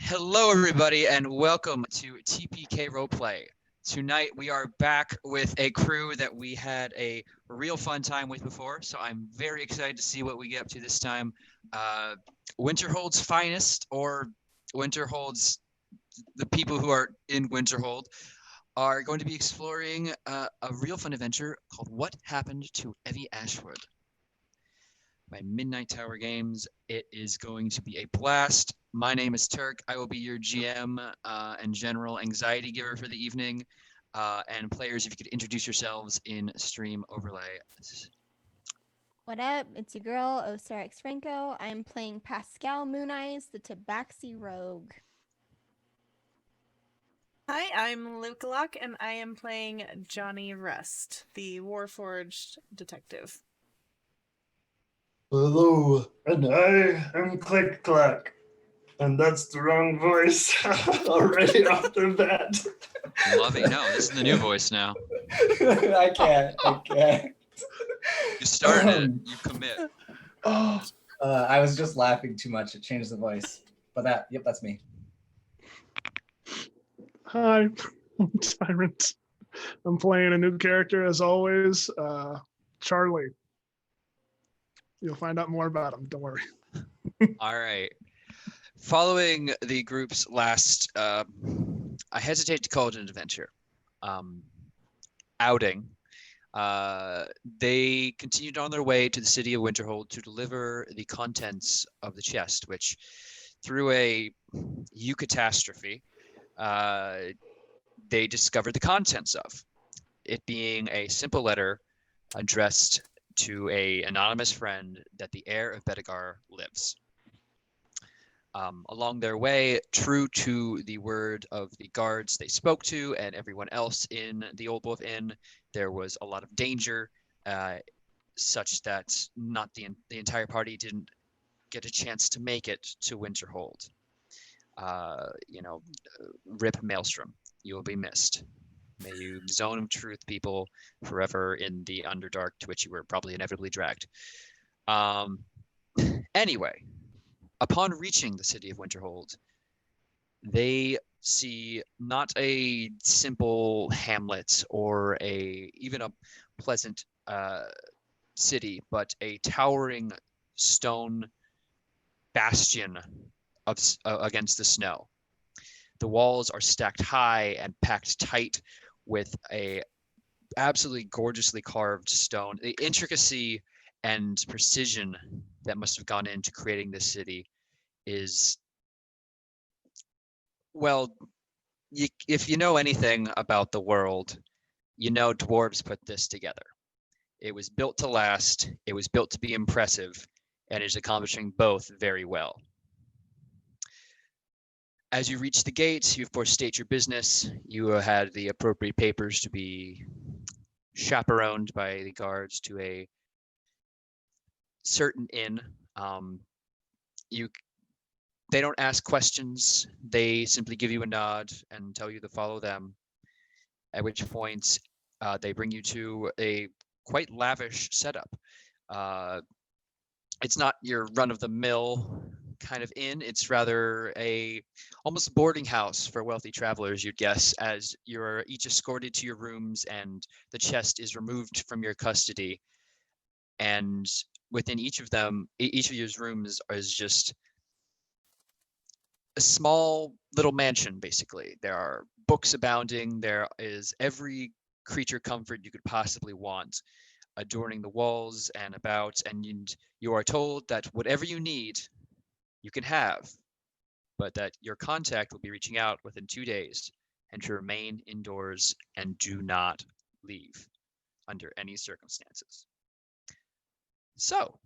Hello, everybody, and welcome to TPK Roleplay. Tonight, we are back with a crew that we had a real fun time with before, so I'm very excited to see what we get up to this time. Winterhold's finest, or Winterhold's, the people who are in Winterhold, are going to be exploring a real fun adventure called What Happened to Evy Ashwood by Midnight Tower Games. It is going to be a blast. My name is Turk. I will be your GM and general anxiety giver for the evening. And players, if you could introduce yourselves in stream overlay. What up? It's your girl, Osarix Franco. I'm playing Pascal Moon Eyes, the Tabaxi Rogue. Hi, I'm Luke Locke, and I am playing Johnny Rust, the Warforged detective. Hello, and I am Click Clack. And that's the wrong voice already off the bat. Love it. No, this is the new voice now. I can't. You started it. You commit. I was just laughing too much. It changed the voice. But that's me. Hi, I'm Tyrant. I'm playing a new character as always, Charlie. You'll find out more about him. Don't worry. All right. Following the group's last, I hesitate to call it an adventure, outing, they continued on their way to the city of Winterhold to deliver the contents of the chest, which, through a eucatastrophe, they discovered the contents of, it being a simple letter addressed to an anonymous friend that the heir of Bedegar lives. Along their way, true to the word of the guards they spoke to and everyone else in the Old Wolf Inn, there was a lot of danger, such that not the entire party didn't get a chance to make it to Winterhold. Rip Maelstrom, you will be missed. May you zone of truth people forever in the Underdark to which you were probably inevitably dragged. Anyway, upon reaching the city of Winterhold, they see not a simple hamlet or even a pleasant city, but a towering stone bastion against the snow. The walls are stacked high and packed tight with a absolutely gorgeously carved stone. The intricacy and precision that must have gone into creating this city is, well, if you know anything about the world, you know dwarves put this together. It was built to last, it was built to be impressive, and is accomplishing both very well. As you reach the gate, you of course state your business. You had the appropriate papers to be chaperoned by the guards to a certain inn. They don't ask questions. They simply give you a nod and tell you to follow them. At which point, they bring you to a quite lavish setup. It's not your run-of-the-mill kind of inn. It's rather a almost boarding house for wealthy travelers, you'd guess, as you're each escorted to your rooms and the chest is removed from your custody. And within each of your rooms is just a small little mansion, basically. There are books abounding. There is every creature comfort you could possibly want adorning the walls and about, and you are told that whatever you need, you can have, but that your contact will be reaching out within 2 days and to remain indoors and do not leave under any circumstances. So,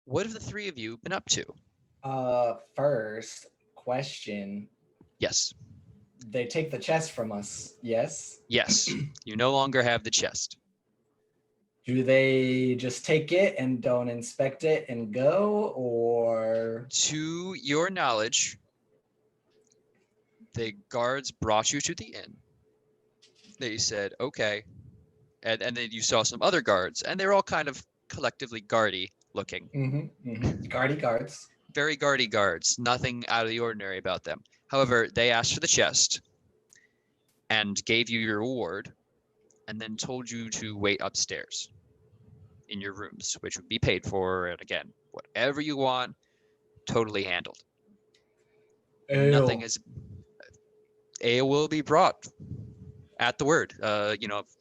what have the three of you been up to? First question. Yes. They take the chest from us, yes? Yes. You no longer have the chest. Do they just take it and don't inspect it and go, or? To your knowledge, the guards brought you to the inn. They said, okay. And then you saw some other guards, and they're all kind of collectively guardy looking. Guardy guards. very guardy guards, nothing out of the ordinary about them. However, they asked for the chest and gave you your reward and then told you to wait upstairs in your rooms, which would be paid for. And again, whatever you want, totally handled. Nothing Ew. is. Ale will be brought at the word. A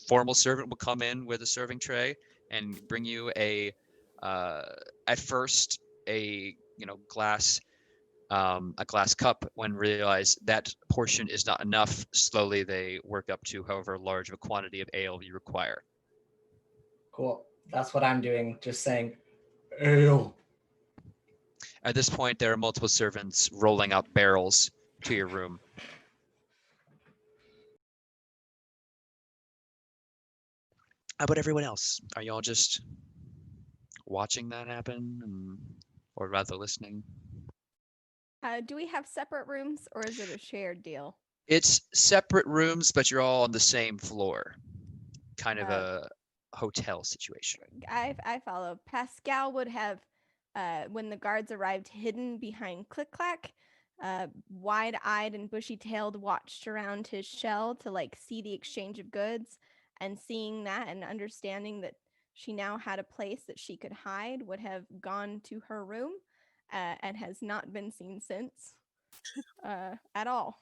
formal servant will come in with a serving tray and bring you at first a glass cup. When realize that portion is not enough, slowly they work up to however large of a quantity of ale you require. Cool. That's what I'm doing. Just saying, ew. At this point, there are multiple servants rolling out barrels to your room. How about everyone else? Are y'all just watching that happen, or rather listening? Do we have separate rooms or is it a shared deal? It's separate rooms, but you're all on the same floor. Kind of a hotel situation. I follow. Pascal would have, when the guards arrived, hidden behind Click Clack, wide-eyed and bushy-tailed, watched around his shell to see the exchange of goods, and seeing that and understanding that she now had a place that she could hide, would have gone to her room, and has not been seen since, at all.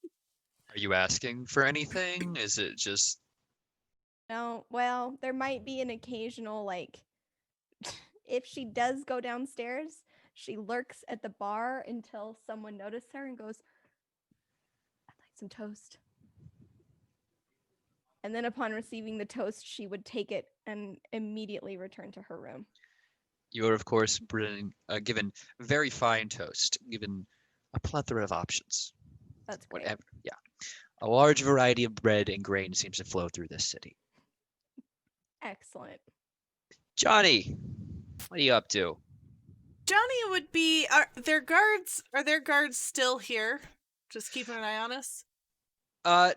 Are you asking for anything? Is it just... No, well, there might be an occasional, if she does go downstairs, she lurks at the bar until someone notices her and goes, "I'd like some toast." And then upon receiving the toast, she would take it and immediately return to her room. You are, of course, given very fine toast, given a plethora of options. That's great. Whatever, yeah. A large variety of bread and grain seems to flow through this city. Excellent. Johnny, what are you up to? Johnny would be. Are their guards still here? Just keeping an eye on us?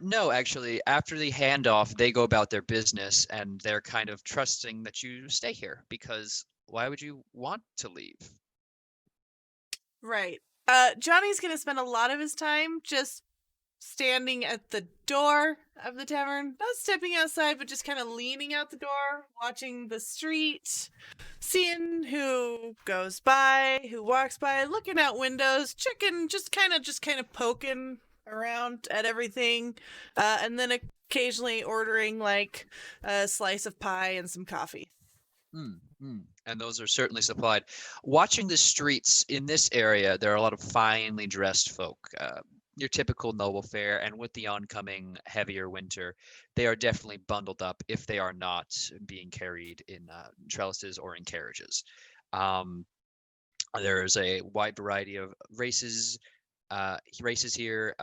No, actually, after the handoff, they go about their business, and they're kind of trusting that you stay here, because why would you want to leave? Right. Johnny's gonna spend a lot of his time just standing at the door of the tavern, not stepping outside, but just kind of leaning out the door, watching the street, seeing who goes by, who walks by, looking out windows, checking, just kind of poking around at everything, and then occasionally ordering a slice of pie and some coffee. And those are certainly supplied. Watching the streets in this area, there are a lot of finely dressed folk. Your typical noble fare, and with the oncoming heavier winter, they are definitely bundled up if they are not being carried in trellises or in carriages. There's a wide variety of races here.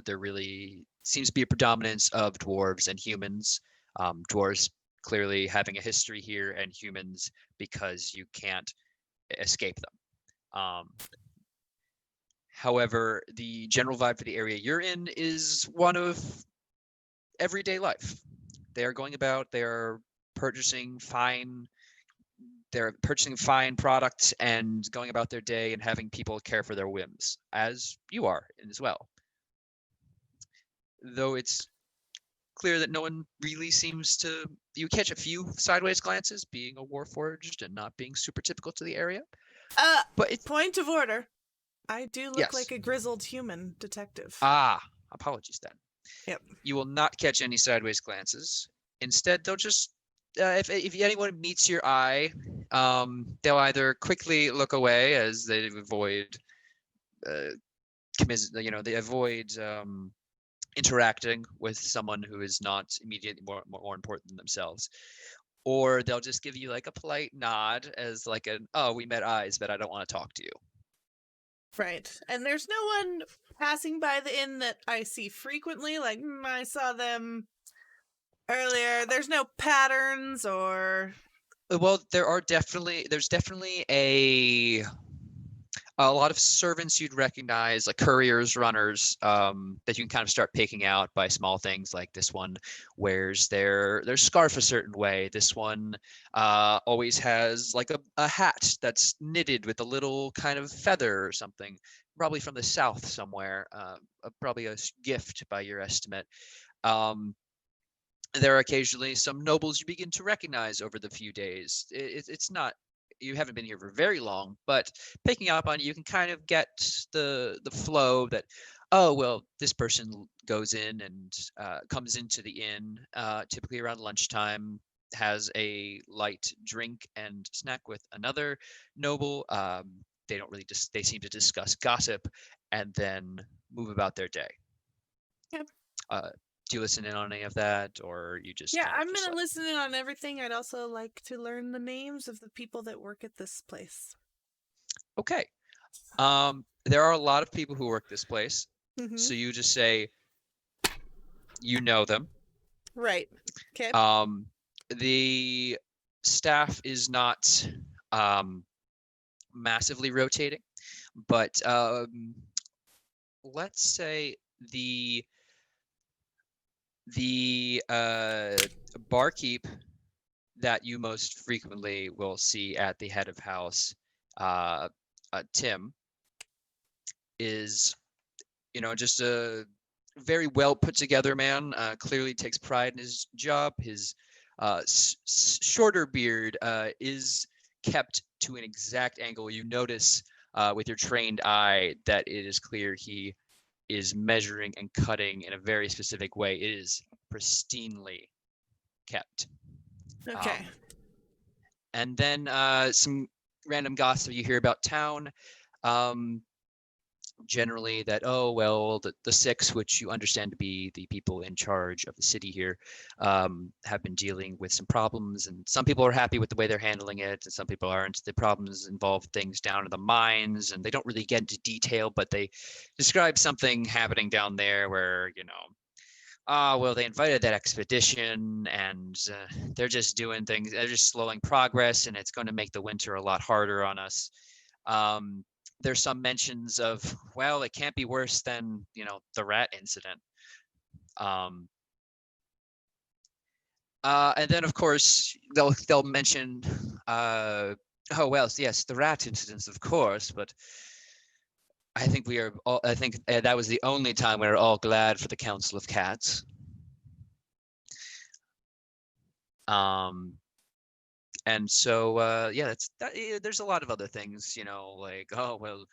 There really seems to be a predominance of dwarves and humans. Dwarves clearly having a history here, and humans because you can't escape them. However, the general vibe for the area you're in is one of everyday life. They are going about, they're purchasing fine products and going about their day and having people care for their whims, as you are as well. Though it's clear that no one really seems to... You catch a few sideways glances, being a warforged and not being super typical to the area. But it's... Point of order. I do look Yes. like a grizzled human detective. Apologies then. Yep. You will not catch any sideways glances. Instead, they'll just... if anyone meets your eye, they'll either quickly look away as they avoid... they avoid interacting with someone who is not immediately more important than themselves, or they'll just give you a polite nod as we met eyes, but I don't want to talk to you. Right. And there's no one passing by the inn that I see frequently, I saw them earlier. There's no patterns or... Well, there's definitely a A lot of servants you'd recognize, like couriers, runners, that you can kind of start picking out by small things like this one wears their scarf a certain way. This one always has like a hat that's knitted with a little kind of feather or something, probably from the south somewhere, probably a gift by your estimate. Um, there are occasionally some nobles you begin to recognize over the few days. It's not, you haven't been here for very long, but picking up on you can kind of get the flow that, oh well, this person goes in and comes into the inn typically around lunchtime, has a light drink and snack with another noble. They don't really they seem to discuss gossip and then move about their day. Yep. Do you listen in on any of that, or you just Yeah, kind of I'm just gonna like, listen in on everything. I'd also like to learn the names of the people that work at this place. okay. There are a lot of people who work this place, Mm-hmm. so you just say you know them. Right. Okay. The staff is not massively rotating, but let's say the barkeep that you most frequently will see at the head of house, Tim, is, just a very well put together man. Clearly takes pride in his job. His shorter beard is kept to an exact angle. You notice with your trained eye that it is clear he is measuring and cutting in a very specific way. It is pristinely kept. Okay. And then some random gossip you hear about town. Generally that, oh, well, the six, which you understand to be the people in charge of the city here, have been dealing with some problems, and some people are happy with the way they're handling it, and some people aren't. The problems involve things down in the mines, and they don't really get into detail, but they describe something happening down there where, well, they invited that expedition, and they're just doing things. They're just slowing progress, and it's going to make the winter a lot harder on us. There's some mentions of, well, it can't be worse than, the rat incident. And then of course they'll mention, oh well, yes, the rat incidents, of course, but I think that was the only time we were all glad for the Council of Cats. And so yeah, there's a lot of other things, like, oh well,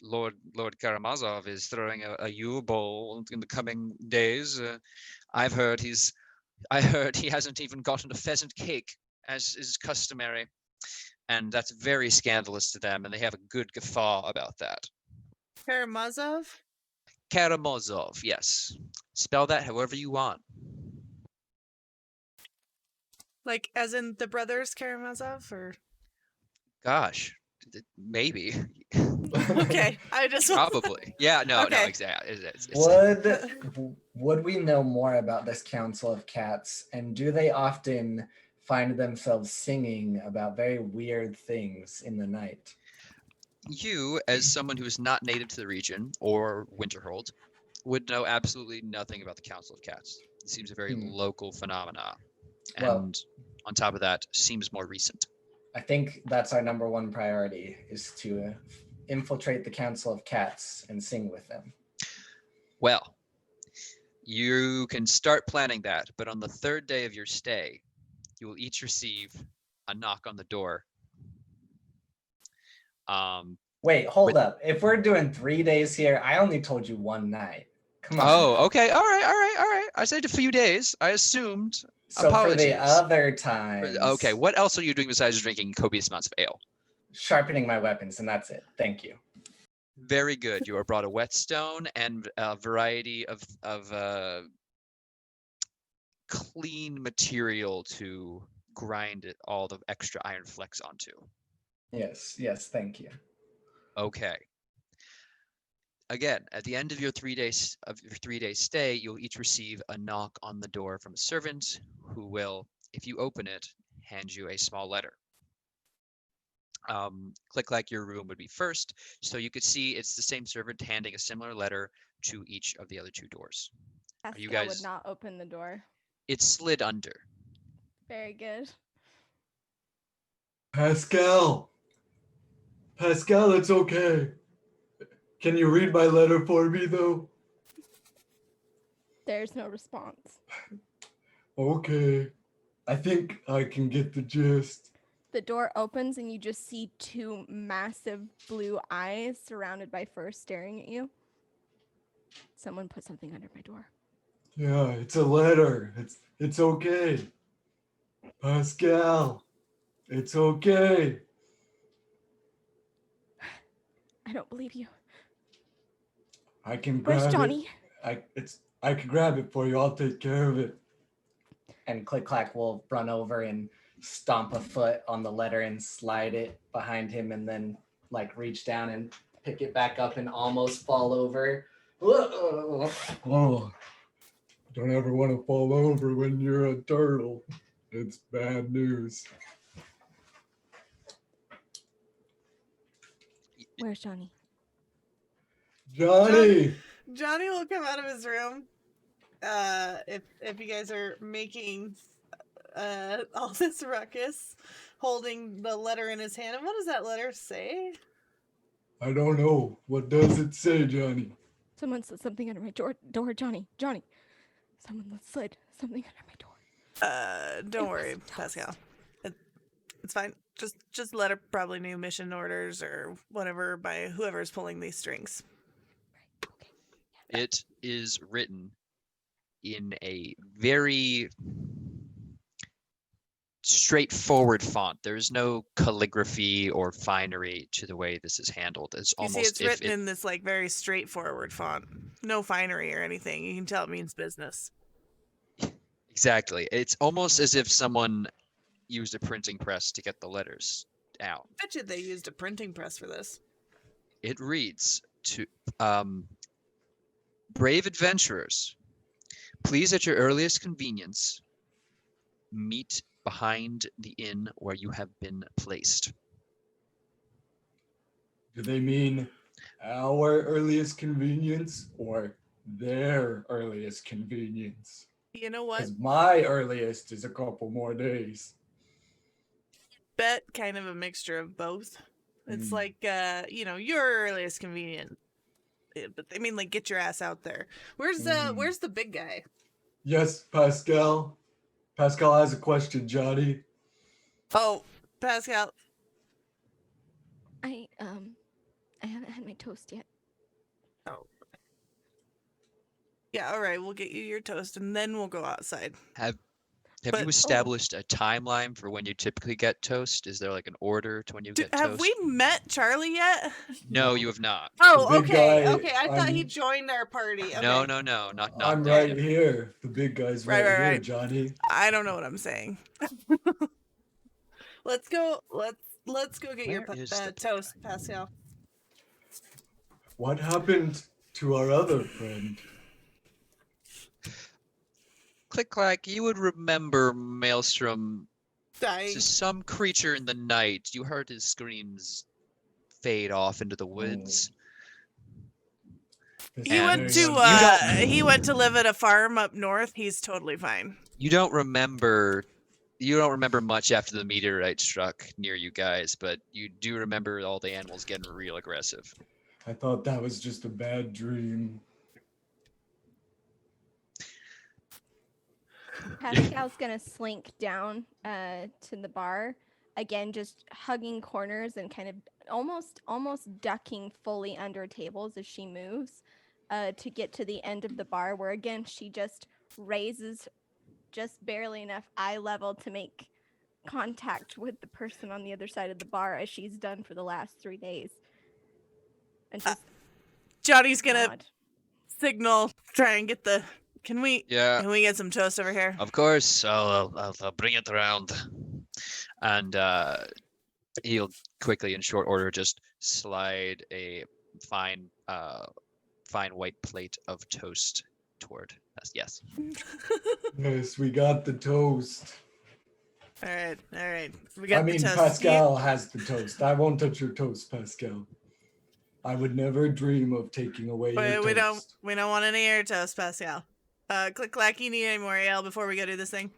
Lord Karamazov is throwing a Yule Bowl in the coming days. I heard he hasn't even gotten a pheasant cake, as is customary, and that's very scandalous to them, and they have a good guffaw about that. Karamazov? Karamazov, yes. Spell that however you want. Like, as in the brothers Karamazov, or? Gosh, maybe. Okay, I just Probably. Yeah, no, Okay. exactly. It's Would we know more about this Council of Cats, and do they often find themselves singing about very weird things in the night? You, as someone who is not native to the region or Winterhold, would know absolutely nothing about the Council of Cats. It seems a very local phenomena, and Well, on top of that, seems more recent. I think that's our number one priority, is to infiltrate the Council of Cats and sing with them. Well, you can start planning that, but on the third day of your stay, you will each receive a knock on the door. Wait, hold up. If we're doing 3 days here, I only told you one night. Come on. Oh, okay. All right. I said a few days. I assumed. So Apologies. for the other times. Okay, what else are you doing besides drinking copious amounts of ale? Sharpening my weapons, and that's it. Thank you. Very good. You are brought a whetstone and a variety of clean material to grind all the extra iron flecks onto. Yes, thank you. Okay. Again, at the end of your 3 days stay, you'll each receive a knock on the door from a servant who will, if you open it, hand you a small letter. Click like your room would be first. So you could see it's the same servant handing a similar letter to each of the other 2 doors. Are you Pascal would guys? not open the door. It's slid under. Very good. Pascal. Pascal, it's okay. Can you read my letter for me, though? There's no response. Okay. I think I can get the gist. The door opens and you just see 2 massive blue eyes surrounded by fur staring at you. Someone put something under my door. Yeah, it's a letter. It's okay. Pascal, it's okay. I don't believe you. I can Where's grab Johnny? it. I can grab it for you. I'll take care of it. And Click Clack will run over and stomp a foot on the letter and slide it behind him, and then like reach down and pick it back up and almost fall over. Oh, don't ever want to fall over when you're a turtle. It's bad news. Where's Johnny? Johnny! Johnny will come out of his room. If you guys are making all this ruckus, holding the letter in his hand. And what does that letter say? I don't know. What does it say, Johnny? Someone slid something under my door, Johnny. Johnny. Someone slid something under my door. Don't It worry, was toast. Pascal. It's fine. Just let her probably new mission orders or whatever by whoever's pulling these strings. Right. Okay. It is written in a very straightforward font. There's no calligraphy or finery to the way this is handled. It's You almost see, it's written in this like very straightforward font. No finery or anything. You can tell it means business. Exactly. It's almost as if someone used a printing press to get the letters out. I bet you they used a printing press for this. It reads to brave adventurers, please at your earliest convenience meet behind the inn where you have been placed. Do they mean our earliest convenience or their earliest convenience? You know what? Because my earliest is a couple more days. Bet kind of a mixture of both. It's Mm. like your earliest convenient. But I mean, like, get your ass out there. Where's the big guy? Yes, Pascal. Pascal has a question, Johnny. Oh, Pascal. I haven't had my toast yet. Oh. Yeah, all right. We'll get you your toast, and then we'll go outside. Have But- you established a timeline for when you typically get toast? Is there like an order to when you get Have toast? we met Charlie yet? No, you have not. Oh, The big okay. guy, Okay, I thought he I'm- joined our party. Okay. No, not I'm yet. right here. The big guy's Right, right, here, right. Johnny. I don't know what I'm saying. Let's go. Let's go get your Where is the big toast, Pascal. What happened to our other friend? Click clack, you would remember Maelstrom. Dying. Just some creature in the night. You heard his screams fade off into the woods. This He is went very to unfortunate. he went to live at a farm up north. He's totally fine. You don't remember much after the meteorite struck near you guys, but you do remember all the animals getting real aggressive. I thought that was just a bad dream. Pascal's gonna slink down to the bar again, just hugging corners and kind of almost ducking fully under tables as she moves to get to the end of the bar, where again she just raises just barely enough eye level to make contact with the person on the other side of the bar, as she's done for the last 3 days, and just Johnny's gonna nod. signal, try and get the. Can we Yeah, get some toast over here? of course. I'll bring it around, and he'll quickly, in short order, just slide a fine white plate of toast toward us. Yes. Yes, we got the toast. All right. We I got mean, the toast. Pascal has the toast. I won't touch your toast, Pascal. I would never dream of taking away your We toast. don't want any air toast, Pascal. Click clack. You need any more ale before we go do this thing?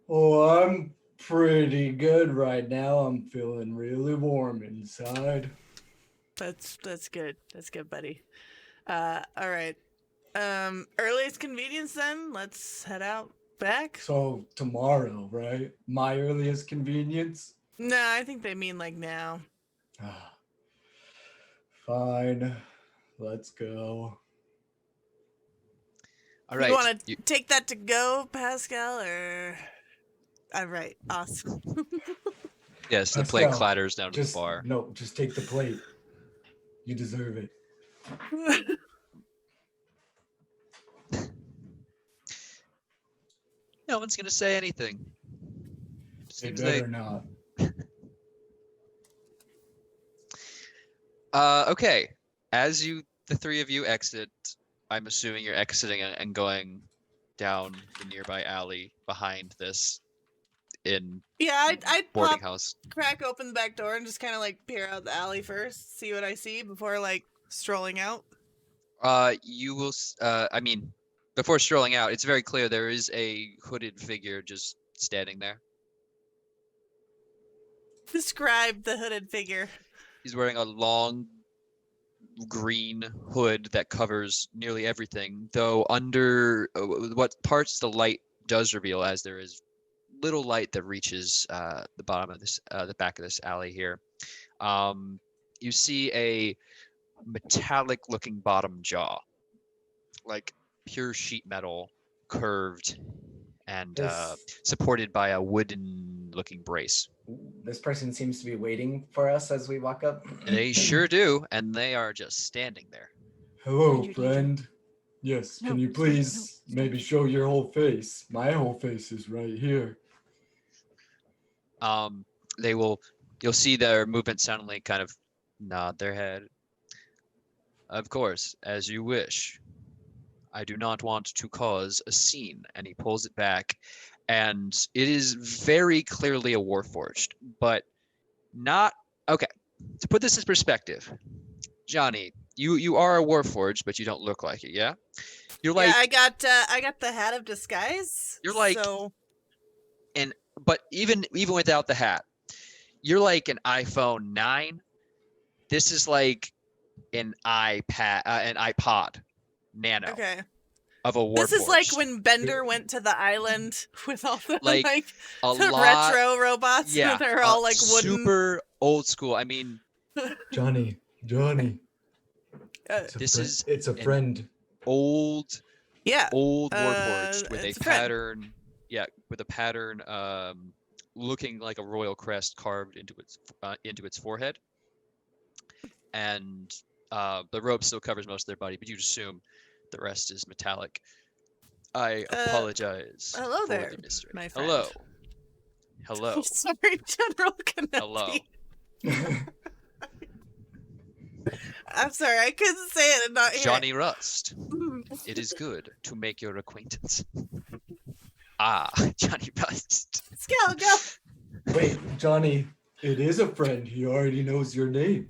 Oh, I'm pretty good right now. I'm feeling really warm inside. That's good. That's good, buddy. All right. Earliest convenience then. Let's head out back. So tomorrow, right? My earliest convenience? No, I think they mean like now. Ah, fine. Let's go. All You right. want to take that to go, Pascal, or? All right. Awesome. Yes, the plate Pascal, clatters down to the Just bar. no, just take the plate. You deserve it. No one's gonna say anything. They Seems better not. Okay. As the three of you exit, I'm assuming you're exiting and going down the nearby alley behind this Yeah, I'd boarding pop, house. crack open the back door and just kind of like peer out the alley first, see what I see before like strolling out. You will. I mean, before strolling out, it's very clear there is a hooded figure just standing there. Describe the hooded figure. He's wearing a long green hood that covers nearly everything, though under what parts the light does reveal, as there is little light that reaches the bottom of this, the back of this alley here. You see a metallic-looking bottom jaw, like pure sheet metal, curved and supported by a wooden-looking brace. This person seems to be waiting for us as we walk up. They sure do, and they are just standing there. Hello, Danger, friend. Yes, No, can you stay, please no, stay. maybe show your whole face? My whole face is right here. You'll see their movement suddenly kind of nod their head. Of course, as you wish. I do not want to cause a scene. And he pulls it back, and it is very clearly a Warforged, but not okay. To put this in perspective, Johnny, you are a Warforged, but you don't look like it. Yeah, you're like I got the hat of disguise. You're like- so. but even without the hat, you're like an iPhone 9. This is like an iPod Nano Okay. of a Warforged. This is like when Bender went to the island with all the Like, a the lot, retro robots. yeah, They're all like wooden. super old school. I mean, Johnny. It's a an friend. old Yeah. Warforged with a it's a friend. pattern. Yeah, with a pattern looking like a royal crest carved into its forehead. And the robe still covers most of their body, but you'd assume the rest is metallic. I apologize hello for there, the mystery. my friend. Hello. Sorry, General Kenobi. Hello. I'm sorry, I couldn't say it and not hear Johnny Rust. It is good to make your acquaintance. Ah, Johnny Rust. Let's go. Wait, Johnny, it is a friend. He already knows your name.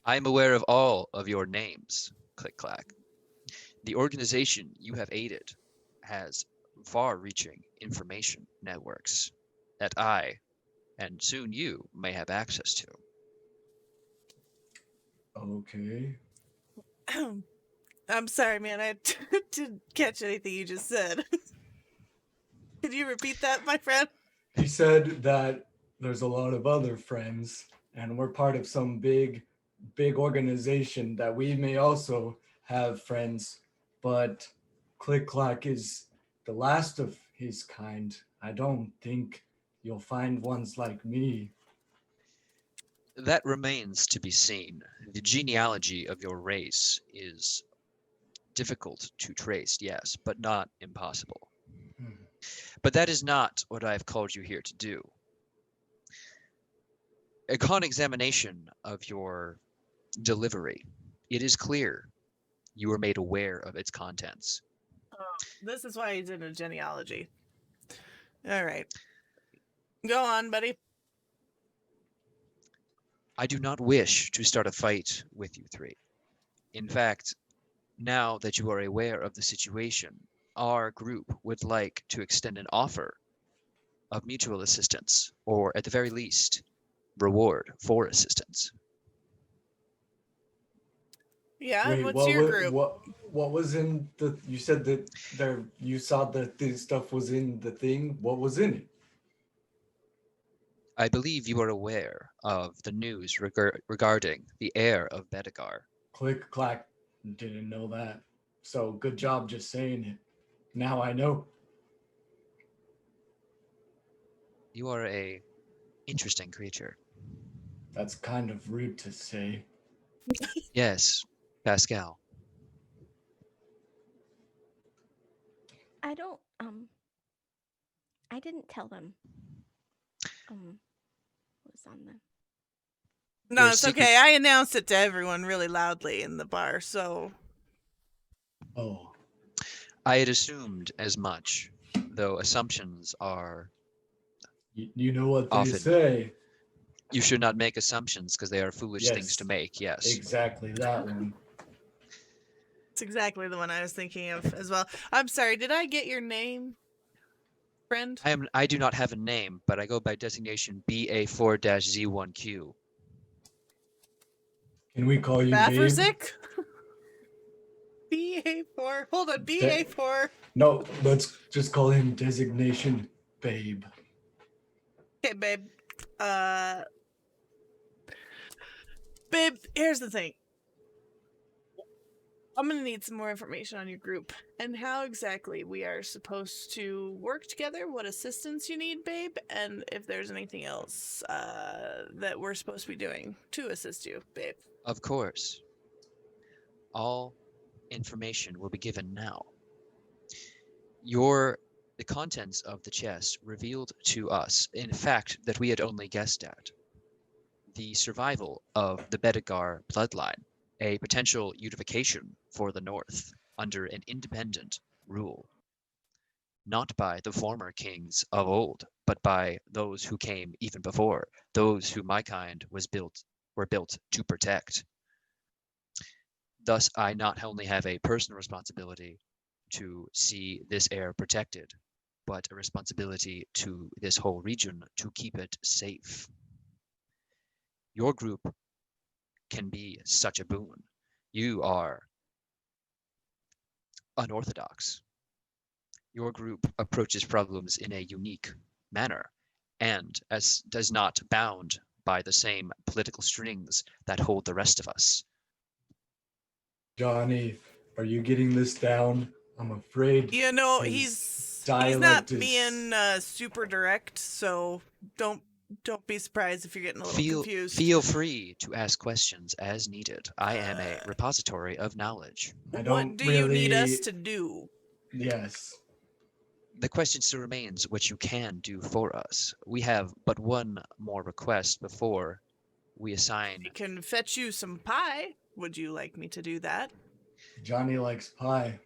I am aware of all of your names, click clack. The organization you have aided has far-reaching information networks that I, and soon you, may have access to. Okay. I'm sorry, man. I didn't catch anything you just said. Could you repeat that, my friend? He said that there's a lot of other friends, and we're part of some big organization that we may also have friends, but Click Clack is the last of his kind. I don't think you'll find ones like me. That remains to be seen. The genealogy of your race is difficult to trace, yes, but not impossible. But that is not what I've called you here to do. Upon examination of your delivery, it is clear you were made aware of its contents. This is why he's in a genealogy. All right. Go on, buddy. I do not wish to start a fight with you three. In fact, now that you are aware of the situation, our group would like to extend an offer of mutual assistance, or at the very least, reward for assistance. Yeah, and Wait, what's your group? what was in the? You said that you saw that this stuff was in the thing. What was in it? I believe you are aware of the news regarding the heir of Bedegar. Click clack. Didn't know that. So good job just saying it. Now I know. You are a interesting creature. That's kind of rude to say. Yes, Pascal. I don't I didn't tell them what was on them. No, Your it's secret- okay. I announced it to everyone really loudly in the bar, so Oh, I had assumed as much, though assumptions are you know what they Often. say. you should not make assumptions because they are foolish things Yes. to make. Yes. Exactly that one. it's exactly the one I was thinking of as well. I'm sorry, did I get your name, friend? I do not have a name, but I go by designation BA4-Z1Q. Can we call you Babe? Baffersick? BA4. Hold on, BA4. No, let's just call him designation Babe. Okay, babe. Babe, here's the thing. I'm gonna need some more information on your group and how exactly we are supposed to work together, what assistance you need, babe, and if there's anything else that we're supposed to be doing to assist you, babe. Of course. All information will be given now. The contents of the chest revealed to us, in fact, that we had only guessed at. The survival of the Bedegar bloodline, a potential unification for the North under an independent rule. Not by the former kings of old, but by those who came even before, those who my kind were built to protect. Thus, I not only have a personal responsibility to see this heir protected, but a responsibility to this whole region to keep it safe. Your group can be such a boon. You are unorthodox. Your group approaches problems in a unique manner and as does not bound by the same political strings that hold the rest of us. Johnny, are you getting this down? I'm afraid. You know, his he's dialect not is- being super direct, so don't be surprised if you're getting a little confused. Feel free to ask questions as needed. I am a repository of knowledge. What do you need us to do? Yes. The question still remains what you can do for us. We have but one more request before we assign. I can fetch you some pie. Would you like me to do that? Johnny likes pie.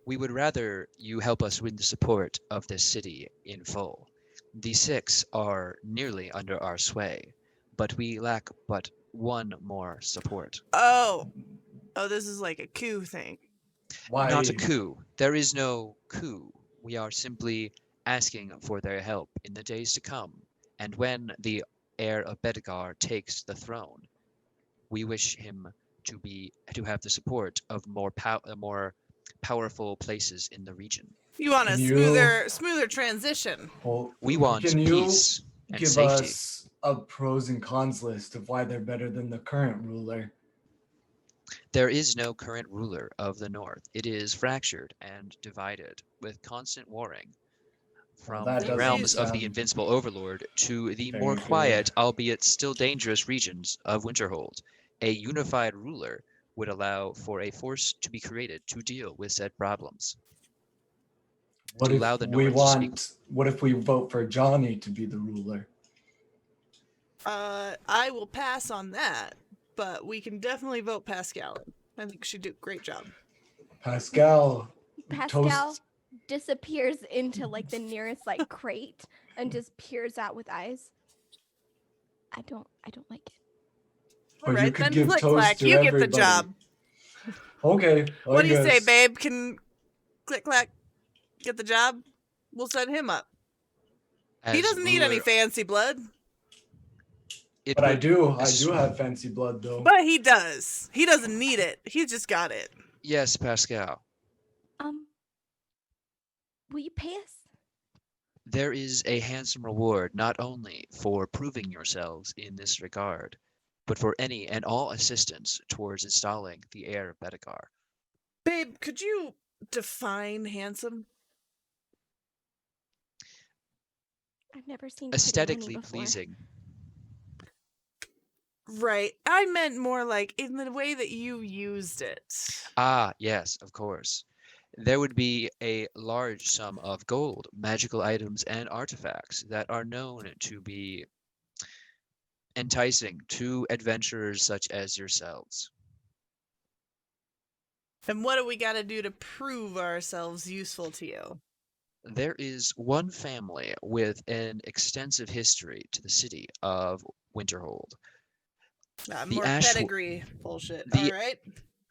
We would rather you help us win the support of this city in full. The six are nearly under our sway, but we lack but one more support. Oh, this is like a coup thing. Why? Not a coup. There is no coup. We are simply asking for their help in the days to come, and when the heir of Bedegar takes the throne, we wish him to have the support of more powerful places in the region. You want a Can you- smoother transition. Well, We want can you peace and give safety. us a pros and cons list of why they're better than the current ruler? There is no current ruler of the North. It is fractured and divided, with constant warring. From that the doesn't realms of the sound invincible overlord to the more very quiet, good. albeit still dangerous regions of Winterhold. A unified ruler would allow for a force to be created to deal with said problems. What To if allow the we North to speak- want? What if we vote for Johnny to be the ruler? I will pass on that, but we can definitely vote Pascal. I think she'd do a great job. Pascal. Pascal Toast. disappears into like the nearest like crate and just peers out with eyes. I don't like it. Or you Alright, could then give Click toast Clack, to you get everybody. the job. Okay. What I do you say, guess. babe? Can Click Clack get the job? We'll send him up. He As doesn't need any ruler, fancy blood. it But I would do ass- have fancy blood though. But he does. He doesn't need it. He just got it. Yes, Pascal. Will you pay us? There is a handsome reward not only for proving yourselves in this regard, but for any and all assistance towards installing the heir of Bedegar. Babe, could you define handsome? I've never seen pretty money Aesthetically before. pleasing. Right. I meant more like in the way that you used it. Ah, yes, of course. There would be a large sum of gold, magical items, and artifacts that are known to be enticing to adventurers such as yourselves. And what do we got to do to prove ourselves useful to you? There is one family with an extensive history to the city of Winterhold. The More Ashwo- pedigree bullshit. the- All right.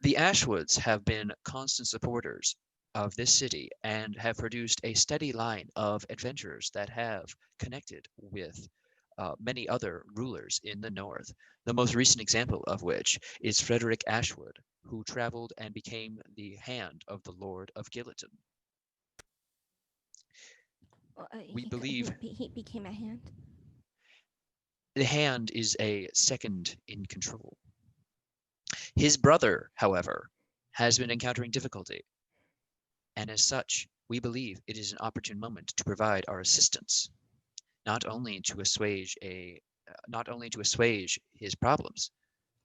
The Ashwoods have been constant supporters of this city and have produced a steady line of adventurers that have connected with many other rulers in the north. The most recent example of which is Frederick Ashwood, who traveled and became the hand of the Lord of Gilliton. Well, We believe- he became a hand. The hand is a second in control. His brother, however, has been encountering difficulty, and as such, we believe it is an opportune moment to provide our assistance, not only to assuage his problems,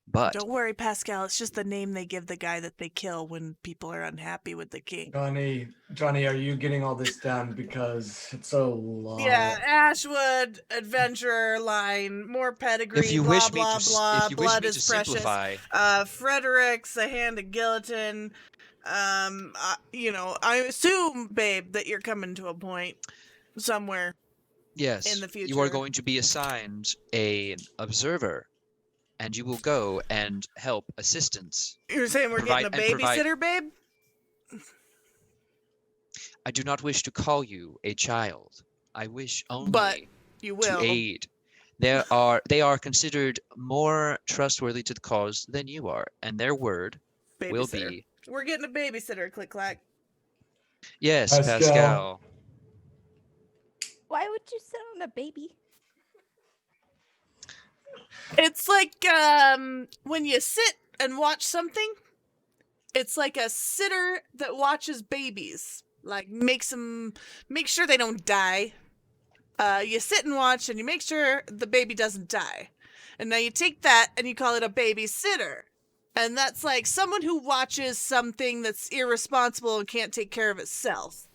but Don't worry, Pascal. It's just the name they give the guy that they kill when people are unhappy with the king. Johnny, are you getting all this down? Because it's a lot. Yeah, Ashwood, adventurer line, more pedigree, if you blah, wish me blah, to, blah, if you wish blood me is to precious. simplify, Frederick's the hand of Gilliton. I assume, babe, that you're coming to a point somewhere. yes, in the you are future. going to be assigned an observer, and you will go and help assistance. You're saying we're getting a babysitter, babe? I do not wish to call you a child. I wish only But you will. to aid. They are considered more trustworthy to the cause than you are, and their word will Babysitter. be We're getting a babysitter, Click Clack. yes, Pascal. Pascal. Why would you sit on a baby? It's like when you sit and watch something, it's like a sitter that watches babies. Like make sure they don't die. You sit and watch and you make sure the baby doesn't die. And now you take that and you call it a babysitter. And that's like someone who watches something that's irresponsible and can't take care of itself.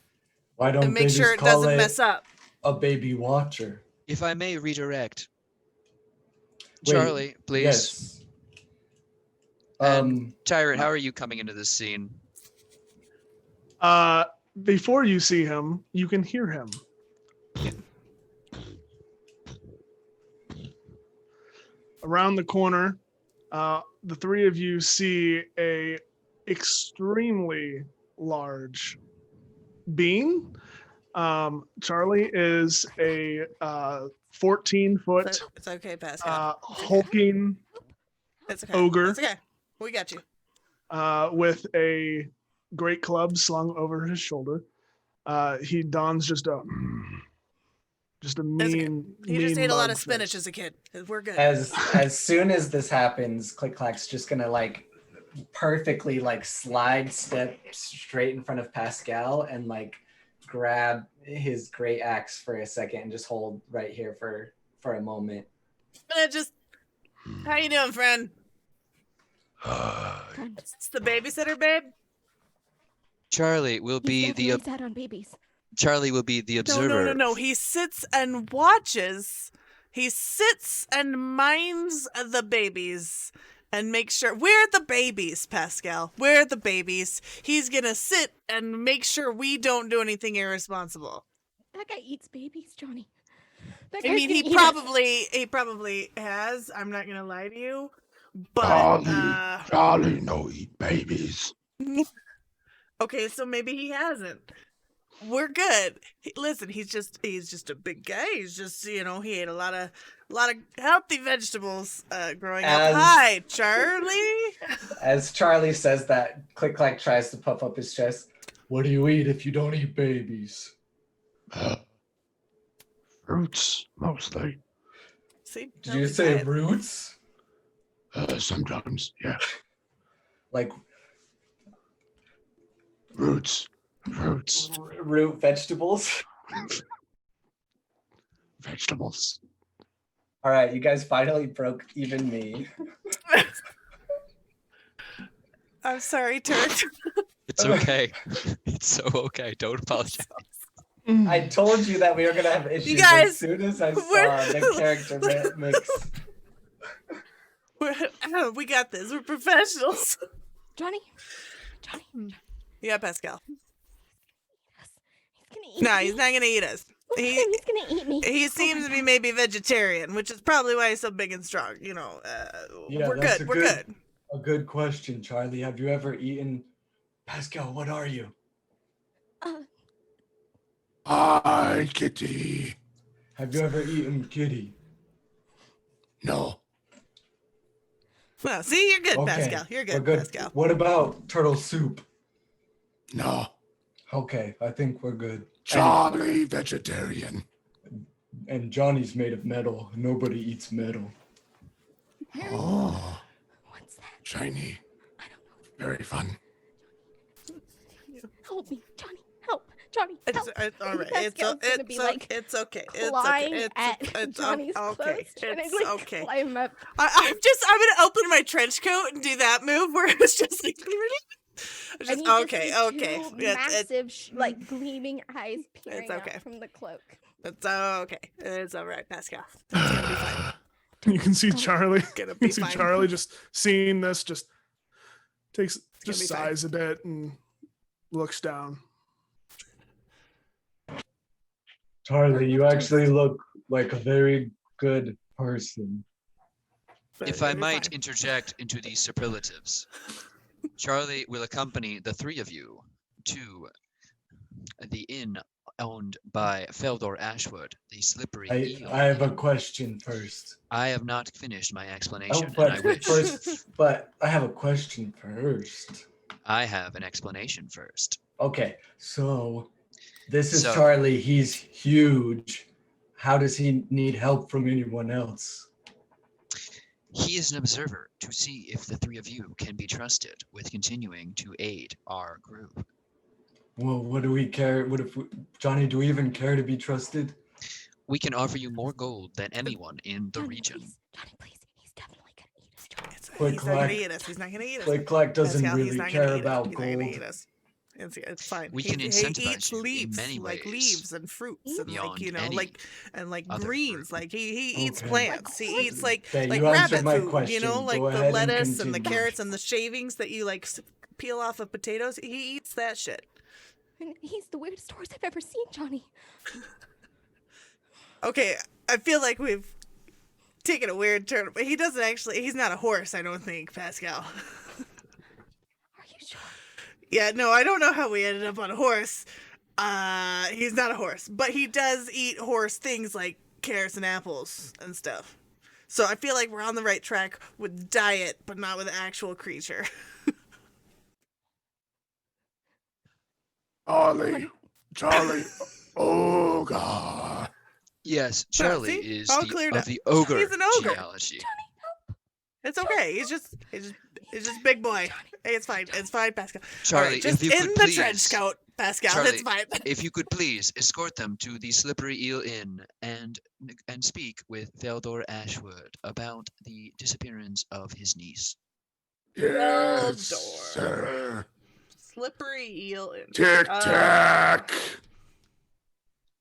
Why don't And they make sure just it call doesn't it mess up. a baby watcher? If I may redirect, Wait, Charlie, please. Yes. And Tyrant, how are you coming into this scene? Before you see him, you can hear him. Around the corner, the three of you see a extremely large being. Charlie is a 14-foot It's okay, Pascal. hulking It's okay. ogre. It's okay. We got you. with a great club slung over his shoulder. He dons just a mean. He just mean ate a lot mug of spinach face. as a kid. We're good. As soon as this happens, Click Clack's just gonna like perfectly like slide step straight in front of Pascal and like grab his great axe for a second and just hold right here for a moment. How you doing, friend? It's the babysitter, babe. Charlie will be the out on babies. Charlie will be the observer. No. He sits and watches. He sits and minds the babies and makes sure. We're the babies, Pascal. We're the babies. He's gonna sit and make sure we don't do anything irresponsible. That guy eats babies, Johnny. That I guy's mean, gonna he eat us. probably has. I'm not gonna lie to you, but Charlie no eat babies. okay, so maybe he hasn't. We're good. Listen, he's just a big guy. He's just he ate a lot of healthy vegetables growing up. As- Hi, Charlie. As Charlie says that, Click Clack tries to puff up his chest. What do you eat if you don't eat babies? Fruits, mostly. See, Did you say roots? Sometimes, yeah. Like Roots. root vegetables? Vegetables. All right, you guys finally broke even me. I'm sorry, Turk. It's okay. It's so okay. Don't apologize. I told you that we were gonna have issues guys, as soon as I saw we're- the character mix. We got this. We're professionals. Johnny. Yeah, Pascal. He's gonna eat No, me. he's not gonna eat us. Look at him, he's gonna eat me. He Oh seems my to be God. maybe vegetarian, which is probably why he's so big and strong. Yeah, we're that's good. a We're good- good. A good question, Charlie. Have you ever eaten Pascal? What are you? Hi, kitty. Have you ever eaten Kitty? No. Well, see, you're good, Okay, Pascal. You're we're good, Pascal. What about turtle soup? No. Okay, I think we're good. Charlie vegetarian. And Johnny's made of metal. Nobody eats metal. Oh, What's that? shiny. I don't know. Very fun. Help me, Johnny. Help. Johnny, help. It's all right. Pascal's gonna be, like, It's okay. Clawing It's at Johnny's okay. clothes, trying It's to, like, okay. climb up. I'm gonna open my trench coat and do that move where it's just like. And Just, you just okay. see two It's massive, like, gleaming eyes peering okay. out from the cloak. it's okay. It's all right, Pascal. It's gonna be fine. You can see Charlie. Gonna You be can see fine. Charlie just seeing this, just gonna be fine. sighs a bit and looks down. Charlie, you actually look like a very good person. But If it'll I be might fine. interject into these superlatives, Charlie will accompany the three of you to the inn owned by Feldor Ashwood, the slippery eel. I have a question first. I have not finished my explanation, Oh, and I wish. but I have a question first. I have an explanation first. Okay, so this is So- Charlie. He's huge. How does he need help from anyone else? He is an observer to see if the three of you can be trusted with continuing to aid our group. Well, what do we care? What if Johnny? Do we even care to be trusted? We can offer you more gold than anyone in the Johnny, region. please. Johnny, please. He's definitely gonna eat us, Johnny. Click, He's not gonna clack. eat us. He's not gonna eat us. Click Clack doesn't Pascal, he's really not care gonna eat us. about He's not gonna gold. eat us. It's fine. We can he incentivize eats you in leaves, many like ways leaves and fruits, and beyond like any other greens. fruit. Like he eats Okay. plants. He eats like Okay, like you answered rabbit my food. question. Like Go the ahead and lettuce and the continue. carrots and the shavings that you like peel off of potatoes. He eats that shit. And he's the weirdest horse I've ever seen, Johnny. Okay, I feel like we've taken a weird turn, but he doesn't actually. He's not a horse, I don't think, Pascal. Are you sure? Yeah, no, I don't know how we ended up on a horse. He's not a horse, but he does eat horse things like carrots and apples and stuff. So I feel like we're on the right track with diet, but not with actual creature. Charlie. Oh, God. Yes, Charlie see? is All the, cleared of up. the ogre, He's an ogre. genealogy. It's okay. He's just big boy. Hey, it's fine. It's fine, Pascal. Charlie, All right, just if you in could the please, trench coat, Pascal. Charlie, That's fine. if you could please escort them to the Slippery Eel Inn and speak with Feldor Ashwood about the disappearance of his niece. Yes, Feldor. sir. Slippery eel. Tic tac.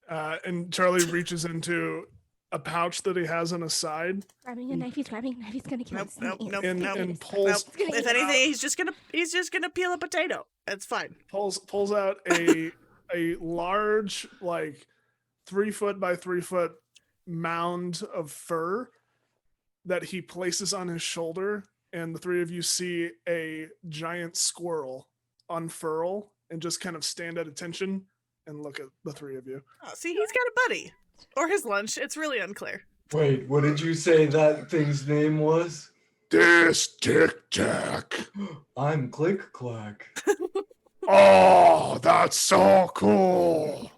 And Charlie reaches into a pouch that he has on his side Grabbing a knife. He's grabbing a knife. He's gonna kill us. and pulls If anything, he's just gonna peel a potato. It's fine. pulls out a large, like 3 foot by 3 foot mound of fur that he places on his shoulder, and the three of you see a giant squirrel unfurl and just kind of stand at attention and look at the three of you. Oh, see, he's got a buddy. Or his lunch. It's really unclear. Wait, what did you say that thing's name was? This Tic Tac. I'm Click Clack. Oh, that's so cool.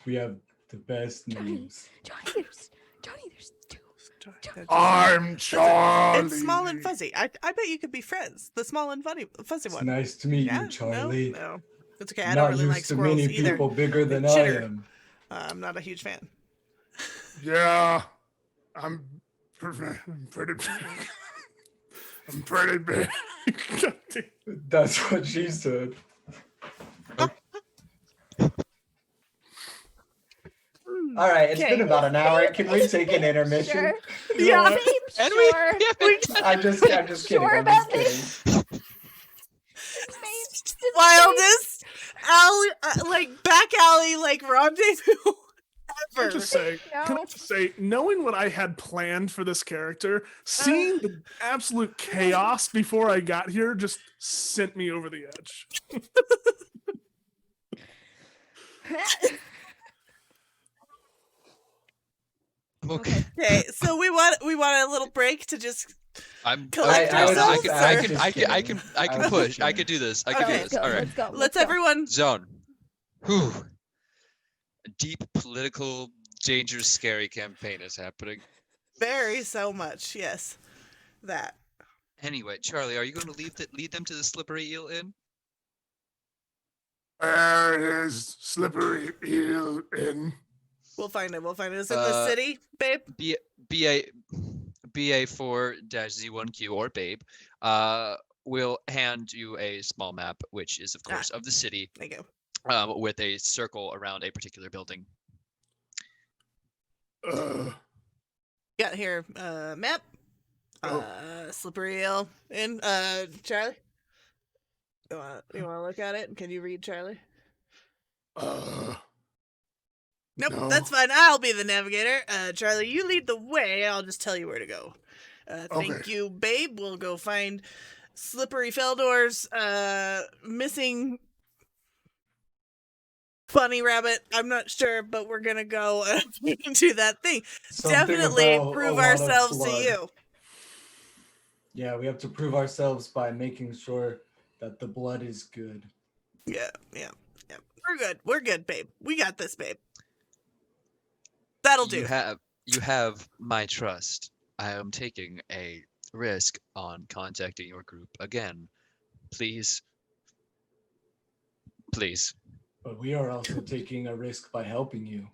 We have the best names. Johnny, there's two. I'm Charlie. It's small and fuzzy. I bet you could be friends. The small and fuzzy It's one. nice to meet Yeah, you, Charlie. No. It's okay. I Not don't really used like to squirrels many either. people bigger than I Chitter. am. I'm not a huge fan. Yeah, I'm pretty big. I'm pretty big. That's what she said. All right, it's been about an hour. Can we take an intermission? Sure. You know what? And Sure. I'm just kidding. Sure I'm about just kidding. Wildest alley, back alley, rendezvous Can I ever. just say, can I just say, knowing what I had planned for this character, seeing the absolute chaos before I got here just sent me over the edge. I'm okay. Okay, so we want a little break to just. I'm. Collect I yourselves, can. or- I can push. I can do this. I can Okay. do this. All right. Let's go. Let's everyone. Zone. Whew. A deep political, dangerous, scary campaign is happening. Very so much. Yes, that. Anyway, Charlie, are you going to lead them to the Slippery Eel Inn? Where is Slippery Eel Inn? We'll find it. Is it the city, babe? BA4-Z1Q or Babe will hand you a small map, which is, of course, of the city, There you go. with a circle around a particular building. Got here, map. Oh. Slippery Eel Inn. Charlie. You want to look at it? Can you read, Charlie? Nope, No. that's fine. I'll be the navigator. Charlie, you lead the way. I'll just tell you where to go. Thank Okay. you, babe. We'll go find Slippery Feldor's missing bunny rabbit. I'm not sure, but we're gonna go do that thing. Something Definitely about a prove lot of ourselves to blood. you. Yeah, we have to prove ourselves by making sure that the blood is good. Yeah. We're good, babe. We got this, babe. That'll do. You have my trust. I am taking a risk on contacting your group again. Please. But we are also taking a risk by helping you.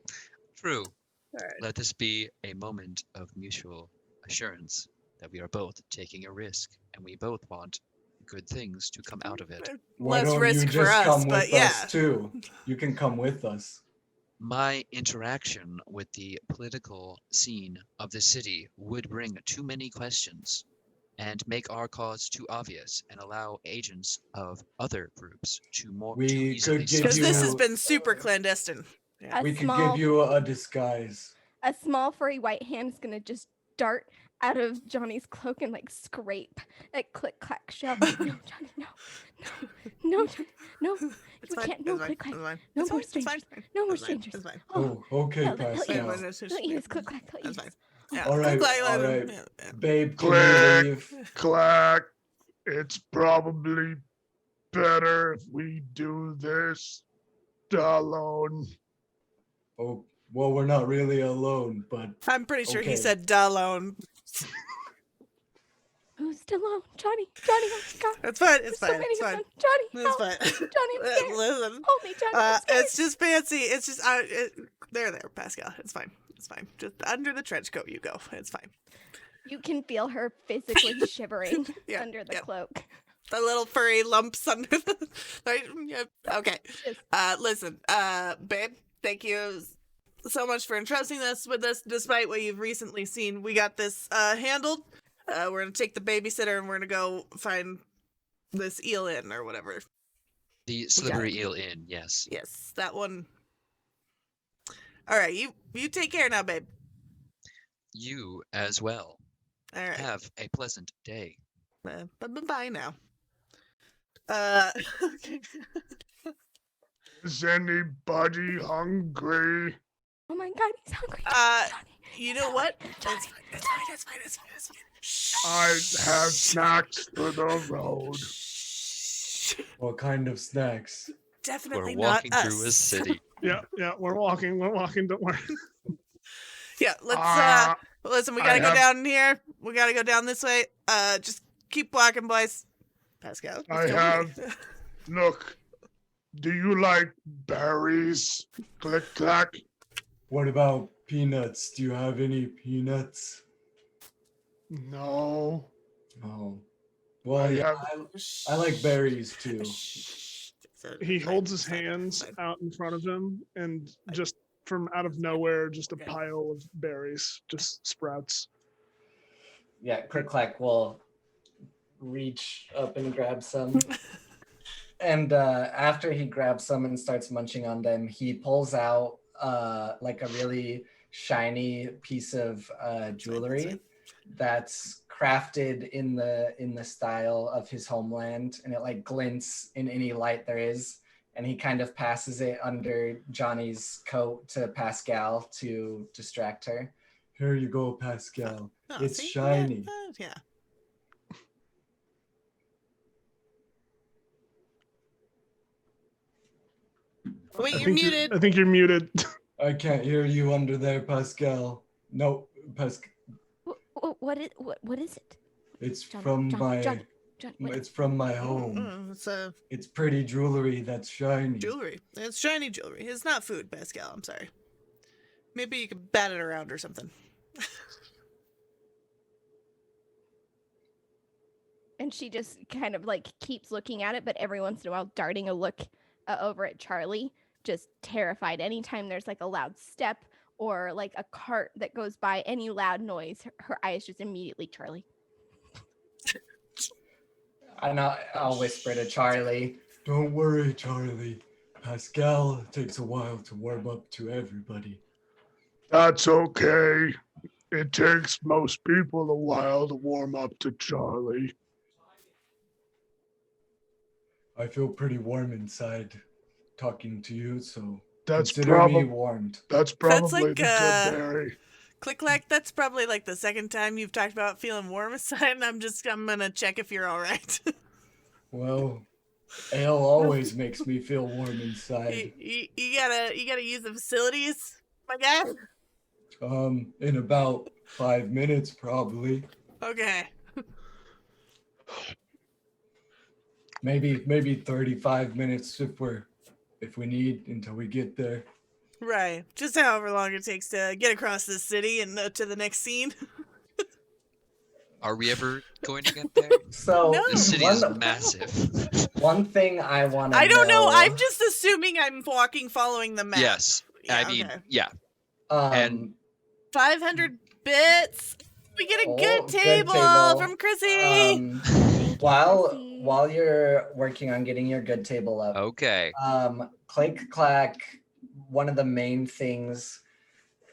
True. All right. Let this be a moment of mutual assurance that we are both taking a risk and we both want good things to come out of it. Why Less don't risk you for just us, come but with yeah. us too? You can come with us. My interaction with the political scene of the city would bring too many questions and make our cause too obvious and allow agents of other groups to We too easily could give Because this has you- been super clandestine. We could give you a disguise. A small furry white hand is gonna just dart out of Johnny's cloak and scrape that click clack shell. No, Johnny, no, Johnny, no. It's We fine. can't. It's No fine. click clack. It's fine. No It's more fine. It's fine. strangers. No more It's fine. strangers. It's fine. Oh, okay, he'll eat Pascal. us. He'll eat us. Click clack. He'll eat That's us. fine. Yeah. All right, Click, all right. yeah. Babe, can Click. you leave? Clack. It's probably better if we do this alone. Oh, well, we're not really alone, but I'm pretty sure he Okay. said Dallone. Who's still on? Johnny, oh my God. It's fine. It's There's so fine. many It's of fine. them. Johnny, It's help. fine. Johnny, I'm scared. Listen. Hold me, Johnny. I'm scared. It's just fancy. It's just there, Pascal. It's fine. It's fine. Just under the trench coat you go. It's fine. You can feel her physically shivering Yeah, under the yeah. cloak. The little furry lumps under the. Right? Yeah. Okay. Yes. Listen, babe. Thank you so much for entrusting us with this. Despite what you've recently seen, we got this handled. We're gonna take the babysitter and we're gonna go find this eel inn or whatever. The Slippery Eel Inn, yes. Yes, that one. All right, you take care now, babe. You as well. All right. Have a pleasant day. Bye now. Okay. Is anybody hungry? Oh my God, he's hungry. Johnny, You he's know what? hungry. It's Johnny. fine. It's fine. Shh. I have snacks for the road. Shh. What kind of snacks? Definitely We're not walking us. through a city. Yeah, we're walking, don't worry. Yeah, let's listen, we I gotta go have- down here. We gotta go down this way. Just keep walking, boys. Pascal. I have- Look, do you like berries? Click clack. What about peanuts? Do you have any peanuts? No. Oh. Well, I yeah, have- I like berries too. He holds his hands out in front of him, and just from out of nowhere, just a pile of berries just sprouts. Yeah, Click Clack will reach up and grab some. And after he grabs some and starts munching on them, he pulls out like a really shiny piece of jewelry that's crafted in the style of his homeland, and it like glints in any light there is. And he kind of passes it under Johnny's coat to Pascal to distract her. Here you go, Pascal. It's see? shiny. Yeah. Wait, you're muted. I think you're muted. I can't hear you under there, Pascal. No, Pascal. What is it? It's Johnny, from my. Johnny, what- It's from my home. It's It's pretty jewelry that's shiny. jewelry. It's shiny jewelry. It's not food, Pascal. I'm sorry. Maybe you could bat it around or something. And she just kind of like keeps looking at it, but every once in a while darting a look over at Charlie, just terrified. Anytime there's like a loud step or like a cart that goes by, any loud noise, her eyes just immediately Charlie. And I'll whisper to Charlie. Don't worry, Charlie. Pascal takes a while to warm up to everybody. That's okay. It takes most people a while to warm up to Charlie. I feel pretty warm inside talking to you, so That's consider me probably warmed. that's probably like, the good berry. Click clack, that's probably like the second time you've talked about feeling warm inside, and I'm gonna check if you're all right. Well, ale always makes me feel warm inside. you gotta use the facilities, my guy. In about 5 minutes, probably. Okay. Maybe 35 minutes if we need until we get there. Right. Just however long it takes to get across the city and to the next scene. Are we ever going to get there? So No. This city is massive. one thing I want to I don't know. I'm just assuming I'm walking following the map. Yes. Yeah, I mean, okay. yeah. and and- 500 bits. We get a Oh, good good table table. from Chrissy. while you're working on getting your good table up, Okay. Click Clack, one of the main things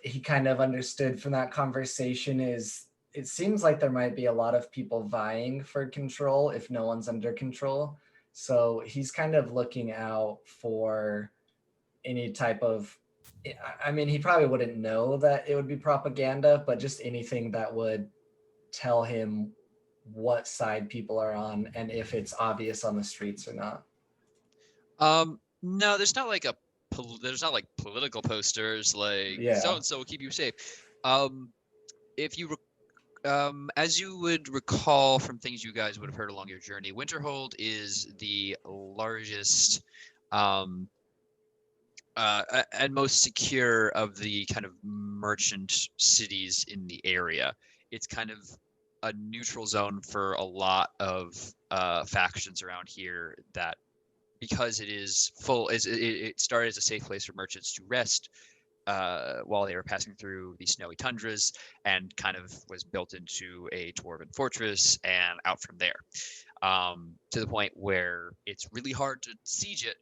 he kind of understood from that conversation is it seems like there might be a lot of people vying for control if no one's under control. So he's kind of looking out for any type of, I mean, he probably wouldn't know that it would be propaganda, but just anything that would tell him what side people are on and if it's obvious on the streets or not. No, there's not like there's not like political posters like Yeah. so and so will keep you safe. If you as you would recall from things you guys would have heard along your journey, Winterhold is the largest and most secure of the kind of merchant cities in the area. It's kind of a neutral zone for a lot of factions around here that, because it is full, it started as a safe place for merchants to rest while they were passing through the snowy tundras, and kind of was built into a dwarven fortress and out from there, to the point where it's really hard to siege it.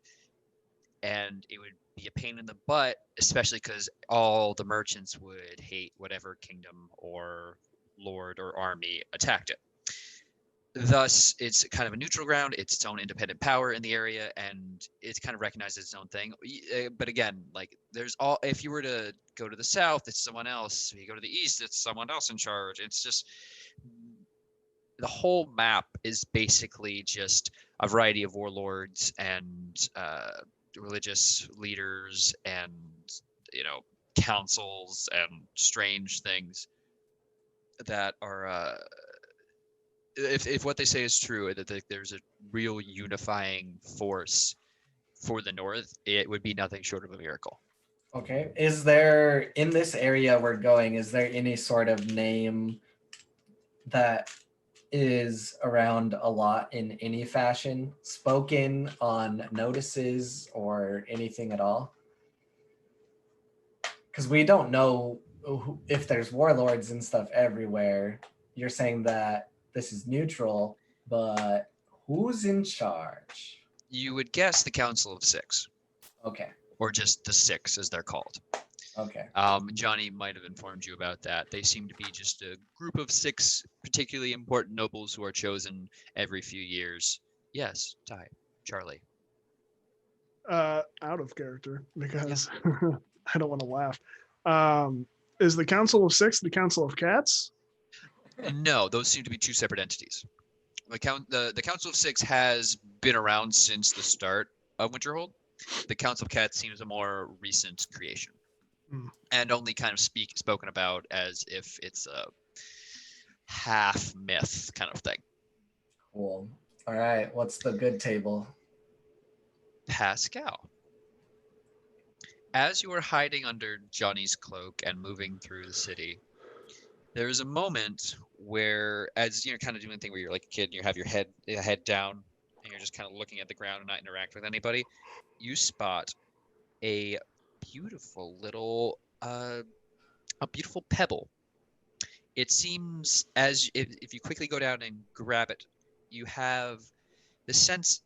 and it would be a pain in the butt, especially because all the merchants would hate whatever kingdom or lord or army attacked it. Thus, it's kind of a neutral ground. It's its own independent power in the area, and it's kind of recognized as its own thing. But again, like there's all. If you were to go to the south, it's someone else. If you go to the east, it's someone else in charge. It's just the whole map is basically just a variety of warlords and religious leaders and councils and strange things that are. If what they say is true, that there's a real unifying force for the North, it would be nothing short of a miracle. Okay. Is there, in this area we're going, is there any sort of name that is around a lot in any fashion, spoken on notices or anything at all? Because we don't know if there's warlords and stuff everywhere. You're saying that this is neutral, but who's in charge? You would guess the Council of Six. Okay. Or just the Six, as they're called. Okay. Johnny might have informed you about that. They seem to be just a group of 6 particularly important nobles who are chosen every few years. Yes, Ty, Charlie. Out of character because I don't want to laugh. Is the Council of Six the Council of Cats? No, those seem to be 2 separate entities. The Council of Six has been around since the start of Winterhold. The Council of Cats seems a more recent creation. And only kind of spoken about as if it's a half myth kind of thing. Cool. All right. What's the good table? Pascal. As you are hiding under Johnny's cloak and moving through the city, there's a moment where, as you're kind of doing the thing where you're like a kid and you have your head down and you're just kind of looking at the ground and not interact with anybody, you spot a beautiful little a beautiful pebble. It seems as if you quickly go down and grab it, you have the sense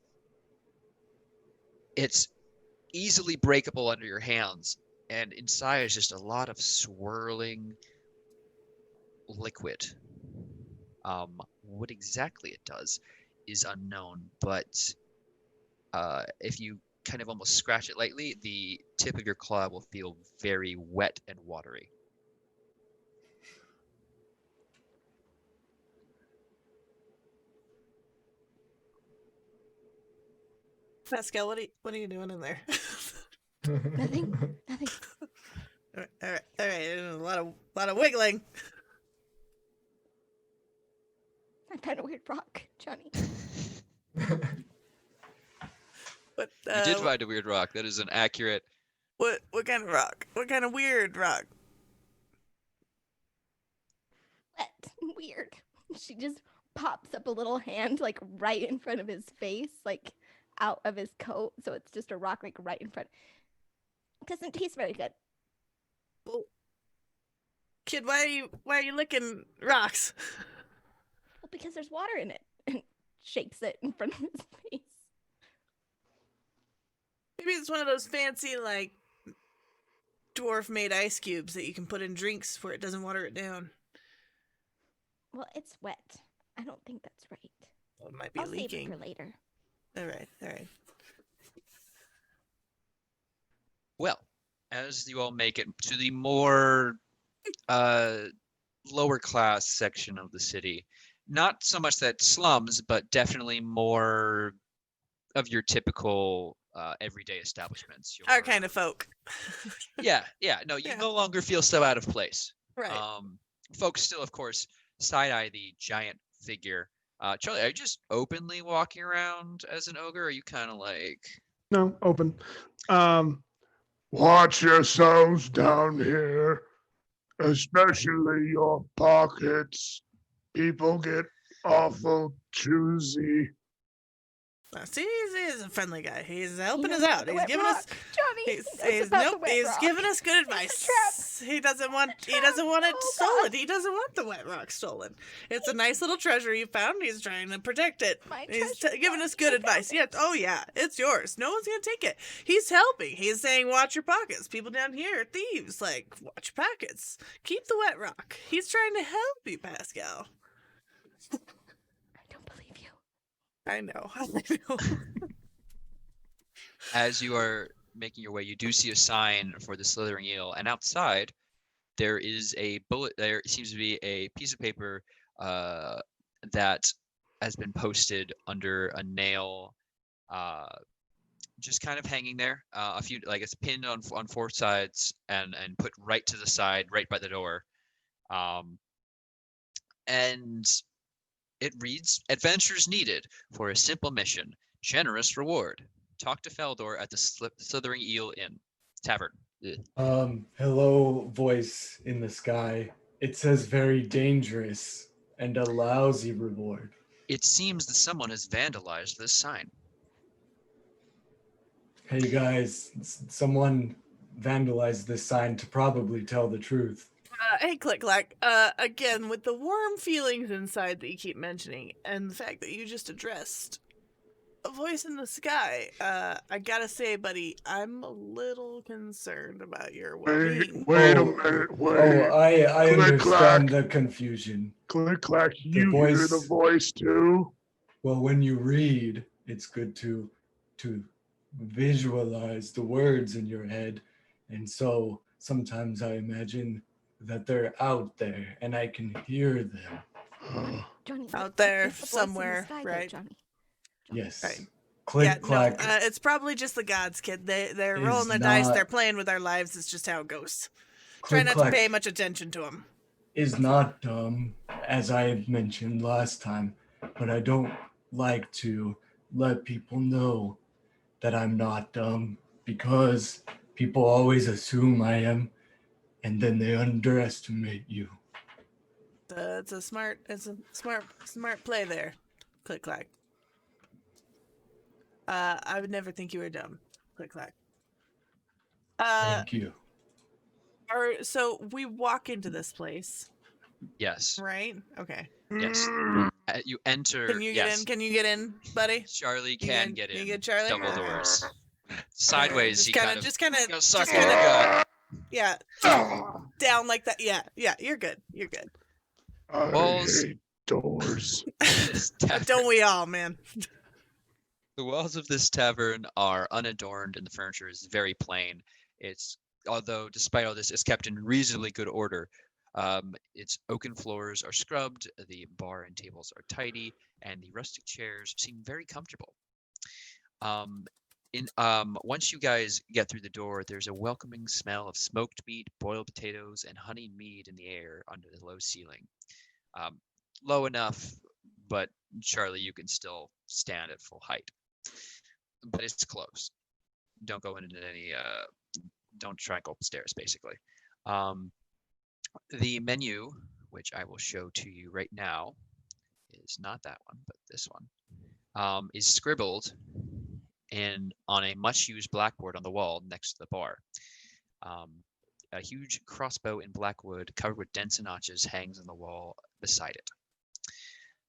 it's easily breakable under your hands, and inside is just a lot of swirling liquid. What exactly it does is unknown, but if you kind of almost scratch it lightly, the tip of your claw will feel very wet and watery. Pascal, what are you doing in there? Nothing. All right. A lot of wiggling. I found a weird rock, Johnny. What You did find a weird rock. That is an accurate. What kind of rock? What kind of weird rock? What? Weird. She just pops up a little hand like right in front of his face, like out of his coat. So it's just a rock like right in front. It doesn't taste very good. Well, kid, why are you licking rocks? Well, because there's water in it. And shakes it in front of his face. Maybe it's one of those fancy like dwarf-made ice cubes that you can put in drinks where it doesn't water it down. Well, it's wet. I don't think that's right. Well, it might be I'll leaking. save it for later. All right. Well, as you all make it to the more lower class section of the city, not so much that slums, but definitely more of your typical everyday establishments. Our kind of folk. Yeah. No, you no longer feel so out of place. Right. Folks still, of course, side-eye the giant figure. Charlie, are you just openly walking around as an ogre? Or are you kind of like... No, open. Watch yourselves down here, especially your pockets. People get awful choosy. See, he's a friendly guy. He's helping knows us out. about the He's wet giving us. rock. Johnny, He's, he knows about the wet he's rock. giving us good It's a advice. He doesn't want It's a trap. it Oh, stolen. God. He doesn't want the wet rock stolen. It's a nice little treasure you found. He's trying to protect it. My He's treasure, giving us Johnny. good I found advice. it. Yeah. Oh yeah, it's yours. No one's gonna take it. He's helping. He's saying, watch your pockets. People down here are thieves. Like, watch your pockets. Keep the wet rock. He's trying to help you, Pascal. I don't believe you. I know. I know. As you are making your way, you do see a sign for the slithering eel, and outside there is a bullet. There seems to be a piece of paper that has been posted under a nail, just kind of hanging there. A few, like it's pinned on four sides and put right to the side, right by the door, and it reads: "Adventures needed for a simple mission. Generous reward. Talk to Feldor at the Slithering Eel Inn Tavern." Ugh. Hello, voice in the sky. It says very dangerous and a lousy reward. It seems that someone has vandalized this sign. Hey guys, someone vandalized this sign to probably tell the truth. Hey, Click Clack. Again, with the warm feelings inside that you keep mentioning, and the fact that you just addressed a voice in the sky, I gotta say, buddy, I'm a little concerned about your well-being. Wait a Oh, minute. Wait. I Click, understand clack. the confusion. Click clack. The You hear the voice too? Well, when you read, it's good to visualize the words in your head, and so sometimes I imagine that they're out there and I can hear them. Johnny, Out there it's the voice in the somewhere, sky, though, right? Johnny. Yes. Right. Click Yeah, clack. no, it's probably just the gods, kid. They're Is rolling the dice. not- They're playing with our lives. It's just how it goes. Click Try not clack to pay much attention to them. is not dumb, as I mentioned last time, but I don't like to let people know that I'm not dumb because people always assume I am, and then they underestimate you. It's a smart play there. Click clack. I would never think you were dumb. Click clack. Thank you. So we walk into this place, Yes. right? Okay. Yes. You enter. Can you get in? Can you get in, buddy? Charlie You can good? get in. You good, Charlie? Double Okay. doors. Sideways, Just he kind kind of, of just kind of, goes suck just in the kind of, gut. yeah, down like that. Yeah, you're good. You're good. I Walls. hate doors. This tavern- Don't we all, man? The walls of this tavern are unadorned and the furniture is very plain. Although despite all this, it's kept in reasonably good order. Its oaken floors are scrubbed, the bar and tables are tidy, and the rustic chairs seem very comfortable. Once you guys get through the door, there's a welcoming smell of smoked meat, boiled potatoes, and honeyed mead in the air under the low ceiling. Low enough, but Charlie, you can still stand at full height. But it's close. Don't go into any. Don't try and go upstairs, basically. The menu, which I will show to you right now, is not that one, but this one, is scribbled on a much-used blackboard on the wall next to the bar. A huge crossbow in black wood covered with dents and notches hangs on the wall beside it.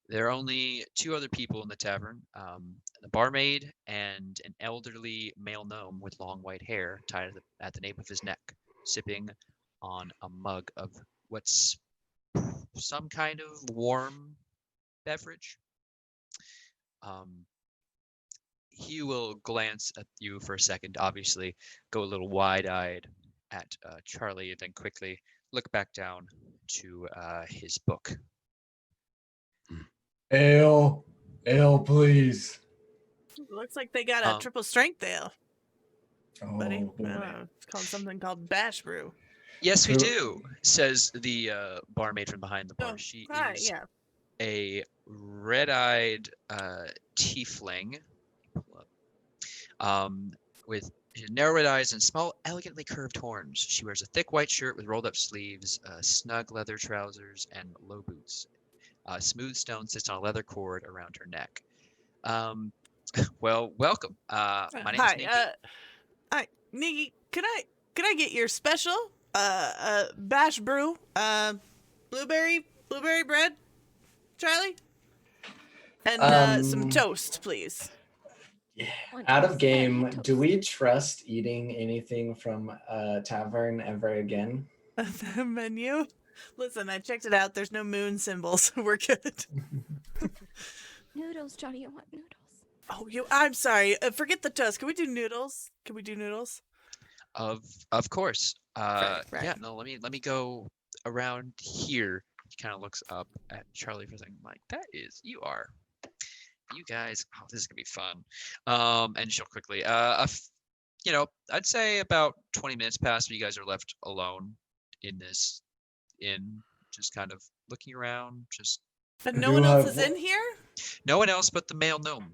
There are only two other people in the tavern, the barmaid and an elderly male gnome with long white hair tied at the nape of his neck, sipping on a mug of what's some kind of warm beverage. He will glance at you for a second, obviously, go a little wide-eyed at Charlie, and then quickly look back down to his book. Ale, please. Looks like they got a triple strength ale, Oh, buddy. boy. It's called something called Bash Brew. Yes, we Who- do, says the barmaid from behind the bar. Oh, She hi, is yeah. a red-eyed tiefling with narrow red eyes and small, elegantly curved horns. She wears a thick white shirt with rolled-up sleeves, snug leather trousers, and low boots. Smooth stone sits on a leather cord around her neck. Well, welcome. My name's Hi, Nikki. hi, Nikki. Can I get your special bash brew, blueberry bread, Charlie, and some Um, toast, please. Yeah. Want Out of toast? game, Toast. do we trust eating anything from a tavern ever again? The menu. Listen, I checked it out. There's no moon symbols. We're good. Noodles, Johnny. I want noodles. Oh, I'm sorry. Forget the toast. Can we do noodles? Of course. Right. Yeah. No. Let me go around here. He kind of looks up at Charlie for a second. Like you guys. Oh, this is gonna be fun. And she'll quickly. I'd say about 20 minutes pass when you guys are left alone in this inn, just kind of looking around. Just But I no do one else have- is in here? no one else but the male gnome.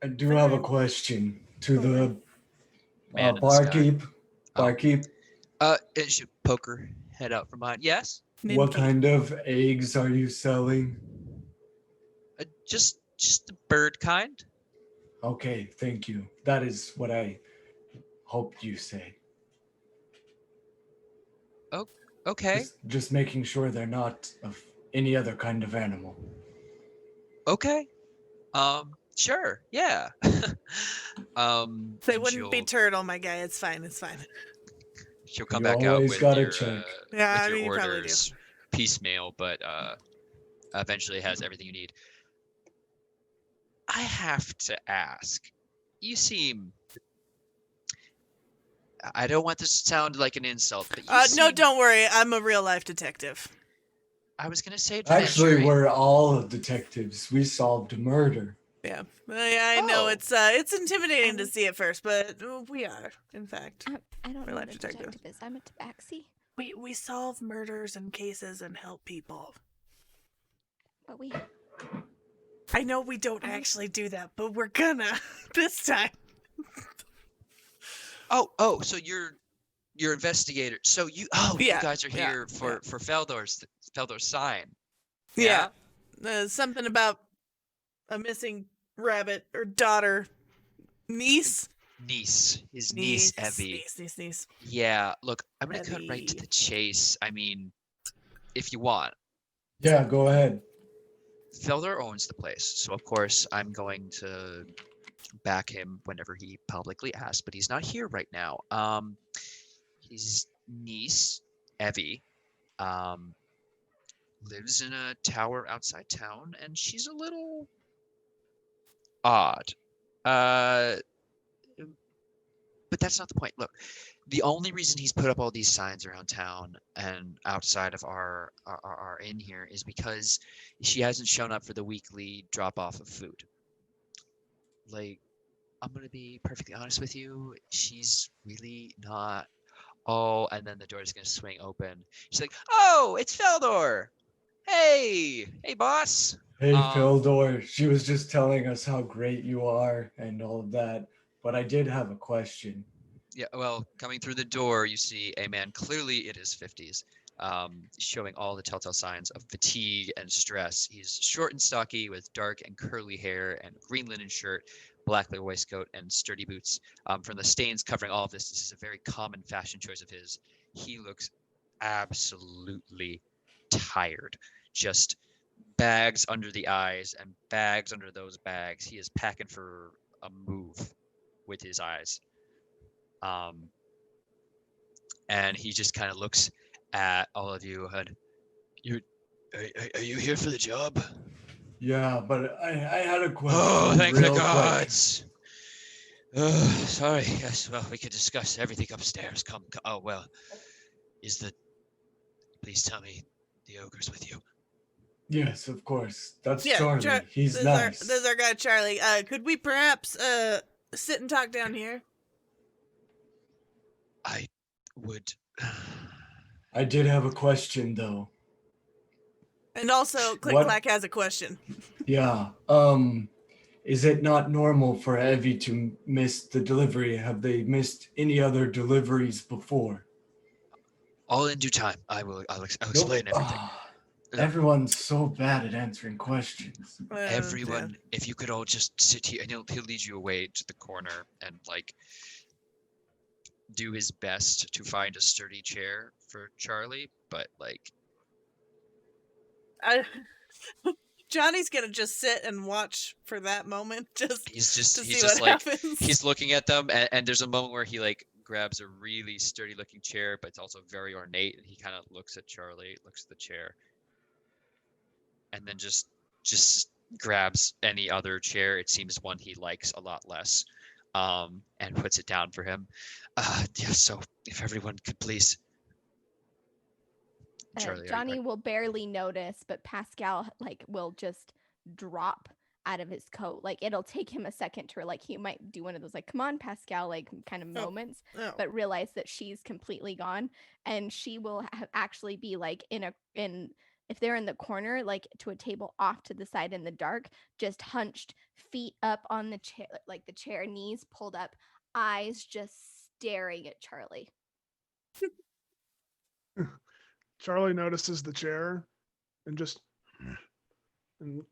I do have a question to the Man in the sky. barkeep. Oh. Barkeep, It should poke her head out from behind. Yes. what Ninky. kind of eggs are you selling? Just the bird kind. Okay, thank you. That is what I hoped you say. Okay. Just making sure they're not of any other kind of animal. Okay. Sure. Yeah. They and wouldn't be she'll- turtle, my guy. It's fine. She'll come You back out always with gotta your, check. Yeah, with I your mean, you probably do. orders piecemeal, but eventually has everything you need. I have to ask. You seem. I don't want this to sound like an insult, but you No, seem, don't worry. I'm a real life detective. I was gonna say Actually, adventuring. we're all detectives. We solved murder. Yeah, I know Oh. it's intimidating to see at first, but we are, in fact. I don't Real know life what a detective. detective is. I'm a tabaxi. We solve murders and cases and help people. But we I know we don't actually do that, but we're gonna this time. Oh, so you're investigator. So you Yeah, you guys are yeah, here for Feldor's sign. Yeah. Something about a missing rabbit or daughter, niece. His niece Evy. Niece. Yeah, look, I'm gonna cut right to Evy. the chase. I mean, if you want. Yeah, go ahead. Felder owns the place, so of course I'm going to back him whenever he publicly asks, but he's not here right now. His niece, Evy, lives in a tower outside town, and she's a little odd. But that's not the point. Look, the only reason he's put up all these signs around town and outside of our inn here is because she hasn't shown up for the weekly drop off of food. Like, I'm gonna be perfectly honest with you, she's really not. Oh, and then the door's gonna swing open. She's like, "Oh, it's Feldor. Hey, boss." Hey, Um, Fildor, she was just telling us how great you are and all of that, but I did have a question. Yeah, well, coming through the door, you see a man clearly in his 50s, showing all the telltale signs of fatigue and stress. He's short and stocky with dark and curly hair and green linen shirt, black leather waistcoat, and sturdy boots. From the stains covering all of this is a very common fashion choice of his. He looks absolutely tired. Just bags under the eyes and bags under those bags. He is packing for a move with his eyes. And he just kind of looks at all of you and are you here for the job? Yeah, but I had a question. Oh, thank the real quick. gods. Sorry. Yes, well, we could discuss everything upstairs. Come. Oh, well, please tell me the ogre's with you. Yes, of course. That's Yeah, Charlie. He's this nice. Is our guy Charlie. Could we perhaps sit and talk down here? I would. I did have a question though. And also, Click What? Clack has a question. Yeah. Is it not normal for Evie to miss the delivery? Have they missed any other deliveries before? All in due time. I'll explain everything. Everyone's so bad at answering questions. Everyone, if you could all just sit here, and he'll lead you away to the corner and like do his best to find a sturdy chair for Charlie, but like Johnny's gonna just sit and watch for that moment, he's to see just what like happens. he's looking at them, and there's a moment where he like grabs a really sturdy looking chair, but it's also very ornate, and he kind of looks at Charlie, looks at the chair, and then just grabs any other chair. It seems one he likes a lot less, and puts it down for him. Yeah, so if everyone could please. Charlie, Johnny will barely notice, but Pascal like will just drop out of his coat. Like it'll take him a second to like he might do one of those like come on Pascal like kind of moments, but realize that she's completely gone, and she will actually be like in if they're in the corner, like to a table off to the side in the dark, just hunched, feet up on the chair, like the chair, knees pulled up, eyes just staring at Charlie. Charlie notices the chair and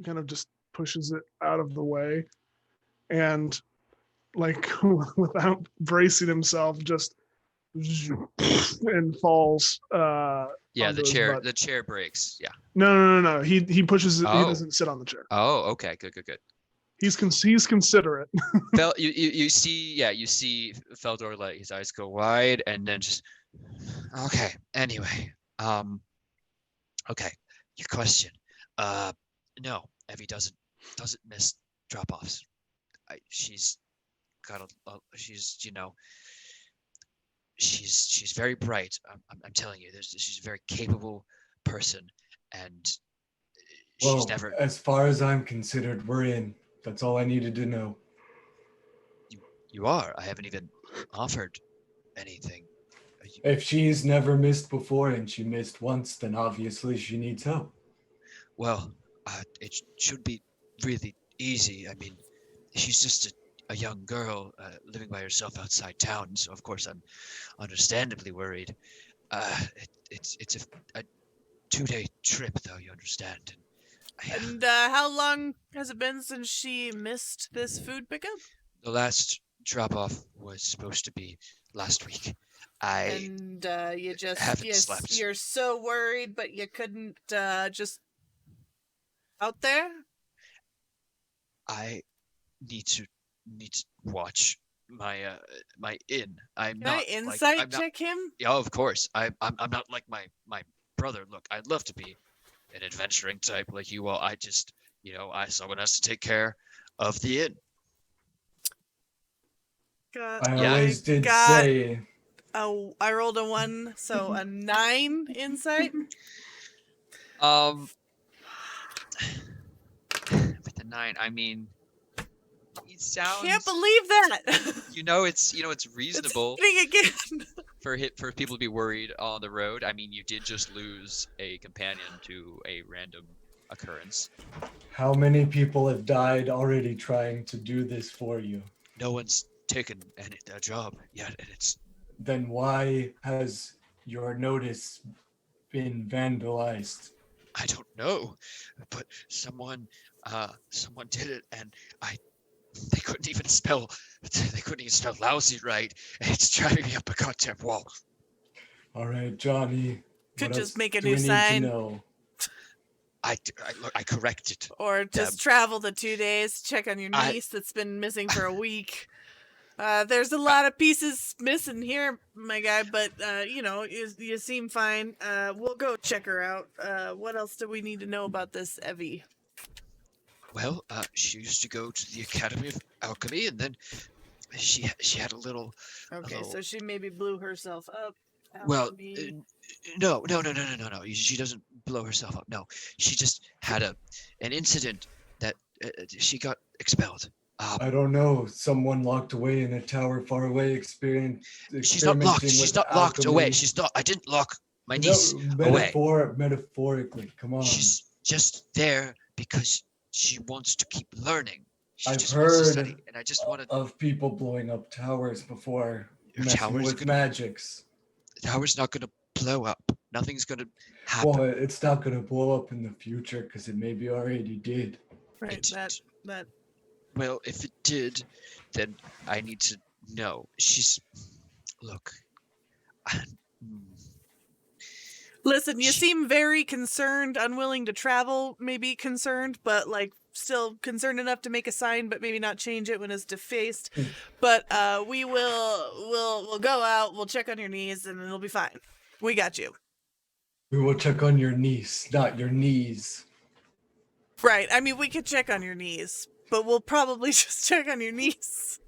kind of just pushes it out of the way, and like without bracing himself, just and falls. Yeah, onto his butt. the chair breaks. Yeah. No. He pushes it. He Oh. doesn't sit on the chair. Oh, okay, good. He's considerate. You see Feldor let his eyes go wide, and then just okay. Anyway, okay, your question. No, Evie doesn't miss drop-offs. She's got she's she's very bright. I'm telling you, she's a very capable person, and she's never. As far as I'm considered, we're in. That's all I needed to know. You are. I haven't even offered anything. If she's never missed before and she missed once, then obviously she needs help. Well, it should be really easy. I mean, she's just a young girl living by herself outside town, so of course I'm understandably worried. It's a 2-day trip, though, you understand. And how long has it been since she missed this food pickup? The last drop-off was supposed to be last week. And you just haven't slept. You're so worried, but you couldn't just out there. I need to watch my my inn. Can I insight check him? Yeah, of course. I'm not like my brother. Look, I'd love to be an adventuring type like you all. I just someone has to take care of the inn. I always did say. Oh, I rolled a 1, so a 9 insight. With the 9, I mean, it sounds. Can't believe that. It's reasonable. It's again. for people to be worried on the road. I mean, you did just lose a companion to a random occurrence. How many people have died already trying to do this for you? No one's taken a job yet, and it's. Then why has your notice been vandalized? I don't know, but someone did it, and they couldn't even spell lousy right, and it's driving me up a goddamn wall. All right, Johnny. Could just make a new sign. I corrected. Or just travel the 2 days, check on your niece that's been missing for a week. There's a lot of pieces missing here, my guy, but, you seem fine. We'll go check her out. What else do we need to know about this Evie? Well, she used to go to the Academy of Alchemy, and then she had a little... Okay, so she maybe blew herself up. Alchemy. Well, no. She doesn't blow herself up. No, she just had an incident that she got expelled. I don't know. Someone locked away in a tower far away. She's not locked. She's not locked away. She's not. I didn't lock my niece away. Metaphorically, come on. She's just there because she wants to keep learning. I've heard and I just of people blowing up towers before. Messing with magics. The tower's not going to blow up. Nothing's gonna happen. Well, it's not gonna blow up in the future because it maybe already did. Right. It- That. Well, if it did, then I need to know. Look. Listen, you She- seem very concerned, unwilling to travel, maybe concerned, but like still concerned enough to make a sign, but maybe not change it when it's defaced. But we'll go out, we'll check on your knees, and it'll be fine. We got you. We will check on your niece, not your knees. Right. I mean, we could check on your knees, but we'll probably just check on your knees.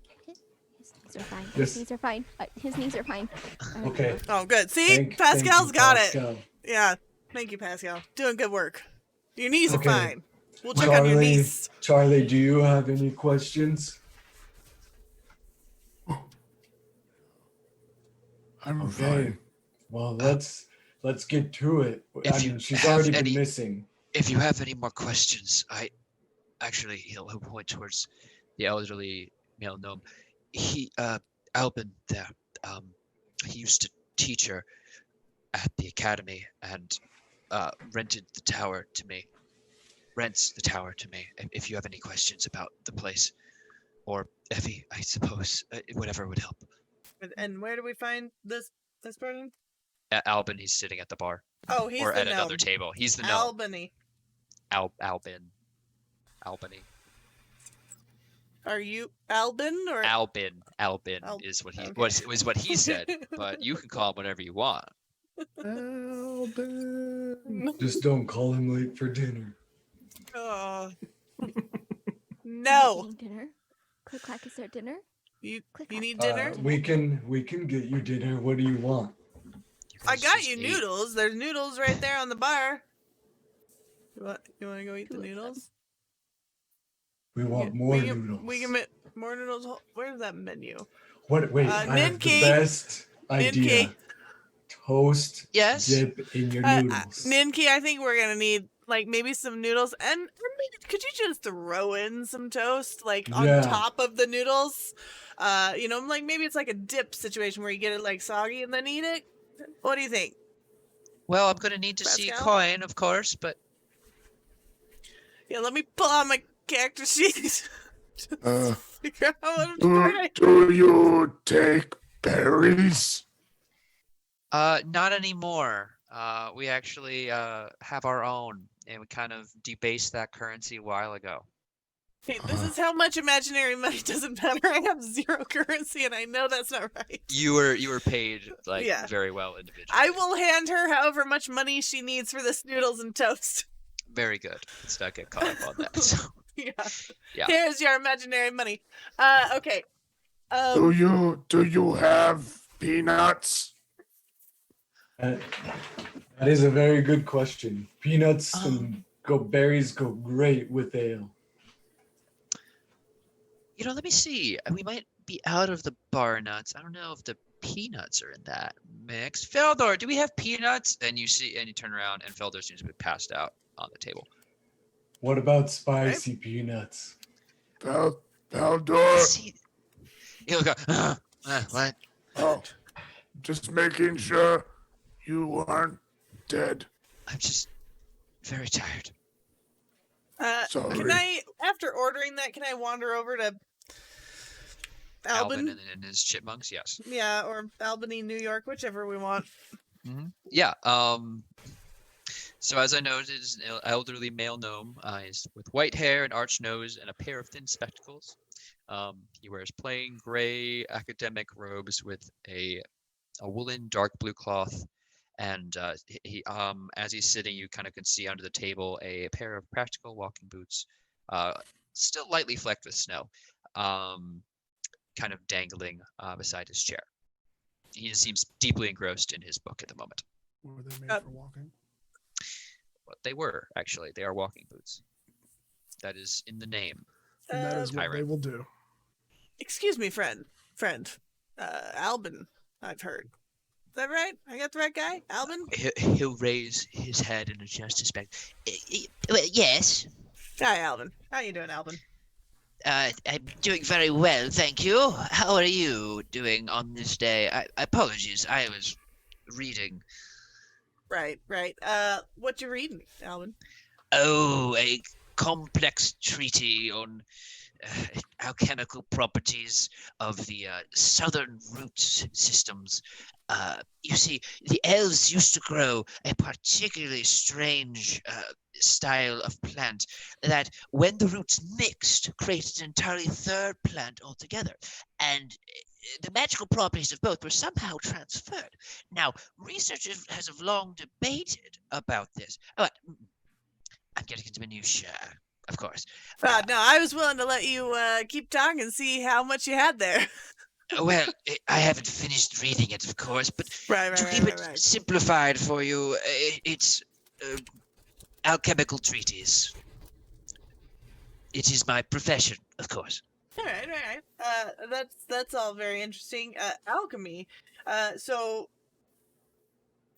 His knees are fine. Yes. His knees are fine. His knees are fine. Okay. Oh, good. See, Thank Pascal's you, got it. Pascal. Yeah. Thank you, Pascal. Doing good work. Your knees Okay. are fine. We'll check on your knees. Charlie, do you have any questions? I'm Okay. fine. Well, let's get to it. If I you mean, she's have already any- been missing. If you have any more questions, he'll point towards the elderly male gnome. Albin there, he used to teach her at the academy and rents the tower to me. If you have any questions about the place, or Evie, I suppose, whatever would help. And where do we find this person? Albin, he's sitting at the bar Oh, he's or the at gnome. another table. He's the gnome. Albany. Albany. Are you Albin or Albin Al- is what he okay. was what he said, but you can call him whatever you want. Albin. Just don't call him late for dinner. Oh. No. Eating dinner. Click clack, is there dinner? You Click you clack. need dinner? We can get you dinner. What do you want? I guys got just you ate. noodles. There's noodles right there on the bar. You want to go eat the Two of them. noodles? We want Yeah, more we can- noodles. We can make more noodles. Where's that menu? What? Wait, I have Ninki. the best idea. Ninki. Toast Yes. dip in your noodles. Ninki, I think we're gonna need like maybe some noodles, and maybe, could you just throw in some toast like on Yeah. top of the noodles? Like maybe it's like a dip situation where you get it like soggy and then eat it. What do you think? Well, I'm gonna need to see a Pascal? coin, of course, but Yeah, let me pull out my character sheet. Uh, Figure out how much to do, pay. do you take berries? not anymore. We actually have our own, and we kind of debased that currency a while ago. Hey, this is how much imaginary money doesn't matter. I have 0 currency, and I know that's not right. You were paid like Yeah. very well individually. I will hand her however much money she needs for this noodles and toast. Very good. Let's not get caught up on that. So, Yeah. Yeah. Here's your imaginary money. Okay. Do you have peanuts? That is a very good question. Peanuts Oh. and berries go great with ale. let me see. We might be out of the bar nuts. I don't know if the peanuts are in that mix. Feldor, do we have peanuts? And you turn around, and Feldor seems to be passed out on the table. What about spicy peanuts? Valdor? See, he'll go. What? Oh, just making sure you aren't dead. I'm just very tired. Sorry. Can I, after ordering that, can I wander over to Albin? and his chipmunks. Yes. Yeah, or Albany, New York, whichever we want. Yeah. So as I noted, is an elderly male gnome. He's with white hair, an arched nose, and a pair of thin spectacles. He wears plain gray academic robes with a woolen dark blue cloth, and he as he's sitting, you kind of can see under the table a pair of practical walking boots, still lightly flecked with snow, kind of dangling beside his chair. He just seems deeply engrossed in his book at the moment. Were they made for walking? But they were actually. They are walking boots. That is in the name. And that is what they Tyrant. will do. Excuse me, friend. Albin, I've heard. Is that right? I got the right guy? Albin? He'll raise his head and adjust his back. Well, yes. Hi, Albin. How you doing, Albin? I'm doing very well, thank you. How are you doing on this day? Apologies, I was reading Right. What you reading, Alvin? Oh, a complex treatise on alchemical properties of the southern root systems. You see, the elves used to grow a particularly strange style of plant that, when the roots mixed, created an entirely third plant altogether. And the magical properties of both were somehow transferred. Now, researchers have long debated about this. But I'm getting into minutiae, of course. No, I was willing to let you keep talking and see how much you had there. Well, I haven't finished reading it, of course, but to keep it Right. simplified for you, it's alchemical treatise. It is my profession, of course. All right. That's all very interesting. Alchemy. So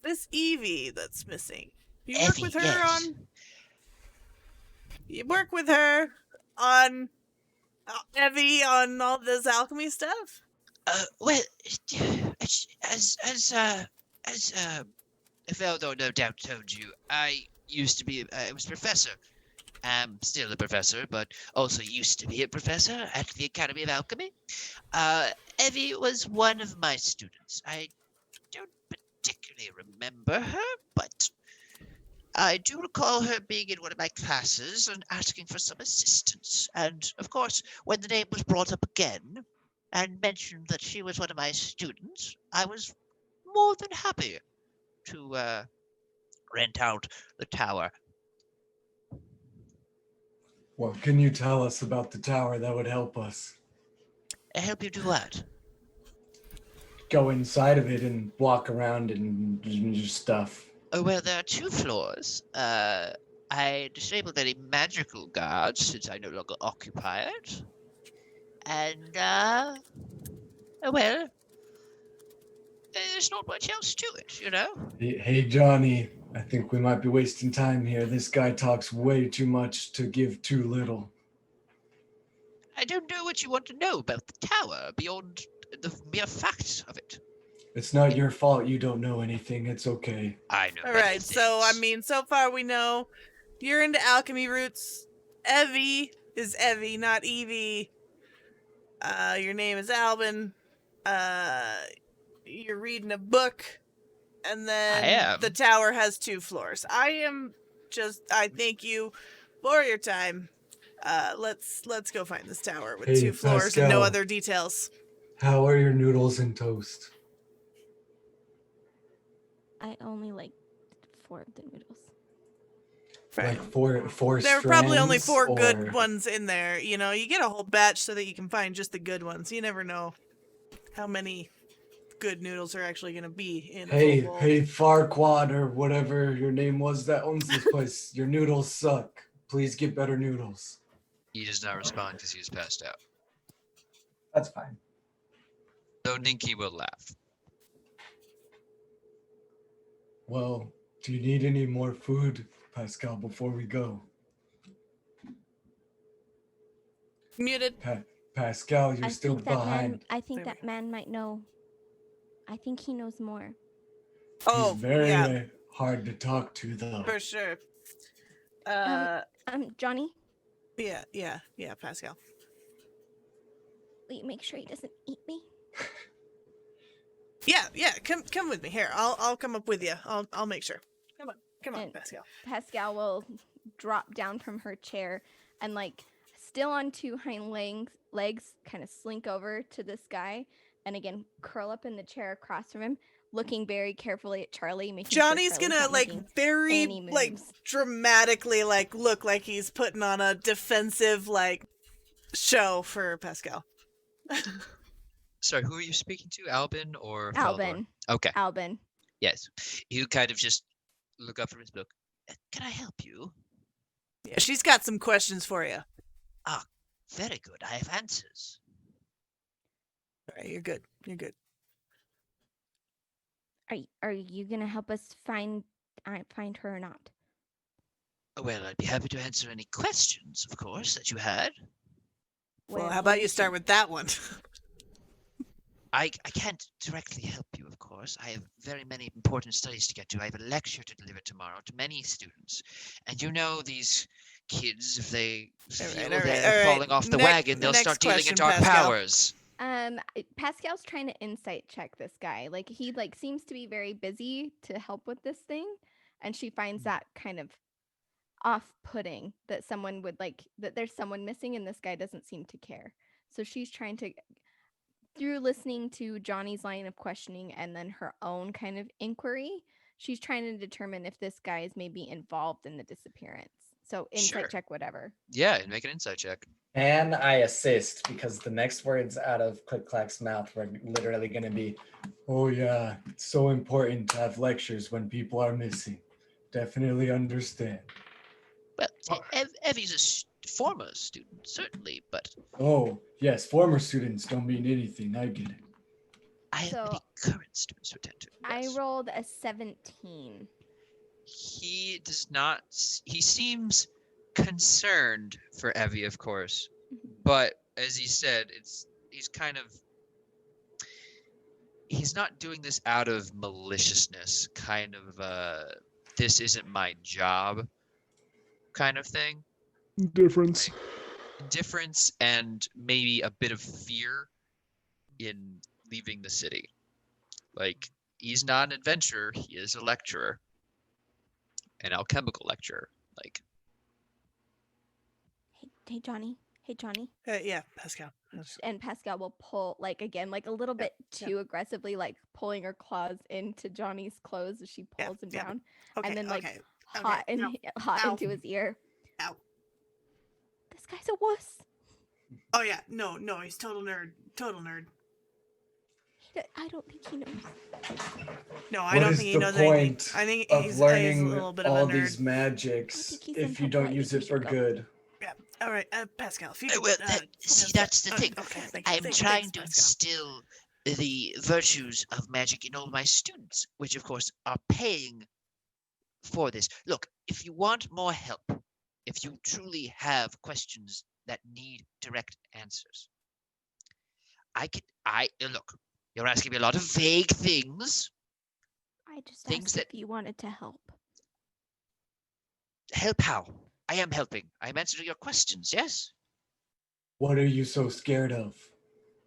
this Evie that's missing. You work Evie, with her yes. on. You work with her on Evie on all this alchemy stuff. Well, as Feldo no doubt told you, I used to be. I was professor. I'm still a professor, but also used to be a professor at the Academy of Alchemy. Evie was one of my students. I don't particularly remember her, but I do recall her being in one of my classes and asking for some assistance. And, of course, when the name was brought up again and mentioned that she was one of my students, I was more than happy to rent out the tower. What can you tell us about the tower that would help us? Help you do what? Go inside of it and walk around and do stuff. Oh, well, there are 2 floors. I disabled any magical guards since I no longer occupy it. And, well, there's not much else to it, you know? Hey, Johnny, I think we might be wasting time here. This guy talks way too much to give too little. I don't know what you want to know about the tower beyond the mere fact of it. It's not your fault you don't know anything. It's okay. I know. All right. So I mean, so far we know you're into alchemy roots. Evie is Evie, not Evie. Your name is Albin. You're reading a book, and then the tower has 2 floors. I thank you for your time. Let's go find this tower with 2 floors and no Pascal, other details. how are your noodles and toast? I only like 4 of the noodles. Like four There were probably only 4 strands, good or- ones in there. You know, you get a whole batch so that you can find just the good ones. You never know how many good noodles are actually going to be in a full bowl. Hey, Farquaad or whatever your name was that owns this place. Your noodles suck. Please get better noodles. He does not respond because he is passed out. That's fine. Though Ninky will laugh. Well, do you need any more food, Pascal, before we go? Muted. Pascal, you're still think that behind. I think that man might know. I think he knows more. Oh, He's very yeah, hard to talk to, though. for sure. Johnny, Yeah, Pascal. will you make sure he doesn't eat me? Yeah, come with me. Here, I'll come up with you. I'll make sure. Come on, And Pascal. Pascal will drop down from her chair and, like, still on 2 hind legs, kind of slink over to this guy and again curl up in the chair across from him, looking very carefully at Charlie, making Johnny's sure Charlie's gonna not like making very any moves. like dramatically like look like he's putting on a defensive like show for Pascal. Sorry, who are you speaking to? Albin or Feldor? Albin. Okay. Albin. Yes. You kind of just look up from his book. Can I help you? Yeah, she's got some questions for you. Very good. I have answers. All right, you're good. Are you gonna help us find her or not? Well, I'd be happy to answer any questions, of course, that you had. Well, Where- how where about you is start she? with that one? I can't directly help you, of course. I have very many important studies to get to. I have a lecture to deliver tomorrow to many students. And you know these kids, if they feel all they're right. falling off the wagon, they'll Next start dealing in question, dark Pascal. powers. Pascal's trying to insight check this guy. Like he seems to be very busy to help with this thing, and she finds that kind of off-putting that someone would that there's someone missing and this guy doesn't seem to care. So she's trying to, through listening to Johnny's line of questioning and then her own kind of inquiry, she's trying to determine if this guy is maybe involved in the disappearance. So insight Sure. check, whatever. Yeah, and make an insight check. And I assist because the next words out of Click Clack's mouth were literally going to be, oh yeah, it's so important to have lectures when people are missing. Definitely understand. Well, Evy's a former student, certainly, but Oh, yes, former students don't mean anything. I get it. I have So, many current students who attend to. I Yes. rolled a 17. He does not. He seems concerned for Evy, of course, but as he said, he's kind of. He's not doing this out of maliciousness, kind of this isn't my job kind of thing. Difference. Difference and maybe a bit of fear in leaving the city. Like, he's not an adventurer, he is a lecturer. An alchemical lecturer. Like, Hey Johnny. Hey Johnny. Yeah, Pascal. And Pascal will pull again a little bit too aggressively, pulling her claws into Johnny's clothes as she pulls him down, Okay, and then okay. hot Okay, hot Ow. into his ear. Ow. This guy's a wuss. Oh yeah, no, he's total nerd. I don't think he knows. No, I What don't is think he the knows anything. point I think of he's learning a little bit of a all nerd. these magics I think he's if you in don't Hawaii. use We it should for go. good? Yeah. All right, Pascal. If you could, well, see, that's the thing. Okay, thank you. I'm Thanks, trying to Pascal. instill the virtues of magic in all my students, which of course are paying for this. Look, if you want more help, if you truly have questions that need direct answers, look, you're asking me a lot of vague things. I just Things asked that- if you wanted to help. Help how? I am helping. I am answering your questions, yes? What are you so scared of?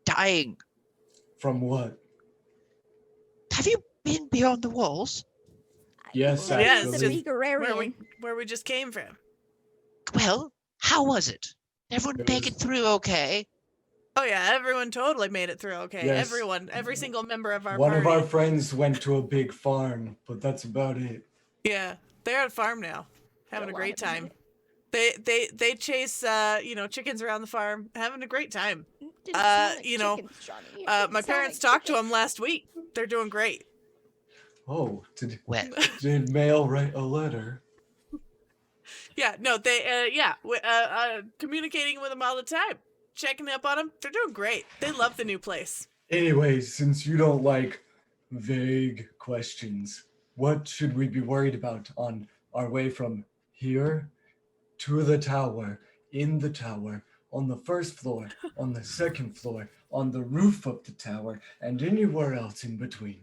Dying. From what? Have you been beyond the walls? Yes, Well, Yes, he's a actually. Megarian. Where we just came from. Well, how was it? Everyone It make was- it through okay? Oh yeah, everyone totally made it through okay. Yes. Everyone, every single member of our One party. of our friends went to a big farm, but that's about it. Yeah, they're at a farm now, having a lot great of time. it. They chase chickens around the farm, having a great time. Didn't sound like you know, chickens, Johnny. It My didn't sound parents like talked to chickens. them last week. They're doing great. Oh, Well, did Mail write a letter? Yeah, no, they communicating with them all the time, checking up on them. They're doing great. They love the new place. Anyway, since you don't like vague questions, what should we be worried about on our way from here to the tower, in the tower, on the first floor, on the second floor, on the roof of the tower, and anywhere else in between?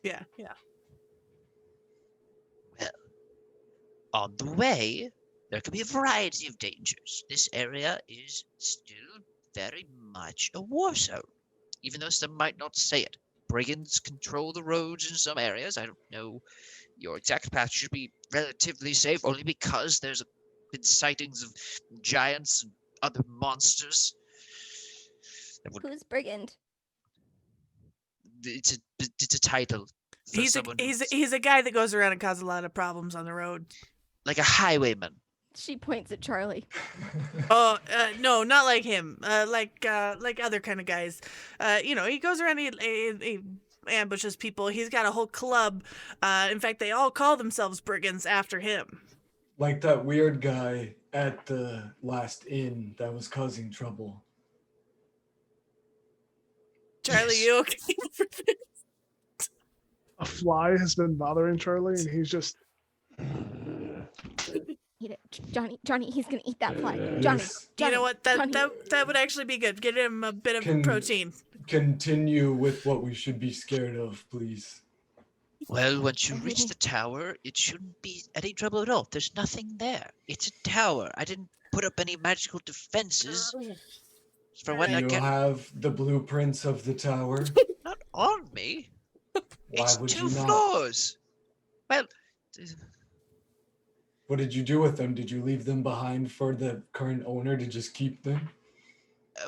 Yeah. on the way, there could be a variety of dangers. This area is still very much a war zone, even though some might not say it. Brigands control the roads in some areas. I don't know. Your exact path should be relatively safe, only because there's been sightings of giants and other monsters. Who's brigand? It's a title. For He's someone he's a guy that goes around and causes a lot of problems on the road. like a highwayman. She points at Charlie. Oh no, not like him. Like other kind of guys. He goes around. He ambushes people. He's got a whole club. In fact, they all call themselves brigands after him. Like that weird guy at the last inn that was causing trouble. Charlie, Yes. you okay? A fly has been bothering Charlie, and he's just Eat it. Johnny, he's gonna eat that fly. Johnny, Yes. You know what? That Johnny. would actually be good. Get him a bit of Can- protein. continue with what we should be scared of, please. Well, once you reach the tower, it shouldn't be any trouble at all. There's nothing there. It's a tower. I didn't put up any magical defenses. For what Do I you can, have the blueprints of the tower? not on me. Why It's would 2 you not? floors. Well, What did you do with them? Did you leave them behind for the current owner to just keep them?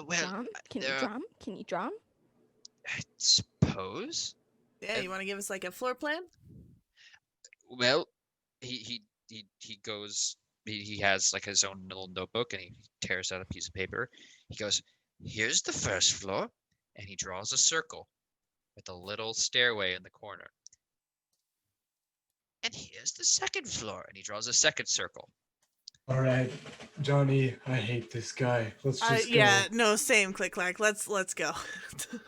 well, Draw 'em? Can you there- draw 'em? Can you draw 'em? I suppose. Yeah, you want to give us like a floor plan? Well, he goes. He has like his own little notebook, and he tears out a piece of paper. He goes, "Here's the first floor," and he draws a circle with a little stairway in the corner. And here's the second floor, and he draws a second circle. All right, Johnny, I hate this guy. Let's just go. Yeah, no, same. Click clack. Let's go.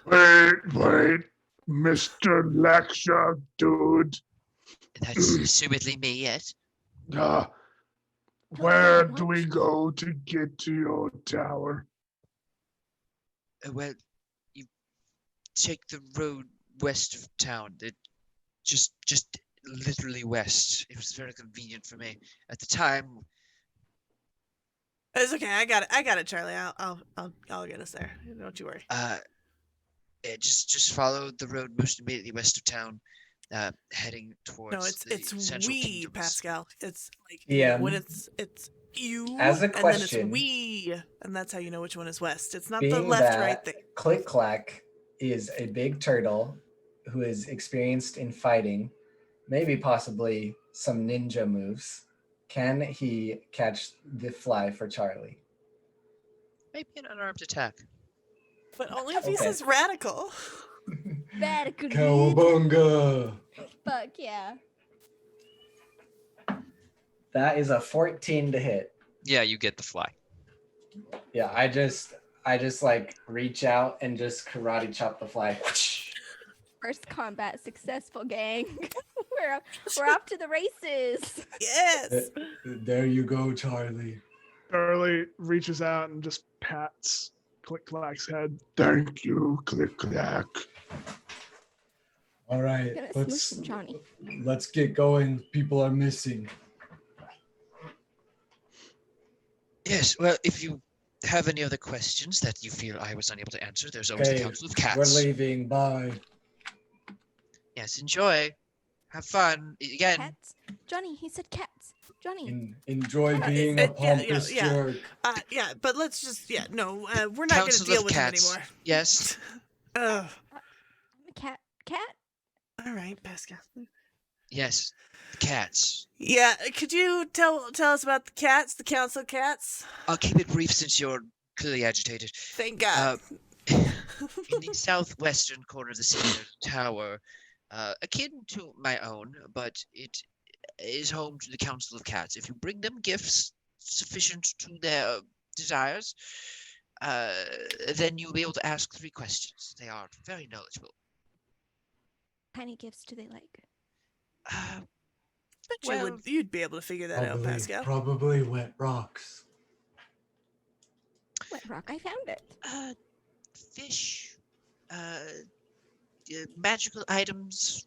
Wait, Mr. Lecture, dude. That's assumedly me, yes. Where do we go to get to your tower? Well, you take the road west of town. It just literally west. It was very convenient for me at the time. It's okay. I got it, Charlie. I'll get us there. Don't you worry. Just follow the road most immediately west of town, heading towards No, the it's central we, kingdoms. Pascal. It's like Yeah. when it's you As a and then question, it's we, and that's how you know which one is west. It's not being the left that right thing. Click Clack is a big turtle who is experienced in fighting, maybe possibly some ninja moves. Can he catch the fly for Charlie? Maybe an unarmed attack. But only if he Okay. says radical. Radical. Cowabunga! Fuck yeah. That is a 14 to hit. Yeah, you get the fly. Yeah, I just like reach out and just karate chop the fly. First combat successful, gang. we're off to the races. Yes. There you go, Charlie. Charlie reaches out and just pats Click Clack's head. Thank you, Click Clack. All right, Gonna let's smooch him, Johnny. get going. People are missing. Yes, well, if you have any other questions that you feel I was unable to answer, there's always the Okay, Council of we're Cats. leaving. Bye. Yes, enjoy. Have fun. Again, Cats. Johnny, he said cats. Johnny. Enjoy Uh, being yeah, a pompous yeah. jerk. Yeah, but let's just no. We're not going to Council deal of with Cats. him anymore. Yes. Ugh. I'm a cat. Cat? All right, Pascal. Yes. The cats. Yeah, could you tell us about the cats, the council cats? I'll keep it brief since you're clearly agitated. Thank God. In the southwestern corner of the city, there's a tower, akin to my own, but it is home to the Council of Cats. If you bring them gifts sufficient to their desires, then you'll be able to ask 3 questions. They are very knowledgeable. What kind of gifts do they like? Bet you well, you'd be able to figure that out, Pascal. Probably wet rocks. Wet rock, I found it. Fish, magical items,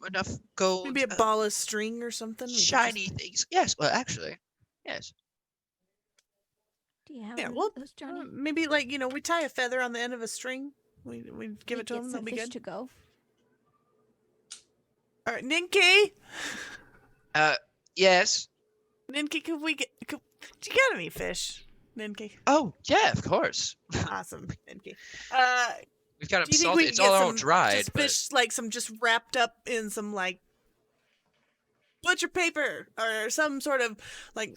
enough gold. Maybe a ball of string or something. We could just- shiny things. Yes, well, actually, yes. Do you have Yeah, one well, of those, Johnny? maybe like we tie a feather on the end of a string. We give They it to get him. some That'll be fish good. to go. All right, Ninky. Yes. Ninky, do you got any fish? Ninky. Oh, yeah, of course. Awesome, Ninky. We've got Do them you think salted. we can It's get all some dried, just but fish, like some just wrapped up in some like butcher paper or some sort of like,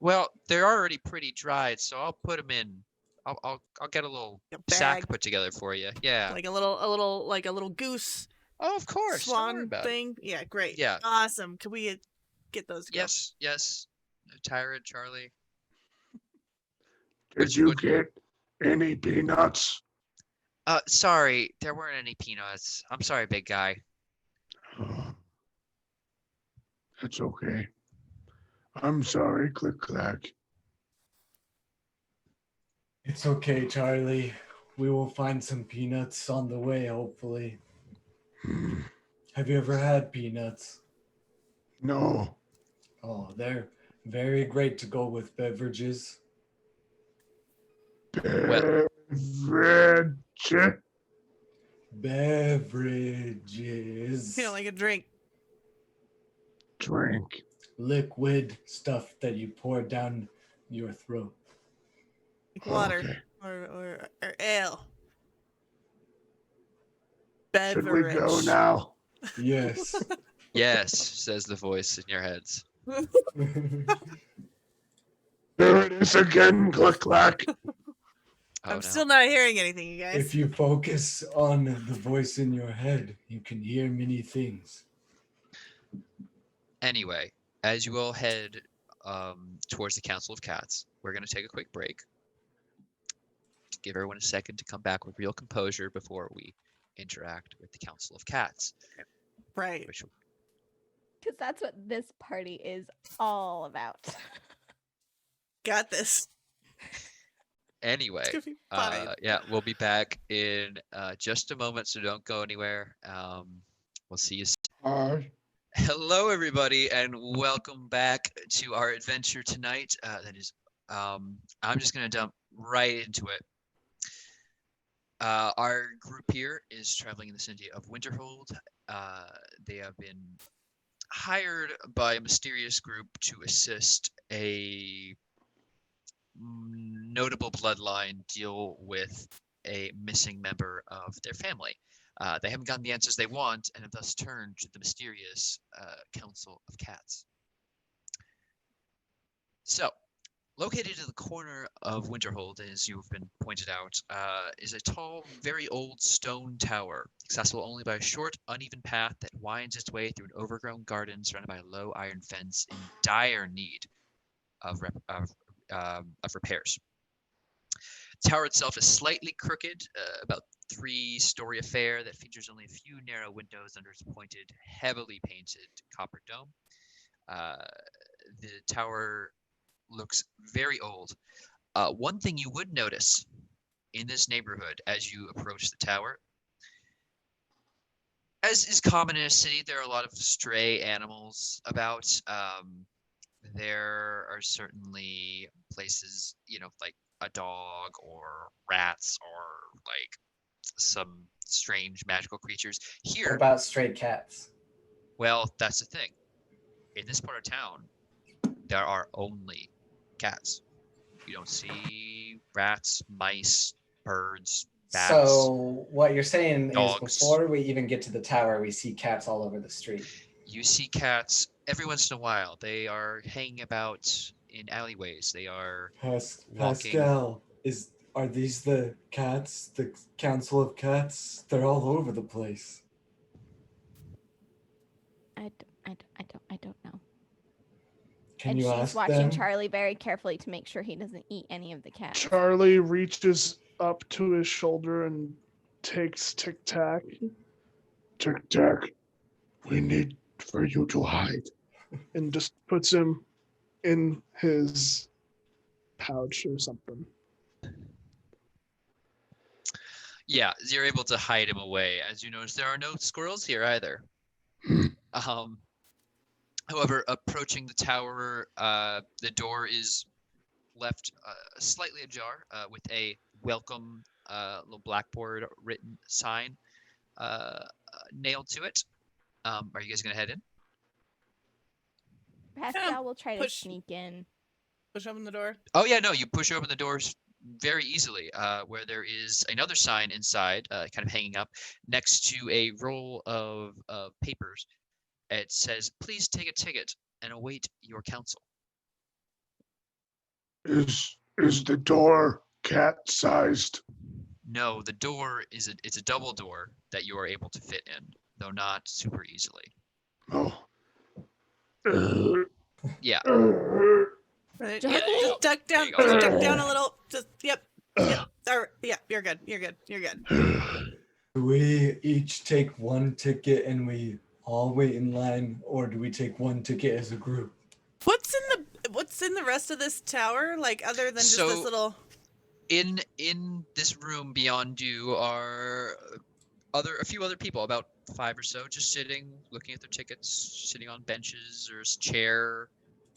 well, they're already pretty dried, so I'll put them in. I'll get a little a sack bag, put together for you. Yeah. like a little goose Oh, of course. Don't worry swan about it. thing. Yeah, great. Yeah. Awesome. Can we get those? To go? Yes. Tyrant, Charlie. Did you get any peanuts? Sorry, there weren't any peanuts. I'm sorry, big guy. That's okay. I'm sorry, Click Clack. It's okay, Charlie. We will find some peanuts on the way, hopefully. Have you ever had peanuts? No. Oh, they're very great to go with beverages. Well- Beverage. Beverages. Feel like a drink. Drink. Liquid stuff that you pour down your throat. Like water. Okay. Or ale. Should we go Beverage. now? Yes. Yes, says the voice in your heads. There it is again, click clack. Oh, I'm no. still not hearing anything, you guys. If you focus on the voice in your head, you can hear many things. Anyway, as you all head towards the Council of Cats, we're going to take a quick break to give everyone a second to come back with real composure before we interact with the Council of Cats. Right. Which, Because that's what this party is all about. Got this. anyway, It's gonna be fine. yeah, we'll be back in just a moment, so don't go anywhere. We'll see you soon. Hi. Hello, everybody, and welcome back to our adventure tonight. I'm just going to dump right into it. Our group here is traveling in the city of Winterhold. They have been hired by a mysterious group to assist a notable bloodline deal with a missing member of their family. They haven't gotten the answers they want and have thus turned to the mysterious Council of Cats. So, located in the corner of Winterhold, as you've been pointed out, is a tall, very old stone tower, accessible only by a short, uneven path that winds its way through an overgrown garden surrounded by a low iron fence in dire need of repairs. The tower itself is slightly crooked, about 3-story affair that features only a few narrow windows under its pointed, heavily painted copper dome. The tower looks very old. One thing you would notice in this neighborhood as you approach the tower, as is common in a city, there are a lot of stray animals about. There are certainly places, like a dog or rats or like some strange magical creatures. What Here, about stray cats? well, that's the thing. In this part of town, there are only cats. You don't see rats, mice, birds, bats. So what you're saying dogs. is before we even get to the tower, we see cats all over the street. You see cats every once in a while. They are hanging about in alleyways. They are walking. Pascal, are these the cats? The Council of Cats? They're all over the place. I don't know. Can And you she's ask watching them? Charlie very carefully to make sure he doesn't eat any of the cats. Charlie reaches up to his shoulder and takes Tic Tac. Tic Tac. We need for you to hide. And just puts him in his pouch or something. Yeah, you're able to hide him away. As you notice, there are no squirrels here either. However, approaching the tower, the door is left slightly ajar with a welcome little blackboard written sign nailed to it. Are you guys going to head in? Pascal will try to push- sneak in. Push open the door. Oh, yeah, no, you push open the doors very easily, where there is another sign inside, kind of hanging up, next to a roll of papers. It says, "Please take a ticket and await your counsel." Is the door cat-sized? No, the door it's a double door that you are able to fit in, though not super easily. Oh. Yeah. Right, Johnny! yeah, just duck down. There you go. Just duck down a little. Just yep. All right, yeah, you're good. You're good. You're good. Do we each take one ticket and we all wait in line, or do we take one ticket as a group? What's in the rest of this tower? Like other than just So- this little. In this room beyond you are a few other people, about 5 or so, just sitting, looking at their tickets, sitting on benches or a chair.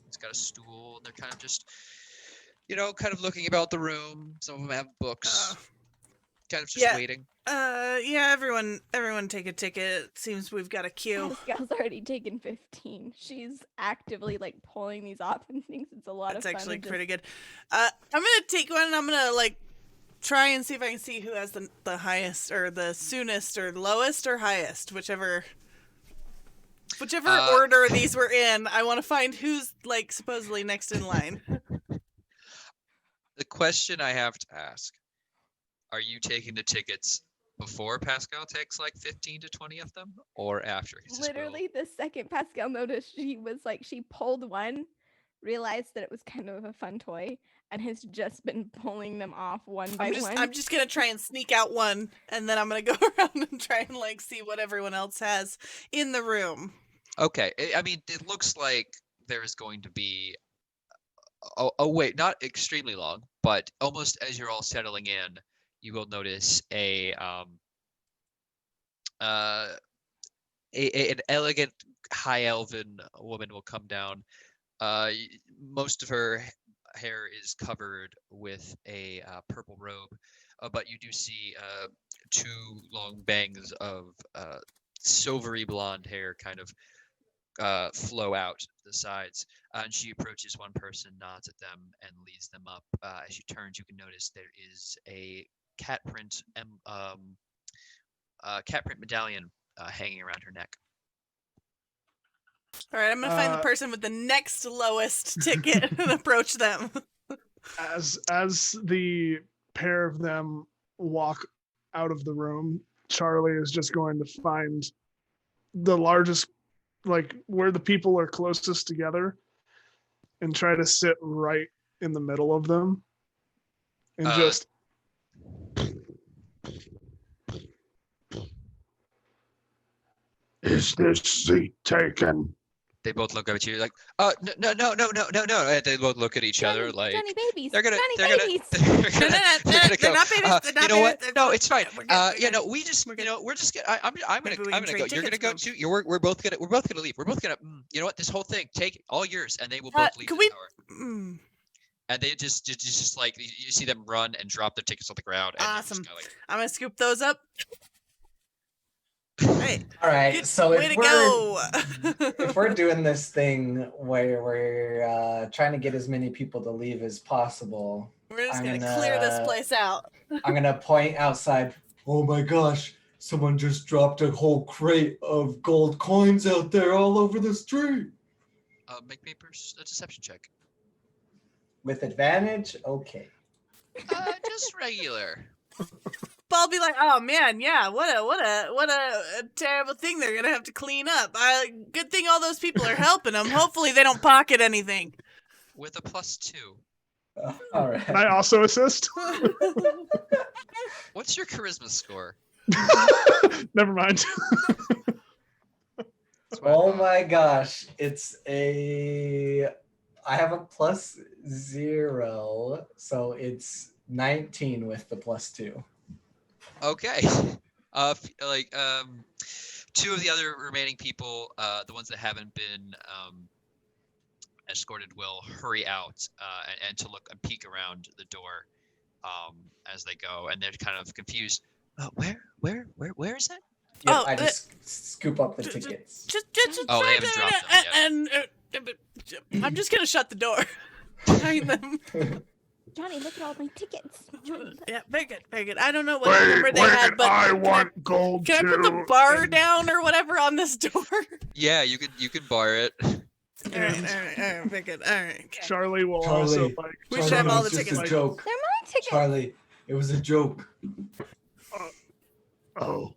It's got a stool, and they're kind of just, kind of looking about the room. Some of them have books, kind of just yeah. waiting. Yeah, everyone take a ticket. Seems we've got a queue. Pascal's already taken 15. She's actively like pulling these off and thinks it's a lot That's of fun. actually and pretty good. I'm gonna take one and I'm gonna like try and see if I can see who has the highest or the soonest or lowest or highest, whichever order these were in. I want to find who's like supposedly next in line. The question I have to ask, are you taking the tickets before Pascal takes like 15 to 20 of them, or after? 'Cause this will- Literally, the second Pascal noticed, she pulled one, realized that it was kind of a fun toy, and has just been pulling them off one by one. I'm just gonna try and sneak out one, and then I'm gonna go around and try and like see what everyone else has in the room. Okay, I mean, it looks like there is going to be a wait, not extremely long, but almost as you're all settling in, you will notice an elegant high elven woman will come down. Most of her hair is covered with a purple robe, but you do see 2 long bangs of silvery blonde hair kind of flow out to the sides. And she approaches one person, nods at them, and leads them up. As she turns, you can notice there is a cat print medallion hanging around her neck. All right, I'm gonna find the person with the next lowest ticket and approach them. As the pair of them walk out of the room, Charlie is just going to find the largest, like where the people are closest together, and try to sit right in the middle of them, and just. Is this seat taken? They both look up at you like, no. And they both look at each other like Johnny babies. they're gonna babies. they're gonna They're go, not babies. They're not you know what? babies. No, it's fine. We're good. We just, We're good. we're just gonna. I'm Maybe we gonna can go. trade You're gonna tickets go from- too. We're both gonna leave. We're both gonna. You know what? This whole thing, take it, all yours, and they will both leave Can the we? tower. And they just like you see them run and drop their tickets on the ground. And Awesome. Just like, I'm gonna scoop those up. Hey, All right, good so way to go. if we're doing this thing where we're trying to get as many people to leave as possible, We're just I'm gonna clear this gonna- place out. I'm gonna point outside. Oh my gosh, someone just dropped a whole crate of gold coins out there all over the street. make me a deception check. With advantage? Okay. Just regular. I'll be like, oh man, yeah, what a terrible thing they're gonna have to clean up. Good thing all those people are helping them. Hopefully they don't pocket anything. With a +2. All right. Can I also assist? What's your charisma score? Never mind. Oh my gosh, I have a +0, so it's 19 with the +2. Okay. 2 of the other remaining people, the ones that haven't been escorted, will hurry out and to look and peek around the door as they go, and they're kind of confused. Where is it? Yeah, I just scoop up the tickets. Just Oh, they haven't dropped them yet. And I'm just gonna shut the door behind them. Johnny, look at all my tickets. Yeah, very good, very good. I don't know what number they had, but I want gold can I put the too. bar down or whatever on this door? Yeah, you can bar it. All right, very good. All right. Okay. Charlie will Charlie. also like. We should have all the it was just tickets. a joke. They're my tickets. Charlie, it was a joke. Oh.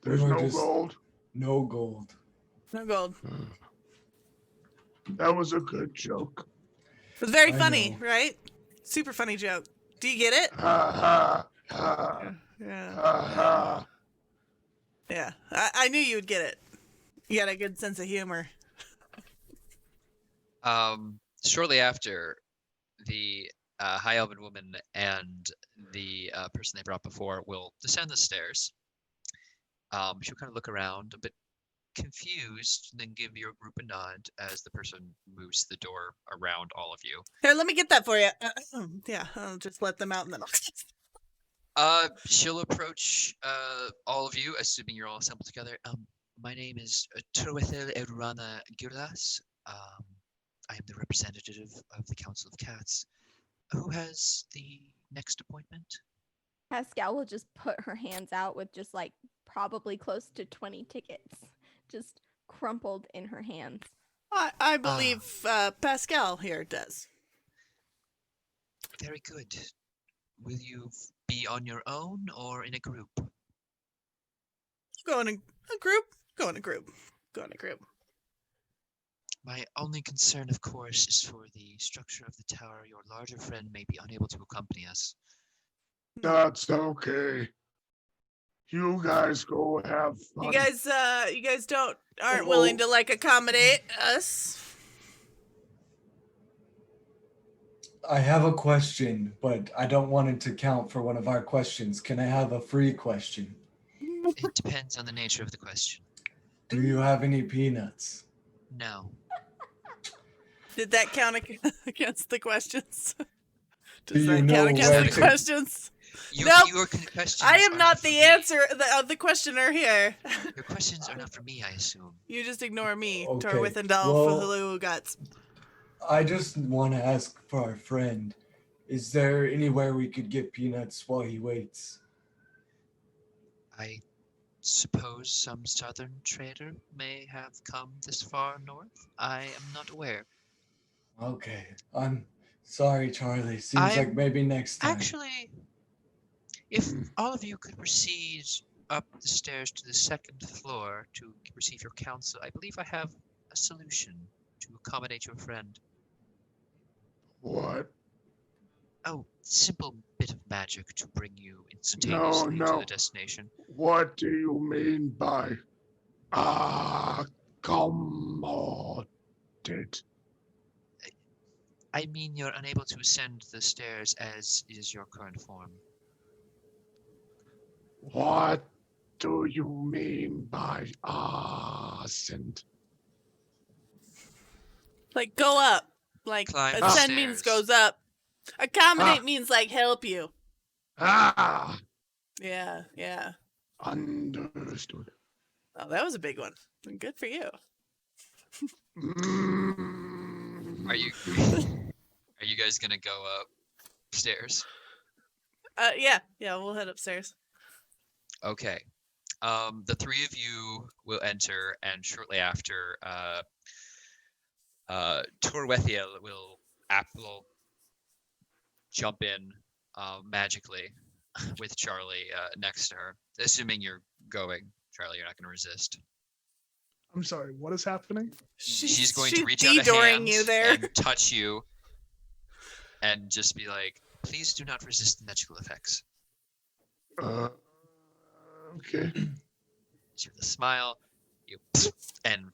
There's We were no just- gold. No gold. No gold. That was a good joke. It was very I funny, know. right? Super funny joke. Do you get it? Ha ha ha Yeah. ha ha. Yeah. I knew you would get it. You got a good sense of humor. Shortly after, the high elven woman and the person they brought before will descend the stairs. She'll kind of look around a bit confused, and then give your group a nod as the person moves the door around all of you. Here, let me get that for you. Yeah, I'll just let them out and then I'll... She'll approach all of you, assuming you're all assembled together. My name is Terwethel Erana Gurlas. I am the representative of the Council of Cats. Who has the next appointment? Pascal will just put her hands out with just like probably close to 20 tickets, just crumpled in her hands. I believe Pascal here does. Very good. Will you be on your own or in a group? Go in a group. Go in a group. Go in a group. My only concern, of course, is for the structure of the tower. Your larger friend may be unable to accompany us. That's okay. You guys go have fun. You guys aren't willing to like accommodate us. I have a question, but I don't want it to count for one of our questions. Can I have a free question? It depends on the nature of the question. Do you have any peanuts? No. Did that count against the questions? Do Does you that know count against where the to- questions? Your Nope. questions I am are not for the me. answer, the questioner here. Your questions are not for me, I assume. You just ignore me, Okay, Torwithendal well- Fahulu Guts. I just want to ask for our friend. Is there anywhere we could get peanuts while he waits? I suppose some southern trader may have come this far north. I am not aware. Okay. I'm sorry, Charlie. Seems like maybe next time. Actually, if all of you could proceed up the stairs to the second floor to receive your counsel, I believe I have a solution to accommodate your friend. What? Oh, simple bit of magic to bring you instantaneously to No. the destination. What do you mean by accommodate? I mean you're unable to ascend the stairs as is your current form. What do you mean by ascend? Like, go up. Like, Climb the ascend means stairs. goes up. Accommodate Ah. means, like, help you. Ah, Yeah. understood. Oh, that was a big one. Good for you. Mm. Are you guys gonna go upstairs? Yeah, we'll head upstairs. Okay. The three of you will enter, and shortly after, Torwethiel will jump in magically with Charlie next to her. Assuming you're going, Charlie, you're not going to resist. I'm sorry, what is happening? She's going to reach out a de-dooring hand you there. and touch you, and just be like, "Please do not resist the magical effects." Okay. She with a smile, you and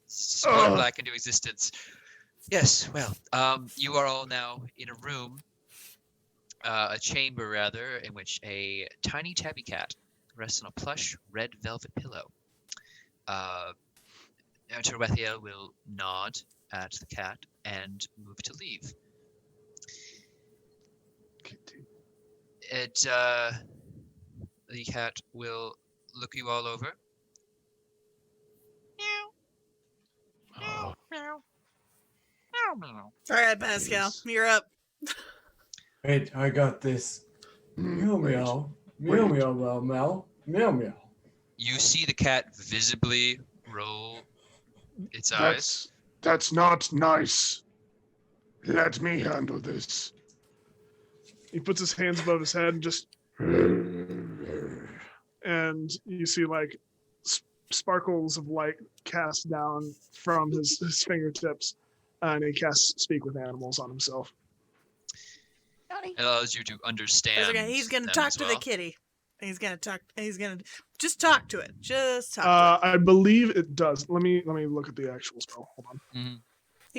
spawn back into existence. Yes, well, you are all now in a room, a chamber rather, in which a tiny tabby cat rests on a plush red velvet pillow. Terwethia will nod at the cat and move to leave. The cat will look you all over. Oh, All right, Pascal, Jeez. you're up. Wait, I got this. Meow wait. meow. Meow meow meow meow. Meow meow. You see the cat visibly roll its eyes. That's not nice. Let me handle this. He puts his hands above his head and just, and you see like sparkles of light cast down from his fingertips, and he casts Speak with Animals on himself. Johnny. It allows you to understand. That's okay. He's gonna them talk as to well. the kitty. He's gonna just talk to it. Just talk to it. I believe it does. Let me look at the actual spell. Hold on.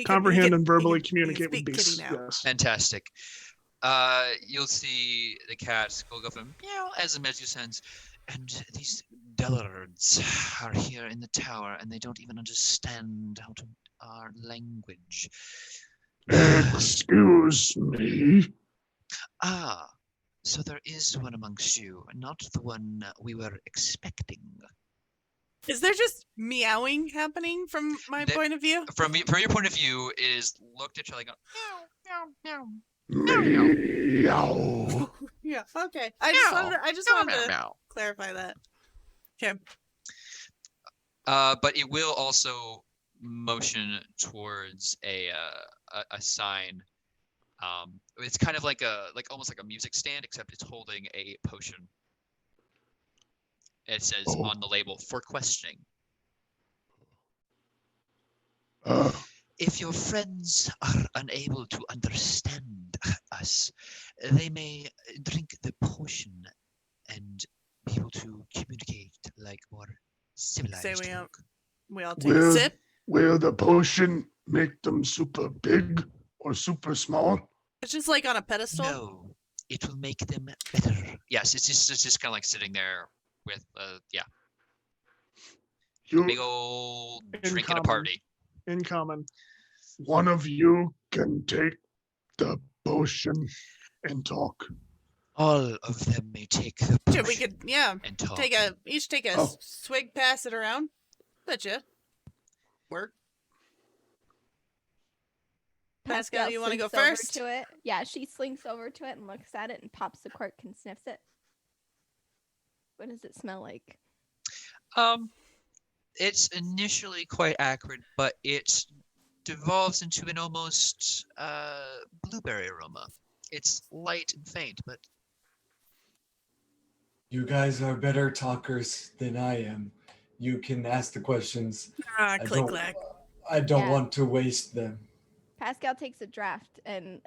Comprehend and verbally he can communicate with speak kitty beasts. now. Yes. Fantastic. You'll see the cat will go from meow as a measure sense, and these dullards are here in the tower, and they don't even understand our language. Excuse me. Ah, so there is one amongst you, not the one we were expecting. Is there just meowing happening from my point of view? From your point of view, it is looked at you like meow, meow, meow. Meow. Yeah. Okay. I just wanted to Meow. clarify that. Okay. But it will also motion towards a sign. It's kind of like almost like a music stand, except it's holding a potion. It says on the label for questioning. If your friends are unable to understand us, they may drink the potion and be able to communicate like more civilized folk. We all take a sip. Will the potion make them super big or super small? It's just like on a pedestal. No, it will make them better. Yes, it's just kind of like sitting there with big old drink at a party. In common. One of you can take the potion and talk. All of them may take the potion. We could, and talk. Each take a swig, pass it around. Betcha. Work. Pascal, you want to go first? To it. Yeah, she slinks over to it and looks at it and pops the cork and sniffs it. What does it smell like? It's initially quite acrid, but it devolves into an almost blueberry aroma. It's light and faint, but You guys are better talkers than I am. You can ask the questions. Click clack. I don't want to waste them. Pascal takes a draft and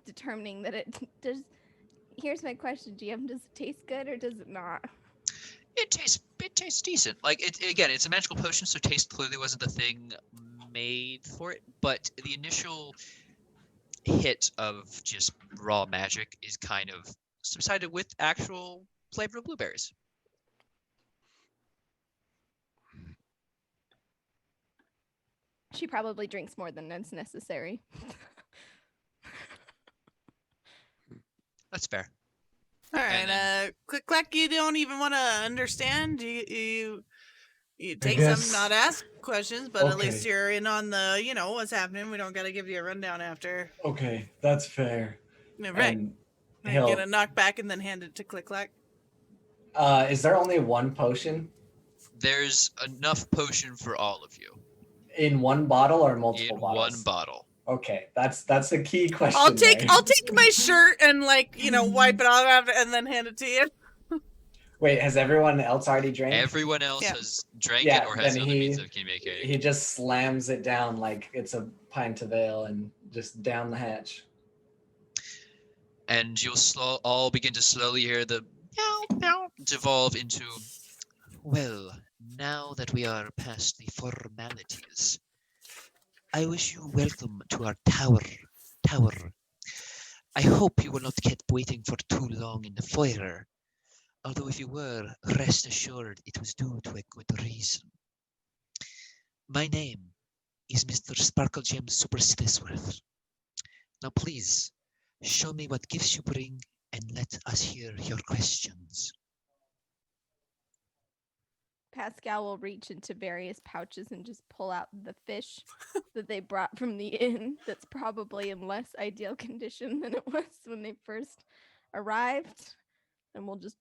determining that it does. Here's my question, GM: does it taste good or does it not? It tastes decent. Like it's a magical potion, so taste clearly wasn't the thing made for it. But the initial hit of just raw magic is kind of subsided with actual flavor of blueberries. She probably drinks more than is necessary. That's fair. All right, click clack. You don't even want to understand. You take some, not ask questions, but at least you're in on the, what's happening. We don't got to give you a rundown after. Okay, that's fair. Right. And get a knock back and then hand it to click clack. Is there only one potion? There's enough potion for all of you. In one bottle or multiple bottles? In one bottle. Okay, that's a key question. I'll take my shirt and wipe it off and then hand it to you. Wait, has everyone else already drank? Everyone else has drank it or has other means of communicating. He just slams it down like it's a pint of ale and just down the hatch. And you'll all begin to slowly hear the meow, meow devolve into, well, now that we are past the formalities, I wish you welcome to our tower. I hope you will not keep waiting for too long in the foyer. Although if you were, rest assured it was due to a good reason. My name is Mr. Sparklegem Superstithsworth. Now please, show me what gifts you bring and let us hear your questions. Pascal will reach into various pouches and just pull out the fish that they brought from the inn that's probably in less ideal condition than it was when they first arrived. And we'll just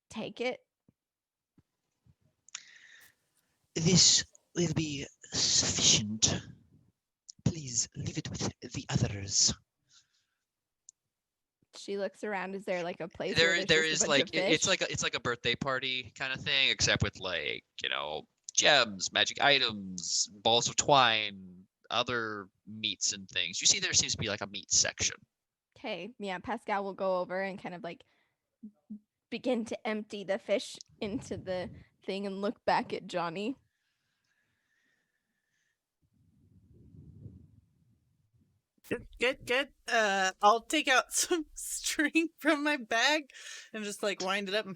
take it. This will be sufficient. Please leave it with the others. She looks around. Is there like a place? There is like it's like a birthday party kind of thing, except with gems, magic items, balls of twine, other meats and things. You see, there seems to be like a meat section. Okay, yeah. Pascal will go over and kind of begin to empty the fish into the thing and look back at Johnny. Good. I'll take out some string from my bag and just like wind it up.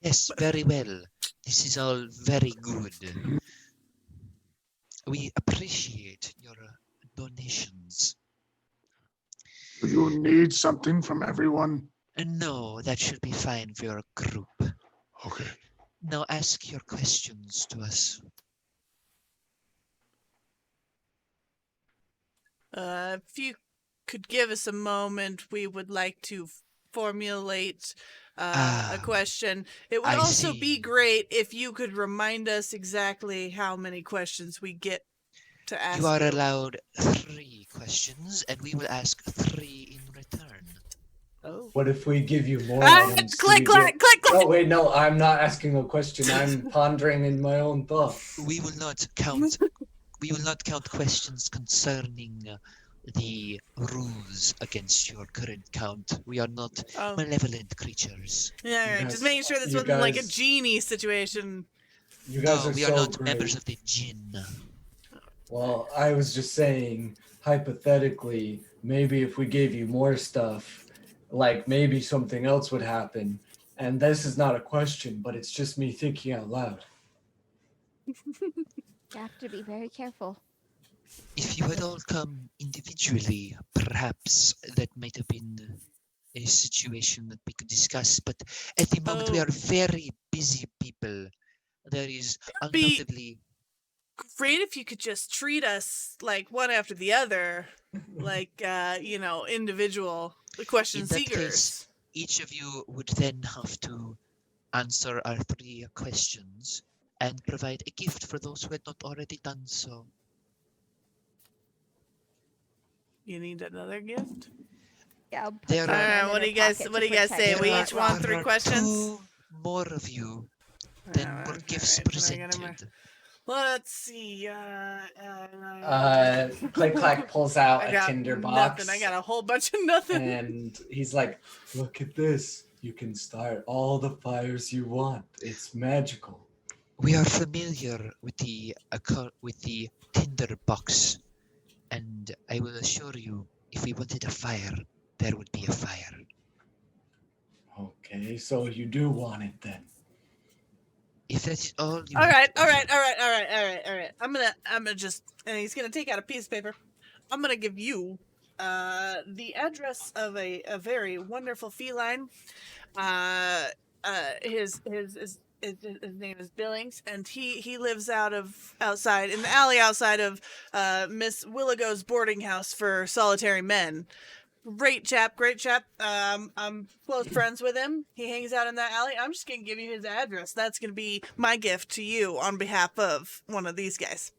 Yes, very well. This is all very good. We appreciate your donations. Do you need something from everyone? No, that should be fine for your group. Okay. Now ask your questions to us. If you could give us a moment, we would like to formulate a question. It would I also see. be great if you could remind us exactly how many questions we get to ask You are allowed 3 questions, and we will ask 3 in return. Oh. What if we give you more Ah, items? Do click, we click, get- click, click. Oh wait, no, I'm not asking a question. I'm pondering in my own thoughts. We will not count. We will not count questions concerning the rules against your current count. We are not Oh. malevolent creatures. Yeah, You right. guys- Just making sure this you wasn't like a guys- genie situation. You guys No, are we so are not great. members of the Jinn. Well, I was just saying, hypothetically, maybe if we gave you more stuff, like maybe something else would happen. And this is not a question, but it's just me thinking out loud. You have to be very careful. If you had all come individually, perhaps that might have been a situation that we could discuss. But at the moment, we Oh. are very busy people. There is Be- undoubtedly. Great if you could just treat us like one after the other, like individual question In that seekers. case, each of you would then have to answer our 3 questions and provide a gift for those who had not already done so. You need another gift? Yeah, I'll put There some are- in What her do you guys? pocket What to do you guys protect say? her We from each that want rock. 3 questions. 2 more of you than were gifts presented. Let's see. Click Clack pulls out I a got tinder box. nothing. I got a whole bunch of nothing. And he's like, look at this. You can start all the fires you want. It's magical. We are familiar with the tinder box, and I will assure you, if we wanted a fire, there would be a fire. Okay, so you do want it then. If that's all you All have right. to offer. I'm gonna just, and he's gonna take out a piece of paper. I'm gonna give you the address of a very wonderful feline. His name is Billings, and he lives outside in the alley outside of Miss Willigo's boarding house for solitary men. Great chap. I'm close friends with him. He hangs out in that alley. I'm just gonna give you his address. That's gonna be my gift to you on behalf of one of these guys.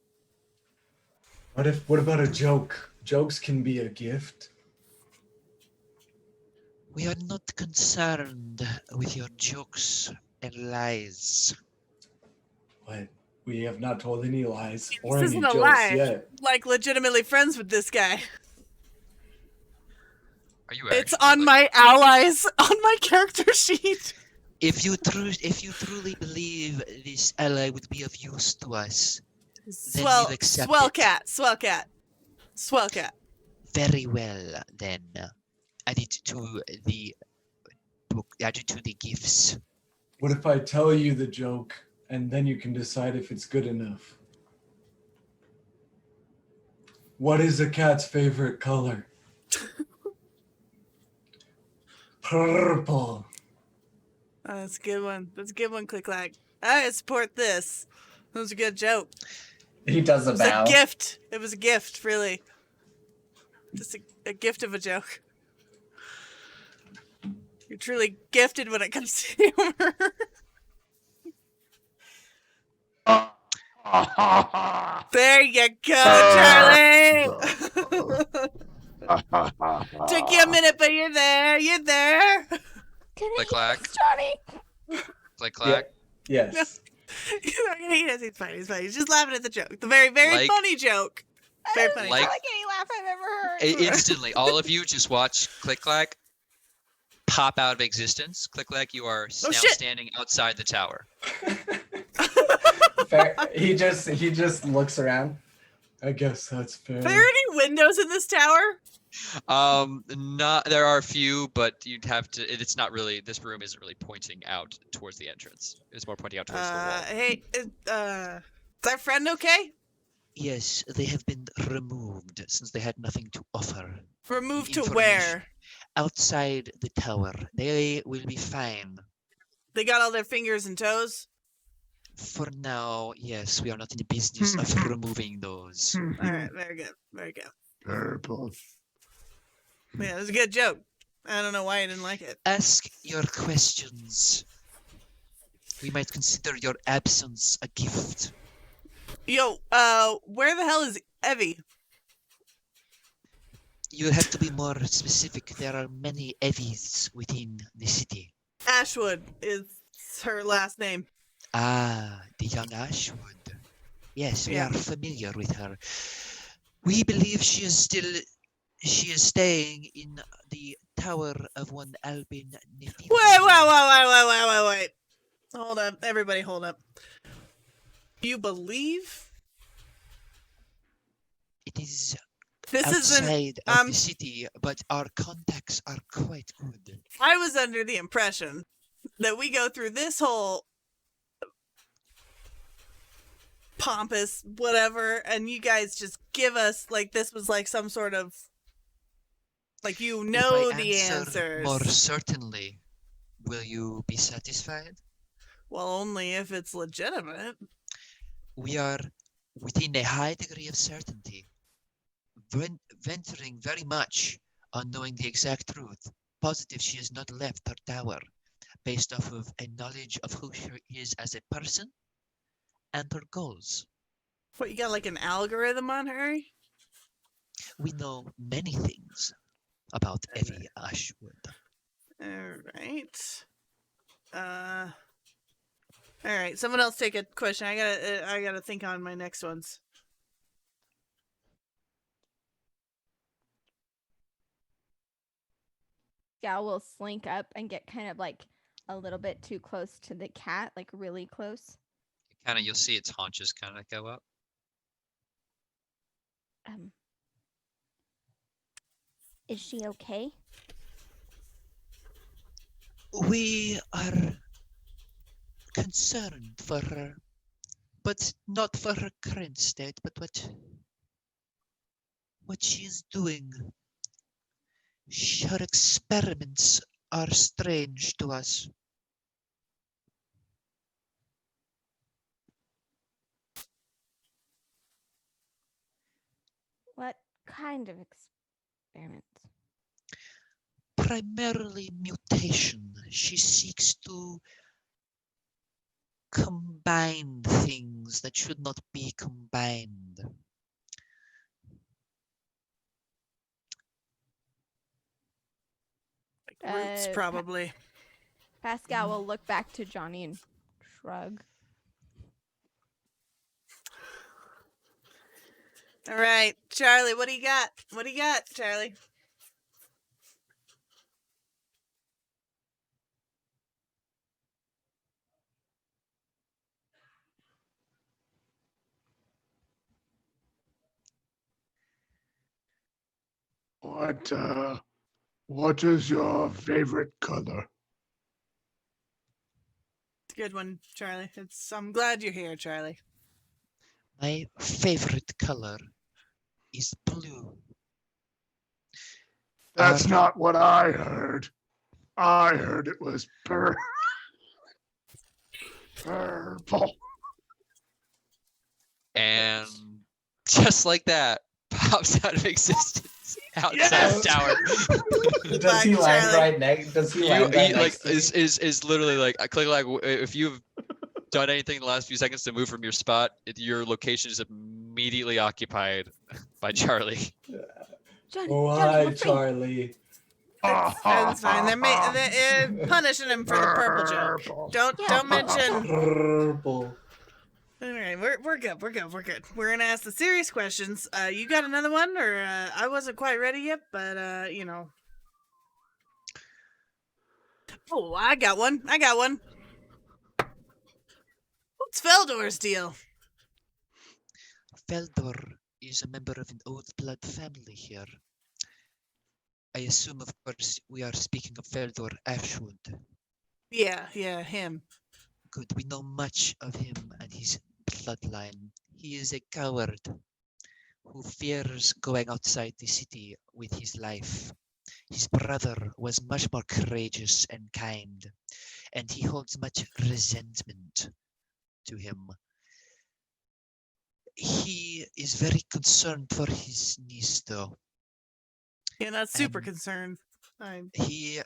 What about a joke? Jokes can be a gift. We are not concerned with your jokes and lies. But we have not told any lies or This any isn't a jokes lie. yet. Like legitimately friends with this guy. Are you? It's on my allies on my character sheet. If you truly believe this ally would be of use to us, then we'll accept Swell it. cat. Very well, then. Add it to the book. Add it to the gifts. What if I tell you the joke and then you can decide if it's good enough? What is a cat's favorite color? Purple. Oh, that's a good one. Click Clack. I support this. That was a good joke. He does a It was bow. a gift. It was a gift, really. Just a gift of a joke. You're truly gifted when it comes to humor. There you go, Charlie. Took you a minute, but you're there. You're there. Can I Click clack. eat this, Johnny? Click clack. Yes. He's not gonna eat us. He's fine. He's just laughing at the joke. The very, very Like- funny joke. Very That funny. doesn't Like- sound like any laugh I've ever heard. Instantly, all of you just watch Click Clack pop out of existence. Click Clack, you are now shit. standing outside the tower. Fair. He just looks around. I guess that's fair. Are there any windows in this tower? Not there are a few, but you'd have to. It's not really. This room isn't really pointing out towards the entrance. It's more pointing out towards the wall. Hey, is our friend okay? Yes, they have been removed since they had nothing to offer. Removed to Information. where? Outside the tower. They will be fine. They got all their fingers and toes? For now, yes, we are not in the business of removing those. Alright, very good. Very good. Purple. Yeah, it was a good joke. I don't know why I didn't like it. Ask your questions. We might consider your absence a gift. Yo, where the hell is Evy? You have to be more specific. There are many Evys within the city. Ashwood is her last name. Ah, the young Ashwood. Yes, we Yeah. are familiar with her. We believe she is staying in the tower of one Albin Nefi. Wait. Hold up. Everybody hold up. You believe? It is This isn't... outside of the city, but our contacts are quite good. I was under the impression that we go through this whole pompous whatever, and you guys just give us, like, this was like some sort of... Like, you know If I the answer answers. more certainly, will you be satisfied? Well, only if it's legitimate. We are within a high degree of certainty, venturing very much on knowing the exact truth. Positive she has not left her tower, based off of a knowledge of who she is as a person and her goals. What, you got like an algorithm on her? We know many things about Evy Ashwood. Alright. Alright, someone else take a question. I gotta think on my next ones. Gal will slink up and get kind of like a little bit too close to the cat, like really close. You'll see its haunches kind of go up. Is she okay? We are concerned for her, but not for her current state, but what she is doing. Her experiments are strange to us. What kind of experiments? Primarily mutation. She seeks to combine things that should not be combined. Like roots, probably. Pascal will look back to Johnny and shrug. All right, Charlie, what do you got? What do you got, Charlie? What is your favorite color? It's a good one, Charlie. I'm glad you're here, Charlie. My favorite color is blue. That's not what I heard. I heard it was purple. And just like that, pops out of existence outside the tower. Does he land right next? Does he land right like next to me? is literally like I click like if you've done anything in the last few seconds to move from your spot, your location is immediately occupied by Charlie. Johnny, Oh, Johnny, hi, we're free. Charlie. That's fine. They're punishing him for the purple joke. Don't mention. Purple. All right, we're good. We're gonna ask the serious questions. You got another one, or I wasn't quite ready yet, but you know. Oh, I got one. What's Feldor's deal? Feldor is a member of an old blood family here. I assume, of course, we are speaking of Feldor Ashwood. Yeah, him. Good, we know much of him and his bloodline. He is a coward who fears going outside the city with his life. His brother was much more courageous and kind, and he holds much resentment to him. He is very concerned for his niece, though. Yeah, not super And concerned. he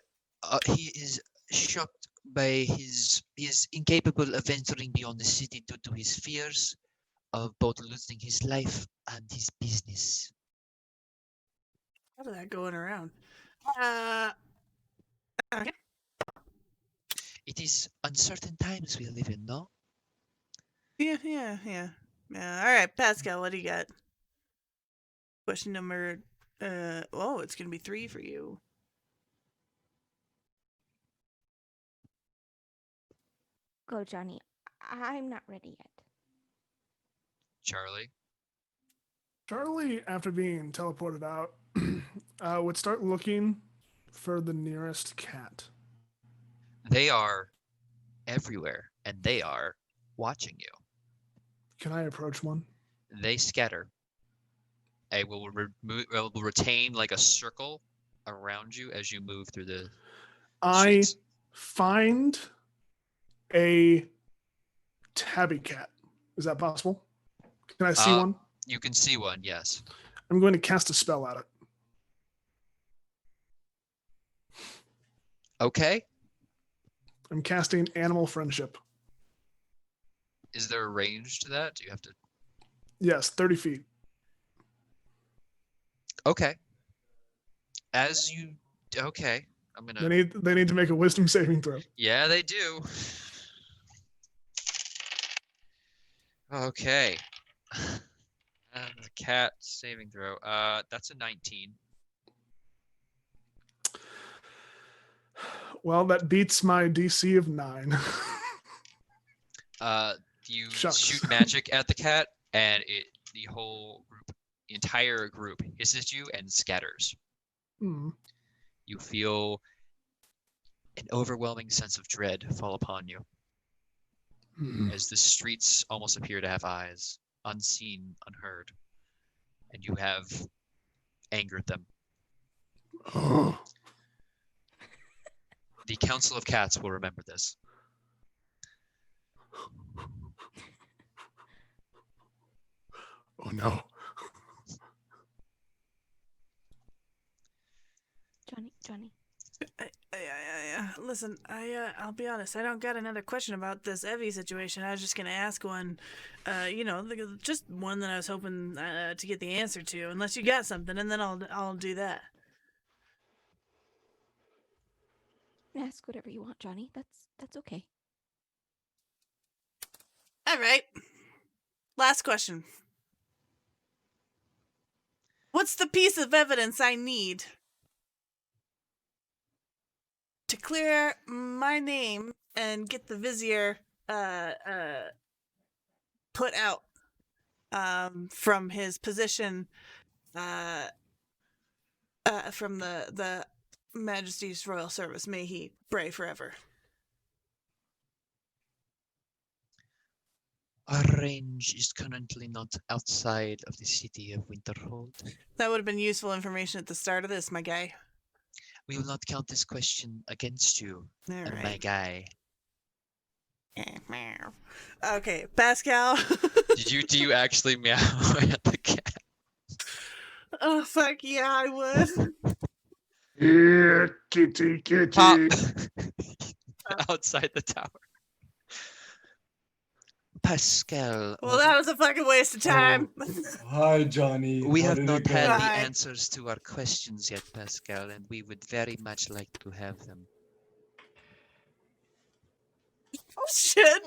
is shocked by he is incapable of venturing beyond the city due to his fears of both losing his life and his business. How did that going around? Okay. It is uncertain times we live in, no? Yeah. All right, Pascal, what do you got? Question number. It's gonna be 3 for you. Go, Johnny. I'm not ready yet. Charlie? Charlie, after being teleported out, would start looking for the nearest cat. They are everywhere, and they are watching you. Can I approach one? They scatter. They will retain like a circle around you as you move through the I streets. find a tabby cat. Is that possible? Can I see one? You can see one, yes. I'm going to cast a spell at it. Okay. I'm casting Animal Friendship. Is there a range to that? Do you have to? Yes, 30 feet. Okay. Okay. I'm gonna. They need to make a Wisdom saving throw. Yeah, they do. Okay. The cat saving throw. That's a 19. Well, that beats my DC of 9. You Shucks. shoot magic at the cat, and the entire group hisses you and scatters. Hmm. You feel an overwhelming sense of dread fall upon you as the streets almost appear to have eyes, unseen, unheard, and you have angered them. Oh, The Council of Cats will remember this. oh no. Johnny. Listen, I'll be honest. I don't got another question about this Evy situation. I was just gonna ask one, just one that I was hoping to get the answer to. Unless you got something, and then I'll do that. Ask whatever you want, Johnny. That's okay. All right. Last question. What's the piece of evidence I need to clear my name and get the vizier put out from his position from the Majesty's Royal Service? May he bray forever. Our range is currently not outside of the city of Winterhold. That would have been useful information at the start of this, my guy. We will not count this question against you, All my right. guy. Okay, Pascal. Do you actually meow at the cat? Oh, fuck yeah, I would. Yeah, kitty. Pop! Outside the tower. Pascal. Well, that was a fucking waste of time. Hi, Johnny. We How have did not it go? had the Hi. answers to our questions yet, Pascal, and we would very much like to have them. Oh, shit.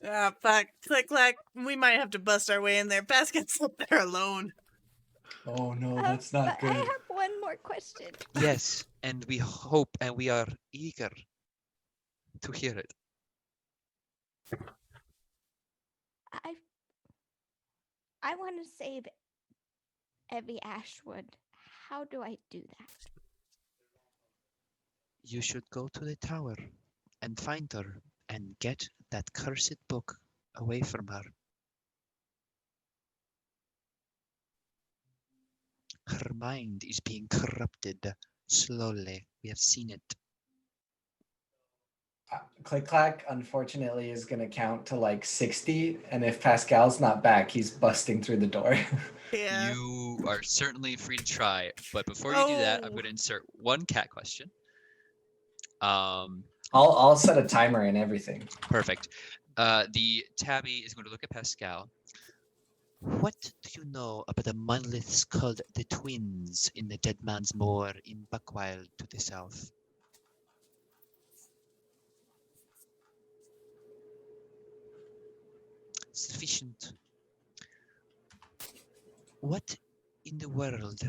Ah, fuck. Click, clack. We might have to bust our way in there. Pascal's up there alone. Oh no, that's not but I good. have one more question. Yes, and we hope and we are eager to hear it. I want to save Evy Ashwood. How do I do that? You should go to the tower and find her and get that cursed book away from her. Her mind is being corrupted slowly. We have seen it. Click Clack, unfortunately, is going to count to like 60. And if Pascal's not back, he's busting through the door. Yeah. You are certainly free to try, but before you do that, I'm Oh. going to insert one cat question. Um, I'll set a timer and everything. Perfect. The tabby is going to look at Pascal. What do you know about the monoliths called the Twins in the Dead Man's Moor in Buckwild to the south? Sufficient. What in the world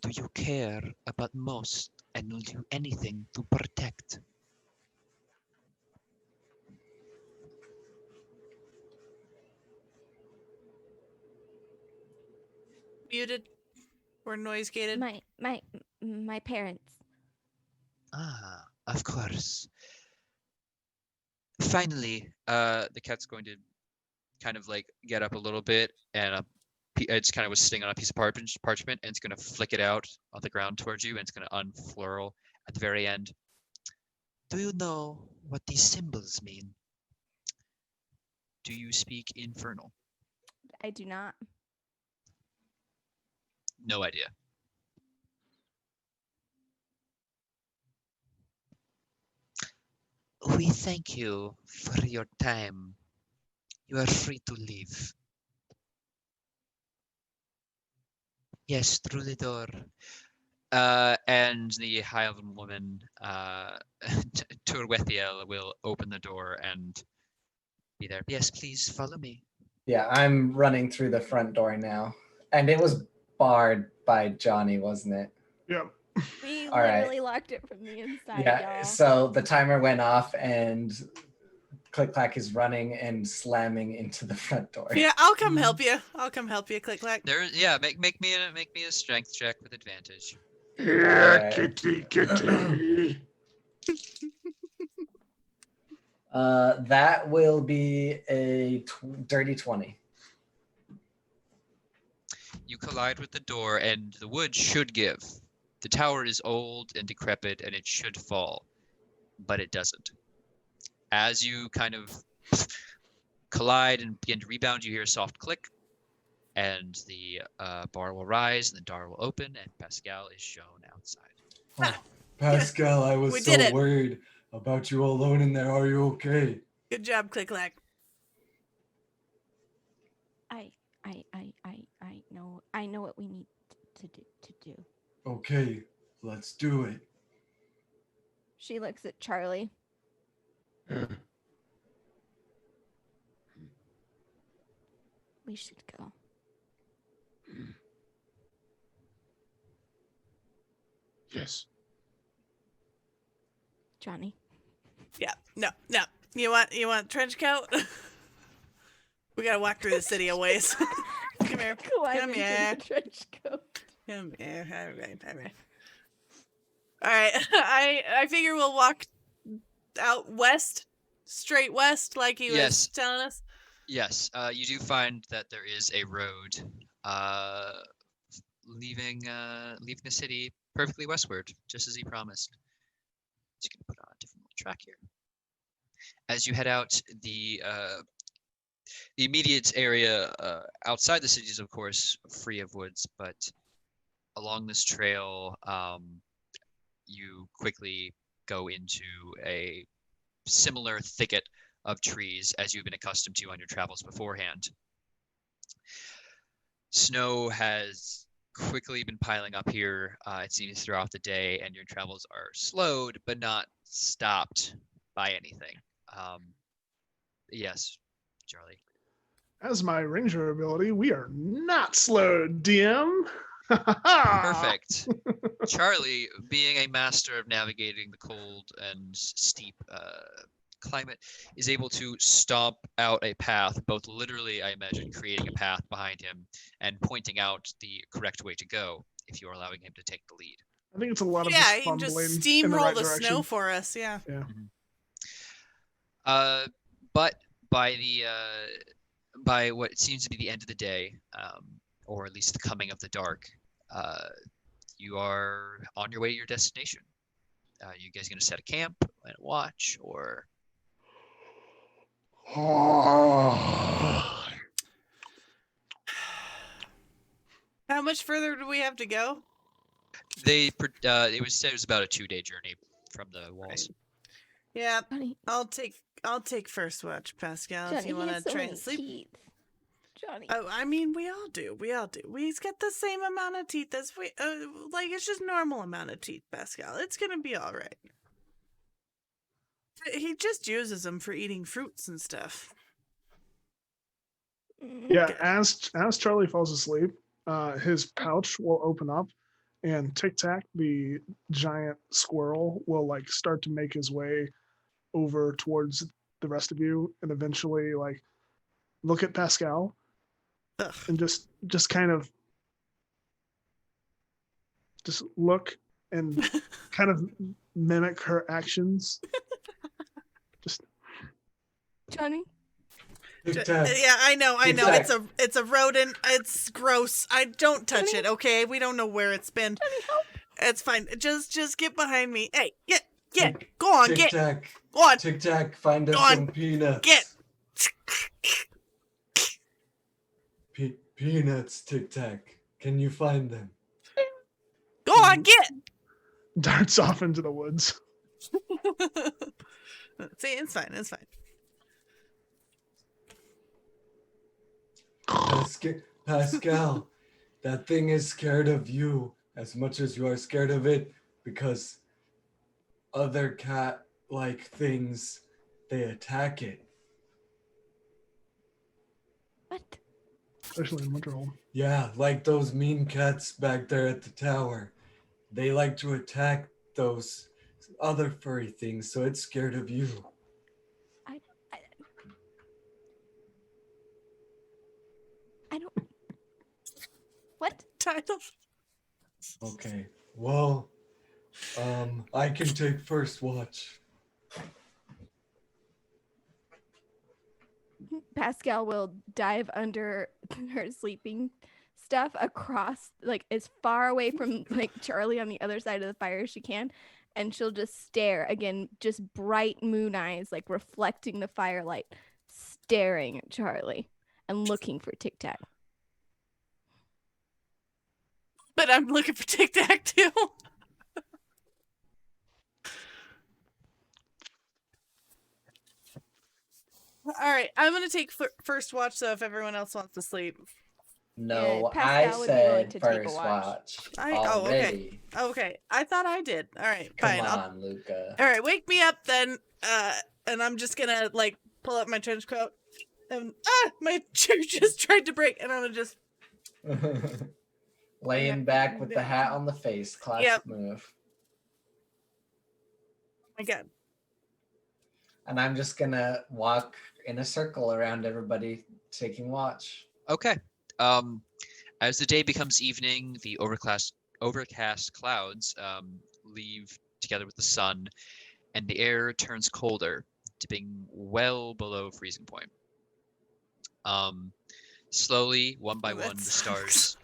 do you care about most and will do anything to protect? Muted. We're noise gated. My parents. Ah, of course. Finally, the cat's going to kind of like get up a little bit, and it's kind of was sitting on a piece of parchment, and it's going to flick it out on the ground towards you, and it's going to unfurl at the very end. Do you know what these symbols mean? Do you speak Infernal? I do not. No idea. We thank you for your time. You are free to leave. Yes, through the door. And the Highland woman, Turwethiel, will open the door and be there. Yes, please follow me. Yeah, I'm running through the front door now. And it was barred by Johnny, wasn't it? Yep. We All right. literally locked it from the inside, Yeah, y'all. so the timer went off and Click Clack is running and slamming into the front door. Yeah, I'll come help you. I'll come help you, Click Clack. There, yeah. Make me a strength check with advantage. Yeah, Alright. kitty. That will be a dirty 20. You collide with the door, and the wood should give. The tower is old and decrepit, and it should fall, but it doesn't. As you kind of collide and begin to rebound, you hear a soft click, and the bar will rise, and the door will open, and Pascal is shown outside. Oh, Pascal, I was We so did it. worried about you alone in there. Are you okay? Good job, Click Clack. I know what we need to do. Okay, let's do it. She looks at Charlie. We should go. Yes. Johnny. Yeah. No. You want trench coat? We gotta walk through the city a ways. Come here. Climb Come into here. the trench coat. Come here. All right. I figure we'll walk out west, straight west, like he was Yes. telling us. Yes, you do find that there is a road leaving the city perfectly westward, just as he promised. Just gonna put on a different track here. As you head out, the immediate area outside the city is, of course, free of woods, but along this trail, you quickly go into a similar thicket of trees as you've been accustomed to on your travels beforehand. Snow has quickly been piling up here, it seems, throughout the day, and your travels are slowed but not stopped by anything. Yes, Charlie. As my ranger ability, we are not slowed, DM. Perfect. Charlie, being a master of navigating the cold and steep climate, is able to stomp out a path, both literally, I imagine, creating a path behind him and pointing out the correct way to go if you're allowing him to take the lead. I think it's a lot of Yeah, just he can just fumbling in the steamroll right the direction. snow for us. Yeah. Yeah. But by what seems to be the end of the day, or at least the coming of the dark, you are on your way to your destination. You guys gonna set a camp and watch, or? How much further do we have to go? It was said it was about a 2-day journey from the walls. Yeah, Johnny, I'll take first watch, Pascal. Johnny, if you he want has to so try many and sleep. teeth. Johnny. Oh, I mean, we all do. We've got the same amount of teeth as we. Like it's just normal amount of teeth, Pascal. It's gonna be all right. He just uses them for eating fruits and stuff. Yeah, as Charlie falls asleep, his pouch will open up, and Tic Tac, the giant squirrel, will like start to make his way over towards the rest of you, and eventually like look at Pascal, Ugh. and just kind of just look and kind of mimic her actions. Just Johnny. Tic Tac. Yeah, I know. Tic Tac. It's a rodent. It's gross. I don't touch Johnny. it. Okay, we don't know where it's been. Johnny, help. It's fine. Just get behind me. Hey, get. Tic- Go on, Tic get. Tac. Go on, Tic Tac, find us Go on. some peanuts. get. Peanuts, Tic Tac. Can you find them? Go on, get. darts off into the woods. See, it's fine. It's fine. Pascal, that thing is scared of you as much as you are scared of it, because other cat-like things, they attack it. What? Especially in Winterhold. Yeah, like those mean cats back there at the tower. They like to attack those other furry things, so it's scared of you. I don't. What? Title. Okay, well, I can take first watch. Pascal will dive under her sleeping stuff across, like as far away from like Charlie on the other side of the fire as she can, and she'll just stare again, just bright moon eyes, like reflecting the firelight, staring at Charlie and looking for Tic Tac. But I'm looking for Tic Tac too. All right, I'm gonna take first watch. So if everyone else wants to sleep, No, Yeah, I Pascal would be willing said to take a first watch. watch. Okay. Already. Okay, I thought I did. All right, Come fine. on, Luca. All right, wake me up then. And I'm just gonna like pull up my trench coat, and my chair just tried to break, and I'm gonna just. Laying back with the hat on the face. Classic Yep. move. My God. And I'm just gonna walk in a circle around everybody, taking watch. Okay. As the day becomes evening, the overcast clouds leave together with the sun, and the air turns colder, dipping well below freezing point. Slowly, one by Oh, one, that the sucks. stars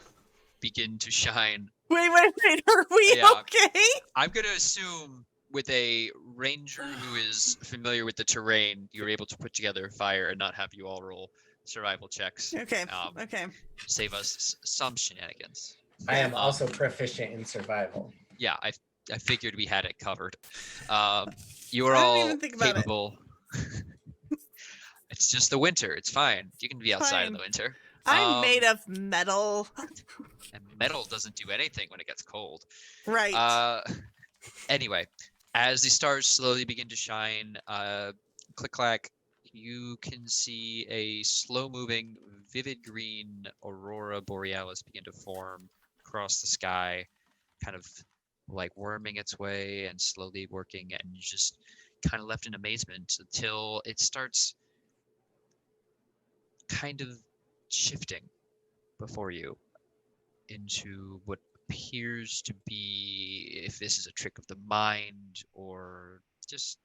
begin to shine. Wait. Are we Yeah. okay? I'm going to assume with a ranger who is familiar with the terrain, you're able to put together a fire and not have you all roll survival checks. Okay. Okay. Save us some shenanigans. I am also proficient in survival. Yeah, I figured we had it covered. You are I didn't all even think about it. capable. It's just the winter. It's fine. You can be outside in the Fine. winter. I'm made of metal. And metal doesn't do anything when it gets cold. Right. Anyway, as the stars slowly begin to shine, click clack, you can see a slow-moving, vivid green aurora borealis begin to form across the sky, kind of like worming its way and slowly working, and kind of left in amazement until it starts kind of shifting before you into what appears to be, if this is a trick of the mind or just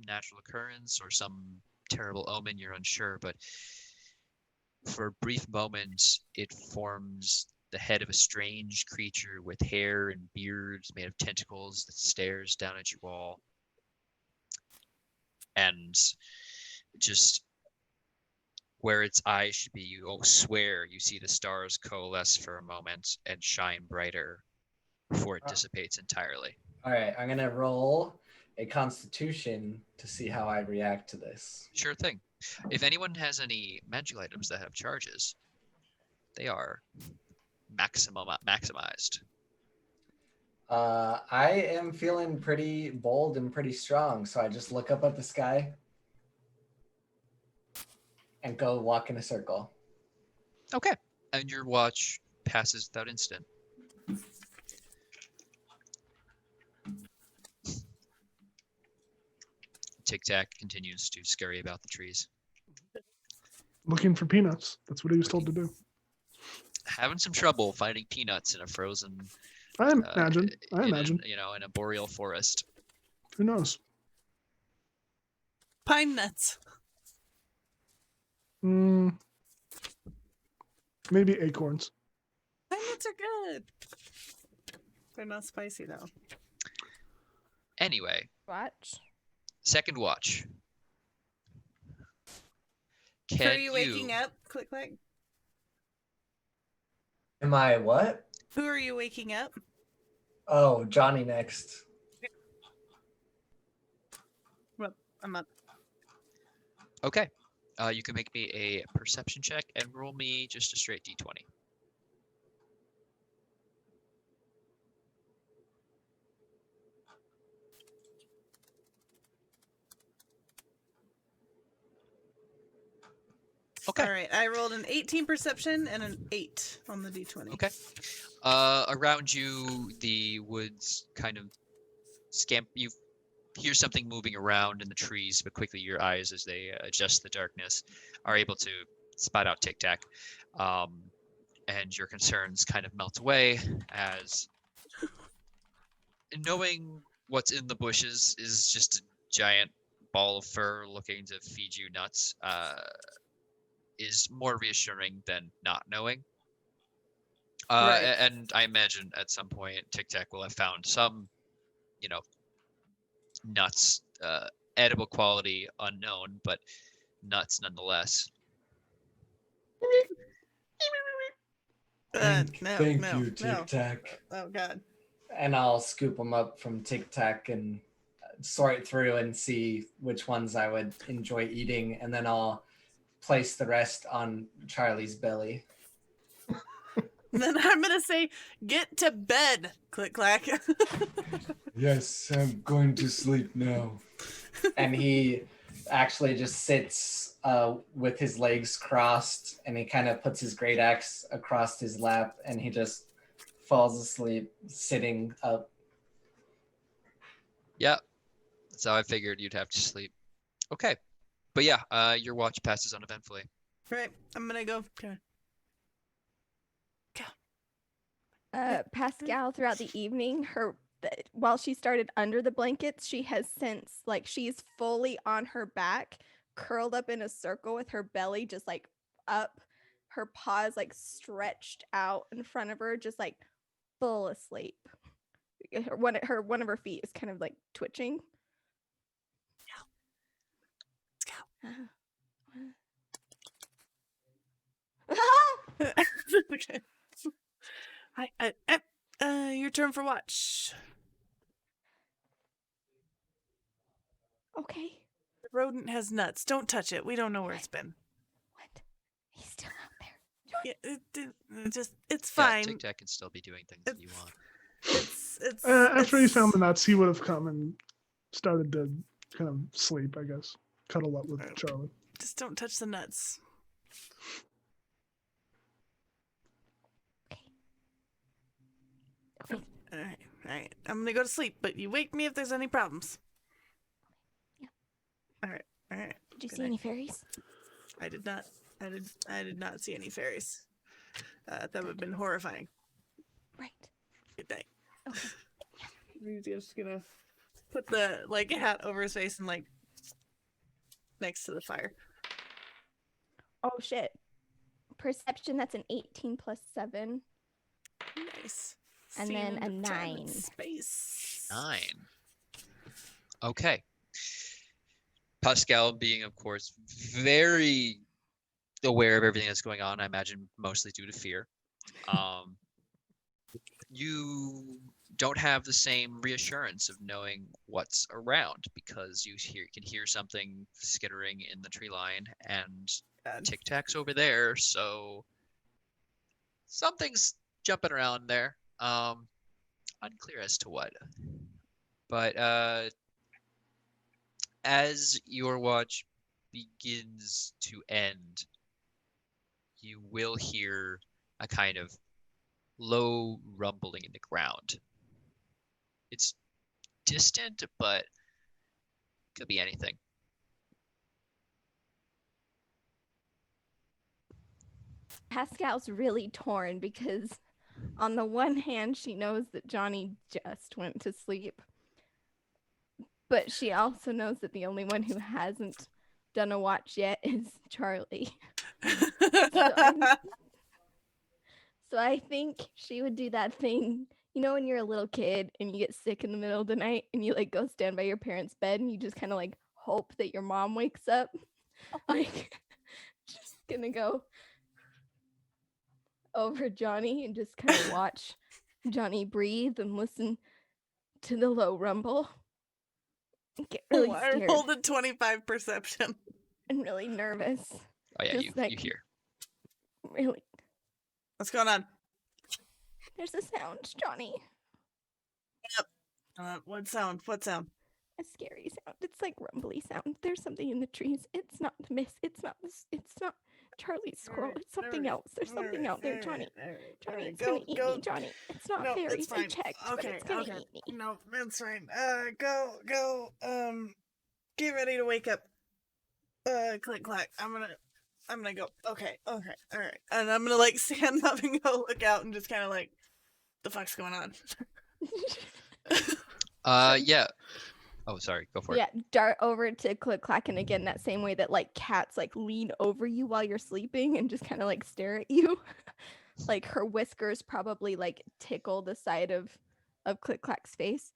natural occurrence or some terrible omen, you're unsure, but for a brief moment it forms the head of a strange creature with hair and beards made of tentacles that stares down at you all. And just where its eyes should be, you swear you see the stars coalesce for a moment and shine brighter before it dissipates entirely. All right, I'm gonna roll a Constitution to see how I react to this. Sure thing. If anyone has any magic items that have charges, they are maximized. I am feeling pretty bold and pretty strong, so I just look up at the sky and go walk in a circle. Okay. And your watch passes without incident. Tic Tac continues to scurry about the trees. Looking for peanuts. That's what he was told to do. Having some trouble finding peanuts in a frozen. I imagine. In a boreal forest. Who knows? Pine nuts. Maybe acorns. Pine nuts are good. They're not spicy though. Anyway. Watch. Second watch. Are you waking up? Click, click. Am I what? Who are you waking up? Oh, Johnny next. Well, I'm up. Okay. You can make me a perception check and roll me just a straight d20. Okay. All right. I rolled an 18 perception and an 8 on the d20. Okay. Around you, the woods kind of scamp. You hear something moving around in the trees, but quickly your eyes, as they adjust the darkness, are able to spot out Tic Tac. And your concerns kind of melt away as knowing what's in the bushes is just a giant ball of fur looking to feed you nuts is more reassuring than not knowing. Right. And I imagine at some point Tic Tac will have found some, nuts, edible quality unknown, but nuts nonetheless. Thank No, you, Tic Tac. Oh God. And I'll scoop them up from Tic Tac and sort through and see which ones I would enjoy eating, and then I'll place the rest on Charlie's belly. Then I'm gonna say, "Get to bed." Click clack. Yes, I'm going to sleep now. And he actually just sits with his legs crossed, and he kind of puts his great axe across his lap, and he just falls asleep sitting up. Yeah, that's how I figured you'd have to sleep. Okay, but yeah, your watch passes uneventfully. Right. I'm gonna go. Okay. Pascal, throughout the evening, while she started under the blankets, she has since, like, she's fully on her back, curled up in a circle with her belly just like up, her paws like stretched out in front of her, just like full asleep. One of her feet is kind of like twitching. Let's go. Okay. Your turn for watch. Okay. The rodent has nuts. Don't touch it. We don't know where it's been. What? He's still out there. Yeah, it's fine. Tic Tac can still be doing things that you want. After he found the nuts, he would have come and started to kind of sleep, I guess. Cuddle up with Charlie. Just don't touch the nuts. Okay. All right. I'm gonna go to sleep, but you wake me if there's any problems. Did you Good see night. any fairies? I did not. I did not see any fairies. That would have been horrifying. Right. Good night. Okay. He's just gonna put the hat over his face and next to the fire. Oh shit. Perception, that's an 18 plus 7. Nice. And Seeing then a into time and 9. Space. 9. Okay. Pascal, being of course very aware of everything that's going on, I imagine mostly due to fear. You don't have the same reassurance of knowing what's around because you can hear something skittering in the tree line and God. Tic Tac's over there, so something's jumping around there. Unclear as to what. But as your watch begins to end, you will hear a kind of low rumbling in the ground. It's distant, but could be anything. Pascal's really torn because on the one hand, she knows that Johnny just went to sleep. But she also knows that the only one who hasn't done a watch yet is Charlie. So I think she would do that thing. You know when you're a little kid and you get sick in the middle of the night and you go stand by your parents' bed and you just kind of hope that your mom wakes up? Just gonna go over Johnny and just kind of watch Johnny breathe and listen to the low rumble. Get really I scared rolled a 25 perception. and really nervous. Oh yeah, Just you hear. Really, What's going on? there's a sound, Johnny. What sound? What sound? A scary sound. It's like rumbly sound. There's something in the trees. It's not the mist. It's not this. It's not Charlie's squirrel. It's something else. There's something out there, Johnny. Johnny, it's gonna eat me, Johnny. It's not No, fairies. it's I fine. checked, but it's gonna eat me. No, that's fine. Go. Get ready to wake up. Click clack. I'm gonna go. Okay, all right. And I'm gonna stand up and go look out and just kind of the fuck's going on? Yeah. Oh, sorry. Go for it. Yeah, dart over to Click Clack, and again that same way that cats lean over you while you're sleeping and just kind of stare at you. Her whiskers probably tickle the side of Click Clack's face.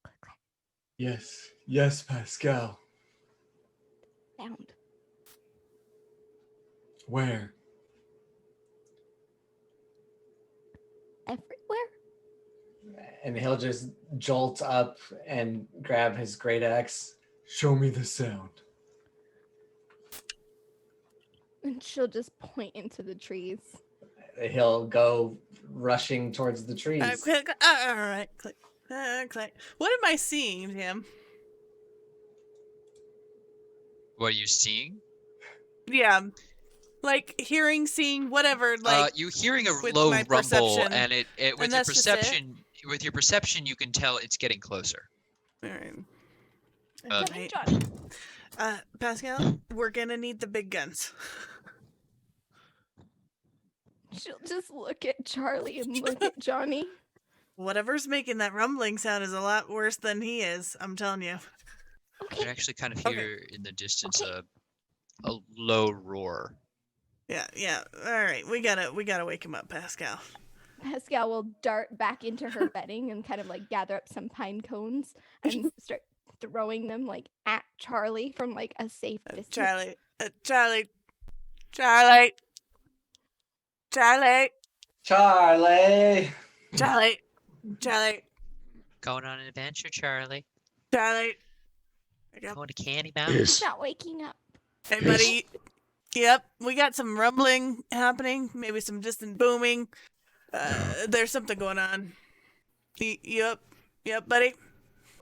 Click Clack. Yes, Pascal. Sound. Where? Everywhere. And he'll just jolt up and grab his great axe. Show me the sound. And she'll just point into the trees. He'll go rushing towards the trees. Click. All right. Click. Click. What am I seeing, Tim? What are you seeing? Yeah. Hearing, seeing, whatever. You hearing a with low my rumble, perception, and it with and your that's just it? perception. With your perception, you can tell it's getting closer. All right. Coming, Johnny. Pascal, we're gonna need the big guns. She'll just look at Charlie and look at Johnny. Whatever's making that rumbling sound is a lot worse than he is. I'm telling you. You Okay. can actually kind of Okay. hear in the distance Okay. a low roar. Yeah. All right, we gotta wake him up, Pascal. Pascal will dart back into her bedding and kind of gather up some pine cones and start throwing them at Charlie from a safe distance. Charlie. Charlie! Going on an adventure, Charlie. Wake up. Going to Candy Mountain. Yes. He's not waking up. Hey, buddy. Yep, we got some rumbling happening. Maybe some distant booming. There's something going on. Yep, buddy.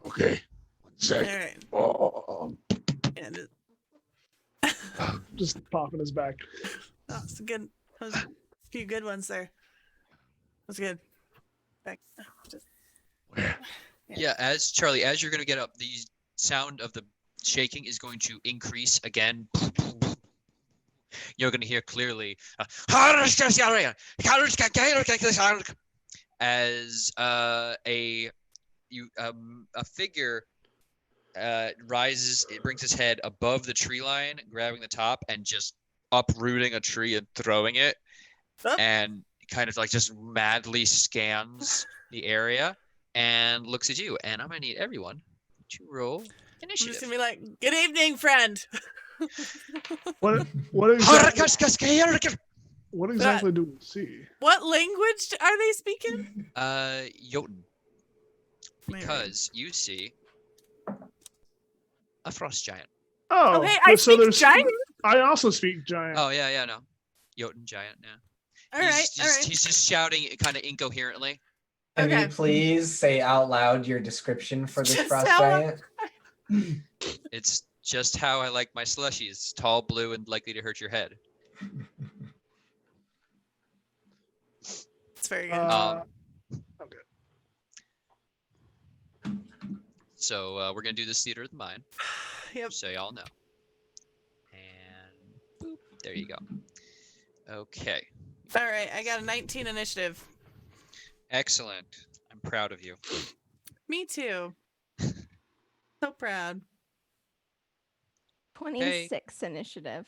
Okay. 1 All sec. right. Oh, And Just popping his back. that's good. That was a few good ones there. That's good. Back. where? Yeah, as Charlie, as you're gonna get up, the sound of the shaking is going to increase again. You're going to hear clearly as a figure rises. It brings its head above the tree line, grabbing the top and just uprooting a tree and throwing it, and kind of like just madly scans the area and looks at you. And I'm gonna need everyone to roll I'm just initiative. gonna be like, "Good evening, friend." What exactly do we see? What language are they speaking? Jotun. Because you see a frost giant. Oh, hey, I so speak there's giant. I also speak giant. Oh yeah, no. Jotun giant, yeah. All right. He's just shouting kind of incoherently. Can Okay. you please say out loud your description for this Just frost how- giant? It's just how I like my slushies. Tall, blue, and likely to hurt your head. It's very good. Okay. So we're gonna do this theater of the mind. Yep. So y'all know. And boop, there you go. Okay. All right, I got a 19 initiative. Excellent. I'm proud of you. Me too. So proud. 26 initiative.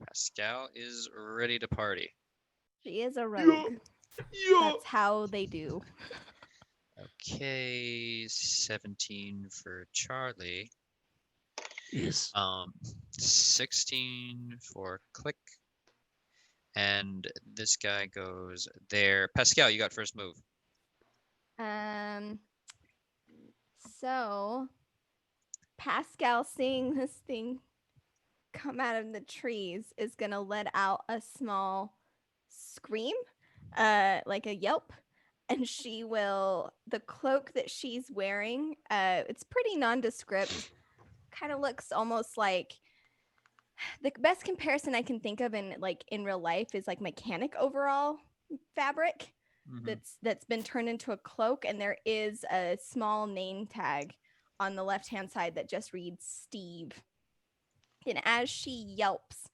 Pascal is ready to party. She is a rogue. That's how they do. Okay, 17 for Charlie. Yes. 16 for Click. And this guy goes there. Pascal, you got first move. So Pascal, seeing this thing come out of the trees, is gonna let out a small scream, like a yelp, and she will. The cloak that she's wearing, it's pretty nondescript. Kind of looks almost like the best comparison I can think of in real life is like mechanic overall fabric. That's been turned into a cloak, and there is a small name tag on the left-hand side that just reads Steve. And as she yelps,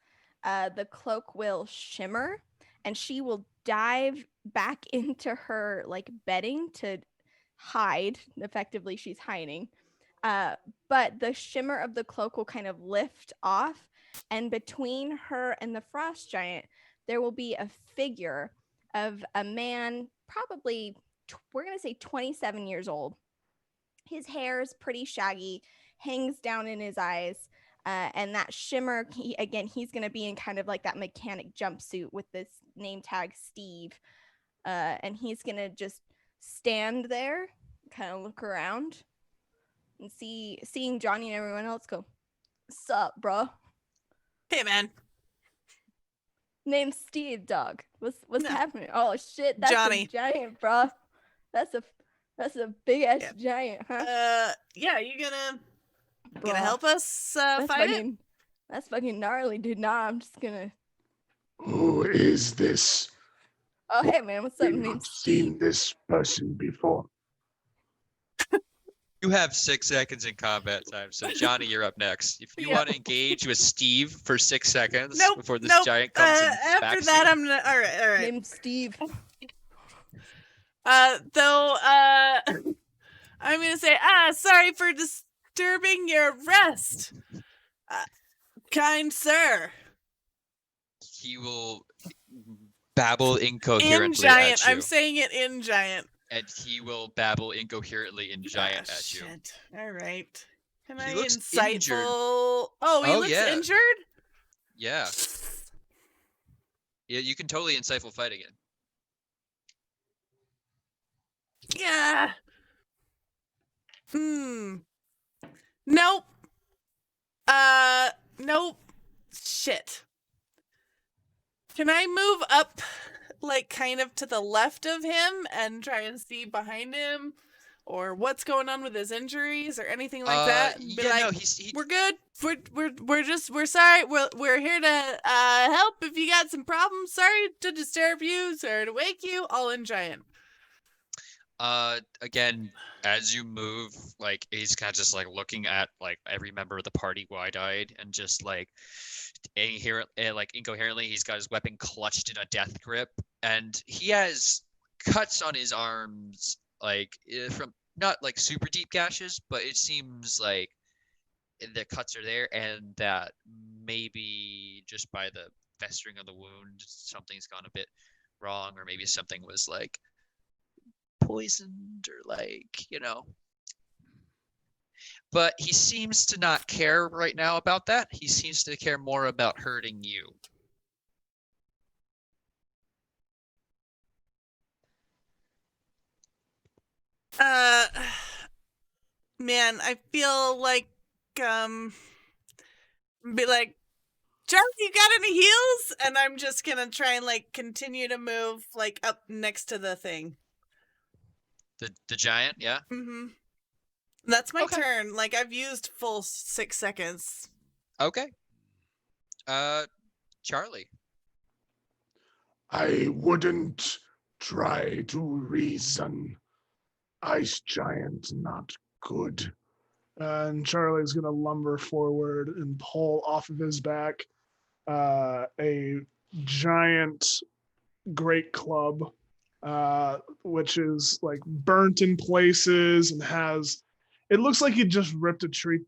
the cloak will shimmer, and she will dive back into her like bedding to hide. Effectively, she's hiding. But the shimmer of the cloak will kind of lift off, and between her and the frost giant, there will be a figure of a man, probably, we're going to say 27 years old. His hair is pretty shaggy, hangs down in his eyes, and that shimmer, he's going to be in kind of like that mechanic jumpsuit with this name tag, Steve. And he's going to just stand there, kind of look around, and seeing Johnny and everyone else go, "Sup, bro? Hey, man. Name's Steve, dog. What's happening? Oh shit, that's Johnny. a giant, bro. That's a big ass giant, huh? Yeah, you gonna Bruh. help us That's fight it? fucking, that's fucking gnarly, dude. Nah, I'm just gonna. Who is this? Oh hey man, what's up? We've Name's not seen Steve. this person before. You have 6 seconds in combat time, so Johnny, you're up next. If you Yeah. want to engage with Steve for 6 seconds Nope. before this nope. giant comes and After smacks that, you. I'm gonna. All right. Name's Steve. I'm gonna say, sorry for disturbing your rest, kind sir. He will babble incoherently In giant. at you. I'm saying it in giant. And he will babble incoherently in giant at you. Shit. All right. Can He I looks insightful? injured. Oh, he Oh, looks yeah. injured? Yeah. Yeah, you can totally insightful fight again. Yeah. Nope. Nope. Shit. Can I move up, like, kind of to the left of him and try and see behind him? Or what's going on with his injuries or anything like that? Be Yeah, like, no, he we're good. We're sorry. We're here to help if you got some problems. Sorry to disturb you. Sorry to wake you. All in giant. Again, as you move, like he's kind of just like looking at like every member of the party wide-eyed and just like incoherently, he's got his weapon clutched in a death grip, and he has cuts on his arms, like from not like super deep gashes, but it seems like the cuts are there, and that maybe just by the festering of the wound, something's gone a bit wrong, or maybe something was like poisoned or like. But he seems to not care right now about that. He seems to care more about hurting you. Uh, man, I feel like, be like, Charlie, you got any heals? And I'm just gonna try and like continue to move like up next to the thing. The giant, yeah? Mm-hmm. That's my Okay. turn. Like, I've used full 6 seconds. Okay. Charlie. I wouldn't try to reason. Ice giant, not good. And Charlie's going to lumber forward and pull off of his back a giant great club, which is like burnt in places and has. It looks like he just ripped a tree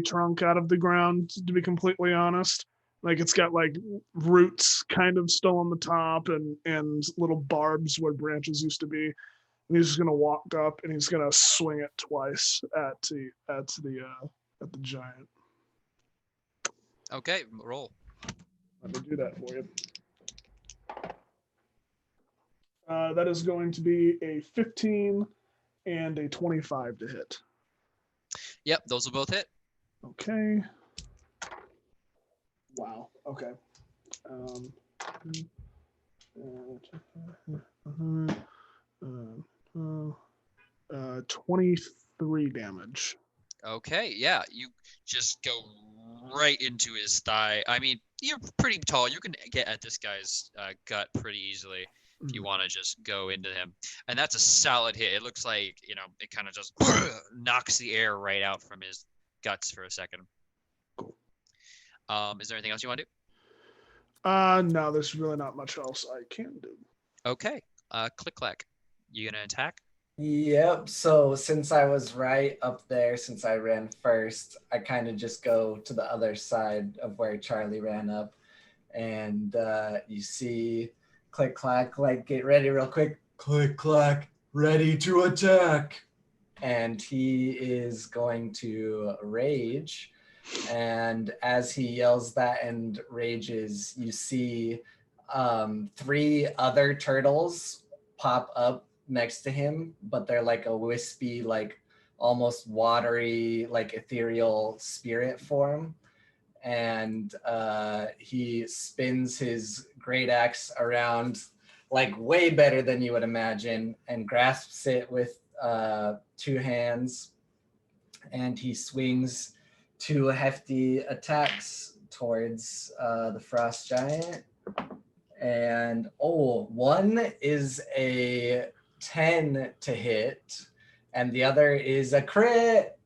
trunk out of the ground. To be completely honest, like it's got like roots kind of still on the top and little barbs where branches used to be. And he's just gonna walk up and he's gonna swing it twice at the giant. Okay, roll. Let me do that for you. That is going to be a 15 and a 25 to hit. Yep, those will both hit. Okay. Wow. Okay. 23 damage. Okay, yeah, you just go right into his thigh. I mean, you're pretty tall. You can get at this guy's gut pretty easily if you want to just go into him. And that's a solid hit. It looks like, it kind of just knocks the air right out from his guts for a second. Cool. Is there anything else you want to do? No, there's really not much else I can do. Okay. Click clack. You gonna attack? Yep. So since I was right up there, since I ran first, I kind of just go to the other side of where Charlie ran up. And you see click clack, like, get ready real quick. Click clack, ready to attack. And he is going to rage. And as he yells that and rages, you see 3 other turtles pop up next to him, but they're like a wispy, like almost watery, like ethereal spirit form. And he spins his great axe around like way better than you would imagine and grasps it with 2 hands. And he swings 2 hefty attacks towards the frost giant. And one is a 10 to hit, and the other is a crit.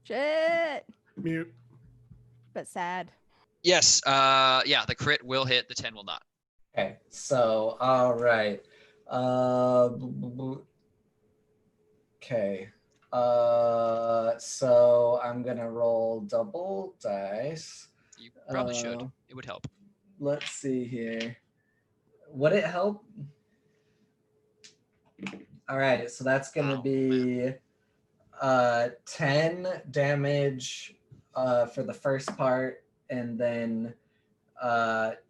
Shit. Mute. But sad. Yes. Yeah, the crit will hit. The 10 will not. Okay, so all right. Okay. So I'm gonna roll double dice. You probably should. It would help. Let's see here. Would it help? All right, so that's gonna be 10 damage for the first part, and then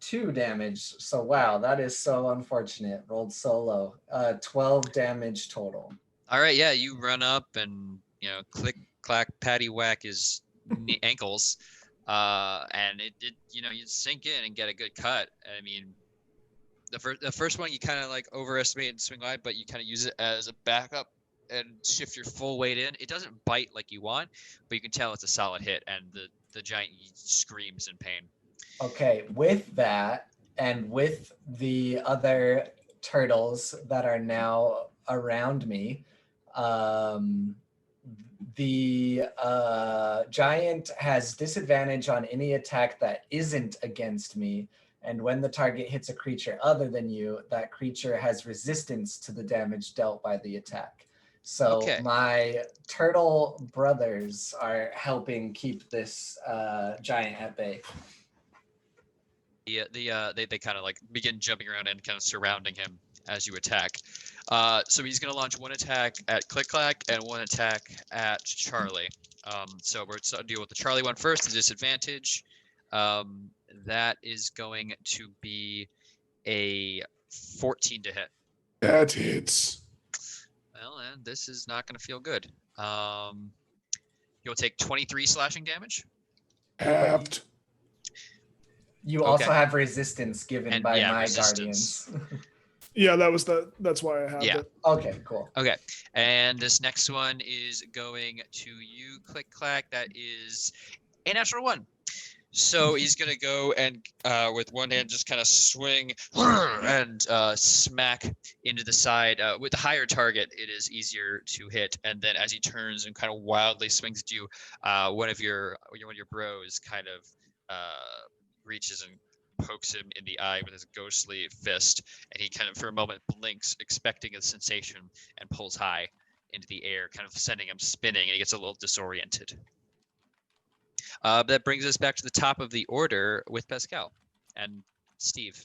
2 damage. So wow, that is so unfortunate. Rolled so low. 12 damage total. All right, yeah, you run up and click clack patty whack his ankles, and it you sink in and get a good cut. I mean, the first one you kind of like overestimate and swing wide, but you kind of use it as a backup and shift your full weight in. It doesn't bite like you want, but you can tell it's a solid hit, and the giant screams in pain. Okay, with that and with the other turtles that are now around me. The giant has disadvantage on any attack that isn't against me. And when the target hits a creature other than you, that creature has resistance to the damage dealt by the attack. So Okay. my turtle brothers are helping keep this giant at bay. They kind of like begin jumping around and kind of surrounding him as you attack. So he's gonna launch one attack at Click Clack and one attack at Charlie. So we're gonna deal with the Charlie one first, the disadvantage. That is going to be a 14 to hit. That hits. Well, and this is not going to feel good. You'll take 23 slashing damage. Halved. You also Okay. have resistance given by my resistance. guardians. Yeah, that's why I have Yeah. it. Okay, cool. Okay, and this next one is going to you, Click Clack. That is a natural 1. So he's gonna go and with one hand just kind of swing and smack into the side. With the higher target, it is easier to hit. And then as he turns and kind of wildly swings at you, one of your bros kind of reaches and pokes him in the eye with his ghostly fist, and he kind of for a moment blinks, expecting a sensation, and pulls high into the air, kind of sending him spinning, and he gets a little disoriented. That brings us back to the top of the order with Pascal and Steve.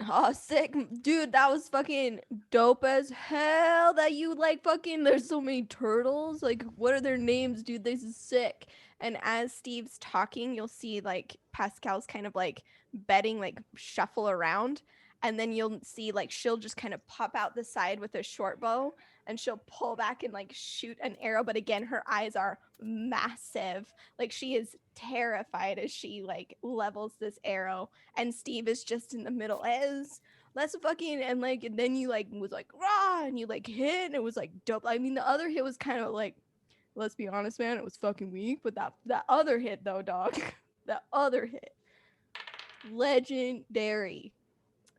Oh, sick. Dude, that was fucking dope as hell that you like fucking, there's so many turtles. Like, what are their names, dude? This is sick. And as Steve's talking, you'll see like Pascal's kind of like betting, like shuffle around. And then you'll see like she'll just kind of pop out the side with a short bow and she'll pull back and like shoot an arrow. But again, her eyes are massive. Like she is terrified as she like levels this arrow. And Steve is just in the middle as let's fucking, and like, and then you like was like, rah, and you like hit and it was like dope. I mean, the other hit was kind of like, let's be honest, man, it was fucking weak. But that other hit though, dog, that other hit, legendary.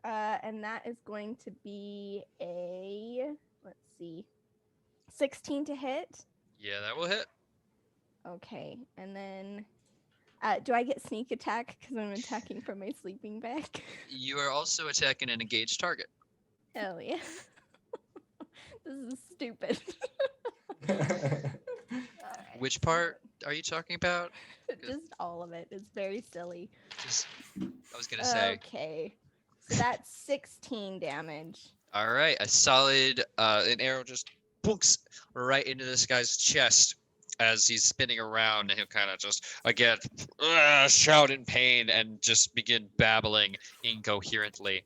And that is going to be a, let's see, 16 to hit. Yeah, that will hit. Okay, and then do I get sneak attack because I'm attacking from my sleeping bag? You are also attacking an engaged target. Hell yeah. This is stupid. Okay. Alright, Which part are you talking about? just all of it. It's very silly. Just, I was gonna say. Okay. So that's 16 damage. All right, a solid, an arrow just books right into this guy's chest as he's spinning around, and he'll kind of just again shout in pain and just begin babbling incoherently.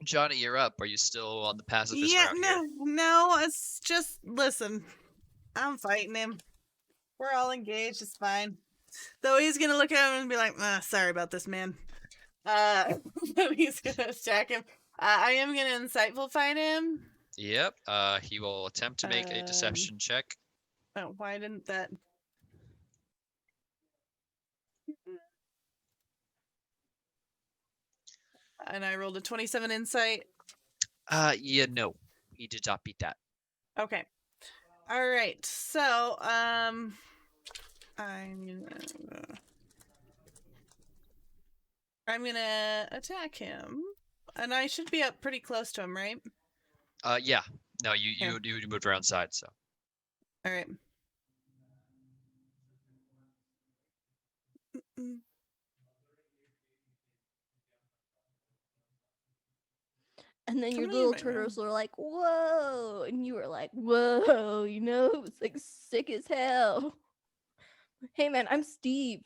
Johnny, you're up. Are you still on the pacifist route here? No, it's just listen. I'm fighting him. We're all engaged. It's fine. Though he's gonna look at him and be like, "Sorry about this, man." He's gonna attack him. I am gonna insightful fight him. Yep. He will attempt to make a deception check. Oh, why didn't that? And I rolled a 27 insight. Yeah, no, he did not beat that. Okay. All right. So, I'm gonna attack him, and I should be up pretty close to him, right? Yeah. No, you moved around side, so. All right. And then your Somebody little in my turtles room. were like, whoa. And you were like, whoa. You know, it was like sick as hell. Hey, man, I'm Steve.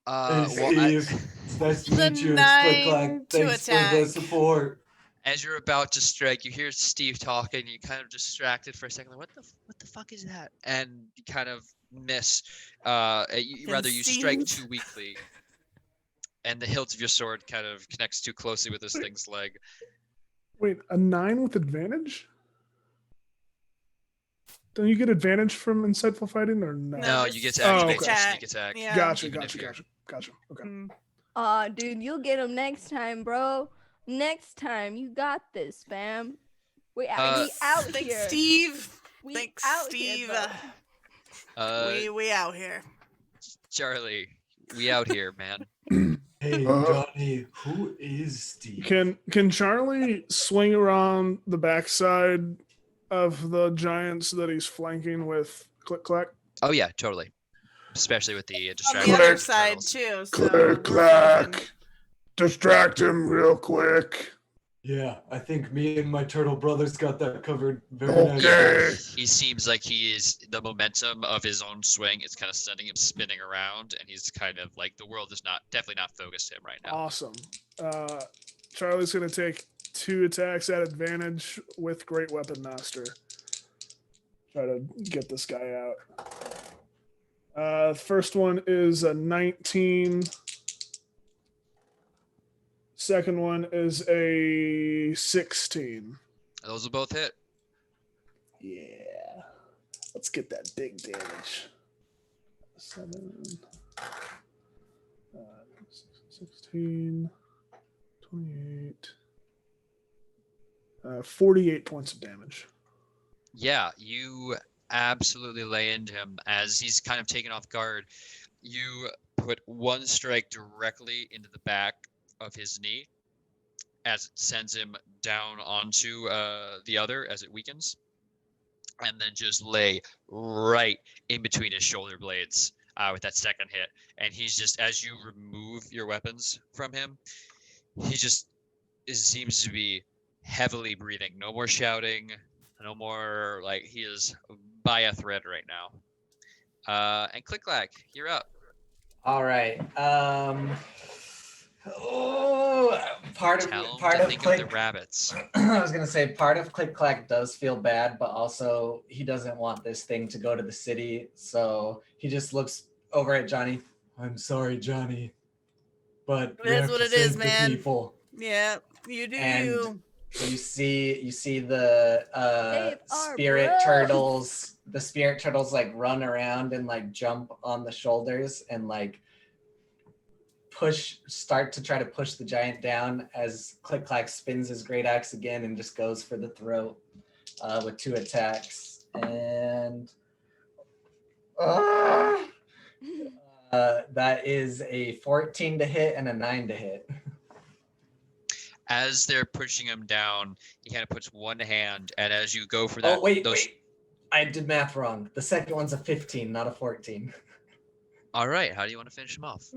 Hey, Steve. It's nice to The meet you. It's Click Clack. 9 to Thanks for the attack. support. As you're about to strike, you hear Steve talking, and you kind of distracted for a second. Like, what the fuck is that? And you kind of miss. You strike Conceived. too weakly, and the hilt of your sword kind of connects too closely with this thing's leg. Wait, a 9 with advantage? Don't you get advantage from insightful fighting or no? No, this you get is to actually Oh, make okay. a sneak attack. Yeah. Gotcha. even if you're- Okay. Mm. Aw, dude, you'll get him next time, bro. Next time, you got this, fam. We out Thanks, here. Steve. We Thanks, out Steve. here, though. We out here. Charlie, we out here, man. Hey, Johnny, who is Steve? Can Charlie swing around the backside of the giants that he's flanking with Click Clack? Oh yeah, totally. Especially with the On distraction. the other Click, side turtles. too. So Click, we're clack. flanking. Distract him real quick. Yeah, I think me and my turtle brothers got that covered very Okay. nicely. Yeah, he seems like he is the momentum of his own swing is kind of sending him spinning around, and he's kind of like the world is definitely not focused him right now. Awesome. Charlie's gonna take 2 attacks at advantage with Great Weapon Master. Try to get this guy out. First one is a 19. Second one is a 16. Those will both hit. Yeah. Let's get that big damage. 7, 16, 28, 48 points of damage. Yeah, you absolutely lay into him as he's kind of taken off guard. You put one strike directly into the back of his knee as it sends him down onto the other as it weakens, and then just lay right in between his shoulder blades with that second hit. And he's just, as you remove your weapons from him, he just seems to be heavily breathing. No more shouting, no more, like, he is by a thread right now. And Click Clack, you're up. All right. Part Tell him of to think Click. of the rabbits. I was gonna say part of Click Clack does feel bad, but also he doesn't want this thing to go to the city, so he just looks over at Johnny. I'm sorry, Johnny, but It we is have what to it is, save the man. people. Yeah, you do. And you. you see the Save our spirit bros. turtles. The spirit turtles like run around and like jump on the shoulders and like start to try to push the giant down as Click Clack spins his great axe again and just goes for the throat with 2 attacks. And that is a 14 to hit and a 9 to hit. As they're pushing him down, he kind of puts one hand, and as you go for that, Oh, wait. I did math wrong. The second one's a 15, not a 14. All right, how do you want to finish him off?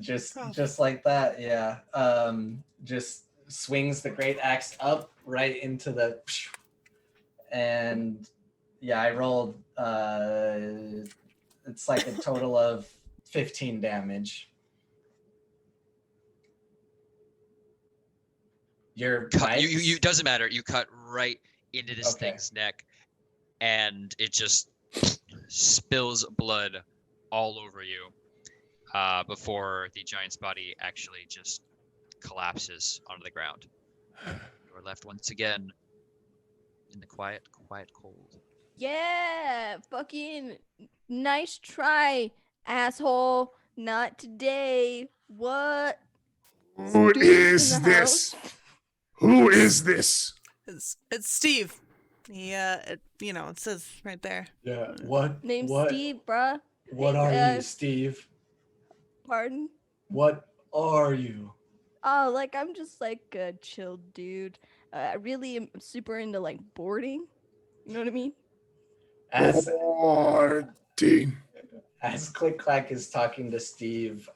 just like that, yeah. Just swings the great axe up right into the, and yeah, I rolled. It's like a total of 15 damage. Your You doesn't matter. You cut right into this Okay. thing's neck, and it just spills blood all over you before the giant's body actually just collapses onto the ground. You're left once again in the quiet cold. Yeah, fucking nice try, asshole. Not today. What? Who Steve is in the this? house? Who is this? It's Steve. It says right there. Yeah, what? Name's what, Steve, bruh. What Hey, are you, Steve? Pardon? What are you? Oh, like I'm just like a chill dude. I really am super into like boarding. You know what I mean? as Boarding. as Click Clack is talking to Steve,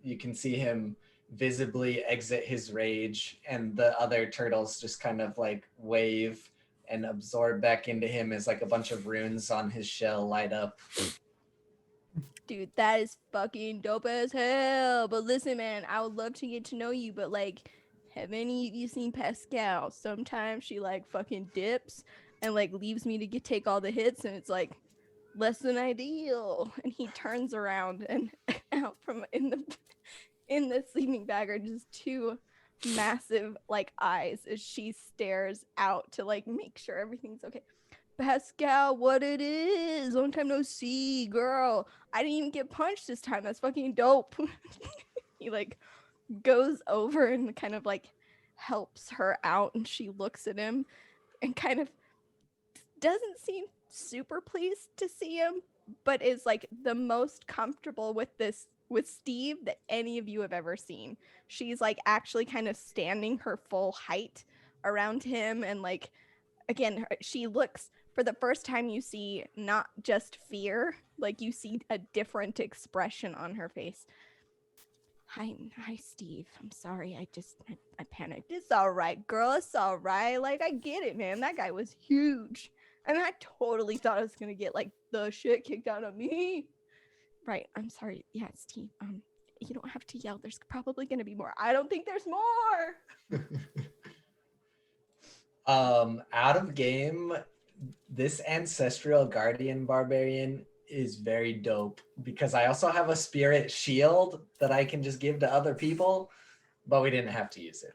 you can see him visibly exit his rage, and the other turtles just kind of like wave and absorb back into him as like a bunch of runes on his shell light up. Dude, that is fucking dope as hell. But listen, man, I would love to get to know you, but like, have any of you seen Pascal? Sometimes she like fucking dips and like leaves me to take all the hits, and it's like less than ideal. And he turns around, and out from in the sleeping bag are just 2 massive like eyes as she stares out to like make sure everything's okay. Pascal, what it is? Long time no see, girl. I didn't even get punched this time. That's fucking dope. He like goes over and kind of like helps her out, and she looks at him and kind of doesn't seem super pleased to see him, but is like the most comfortable with Steve that any of you have ever seen. She's like actually kind of standing her full height around him, and like again, she looks, for the first time you see not just fear, like you see a different expression on her face. Hi, Steve. I'm sorry. I panicked. It's all right, girl. It's all right. Like, I get it, man. That guy was huge. And I totally thought I was going to get, like, the shit kicked out of me. Right. I'm sorry. Yeah, Steve. You don't have to yell. There's probably going to be more. I don't think there's more. Out of game, this ancestral guardian barbarian is very dope because I also have a spirit shield that I can just give to other people, but we didn't have to use it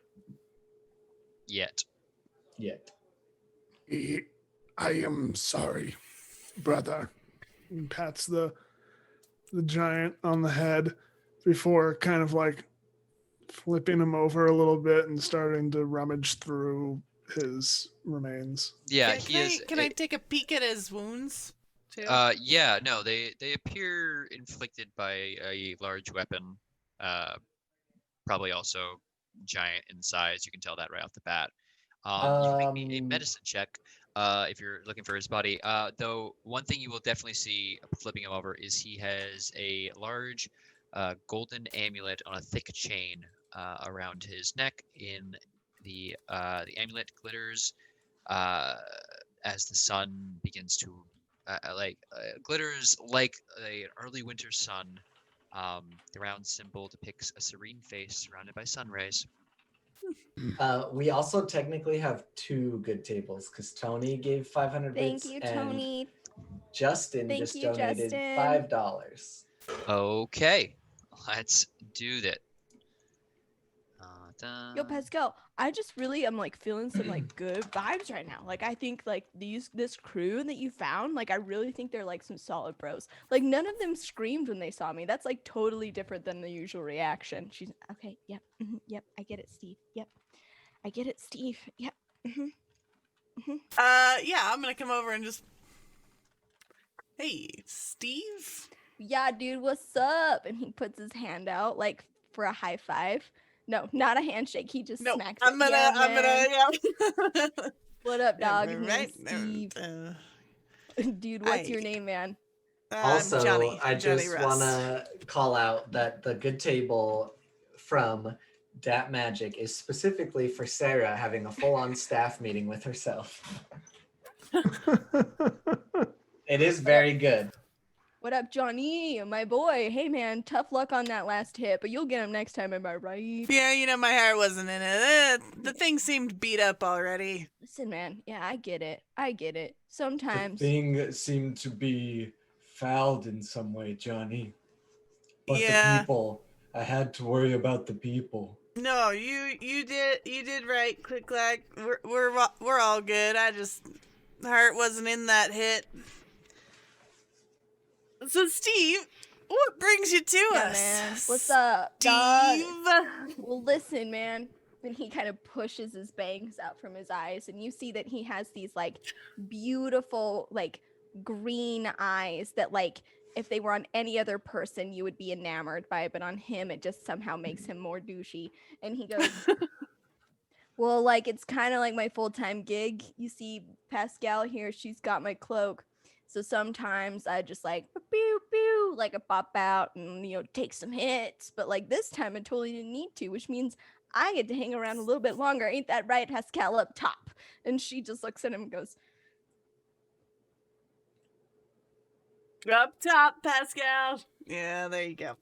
Yet. I am sorry, brother. And pats the giant on the head before kind of like flipping him over a little bit and starting to rummage through his remains. Yeah, Can I take a peek at his wounds too? Yeah, no, they appear inflicted by a large weapon. Probably also giant in size. You can tell that right off the bat. You can make me a medicine check if you're looking for his body. Though one thing you will definitely see flipping him over is he has a large golden amulet on a thick chain around his neck. In the amulet glitters as the sun begins to glitters like an early winter sun. The round symbol depicts a serene face surrounded by sun rays. We also technically have 2 good tables because Tony gave 500 bits. Thank you, and Tony. Justin Thank just you, donated Justin. $5. Okay, let's do that. Yo, Pascal, I just really am like feeling some like good vibes right now. Like I think like this crew that you found, like I really think they're like some solid bros. Like none of them screamed when they saw me. That's like totally different than the usual reaction. She's okay. Yep. Yep. I get it, Steve. Yep. I get it, Steve. Yep. Yeah, I'm gonna come over and just, hey, Steve. Yeah, dude, what's up? And he puts his hand out like for a high five. No, not a handshake. He just smacks it. Yeah. What up, dog? Yeah, His right. name's Steve. Dude, what's your name, man? Also, Johnny. I Johnny just Russ. want to call out that the good table from Dat Magic is specifically for Sarah having a full-on staff meeting with herself. It is very good. What up, Johnny? My boy. Hey, man, tough luck on that last hit, but you'll get him next time, am I right? Yeah, my heart wasn't in it. The thing seemed beat up already. Listen, man. Yeah, I get it. Sometimes. The thing seemed to be fouled in some way, Johnny. But Yeah. the people, I had to worry about the people. No, you did right. Click clack. We're all good. The heart wasn't in that hit. So Steve, what brings you to us? Man. What's up, Steve? dog? Well, listen, man. And he kind of pushes his bangs out from his eyes, and you see that he has these like beautiful like green eyes that like if they were on any other person you would be enamored by, but on him it just somehow makes him more douchey. And he goes, well, like it's kind of like my full-time gig. You see Pascal here, she's got my cloak. So sometimes I just like pew pew, like I pop out and take some hits. But like this time I totally didn't need to, which means I get to hang around a little bit longer. Ain't that right, Pascal up top? And she just looks at him and goes, Up top, Pascal. Yeah, there you go.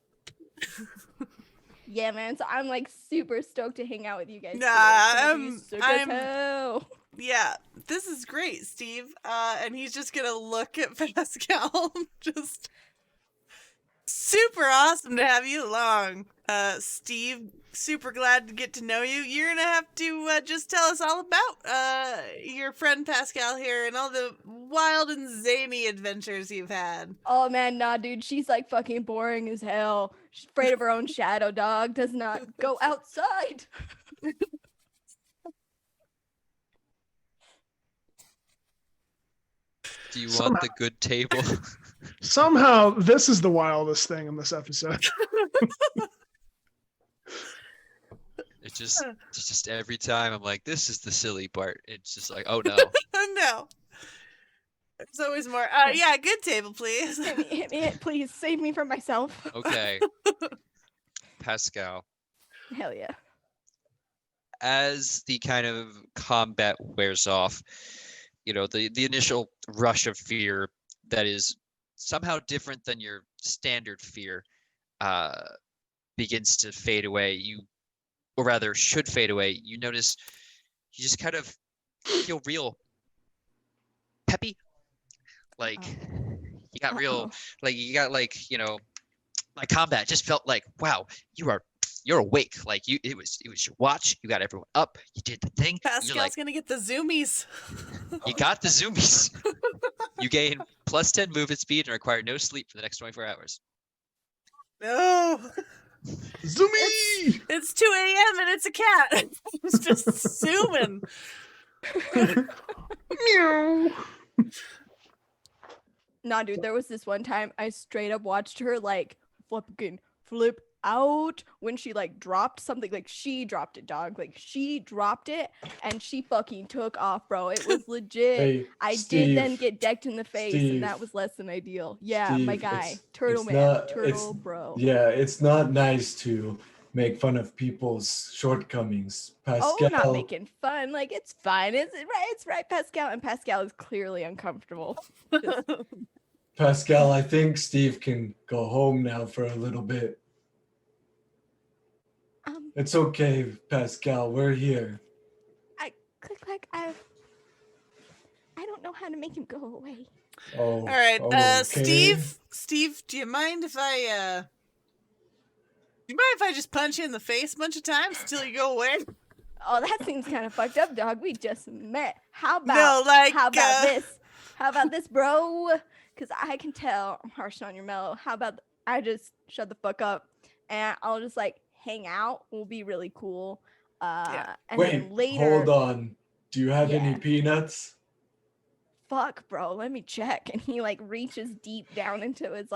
yeah, man. So I'm like super stoked to hang out with you guys. Yeah, this is great, Steve. And he's just gonna look at Pascal. Just super awesome to have you along. Steve, super glad to get to know you. You're gonna have to just tell us all about your friend Pascal here and all the wild and zany adventures you've had. Oh man, nah, dude, she's like fucking boring as hell. She's afraid of her own shadow, dog. Does not go outside. Do you want the good table? Somehow, this is the wildest thing in this episode. It's just every time I'm like, this is the silly part. It's just like, oh no. No. There's always more. Yeah, good table, please. Hit me, please. Save me from myself. Okay. Pascal, Hell yeah. as the kind of combat wears off, the initial rush of fear that is somehow different than your standard fear begins to fade away. Or rather should fade away. You notice you just kind of feel real peppy. Like you got real, like you got like, my combat just felt like, wow, you're awake. Like it was your watch. You got everyone up. You did the thing. Pascal's gonna get the zoomies. You got the zoomies. You gain +10 movement speed and require no sleep for the next 24 hours. No. Zoomy! It's 2 a.m. and it's a cat. It's just zooming. Meow. Nah, dude, there was this one time I straight up watched her like fucking flip out when she like dropped something. Like she dropped it, dog. Like she dropped it and she fucking took off, bro. It was legit. Hey, I Steve, did then get decked in the face, Steve, and that was less than ideal. Yeah, Steve, my guy, it's turtle man, not- turtle bro. Yeah, it's not nice to make fun of people's shortcomings. Pascal, Oh, not making fun. Like it's fine. It's right. It's right, Pascal. And Pascal is clearly uncomfortable. Just- Pascal, I think Steve can go home now for a little bit. It's okay, Pascal. We're here. I don't know how to make him go away. Oh, All right, okay. Steve, do you mind if I just punch you in the face a bunch of times till you go away? Oh, that seems kind of fucked up, dog. We just met. How about this? How about this, bro? Because I can tell I'm harshing on your mellow. How about I just shut the fuck up and I'll just like hang out. Will be really cool. And Wait, then later. hold on. Do you have any Yeah. peanuts? Fuck, bro. Let me check. And he like reaches deep down into his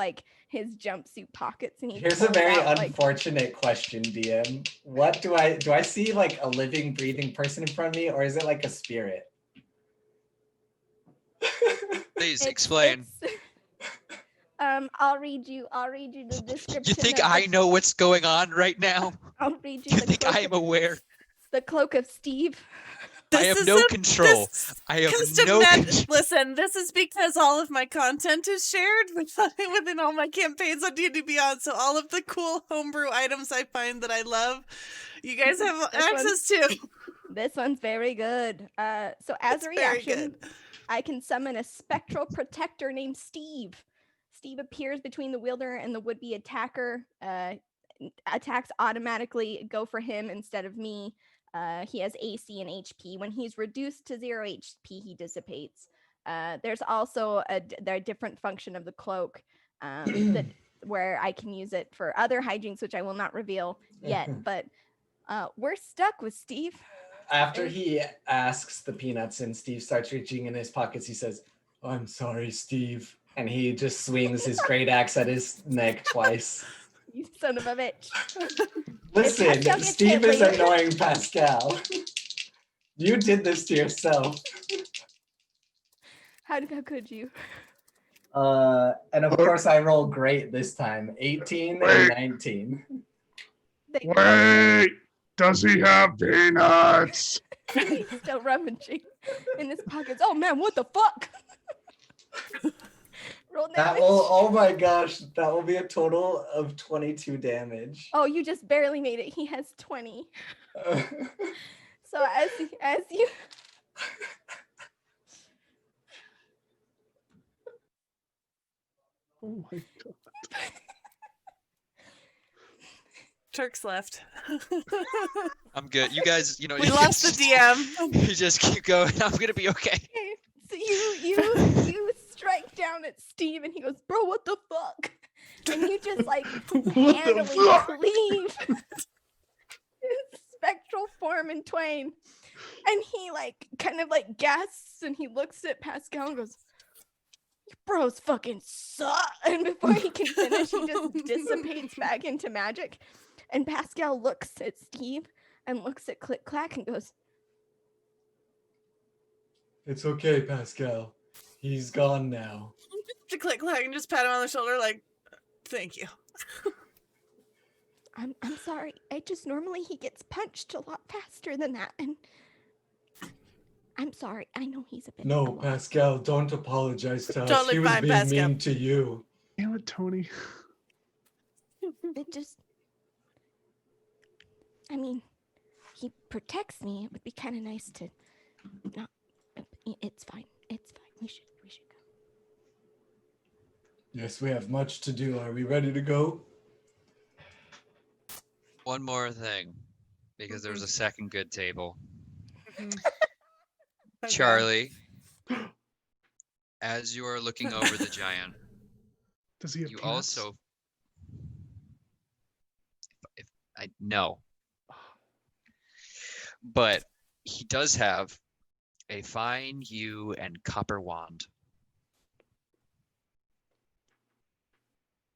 jumpsuit pockets and he Here's a pulls very out, like, unfortunate question, DM. What do I see like a living, breathing person in front of me, or is it like a spirit? Please explain. I'll read you the description. You think of I the- know what's going on right now? I'll read you You the think cloak I am aware? the cloak of Steve. I have no control. I have no control. Listen, this is because all of my content is shared within all my campaigns on D&D Beyond. So all of the cool homebrew items I find that I love, you guys have access to. This one's very good. So as a reaction, I can summon a spectral protector named Steve. Steve appears between the wielder and the would-be attacker. Attacks automatically go for him instead of me. He has AC and HP. When he's reduced to 0 HP, he dissipates. There's also a different function of the cloak that where I can use it for other hijinks, which I will not reveal yet. But we're stuck with Steve. After he asks the peanuts and Steve starts reaching in his pockets, he says, I'm sorry, Steve. and he just swings his great axe at his neck twice. You son of a bitch. Listen, Pascal gets Steve hit is later. annoying Pascal. You did this to yourself. How could you? And of course I roll great this time. 18 and 19. Wait, does he have peanuts? He's still rummaging in his pockets. Oh man, what the fuck? Roll That damage. will, oh my gosh, that will be a total of 22 damage. Oh, you just barely made it. He has 20. So as you Oh my god. Turks left. I'm good. You guys, you know, We you lost the DM. You just keep going. I'm gonna be okay. Okay, so you strike down at Steve, and he goes, "Bro, what the fuck?" And you just like What the handily fuck? cleave his spectral form in twain, and he like kind of like gasps, and he looks at Pascal and goes, "You bros fucking suck." And before he can finish, he just dissipates back into magic. And Pascal looks at Steve and looks at Click Clack and goes, It's okay, Pascal. He's gone now. To Click Clack and just pat him on the shoulder like, thank you. I'm sorry. I just normally he gets punched a lot faster than that, and I'm sorry. I know he's a bit. No, alone. Pascal, don't apologize to us. Totally He was fine, being Pascal. mean to you. Damn it, Tony. It just. I mean, he protects me. It would be kind of nice to not. It's fine. It's fine. We should go. Yes, we have much to do. Are we ready to go? One more thing, because there's a second good table. Okay. Charlie, as you are looking over the giant, Does he have you peanuts? also. If I know, but he does have a fine hue and copper wand.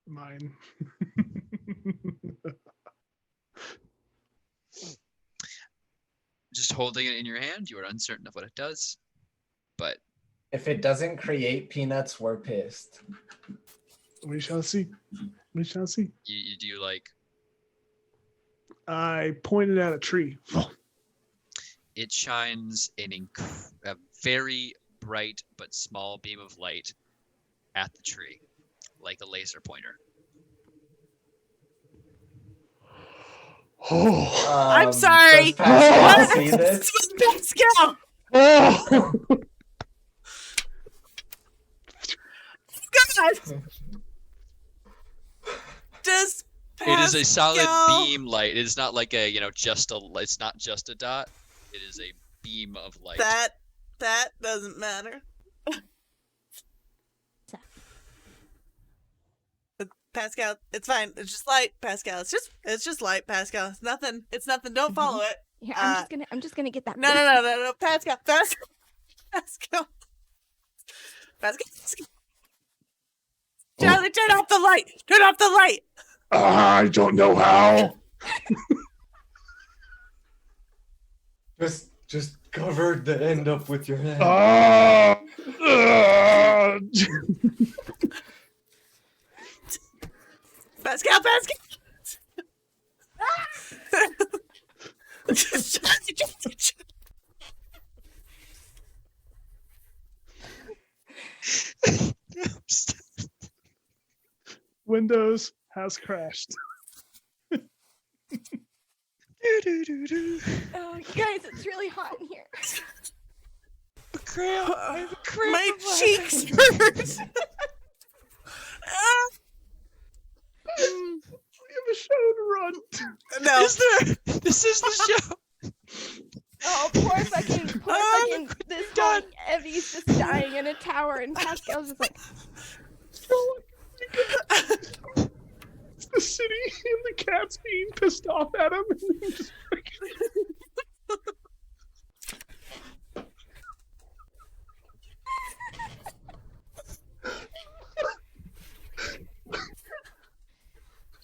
Mine. Just holding it in your hand, you are uncertain of what it does, but If it doesn't create peanuts, we're pissed. We shall see. We shall see. you do like I pointed at a tree. it shines a very bright but small beam of light at the tree, like a laser pointer. Oh. I'm sorry. Does Pascal What? see This this? was Pascal. Oh. God. Does It is a solid Pascal- beam light. It is not like a, it's not just a dot. It is a beam of light. That doesn't matter. Pascal, it's fine. It's just light, Pascal. It's just light, Pascal. It's nothing. Don't follow it. Yeah, I'm just gonna get that. No, Pascal. Charlie, turn off the light. Turn off the light. I don't know how. Just cover the end up with your hand. Pascal. Windows has crashed. Oh, you guys, it's really hot in here. My cheeks hurt. We have a show to run. No. Is there? This is the show. Oh, poor fucking this guy Evy's just dying in a tower, and Pascal's just like, It's the city and the cat's being pissed off at him. And he just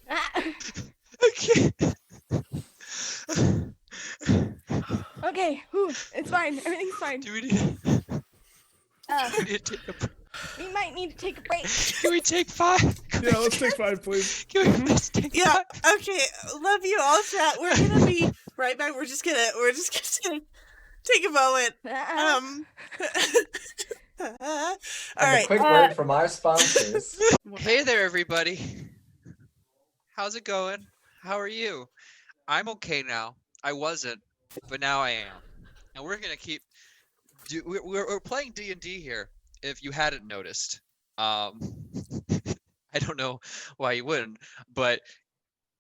ah. Okay. Okay, whew, it's fine. Everything's fine. Do we need to take a break? We might need to take a break. Can we take 5? Yeah, let's take 5, please. Can we just take Yeah. 5? Okay. Love you all, chat. We're gonna be right back. We're just gonna take a moment. All And right. a quick word from our sponsors. Hey there, everybody. How's it going? How are you? I'm okay now. I wasn't, but now I am. And we're gonna keep. We're playing D&D here. If you hadn't noticed, I don't know why you wouldn't, but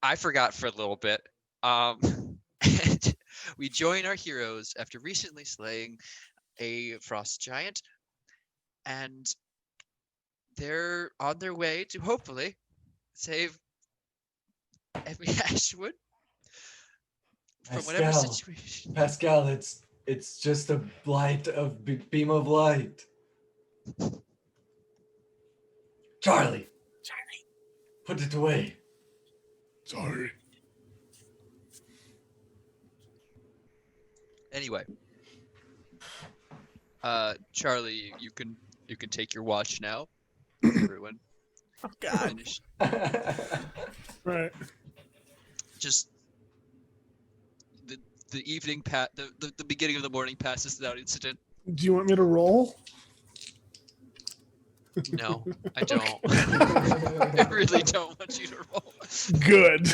I forgot for a little bit. And we join our heroes after recently slaying a frost giant, and they're on their way to hopefully save Evy Ashwood from whatever Pascal, situation. Pascal, it's just a beam of light. Charlie, put it away. Sorry. Anyway, Charlie, you can take your watch now. Everyone, Oh God. finish. Right. Just the evening the beginning of the morning passes without incident. Do you want me to roll? No, I don't. I really don't want you to roll. Good.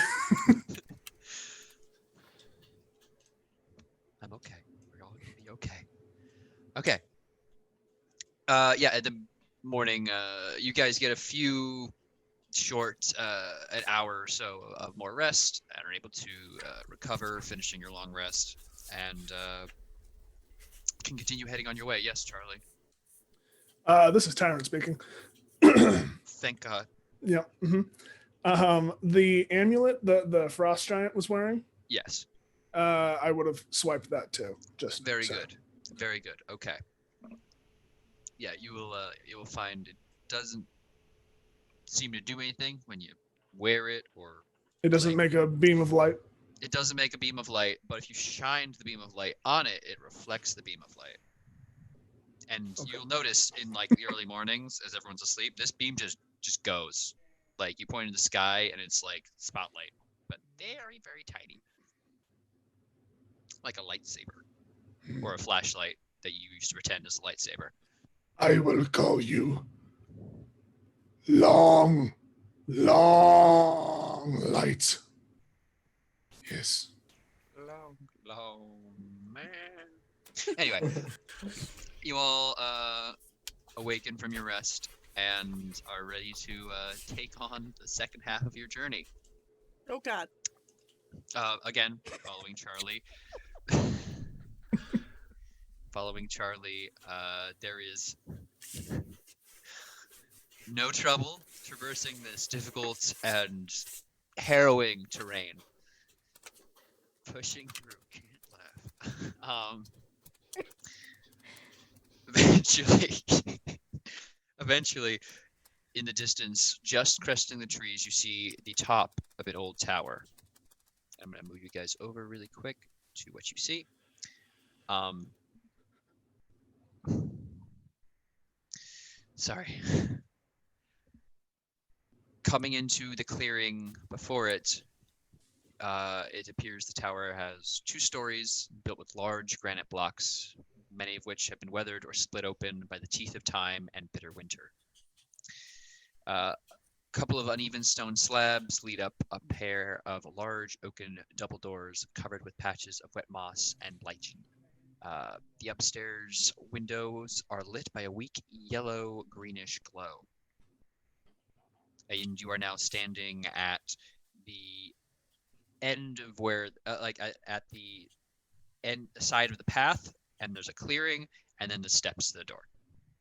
I'm okay. We're all gonna be okay. Okay. Yeah, in the morning, you guys get a few short, an hour or so of more rest, and are able to recover, finishing your long rest, and can continue heading on your way. Yes, Charlie. This is Tyrant speaking. Thank God. Yeah. The amulet the frost giant was wearing, Yes. I would have swiped that too. Just Very so. good. Very good. Okay. Yeah, you will find it doesn't seem to do anything when you wear it, or It doesn't make a beam of light. it doesn't make a beam of light, but if you shine the beam of light on it, it reflects the beam of light. And Okay. you'll notice in like the early mornings as everyone's asleep, this beam just goes. Like you point in the sky and it's like spotlight, but very, very tiny. Like a lightsaber or a flashlight that you used to pretend is a lightsaber. I will call you Long Light. Yes. Long man. Anyway, you all awaken from your rest and are ready to take on the second half of your journey. Oh God. Again, following Charlie. Following Charlie, there is no trouble traversing this difficult and harrowing terrain. Pushing through, can't laugh. Eventually, in the distance, just cresting the trees, you see the top of an old tower. I'm gonna move you guys over really quick to what you see. Sorry. Coming into the clearing before it, it appears the tower has 2 stories built with large granite blocks, many of which have been weathered or split open by the teeth of time and bitter winter. A couple of uneven stone slabs lead up a pair of large oaken double doors covered with patches of wet moss and lichen. The upstairs windows are lit by a weak yellow-greenish glow. And you are now standing at the end of where, at the end side of the path, and there's a clearing, and then the steps to the door.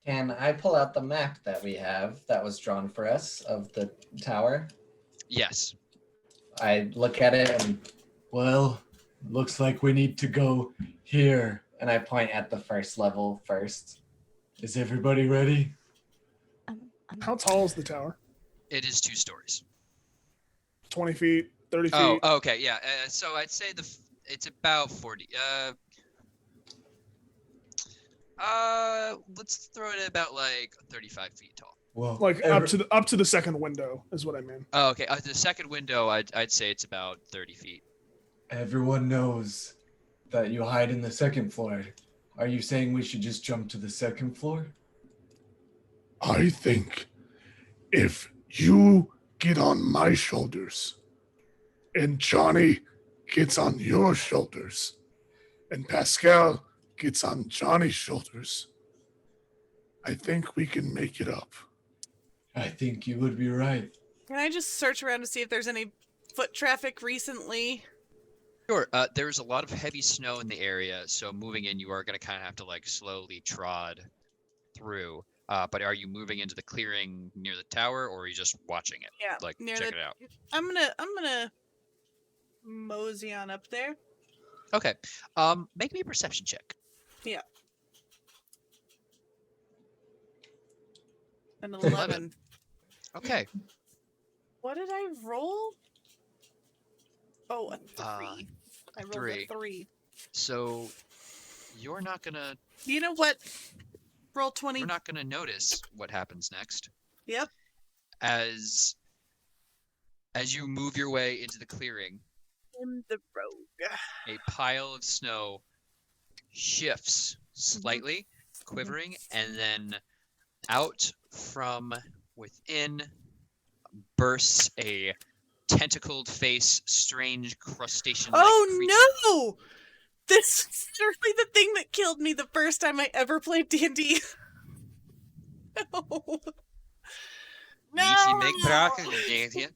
Can I pull out the map that we have that was drawn for us of the tower? Yes. I look at it and, Well, looks like we need to go here. and I point at the first level first. Is everybody ready? How tall is the tower? It is 2 stories. 20 feet, 30 feet. Oh, okay, yeah. So I'd say it's about 40. Let's throw it at about like 35 feet tall. Well, Like up to the second window is what I mean. Oh, okay. The second window, I'd say it's about 30 feet. everyone knows that you hide in the second floor. Are you saying we should just jump to the second floor? I think if you get on my shoulders and Johnny gets on your shoulders and Pascal gets on Johnny's shoulders, I think we can make it up. I think you would be right. Can I just search around to see if there's any foot traffic recently? Sure. There's a lot of heavy snow in the area, so moving in, you are going to kind of have to like slowly trod through. But are you moving into the clearing near the tower, or are you just watching it? Yeah, Like near checking it out. I'm gonna mosey on up there. Okay. Make me a perception check. Yeah. An 11. Okay. What did I roll? Oh, a 3. I rolled three. a 3. So you're not gonna. You know what? Roll 20. You're not gonna notice what happens next. Yep. As you move your way into the clearing, In the road. a pile of snow shifts slightly, quivering, and then out from within bursts a tentacled face, strange crustacean-like creature. Oh no! This is certainly the thing that killed me the first time I ever played D&D. No. Easy, make progress, Nancy.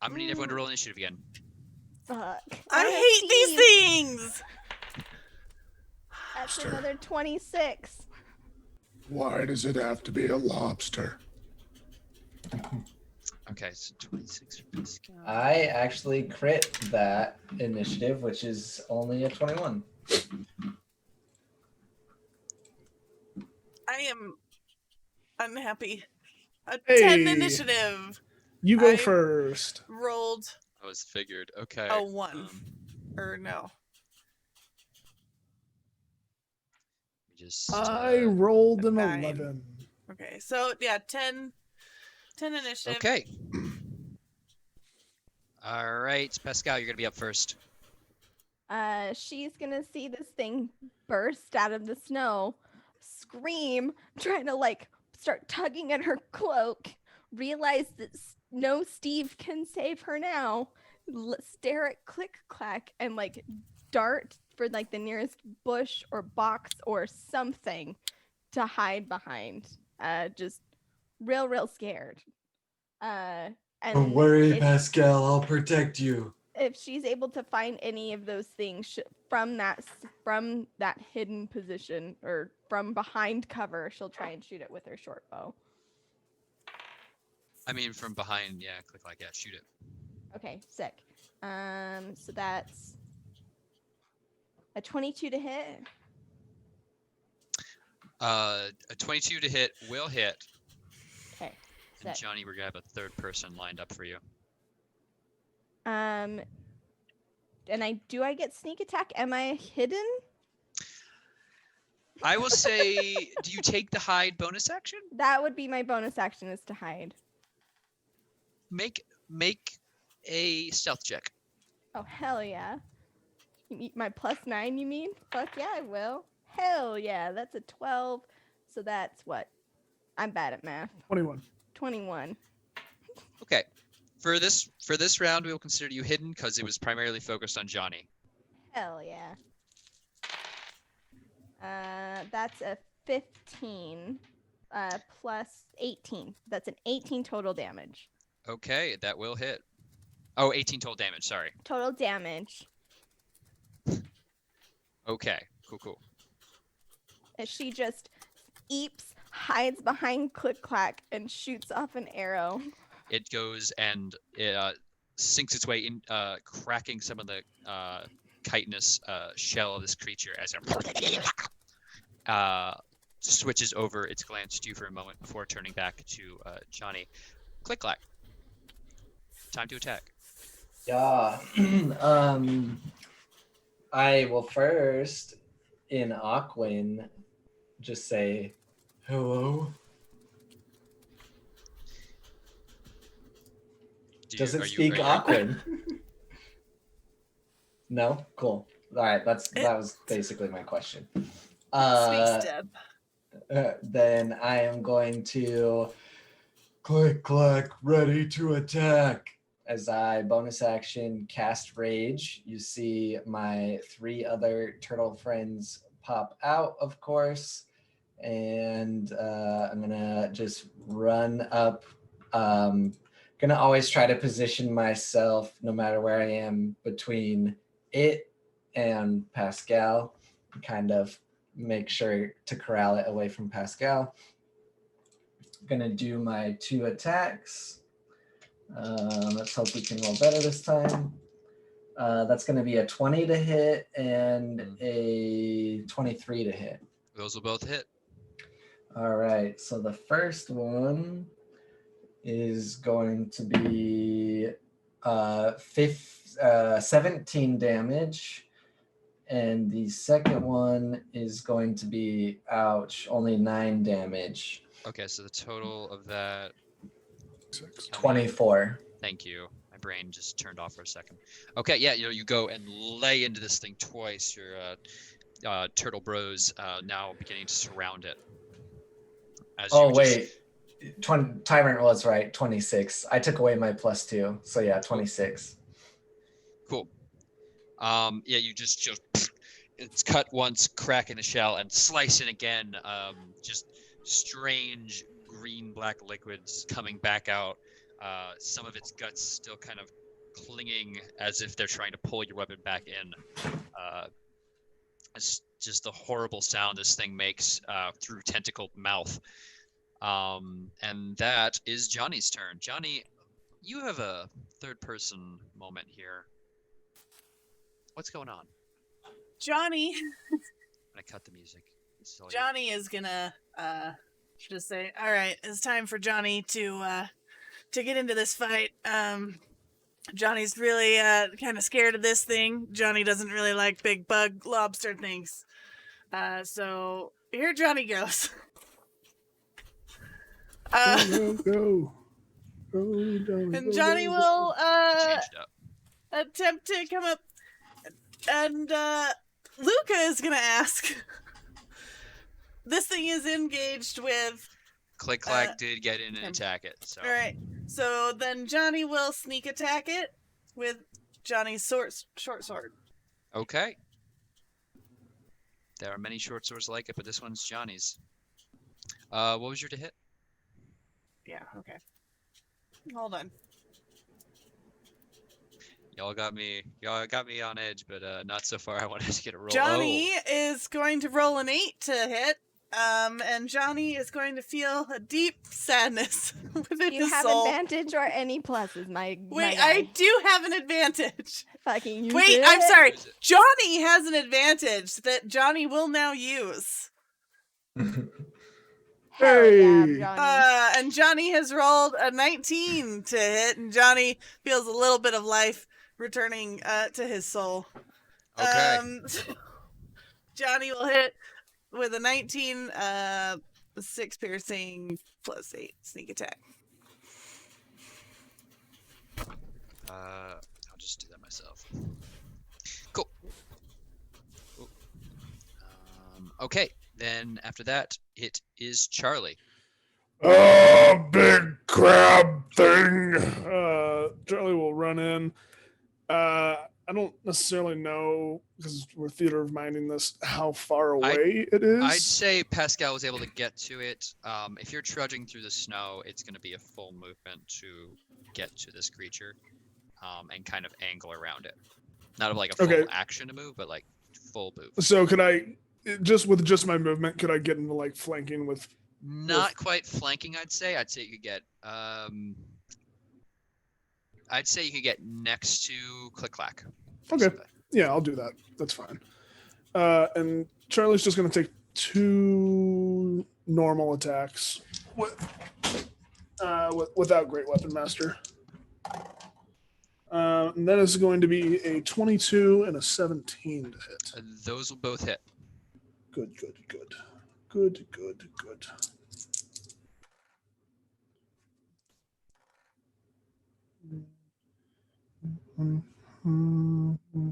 I'm gonna need everyone to roll initiative again. Fuck. I hate these things! That's another 26. Why does it have to be a lobster? Okay, so 26 for Pascal. I actually crit that initiative, which is only a 21. I am unhappy. A Hey. 10 initiative. You go I- first. Rolled I was figured. Okay. a 1. Or no. Just. I rolled an 9. 11. Okay, so yeah, 10 initiative. Okay. All right, Pascal, you're gonna be up first. She's gonna see this thing burst out of the snow, scream, trying to like start tugging at her cloak, realize that no Steve can save her now, stare at Click Clack, and like dart for like the nearest bush or box or something to hide behind. Just real scared. And Don't worry, if- Pascal. I'll protect you. if she's able to find any of those things from that hidden position or from behind cover, she'll try and shoot it with her short bow. I mean, from behind, yeah, click like, yeah, shoot it. Okay, sick. So that's a 22 to hit. A 22 to hit will hit. Okay, And sick. Johnny, we're gonna have a third person lined up for you. And I get sneak attack? Am I hidden? I will say, do you take the hide bonus action? That would be my bonus action, is to hide. Make a stealth check. Oh, hell yeah. My +9, you mean? Fuck yeah, I will. Hell yeah, that's a 12. So that's what? I'm bad at math. 21. 21. Okay. For this round, we will consider you hidden because it was primarily focused on Johnny. Hell yeah. That's a 15 plus 18. That's an 18 total damage. Okay, that will hit. Oh, 18 total damage, sorry. Total damage. Okay, cool. As she just eeps, hides behind Click Clack, and shoots off an arrow. It goes and it sinks its way in, cracking some of the chitinous shell of this creature as it switches over its glance to you for a moment before turning back to Johnny. Click clack. Time to attack. Yeah. I will first, in Aquin, just say, Hello? does it speak Aquin? No? Cool. All right, that was basically my question. Space Deb. Then I am going to, Click, clack, ready to attack. as I bonus action cast Rage, you see my 3 other turtle friends pop out, of course. And I'm gonna just run up, gonna gonna always try to position myself, no matter where I am, between it and Pascal, kind of make sure to corral it away from Pascal. I'm gonna do my 2 attacks. Let's hope we can roll better this time. That's gonna be a 20 to hit and a 23 to hit. Those will both hit. All right, so the first one is going to be 17 damage, and the second one is going to be, ouch, only 9 damage. Okay, so the total of that. 24. Thank you. My brain just turned off for a second. Okay, yeah, you go and lay into this thing twice. Your turtle bros now beginning to surround it. Wait. Tyrant was right, 26. I took away my +2, so yeah, 26. Cool. Yeah, you just it's cut once, crack in the shell, and slice it again. Just strange green-black liquids coming back out. Some of its guts still kind of clinging as if they're trying to pull your weapon back in. It's just the horrible sound this thing makes through tentacled mouth. And that is Johnny's turn. Johnny, you have a third-person moment here. What's going on? Johnny. I'm gonna cut the music. Johnny is gonna just say, "All right, it's time for Johnny to get into this fight." Johnny's really kind of scared of this thing. Johnny doesn't really like big bug lobster things. So here Johnny goes. Go. And Johnny will attempt to come up, and Luca is gonna ask. This thing is engaged with. Click Clack did get in and attack it. So. All right. So then Johnny will sneak attack it with Johnny's short sword. Okay. There are many short swords like it, but this one's Johnny's. What was your to hit? Yeah. Okay. Hold on. Y'all got me on edge, but not so far. I wanted to get a roll. Johnny is going to roll an 8 to hit. And Johnny is going to feel a deep sadness within Do you his have soul. advantage or any pluses, Wait, I do have an advantage. Fucking use Wait, it. I'm sorry. Johnny has an advantage that Johnny will now use. Hell yeah, Johnny. And Johnny has rolled a 19 to hit, and Johnny feels a little bit of life returning to his soul. Okay. Johnny will hit with a 19, 6 piercing plus 8 sneak attack. I'll just do that myself. Cool. Okay, then after that, it is Charlie. Oh, big crab thing. Charlie will run in. I don't necessarily know, because we're theater of minding this, how far away it is. I'd say Pascal was able to get to it. If you're trudging through the snow, it's going to be a full movement to get to this creature, and kind of angle around it. Not like a full action to move, but like full move. So could I, with my movement, could I get into like flanking with? Not quite flanking, I'd say. I'd say you could get. I'd say you could get next to Click Clack. Okay. Yeah, I'll do that. That's fine. And Charlie's just going to take 2 normal attacks without Great Weapon Master. And that is going to be a 22 and a 17 to hit. Those will both hit. Good. Mm-hmm.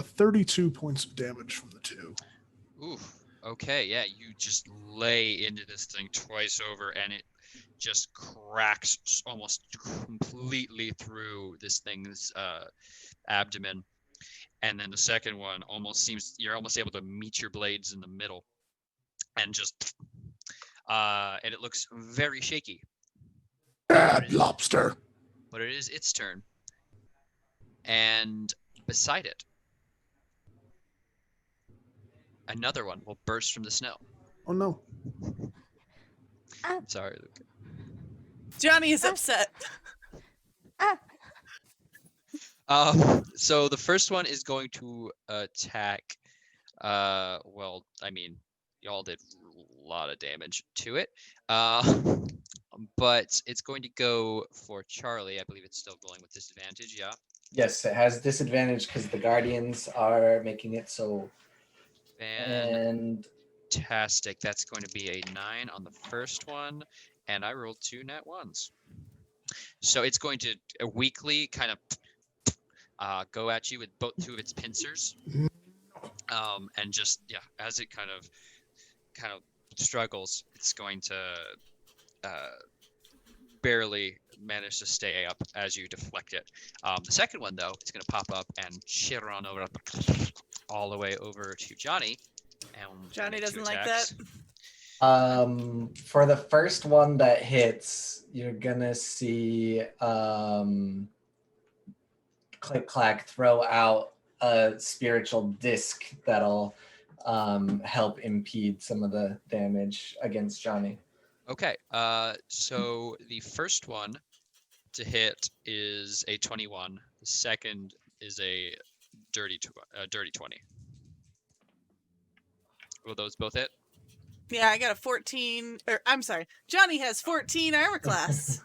32 points of damage from the 2. Oof. Okay, yeah, you just lay into this thing twice over, and it just cracks almost completely through this thing's abdomen. And then the second one you're almost able to meet your blades in the middle, and just and it looks very shaky. Bad lobster. but it is its turn. And beside it, another one will burst from the snow. Oh no. Sorry, Luke. Johnny is upset. So the first one is going to attack. Well, I mean, y'all did a lot of damage to it. But it's going to go for Charlie. I believe it's still going with disadvantage. Yeah. Yes, it has disadvantage because the guardians are making it so. And Fantastic. That's going to be a 9 on the first one, and I rolled 2 nat 1s. So it's going to weakly kind of go at you with both 2 of its pincers, and just as it kind of struggles, it's going to barely manage to stay up as you deflect it. The second one, though, is going to pop up and chitter on over all the way over to Johnny. And Johnny make 2 doesn't like attacks. that. For the first one that hits, you're gonna see Click Clack throw out a spiritual disc that'll help impede some of the damage against Johnny. Okay, so the first one to hit is a 21. The second is a dirty 20. Will those both hit? Yeah, I got a 14. Or I'm sorry, Johnny has 14 armor class.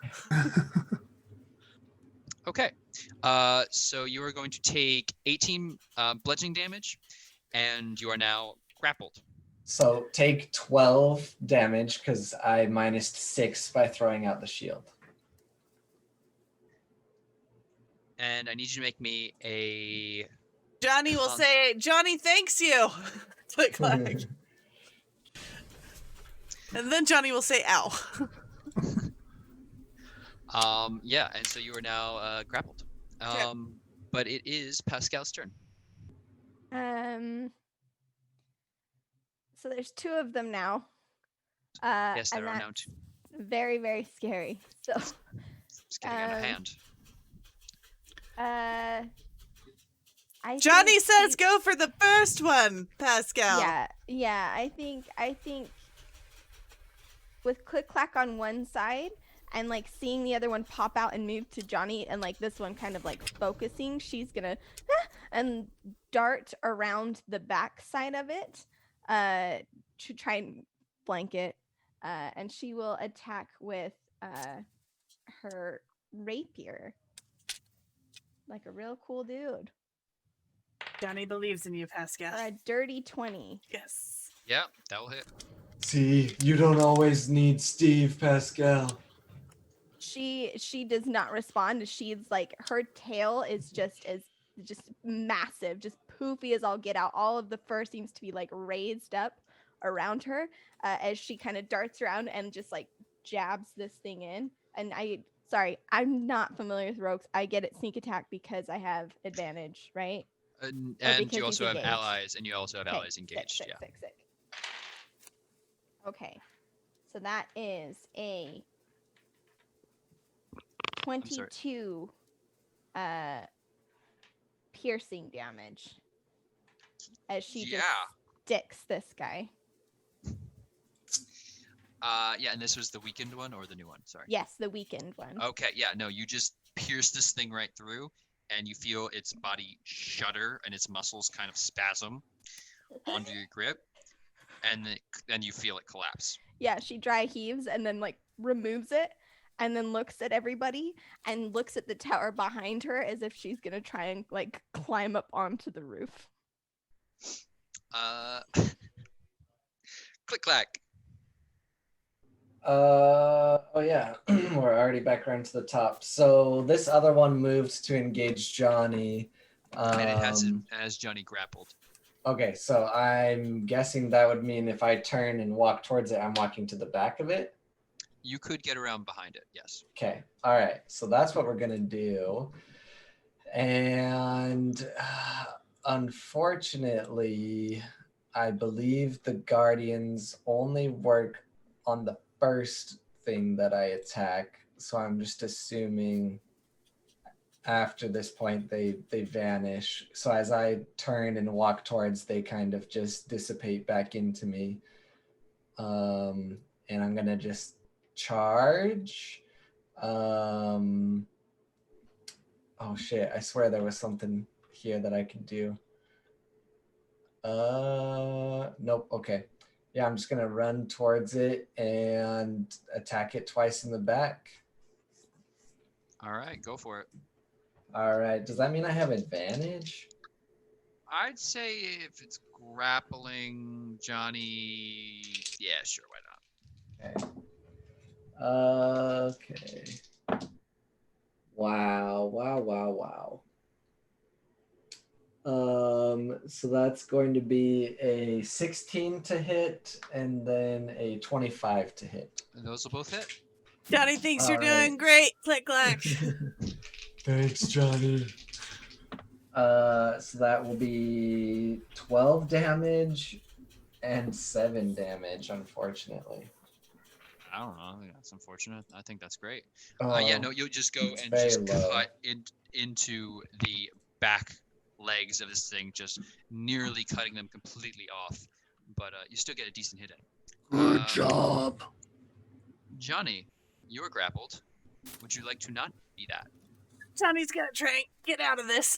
Okay, so you are going to take 18 bludgeoning damage, and you are now grappled. So take 12 damage because I minused 6 by throwing out the shield. And I need you to make me a... Johnny will say, "Johnny thanks you." Click clack. And then Johnny will say, "Ow." Yeah, and so you are now grappled. But it is Pascal's turn. So there's 2 of them now. Yes, there and are now that's 2. very, very scary. So It's getting out of hand. Johnny says go for the first one, Pascal. Yeah. I think with Click Clack on one side and like seeing the other one pop out and move to Johnny, and like this one kind of like focusing, she's gonna and dart around the back side of it to try and flank it, and she will attack with her rapier like a real cool dude. Johnny believes in you, Pascal. A dirty 20. Yes. Yeah, that will hit. See, you don't always need Steve, Pascal. She does not respond. She's like, her tail is just massive, just poofy as all get out. All of the fur seems to be like raised up around her as she kind of darts around and just like jabs this thing in. And I'm not familiar with rogues. I get it sneak attack because I have advantage, right? And because you also he's have engaged. allies, and you also have allies engaged. Sick. Okay, so that is a 22 piercing damage as she just sticks this guy. Yeah, and this was the weakened one or the new one? Sorry. Yes, the weakened one. Okay, yeah, no, you just pierce this thing right through, and you feel its body shudder and its muscles kind of spasm onto your grip, and then you feel it collapse. Yeah, she dry heaves and then like removes it, and then looks at everybody and looks at the tower behind her as if she's gonna try and like climb up onto the roof. Click clack. Oh yeah, we're already back around to the top. So this other one moved to engage Johnny. And it has Johnny grappled. Okay, so I'm guessing that would mean if I turn and walk towards it, I'm walking to the back of it. You could get around behind it, yes. Okay, all right. So that's what we're gonna do. And unfortunately, I believe the guardians only work on the first thing that I attack. So I'm just assuming after this point, they vanish. So as I turn and walk towards, they kind of just dissipate back into me. And I'm gonna just charge. Oh shit! I swear there was something here that I could do. Nope. Okay. Yeah, I'm just gonna run towards it and attack it twice in the back. All right, go for it. All right. Does that mean I have advantage? I'd say if it's grappling, Johnny. Yeah, sure, why not? Okay. Wow. So that's going to be a 16 to hit and then a 25 to hit. And those will both hit. Johnny thinks you're All doing right. great. Click clack. Thanks, Johnny. So that will be 12 damage and 7 damage, unfortunately. I don't know. That's unfortunate. I think that's great. Oh, Yeah, no, you'll just go it's and very just low. cut into the back legs of this thing, just nearly cutting them completely off. But you still get a decent hit in. Good job. Johnny, you're grappled. Would you like to not be that? Johnny's gonna try and get out of this.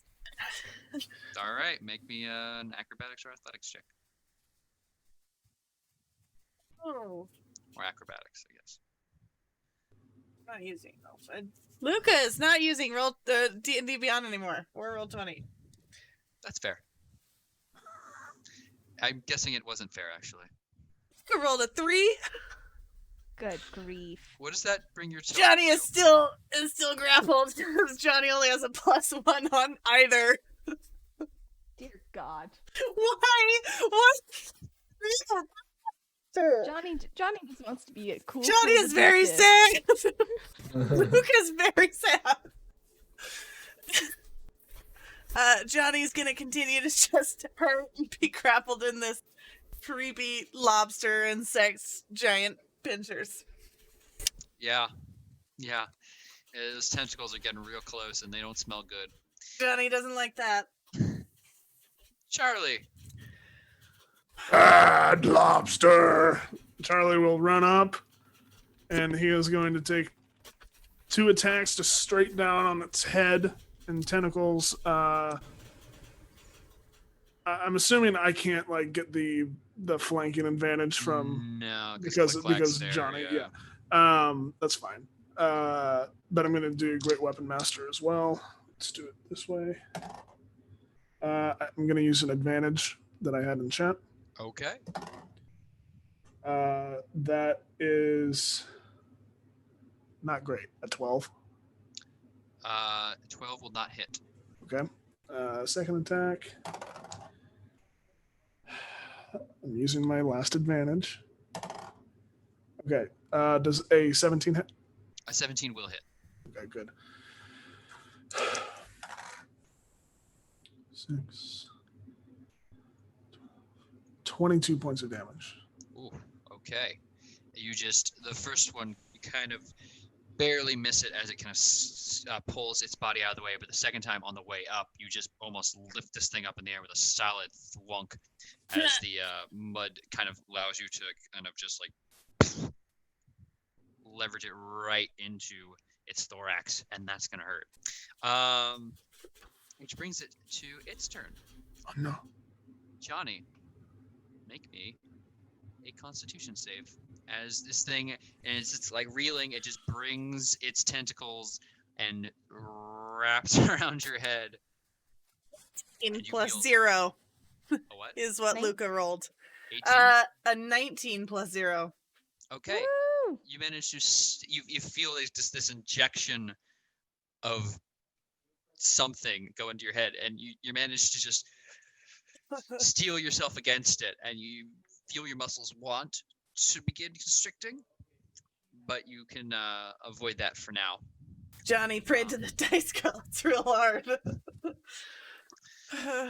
All right, make me an acrobatics or athletics check. Oh, Or acrobatics, I guess. not using roll. Luca is not using roll D&D Beyond anymore. We're roll 20. That's fair. I'm guessing it wasn't fair, actually. Luca rolled a 3. Good grief. What does that bring your total Johnny to? is still grappled because Johnny only has a +1 on either. Dear God. Why? What? Johnny just wants to be a cool. Johnny cool is very detective. sad. Luca's very sad. Johnny's gonna continue to just hurt and be grappled in this creepy lobster insects giant pinchers. Yeah. Those tentacles are getting real close, and they don't smell good. Johnny doesn't like that. Charlie. Bad lobster. Charlie will run up, and he is going to take 2 attacks just straight down on its head and tentacles. I'm assuming I can't get the flanking advantage from No, because Click-Clack's there, Johnny. yeah. That's fine. But I'm going to do Great Weapon Master as well. Let's do it this way. I'm going to use an advantage that I had in chat. Okay. That is not great. A 12. 12 will not hit. Okay. Second attack. I'm using my last advantage. Okay. Does a 17 hit? A 17 will hit. Okay, good. 6. 22 points of damage. Ooh, okay. The first one, you kind of barely miss it as it kind of pulls its body out of the way, but the second time on the way up, you just almost lift this thing up in the air with a solid thwunk as the mud kind of allows you to kind of just leverage it right into its thorax, and that's going to hurt. Which brings it to its turn. Oh, no. Johnny, make me a Constitution save. As this thing, and it's reeling, it just brings its tentacles and wraps around your head. In And you plus feel- 0 A what? is what Nice. Luca rolled. 18? A 19 plus 0. Okay. Woo! You manage to, you feel just this injection of something go into your head, and you manage to just steel yourself against it, and you feel your muscles want to begin constricting, but you can avoid that for now. Johnny prayed to the dice gods real hard. I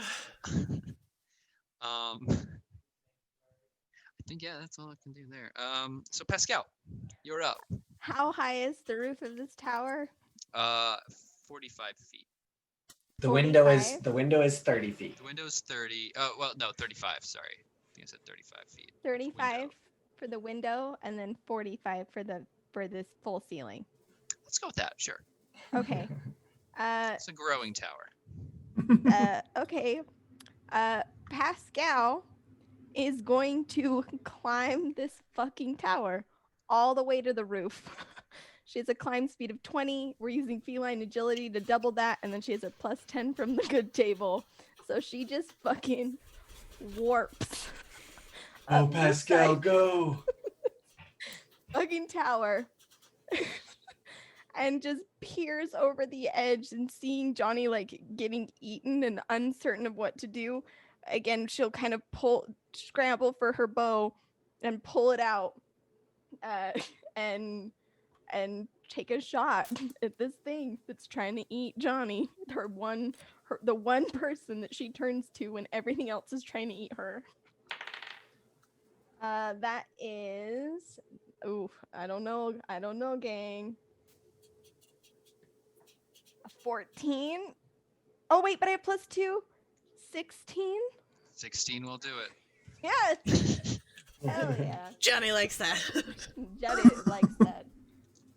think that's all I can do there. So Pascal, you're up. How high is the roof of this tower? 45 feet. The window is 45. 30 feet. The window's 30. Oh, well, no, 35. Sorry. I think I said 35 feet. 35 for the window, and then 45 for this full ceiling. Let's go with that. Sure. Okay. It's a growing tower. Okay. Pascal is going to climb this fucking tower all the way to the roof. She has a climb speed of 20. We're using feline agility to double that, and then she has a plus 10 from the good table. So she just fucking warps. Oh, up this Pascal, side go! fucking tower. And just peers over the edge and seeing Johnny like getting eaten and uncertain of what to do. Again, she'll kind of scramble for her bow and pull it out, and take a shot at this thing that's trying to eat Johnny. The one person that she turns to when everything else is trying to eat her. That is, I don't know, gang. A 14. Oh wait, but I have plus 2. 16. 16 will do it. Yes. Hell yeah. Johnny likes that. Johnny likes that.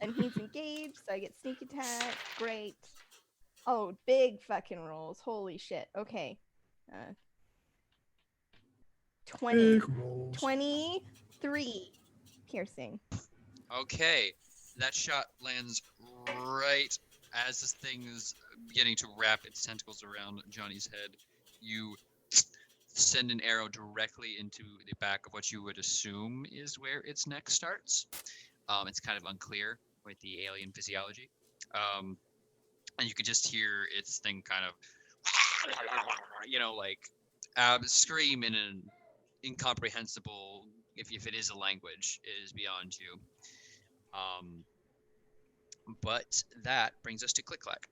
And he's engaged, so I get sneak attack. Great. Oh, big fucking rolls. Holy shit. Okay. 20. Big rolls. 23 piercing. Okay. That shot lands right as this thing is beginning to wrap its tentacles around Johnny's head. You send an arrow directly into the back of what you would assume is where its neck starts. It's kind of unclear with the alien physiology. And you could just hear its thing kind of, scream in an incomprehensible, if it is a language, is beyond you. But that brings us to Click Clack.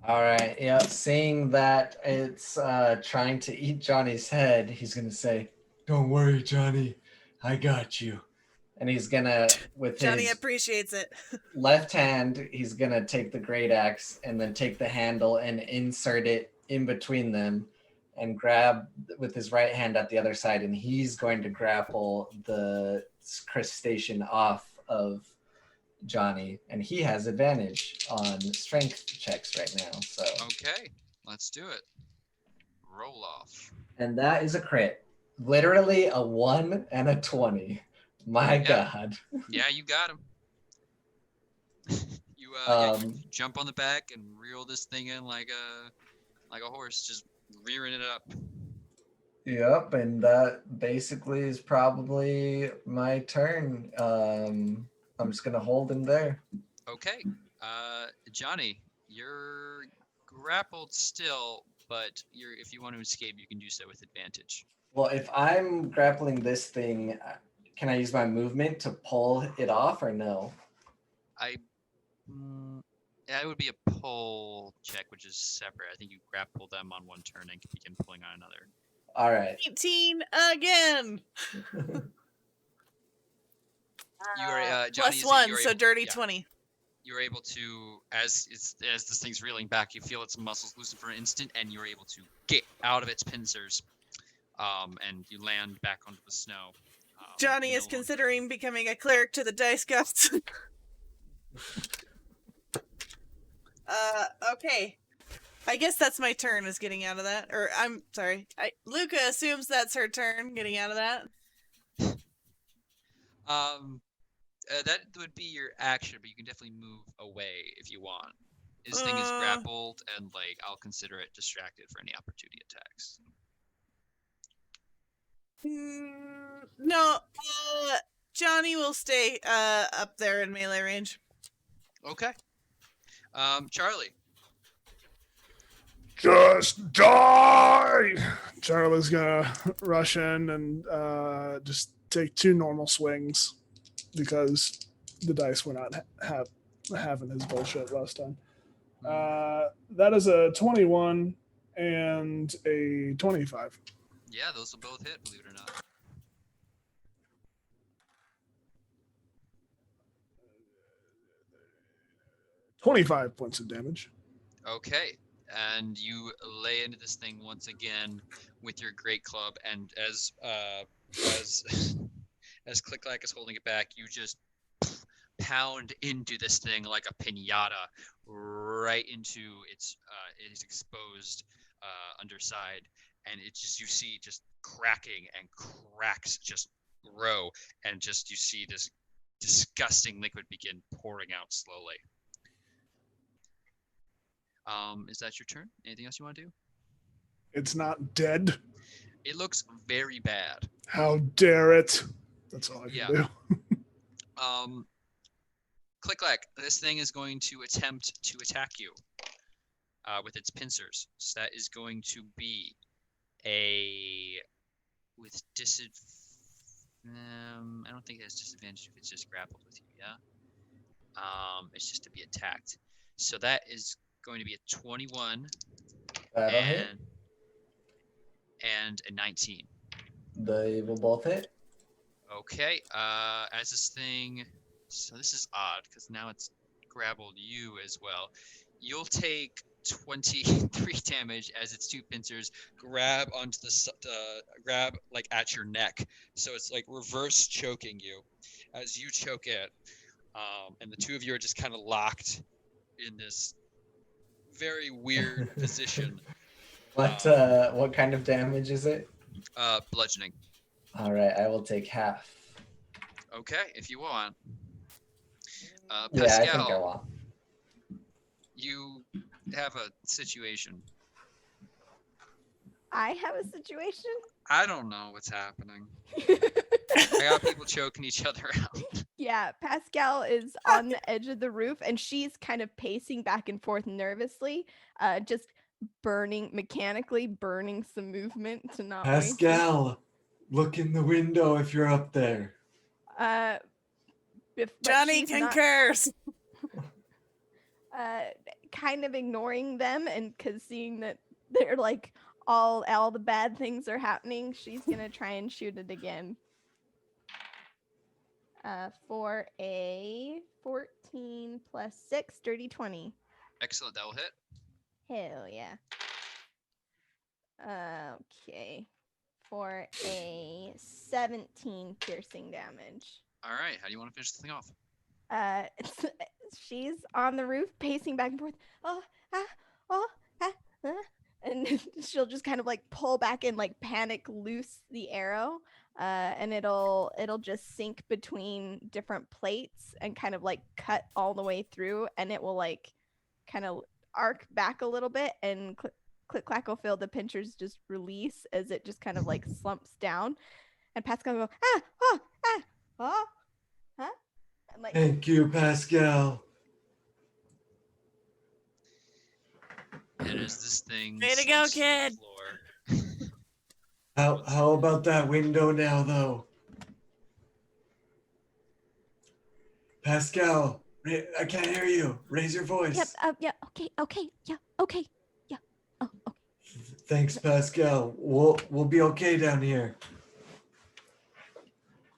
All right. Yeah. Seeing that it's trying to eat Johnny's head, he's gonna say, Don't worry, Johnny. I got you. and he's gonna with Johnny his appreciates it. left hand, he's gonna take the great axe and then take the handle and insert it in between them, and grab with his right hand at the other side, and he's going to grapple the crustacean off of Johnny, and he has advantage on strength checks right now. So Okay, let's do it. Roll off. and that is a crit. Literally a 1 and a 20. My God. Yeah, you got him. You jump on the back and reel this thing in like a horse, just rearing it up. Yep, and that basically is probably my turn. I'm just gonna hold him there. Okay, Johnny, you're grappled still, but if you want to escape, you can do so with advantage. Well, if I'm grappling this thing, can I use my movement to pull it off or no? It would be a pull check, which is separate. I think you grapple them on one turn and begin pulling on another. All right. 18 again. You are Johnny, Plus 1, you're so able, dirty yeah, 20. You're able to, as this thing's reeling back, you feel its muscles loosen for an instant, and you're able to get out of its pincers, and you land back onto the snow. Johnny is considering becoming a cleric to the dice gods. Okay. I guess that's my turn, is getting out of that. Or, I'm sorry. Luca assumes that's her turn, getting out of that. That would be your action, but you can definitely move away if you want. This thing is grappled, and I'll consider it distracted for any opportunity attacks. No, Johnny will stay up there in melee range. Okay. Charlie. Just die! Charlie's gonna rush in and just take 2 normal swings because the dice were not having his bullshit last time. That is a 21 and a 25. Yeah, those will both hit, believe it or not. $25 points of damage. Okay. and you lay into this thing once again with your great club, and as as Click-Clack is holding it back, you just pound into this thing like a piñata, right into its exposed underside, and it just you see just cracking and cracks just grow, and just you see this disgusting liquid begin pouring out slowly. Is that your turn? Anything else you want to do? It's not dead. It looks very bad. How dare it? That's all I can Yeah. do. Click-Clack, this thing is going to attempt to attack you with its pincers. So that is going to be with disadvantage. I don't think it has disadvantage if it's just grappled with you. Yeah. It's just to be attacked. So that is going to be a 21 That'll hit. and a 19. They will both hit. Okay. As this thing, so this is odd because now it's grappled you as well. You'll take 23 damage as its two pincers grab onto grab like at your neck. So it's like reverse choking you as you choke it. And the two of you are just kind of locked in this very weird position. What kind of damage is it? Bludgeoning. All right, I will take half. Okay, if you want. Yeah, I think I Pascal, want. you have a situation. I have a situation. I don't know what's happening. I got people choking each other out. Yeah, Pascal is on the edge of the roof and she's kind of pacing back and forth nervously, just mechanically burning some movement to not waste it. Pascal, look in the window if you're up there. But Johnny she's not, concurs. kind of ignoring them, and because seeing that they're like all the bad things are happening, she's gonna try and shoot it again. For a 14 plus 6, dirty 20. Excellent, that will hit. Hell yeah. Okay. For a 17 piercing damage. All right, how do you want to finish this thing off? She's on the roof, pacing back and forth. And she'll just kind of like pull back and like panic loose the arrow, and it'll just sink between different plates and kind of like cut all the way through, and it will like kind of arc back a little bit, and click clack will feel the pinchers just release as it just kind of like slumps down, and Pascal will go and like Thank you, Pascal. And as this thing Way to go, slumps to the kid. floor, How about that window now, though? Pascal, I can't hear you. Raise your voice. Yep. Yeah. Okay. Yeah. Okay. Yeah. Oh. Okay. Thanks, Pascal. We'll be okay down here.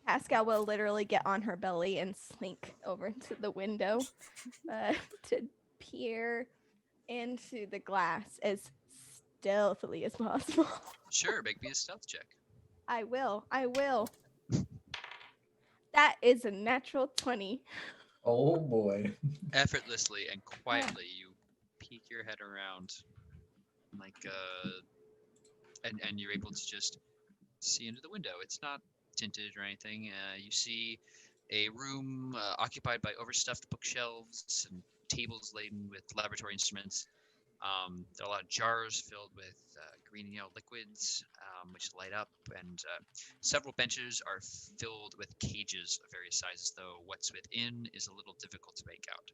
Pascal will literally get on her belly and slink over to the window, to peer into the glass as stealthily as possible. sure, make me a stealth check. I will. That is a natural 20. Oh boy. Effortlessly and quietly, you peek your head around, like and you're able to just see into the window. It's not tinted or anything. You see a room occupied by overstuffed bookshelves and tables laden with laboratory instruments. There are a lot of jars filled with green and yellow liquids, which light up, and several benches are filled with cages of various sizes, though what's within is a little difficult to make out.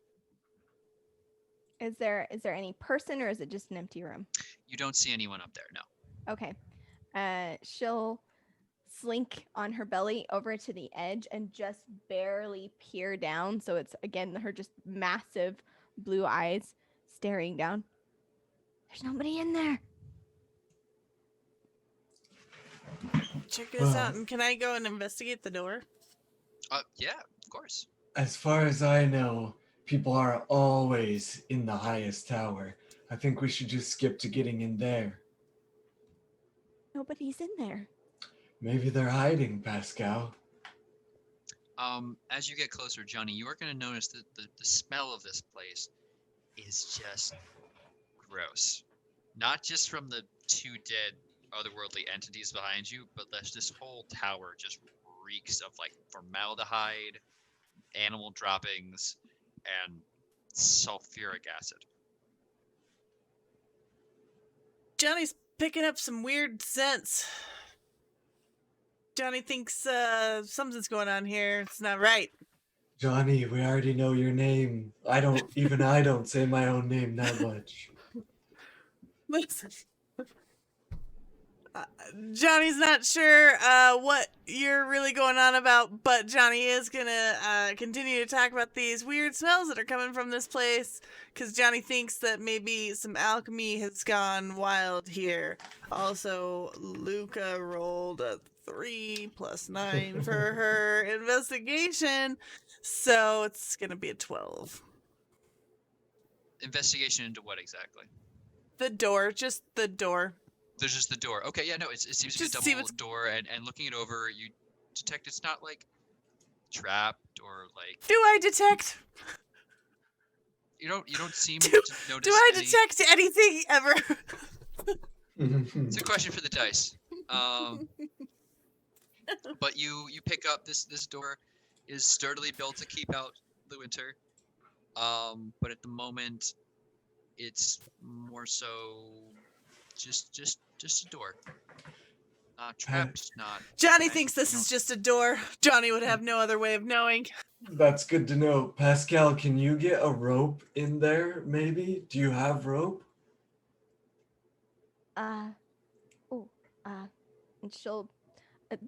Is there any person, or is it just an empty room? You don't see anyone up there, no. Okay. She'll slink on her belly over to the edge and just barely peer down. So it's, again, her just massive blue eyes staring down. There's nobody in there. Check this out. And can I go and investigate the door? Yeah, of course. As far as I know, people are always in the highest tower. I think we should just skip to getting in there. Nobody's in there. Maybe they're hiding, Pascal. As you get closer, Johnny, you are going to notice that the smell of this place is just gross. Not just from the 2 dead otherworldly entities behind you, but this whole tower just reeks of like formaldehyde, animal droppings, and sulfuric acid. Johnny's picking up some weird scents. Johnny thinks something's going on here. It's not right. Johnny, we already know your name. I don't say my own name that much. Listen. Johnny's not sure what you're really going on about, but Johnny is gonna continue to talk about these weird smells that are coming from this place, because Johnny thinks that maybe some alchemy has gone wild here. Also, Luca rolled a 3 + 9 for her investigation, so it's gonna be a 12. Investigation into what exactly? The door, just the door. There's just the door. Okay, yeah, no, it seems to be Just a see double what's- door, and looking it over, you detect it's not like trapped or like Do I detect? you don't seem Do- to notice. Do I any- detect anything ever? It's a question for the dice. But you pick up this door is sturdily built to keep out the winter. But at the moment, it's more so just a door. Not trapped, not. Johnny Right, thinks this you is don't- just a door. Johnny would have no other way of knowing. That's good to know. Pascal, can you get a rope in there, maybe? Do you have rope? And she'll,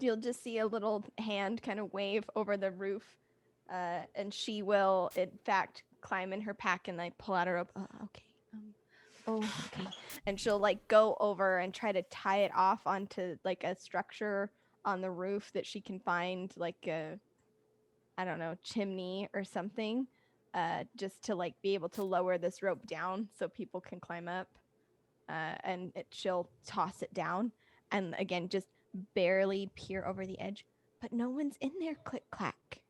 you'll just see a little hand kind of wave over the roof, and she will, in fact, climb in her pack and like pull out her rope. Okay. Okay. And she'll like go over and try to tie it off onto like a structure on the roof that she can find, like a, I don't know, chimney or something, just to like be able to lower this rope down so people can climb up. And she'll toss it down and again just barely peer over the edge, but no one's in there. Click clack.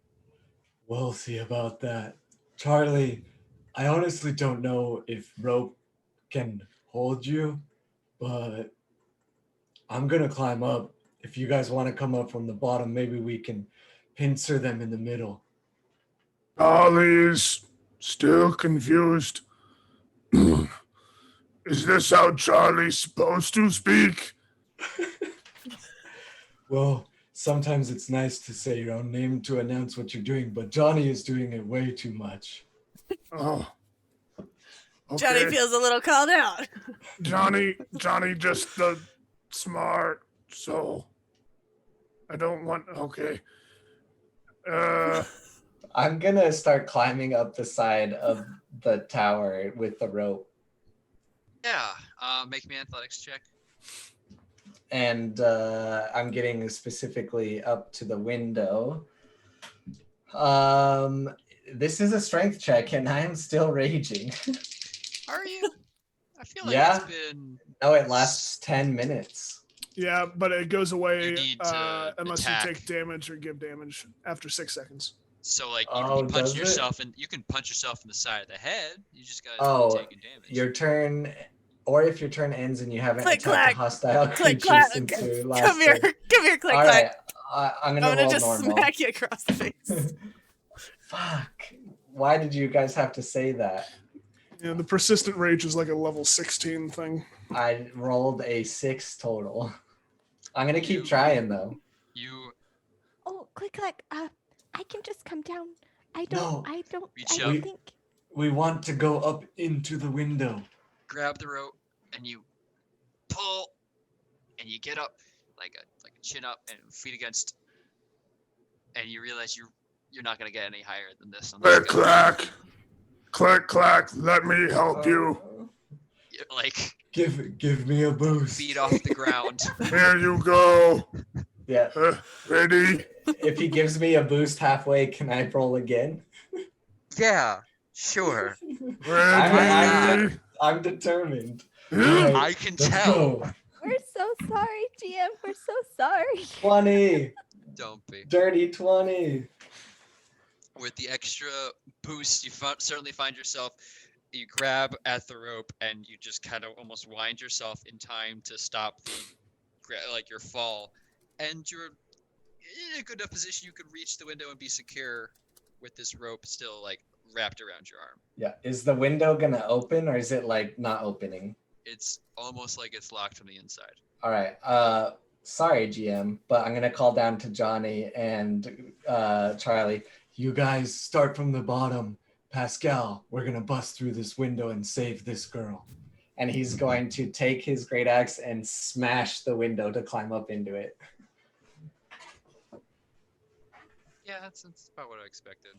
We'll see about that. Charlie, I honestly don't know if rope can hold you, but I'm gonna climb up. If you guys want to come up from the bottom, maybe we can pincer them in the middle. Charlie is still confused. Is this how Charlie's supposed to speak? Well, sometimes it's nice to say your own name to announce what you're doing, but Johnny is doing it way too much. Oh. Okay. Johnny feels a little called out. Johnny just the smart soul. I don't want. Okay. I'm gonna start climbing up the side of the tower with the rope, Yeah. Make me an athletics check. and I'm getting specifically up to the window. This is a strength check, and I'm still raging. Are you? I feel like Yeah. it's been. No, it lasts 10 minutes. Yeah, but it goes away You need to unless attack. you take damage or give damage after 6 seconds. So like you, Oh, you punch does it? yourself and you can punch yourself in the side of the head. You just gotta Oh, keep taking damage. Your turn, or if your turn ends and you haven't Click, attacked clack. a hostile Click, creature clack. since your last Come here, turn. click All right, clack. I'm I'm gonna gonna roll just normal. smack you across the face. Fuck. Why did you guys have to say that? Yeah, the persistent rage is like a level 16 thing. I rolled a 6 total. I'm gonna keep You- trying though. You Oh, click clack. I can just come down. I No. don't Reach I up. don't think. We want to go up into the window. grab the rope and you pull, and you get up like a chin up and feet against, and you realize you're not gonna get any higher than this. On this Click clack. Click clack. Let me help you. You're like Give me a boost. feet off the ground. Here you go. Yeah. Ready? If he gives me a boost halfway, can I roll again? Yeah, sure. Ready? I'm determined. I can Let's tell. go. We're so sorry, GM. We're so sorry. 20. Don't be. Dirty 20. With the extra boost, you certainly find yourself. You grab at the rope and you just kind of almost wind yourself in time to stop your fall, and you're in a good enough position you could reach the window and be secure with this rope still wrapped around your arm. Yeah. Is the window gonna open or is it not opening? It's almost like it's locked from the inside. All right. Sorry, GM, but I'm gonna call down to Johnny and Charlie. You guys start from the bottom. Pascal, we're gonna bust through this window and save this girl. And he's going to take his great axe and smash the window to climb up into it. Yeah, that's about what I expected.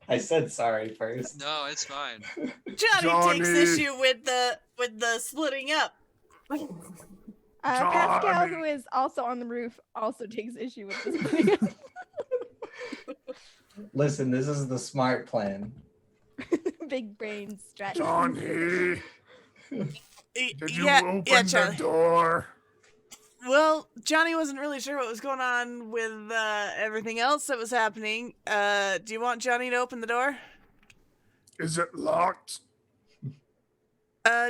I said sorry first. No, it's fine. Johnny takes Johnny. issue with the splitting up. Pascal, Johnny. who is also on the roof, also takes issue with this. Listen, this is the smart plan. Big brain strategy. Johnny, did you yeah, open yeah, the Charlie. door? Well, Johnny wasn't really sure what was going on with everything else that was happening. Do you want Johnny to open the door? Is it locked?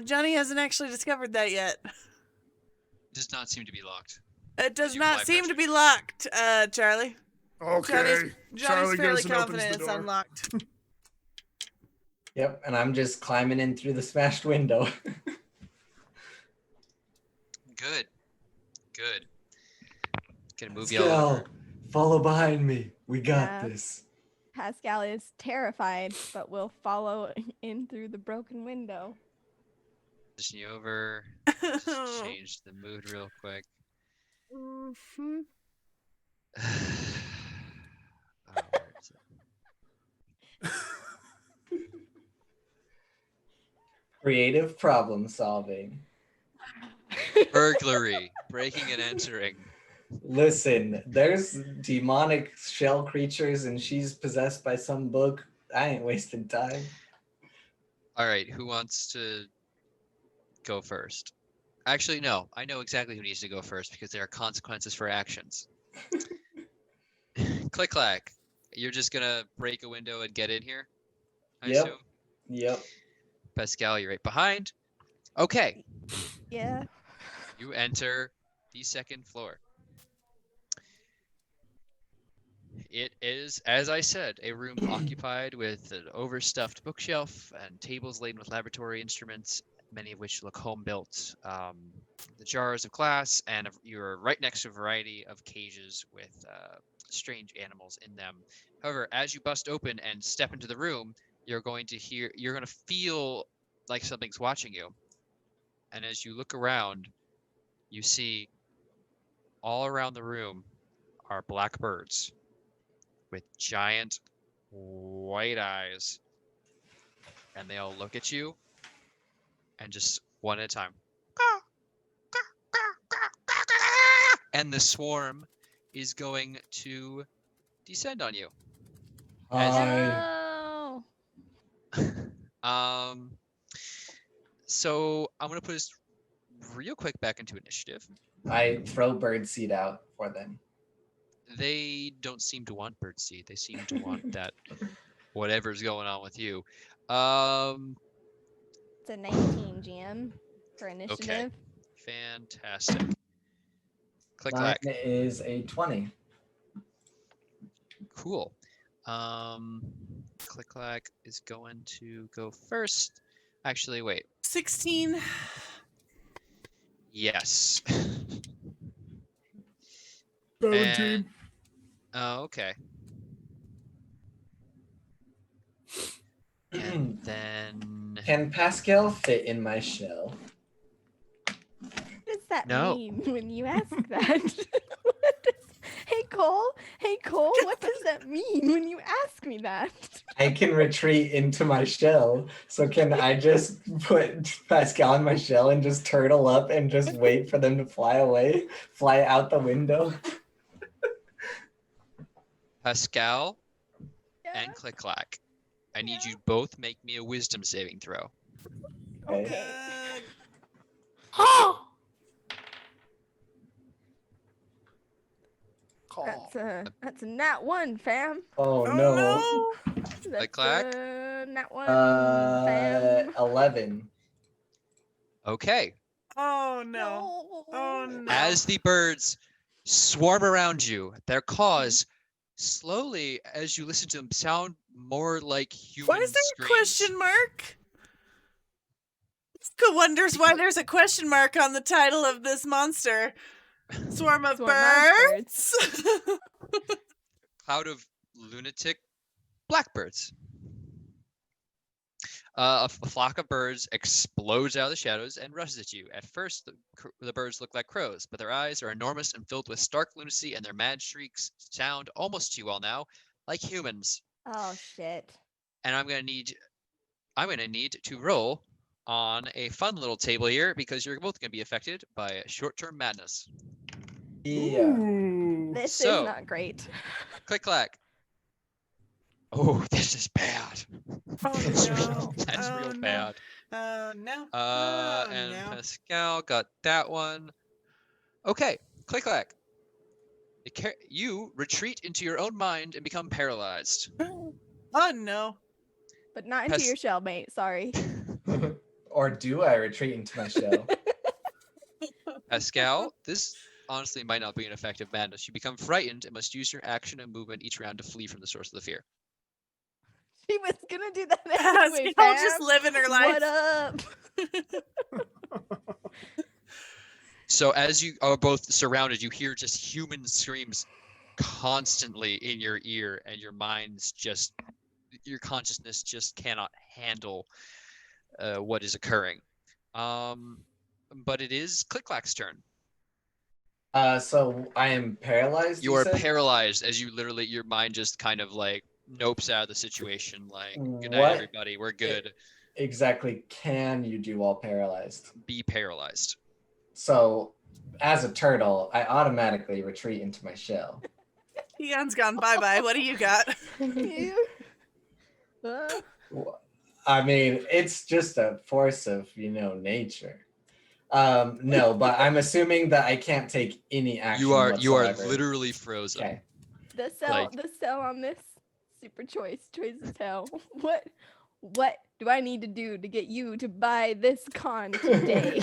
Johnny hasn't actually discovered that yet. Does not seem to be locked. It does You not fly seem to pressure. be locked, Charlie. Okay. Johnny's Charlie fairly goes and opens confident the it's door. unlocked. Yep, and I'm just climbing in through the smashed window. Good. Gonna move you all Pascal, over. follow behind me. We got Yeah. this. Pascal is terrified, but will follow in through the broken window. Position you over. Just change the mood real quick. Mhm. Where is it? Creative problem solving. Burglary, breaking and entering. Listen, there's demonic shell creatures and she's possessed by some book. I ain't wasting time. All right, who wants to go first? Actually, no. I know exactly who needs to go first because there are consequences for actions. Click clack. You're just gonna break a window and get in here, I Yep. assume. Yep. Pascal, you're right behind. Okay, Yeah. you enter the second floor. It is, as I said, a room occupied with an overstuffed bookshelf and tables laden with laboratory instruments, many of which look home built. The jars of glass, and you're right next to a variety of cages with strange animals in them. However, as you bust open and step into the room, you're going to feel like something's watching you. And as you look around, you see all around the room are black birds with giant white eyes, and they all look at you, and just one at a time. And the swarm is going to descend on you. No. So I'm gonna put us real quick back into initiative. I throw birdseed out for them. They don't seem to want birdseed. They seem to want that whatever's going on with you. It's a 19 GM for initiative. Fantastic. Click Mine clack. is a 20. Cool. Click clack is going to go first. Actually, wait. 16. Yes. 17. Oh, okay. And then Can Pascal fit in my shell? What does that No. mean when you ask that? Hey Cole, what does that mean when you ask me that? I can retreat into my shell. So can I just put Pascal in my shell and just turtle up and just wait for them to fly away? Fly out the window? Pascal Yeah. and Click clack. I need you both make me a wisdom saving throw. Okay. Call. That's a nat 1, fam. Oh, Oh no. no! That's clack. a nat 1, fam. 11. Okay. Oh no! Oh no! As the birds swarm around you, their caws slowly, as you listen to them, sound more like human Why is there a screams. question mark? Who wonders why there's a question mark on the title of this monster? Swarm of birds. Cloud of lunatic blackbirds. A flock of birds explodes out of the shadows and rushes at you. At first, the birds look like crows, but their eyes are enormous and filled with stark lunacy, and their mad shrieks sound almost to you all now like humans. Oh shit. And I'm gonna need to roll on a fun little table here because you're both gonna be affected by short-term madness. Yeah. Ooh. This So- is not great. Click clack. Oh, this is bad. Oh no! That's Oh, real no. bad. Oh no! And no. Pascal got that one. Okay, click clack. You retreat into your own mind and become paralyzed. Oh no! But not into your shell, mate. Sorry. Or do I retreat into my shell? Pascal, this honestly might not be an effective madness. You become frightened and must use your action and movement each round to flee from the source of the fear. She was gonna do that anyway, Pascal fam. just living her life. What up? So as you are both surrounded, you hear just human screams constantly in your ear, and your consciousness just cannot handle what is occurring. But it is Click Clack's turn. So I am paralyzed. You are said? paralyzed as you literally, your mind just kind of like nopes out of the situation. Like, good night, What everybody. We're good. Exactly. Can you do while paralyzed? Be paralyzed. So, as a turtle, I automatically retreat into my shell. Eon's gone bye-bye. What do you got? I mean, it's just a force of, nature. No, but I'm assuming that I can't take any action You are whatsoever. literally frozen. Okay. The cell on this super choice as hell. What do I need to do to get you to buy this con today?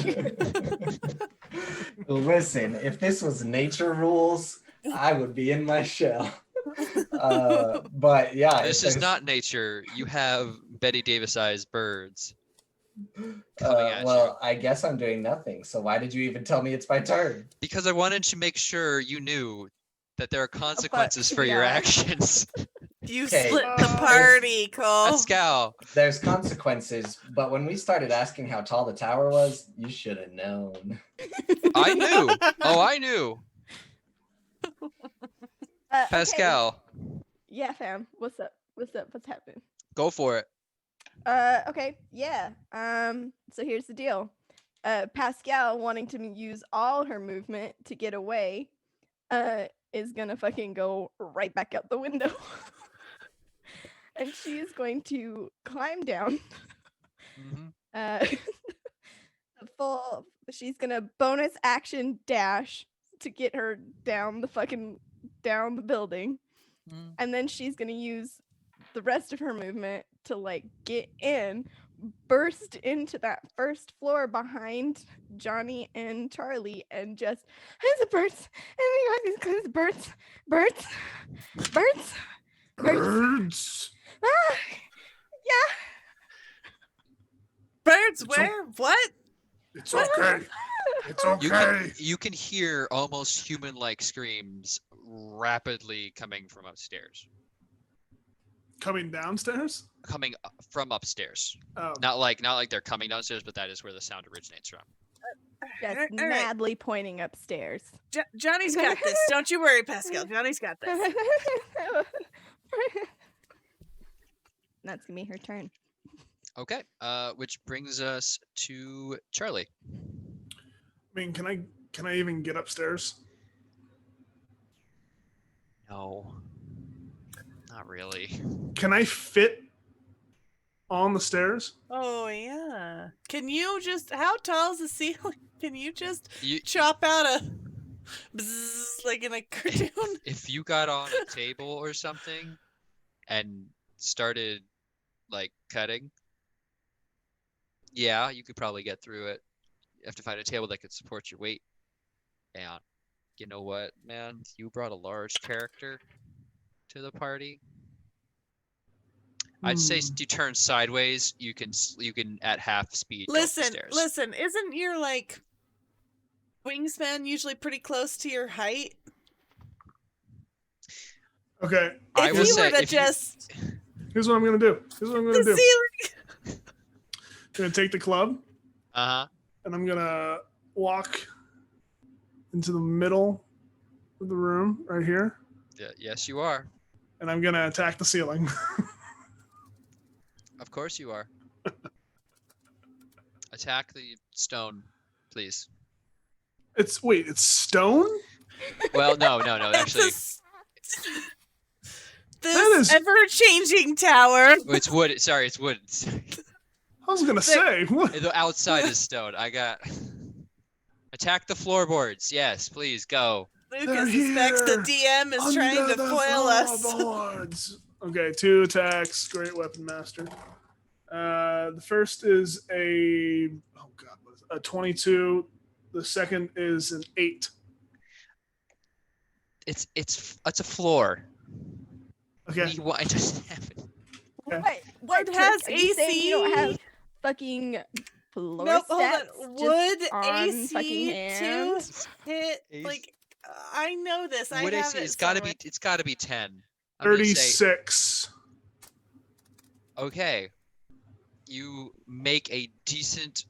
Listen, if this was nature rules, I would be in my shell. But yeah, This is not nature. You have Betty Davis-sized birds coming at you. I guess I'm doing nothing. So why did you even tell me it's my turn? Because I wanted to make sure you knew that there are consequences for your yeah. actions. You Okay. split the party, Cole. Pascal, There's consequences, but when we started asking how tall the tower was, you should have known. I knew. Oh, I knew. Pascal, Okay. Yeah, fam. What's up? What's happening? go for it. Okay. Yeah. So here's the deal. Pascal wanting to use all her movement to get away, is gonna fucking go right back out the window. And she is going to climb down. She's gonna bonus action dash to get her down the building. And then she's gonna use the rest of her movement to like get in, burst into that first floor behind Johnny and Charlie, and just the birds. Oh my god, these birds. Ah, yeah. Birds where? What? It's okay. It's okay. You can hear almost human-like screams rapidly coming from upstairs. Coming downstairs? Coming from upstairs. Oh. Not like they're coming downstairs, but that is where the sound originates from. Just All right. madly pointing upstairs. Johnny's got this. Don't you worry, Pascal. Johnny's got this. That's gonna be her turn. Okay. Which brings us to Charlie. I mean, can I even get upstairs? No. Not really. Can I fit on the stairs. Oh yeah. Can you just? How tall is the ceiling? Can you just You, chop out a bzzz, like in a cartoon? if you got on a table or something and started like cutting, yeah, you could probably get through it. You have to find a table that could support your weight. And you know what, man? You brought a large character to the party. I'd say you turn sideways. You can at half speed go up the stairs. Listen. Isn't your like wingspan usually pretty close to your height? Okay. I will say, here's what I'm gonna do. The ceiling. I'm gonna take the club. Uh-huh. And I'm gonna walk into the middle of the room right here. Yeah, yes, you are. And I'm gonna attack the ceiling. Of course you are. Attack the stone, please. It's stone? Well, no. Actually, this ever-changing tower. it's wood. Sorry, it's wood. I was gonna say what? The outside is stone. I got. Attack the floorboards. Yes, please go. Lucas suspects the DM is trying to foil us. Okay, 2 attacks. Great weapon master. The first is a 22. The second is an 8. It's a floor. Okay. It doesn't happen. Okay. What has Are you saying AC? you don't have fucking floor Nope, hold stats on. just Would on AC fucking to hands? hit like I know this. I What have AC? it. It's gotta somewhere. be. It's gotta be 10. I'm gonna say- 36. Okay. You make a decent.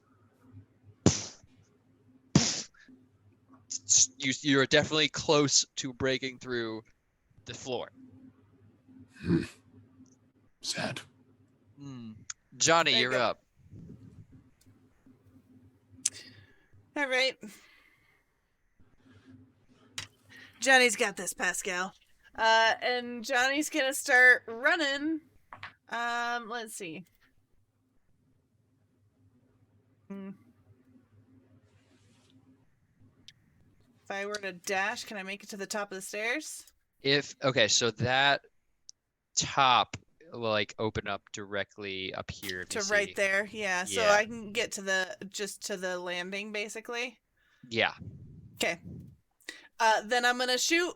You're definitely close to breaking through the floor. Sad. Johnny, There you you're go. up. All right. Johnny's got this, Pascal. And Johnny's gonna start running. Let's see. If I were to dash, can I make it to the top of the stairs? So that top will like open up directly up here. To right there, yeah. So Yeah. I can get to the landing, basically. Yeah. Okay. Then I'm gonna shoot.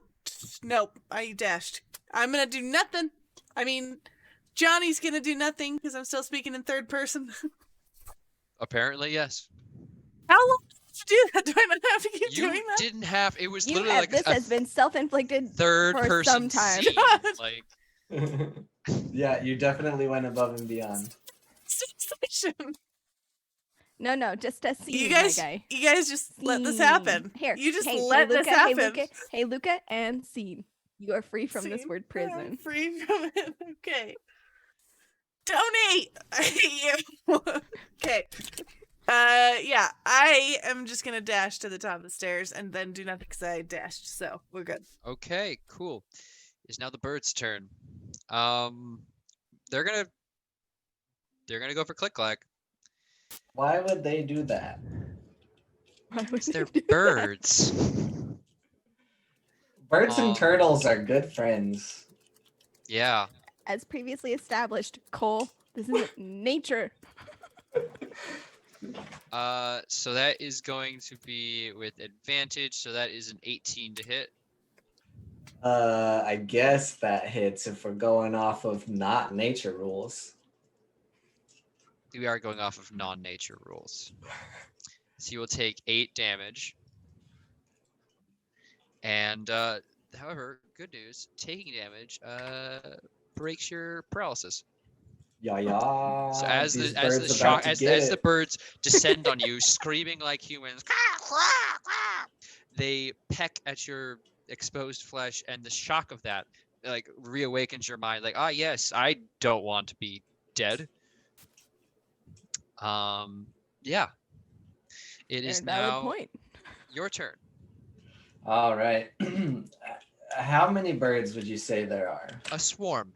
Nope, I dashed. I'm gonna do nothing. I mean, Johnny's gonna do nothing because I'm still speaking in third person. Apparently, yes. How long did you do that? Do I not have to keep You doing that? didn't have. It was You literally have, like this a has been self-inflicted third for person some time. scene. Like Yeah, you definitely went above and beyond. No, just a scene, You guys, my guy. you guys just let this Scene. happen. Here, You just hey, let hey, this Luca, happen. Hey, Luca, and scene. You are free from this Scene. word I'm prison. free from it. Okay. Donate. I hate you. Okay. Yeah, I am just gonna dash to the top of the stairs and then do nothing because I dashed. So we're good. okay, cool. It's now the bird's turn. They're gonna go for click clack. Why would they do that? Why would They're you do that? birds. Birds Aw. and turtles are good friends. Yeah. As previously established, Cole, this is nature. So that is going to be with advantage. So that is an 18 to hit. I guess that hits if we're going off of not nature rules. We are going off of non-nature rules. So you will take 8 damage. And however, good news, taking damage breaks your paralysis. Yeah. So as these the birds shock about to as get the it. birds descend on you, screaming like humans, they peck at your exposed flesh, and the shock of that like reawakens your mind. Like, yes, I don't want to be dead. Yeah. It is Very valid now point. your turn. All right. How many birds would you say there are? A swarm.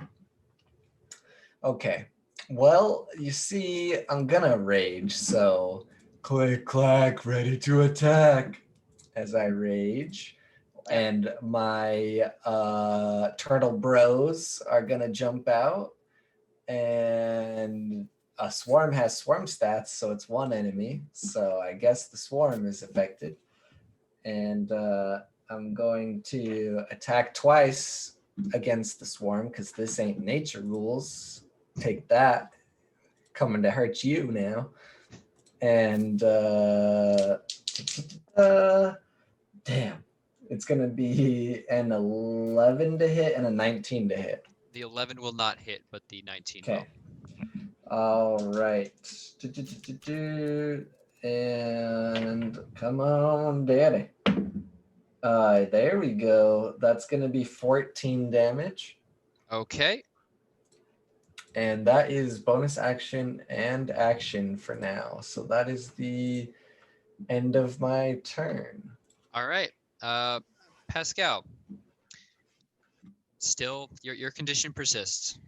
Okay. Well, you see, I'm gonna rage, so click clack, ready to attack as I rage. And my turtle bros are gonna jump out, and a swarm has swarm stats, so it's one enemy. So I guess the swarm is affected. And I'm going to attack twice against the swarm because this ain't nature rules. Take that. Coming to hurt you now. And damn. It's going to be an 11 to hit and a 19 to hit. The 11 will not hit, but the 19 Okay. All right. And come on, daddy. There we go. That's going to be 14 damage. will. Okay. And that is bonus action and action for now. So that is the end of my turn. All right. Pascal. Still, your condition persists,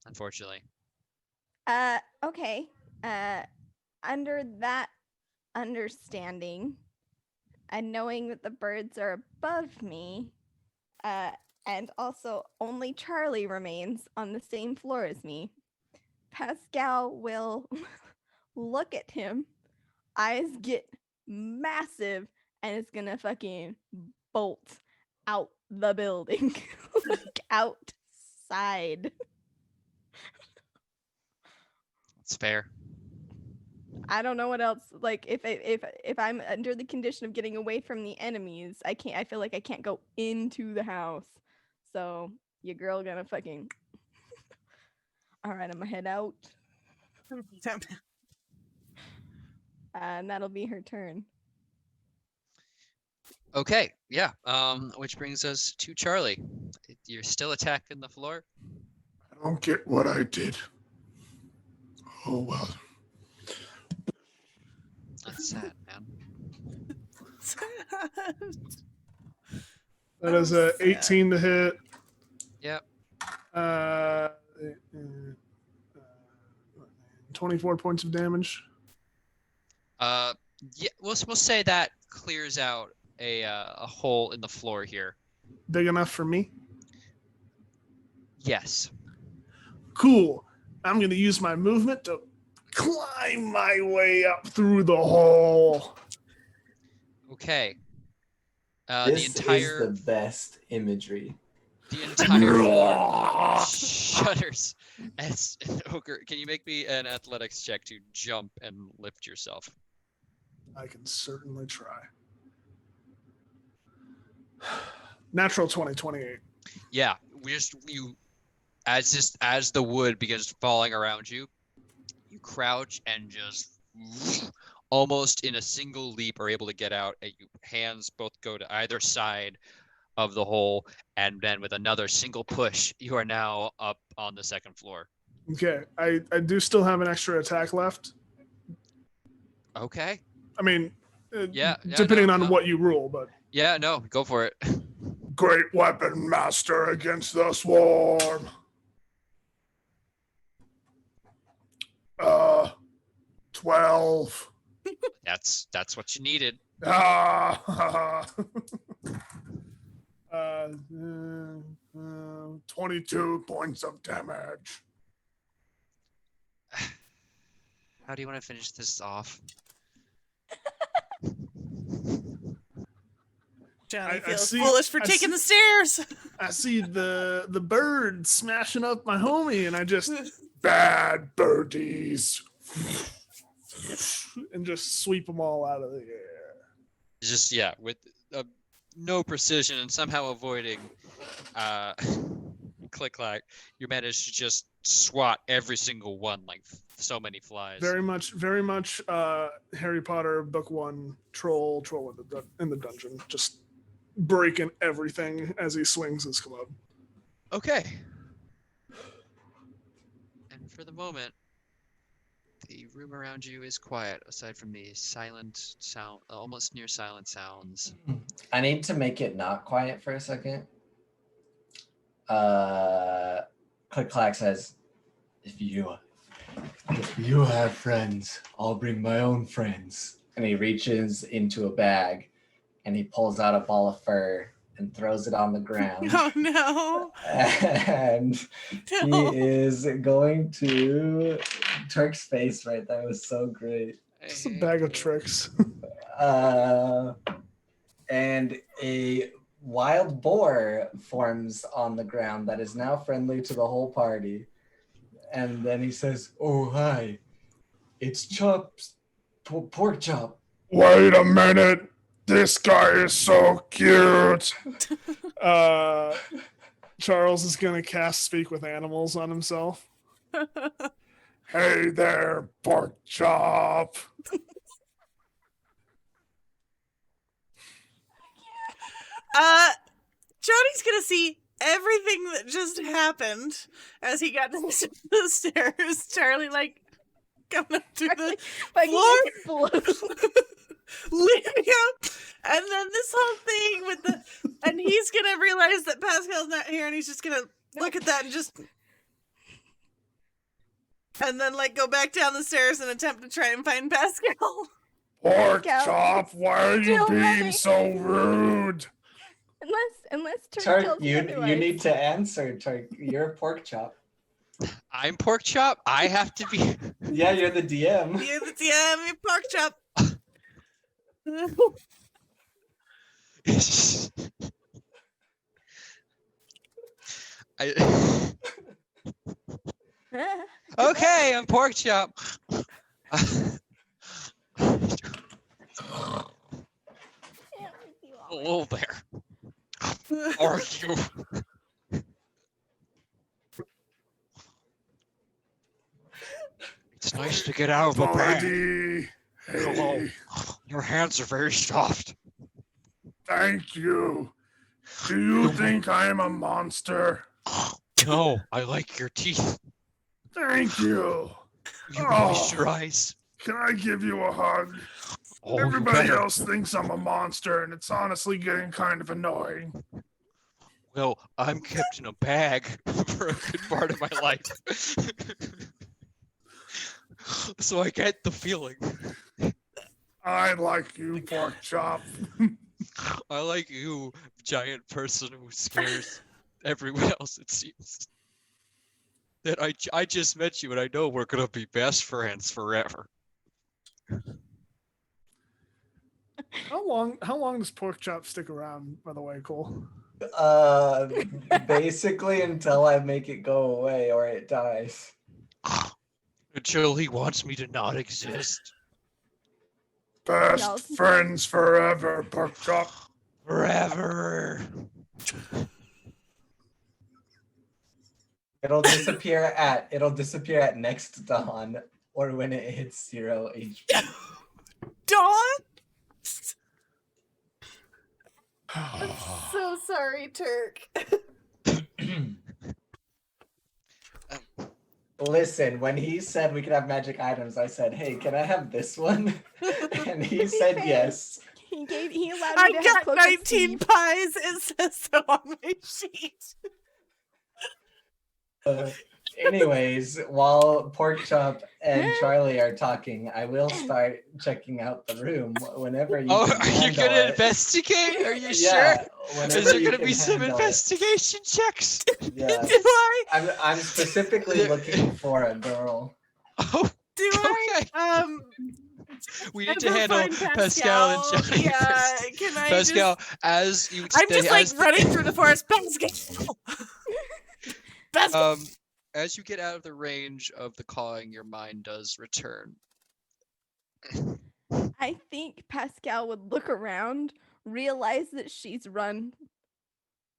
unfortunately. Okay. Under that understanding, and knowing that the birds are above me, and also only Charlie remains on the same floor as me, Pascal will look at him, eyes get massive, and is gonna fucking bolt out the building. Like outside. It's fair. I don't know what else. Like if I'm under the condition of getting away from the enemies, I can't. I feel like I can't go into the house. So your girl gonna fucking. All right, I'm gonna head out, and that'll be her turn. Okay. Yeah. Which brings us to Charlie. You're still attacking the floor. I don't get what I did. Oh well. That's sad, man. That is a 18 to hit. Yep. 24 points of damage. Yeah. We'll say that clears out a hole in the floor here. Big enough for me? Yes. Cool. I'm going to use my movement to climb my way up through the hole. Okay. This the entire is the best imagery. the entire floor shudders as an ogre. Can you make me an athletics check to jump and lift yourself? I can certainly try. Natural 20, 28. Yeah, as the wood begins falling around you, you crouch and just almost in a single leap are able to get out. And your hands both go to either side of the hole, and then with another single push, you are now up on the second floor. Okay, I do still have an extra attack left. Okay. I mean, Yeah, depending no, on no. what you rule, but Yeah, no, go for it. Great weapon master against the swarm. 12. That's what you needed. 22 points of damage. How do you want to finish this off? Johnny I feels see- foolish for I taking see- the stairs. I see the bird smashing up my homie, and I just Bad birdies. and just sweep them all out of the air. Just with no precision and somehow avoiding click clack, you managed to just swat every single one like so many flies. Very much Harry Potter book 1 troll in the dungeon, just breaking everything as he swings his club. Okay. And for the moment, the room around you is quiet, aside from the silent sound, almost near silent sounds. I need to make it not quiet for a second. Click Clack says, if you You have friends. I'll bring my own friends. And he reaches into a bag and he pulls out a ball of fur and throws it on the ground. Oh no. And No. he is going to Turk's face, right? That was so great. Just a bag of tricks. And a wild boar forms on the ground that is now friendly to the whole party. And then he says, Oh, hi. It's Chops. Pork Chop. Wait a minute. This guy is so cute. Charles is gonna cast Speak with Animals on himself. Hey there, pork chop. Johnny's gonna see everything that just happened as he got to the stairs. Charlie, like, coming up through the floor, leaving him, and then this whole thing with the, and he's gonna realize that Pascal's not here, and he's just gonna look at that and just, and then like go back down the stairs and attempt to try and find Pascal. Pork Pascal, chop, why are you still being running. so rude? Unless Turk Turk, tells you otherwise. need to answer, Turk. You're a pork chop. I'm pork chop. I have to be. Yeah, you're the DM. You're the DM, you pork chop. Okay, I'm pork chop. Hello there. Are you? It's nice to get out of the bag. Buddy. Hello. Hey, Your hands are very soft. thank you. Do you think I am a monster? No, I like your teeth. Thank you. You Oh. moisturize. Can I give you a hug? Oh, you Everybody better. else thinks I'm a monster, and it's honestly getting kind of annoying. Well, I'm kept in a bag for a good part of my life. So I get the feeling. I like you, pork chop. I like you, giant person who scares everyone else, it seems. That I just met you and I know we're gonna be best friends forever. How long does pork chop stick around, by the way, Cole? Basically until I make it go away or it dies. Until he wants me to not exist. Best Y'all- friends forever, pork chop. Forever. It'll disappear at next dawn or when it hits 0 HP. Dawn? So sorry, Turk. Listen, when he said we could have magic items, I said, "Hey, can I have this one?" And he said fair. yes. He allowed I me to have got Cloak of 19 Steve. pies. It says so on my sheet. Anyways, while Pork Chop and Charlie are talking, I will start checking out the room whenever you. Oh, can are you handle gonna it. investigate? Are you sure? Yeah, Is whenever there you gonna can be some handle it. investigation checks? Yeah. Do I? I'm specifically looking for a girl. Oh, Do okay. I? We need to ever handle find Pascal and Johnny Yeah, first. can I Pascal, just... as you I'm just like as- running through the forest. Pascal! Pascal! As you get out of the range of the cawing, your mind does return. I think Pascal would look around, realize that she's run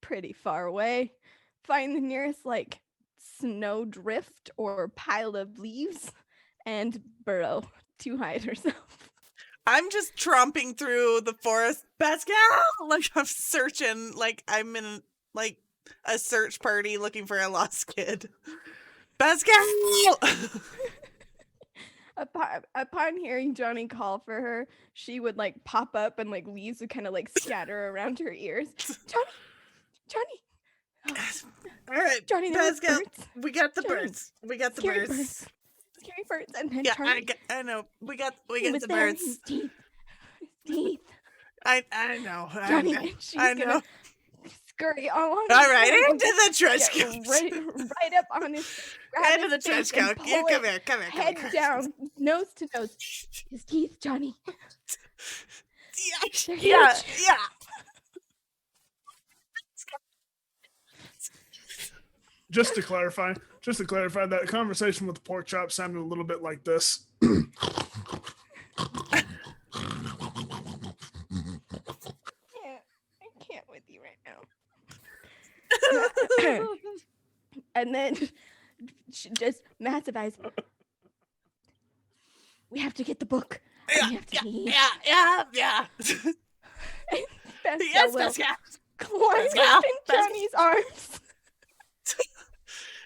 pretty far away, find the nearest like snow drift or pile of leaves, and burrow to hide herself. I'm just tromping through the forest. Pascal! Like I'm searching, like I'm in like a search party looking for a lost kid. Pascal! Upon hearing Johnny call for her, she would like pop up and like leaves would kind of like scatter around her ears. Johnny, All right, Johnny, there was Pascal. birds. We got the Johnny, birds. We got the Scary birds. scary birds. And then Yeah, Charlie, I know. We got he was the there, birds. his teeth. I know. Johnny, I know. and she's I gonna know. scurry along. All right, and into the trench get coat. right up on his grab Into the his face trench and coat. You pull come it here. Come here. head down, nose to nose. His teeth, Johnny. They're Yeah. huge. Yeah. Just to clarify, that conversation with the pork chop sounded a little bit like this. I can't with you right now. And then just massive eyes. We have to get the book. We have to leave. Yeah. Pascal Yes, will Pascal. climb Pascal. up in Johnny's arms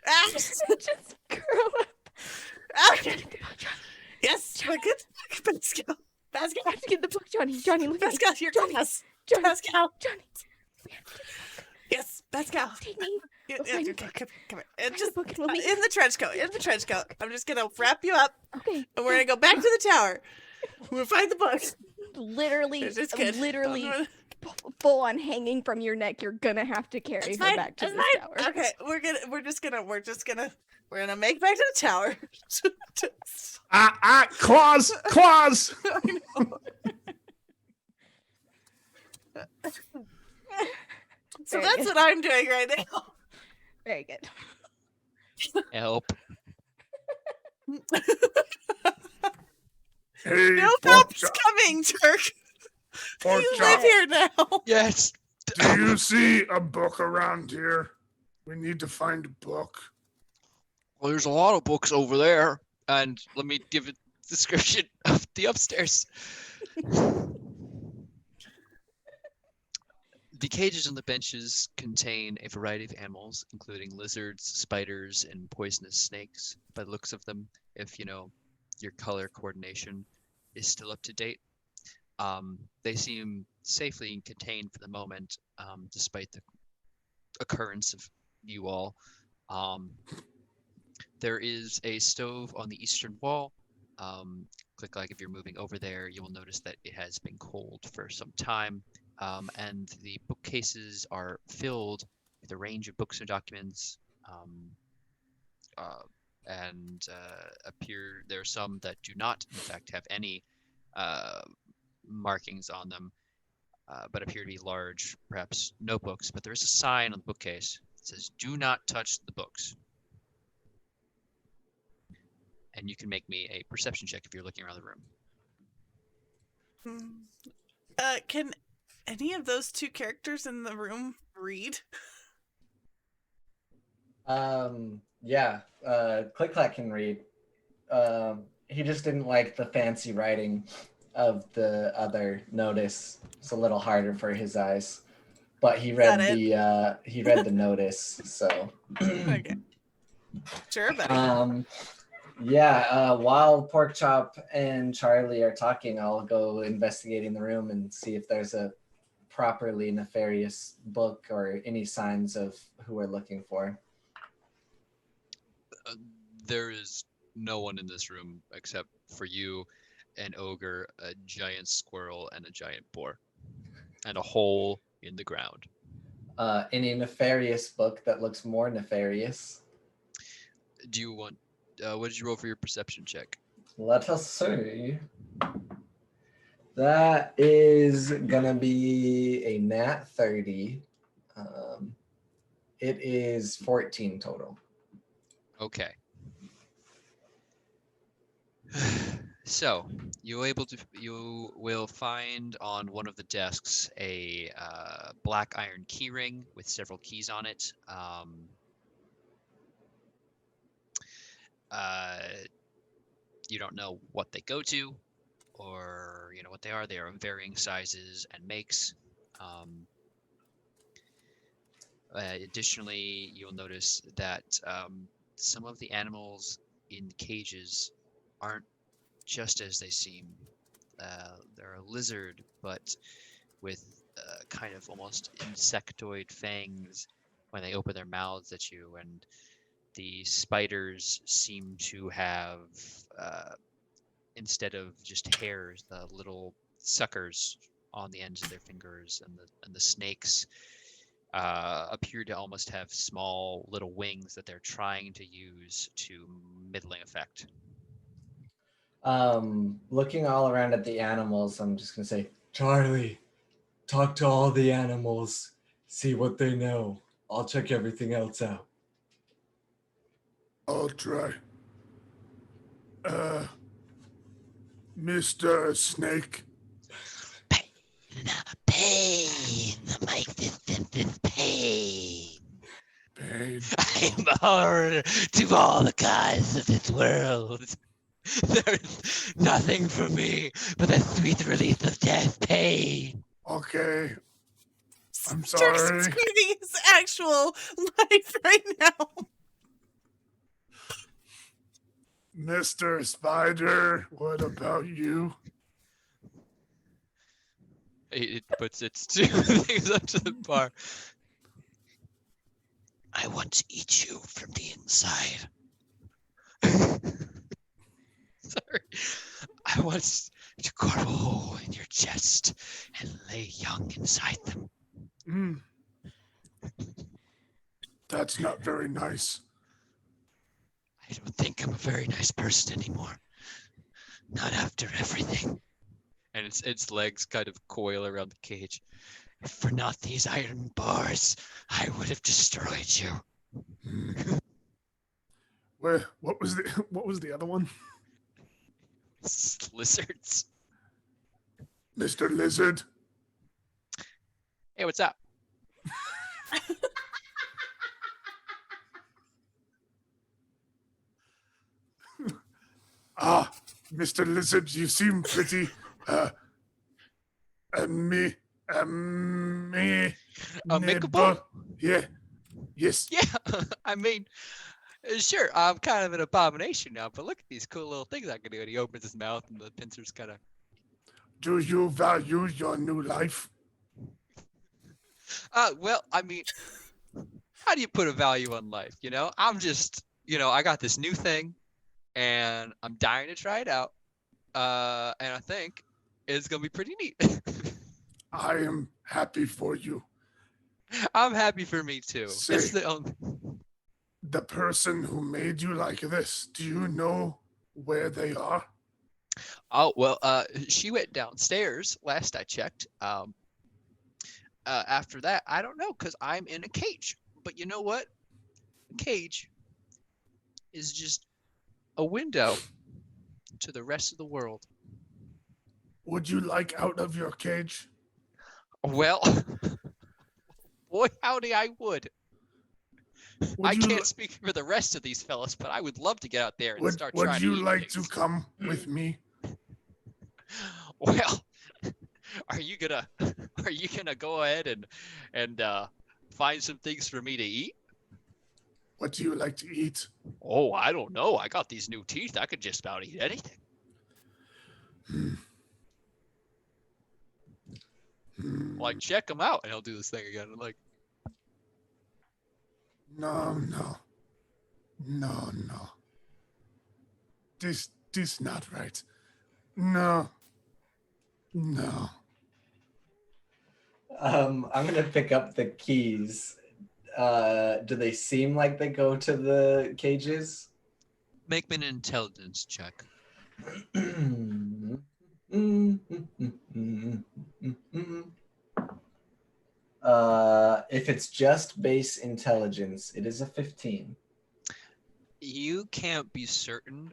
Ah. and just curl up. Okay. Yes, we're good. Pascal. We have to get the book, Johnny. Johnny, look at me. Pascal, you're Johnny. yes. Johnny. Pascal. Johnny. We have to get the book. Yes, Pascal. Take me. Yeah, We'll yeah, find okay, the book. come here. Find the Just book and we'll leave. in the trench coat. In the trench coat. I'm just gonna wrap you up, Okay. and we're gonna go back to the tower. We'll find the book. Literally, It's good. full on hanging from your neck. You're gonna have to carry It's her fine. back to It's the fine. tower. Okay, we're gonna make it back to the tower. Claws! I know. So Very that's good. what I'm doing right now. Very good. Help. Hey, No pork help's chop. coming, Turk. Pork You chop. live here now. Yes. Do you see a book around here? We need to find a book. Well, there's a lot of books over there, and let me give a description of the upstairs. The cages on the benches contain a variety of animals, including lizards, spiders, and poisonous snakes. By the looks of them, if you know your color coordination is still up to date, they seem safely contained for the moment, despite the occurrence of you all. There is a stove on the eastern wall. Click like if you're moving over there, you will notice that it has been cold for some time. And the bookcases are filled with a range of books and documents, and there are some that do not, in fact, have any markings on them, but appear to be large, perhaps notebooks. But there is a sign on the bookcase that says, "Do not touch the books." And you can make me a perception check if you're looking around the room. Can any of those two characters in the room read? Yeah. Click Clack can read. He just didn't like the fancy writing of the other notice. It's a little harder for his eyes. But he read the notice, so Okay. Sure, buddy. While Pork Chop and Charlie are talking, I'll go investigating the room and see if there's a properly nefarious book or any signs of who we're looking for. There is no one in this room except for you, an ogre, a giant squirrel, and a giant boar, and a hole in the ground. Any nefarious book that looks more nefarious? Do you want? What did you roll for your perception check? Let us see. That is gonna be a nat 30. It is 14 total. Okay. So you will find on one of the desks a black iron key ring with several keys on it. You don't know what they go to, or what they are. They are of varying sizes and makes. Additionally, you'll notice that some of the animals in the cages aren't just as they seem. They're a lizard, but with kind of almost insectoid fangs when they open their mouths at you, and the spiders seem to have, instead of just hairs, the little suckers on the ends of their fingers, and the snakes appear to almost have small little wings that they're trying to use to middling effect. Looking all around at the animals, I'm just gonna say, Charlie, talk to all the animals, see what they know. I'll check everything else out. I'll try. Mr. Snake. Pain. My existence is pain. Pain. I'm a horror to all the gods of this world. There's nothing for me but the sweet release of death pain. Okay. I'm Starts sorry. describing his actual life right now. Mr. Spider, what about you? It puts its two things up to the bar. I want to eat you from the inside. Sorry. I want to carve a hole in your chest and lay young inside them. That's not very nice. I don't think I'm a very nice person anymore. Not after everything. And its legs kind of coil around the cage. If for not these iron bars, I would have destroyed you. What was the other one? Lizards. Mr. Lizard. Hey, what's up? Mr. Lizard, you seem pretty, amicable? Yeah. Yes. Yeah, I mean, sure, I'm kind of an abomination now, but look at these cool little things I can do. And he opens his mouth, and the pincers kind of. Do you value your new life? Well, I mean, how do you put a value on life? I'm just, I got this new thing, and I'm dying to try it out. And I think it's gonna be pretty neat. I am happy for you. I'm happy for me too. Say- It's the only. The person who made you like this, do you know where they are? Oh well, she went downstairs last I checked. After that, I don't know because I'm in a cage. But you know what? A cage is just a window to the rest of the world. Would you like out of your cage? Well, boy, howdy, I would. Would I you can't speak for the rest of these fellas, but I would love to get out there and Would start trying to you eat like things. to come with me? Well, are you gonna go ahead and find some things for me to eat? What do you like to eat? Oh, I don't know. I got these new teeth. I could just about eat anything. Like, check them out, and he'll do this thing again. And like, No. This not right. No. I'm gonna pick up the keys. Do they seem like they go to the cages? make me an intelligence check. If it's just base intelligence, it is a 15. You can't be certain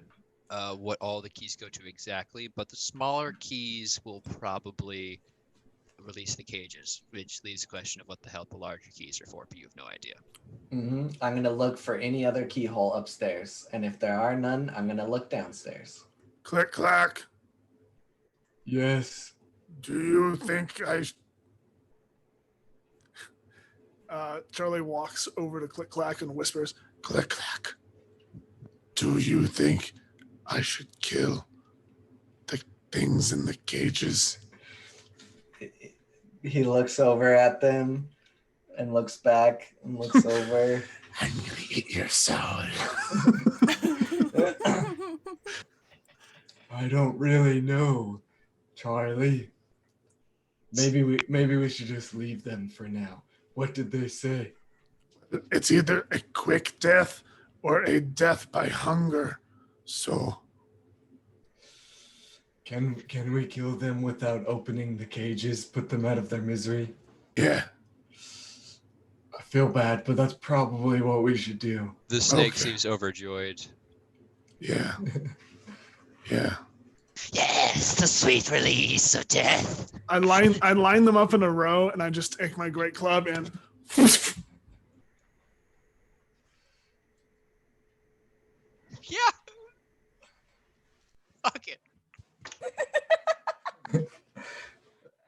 what all the keys go to exactly, but the smaller keys will probably release the cages, which leaves the question of what the hell the larger keys are for, but you have no idea. I'm gonna look for any other keyhole upstairs, and if there are none, I'm gonna look downstairs. Click clack. Yes. Do you think I Charlie walks over to Click Clack and whispers, Click clack. Do you think I should kill the things in the cages? He looks over at them and looks back and looks over. I'm gonna eat your soul. I don't really know, Charlie. Maybe we should just leave them for now. What did they say? It's either a quick death or a death by hunger. So Can we kill them without opening the cages, put them out of their misery? yeah. I feel bad, but that's probably what we should do. The snake Okay. seems overjoyed. Yeah. Yeah. Yes, the sweet release of death. I line them up in a row, and I just take my great club and Yeah. Fuck it.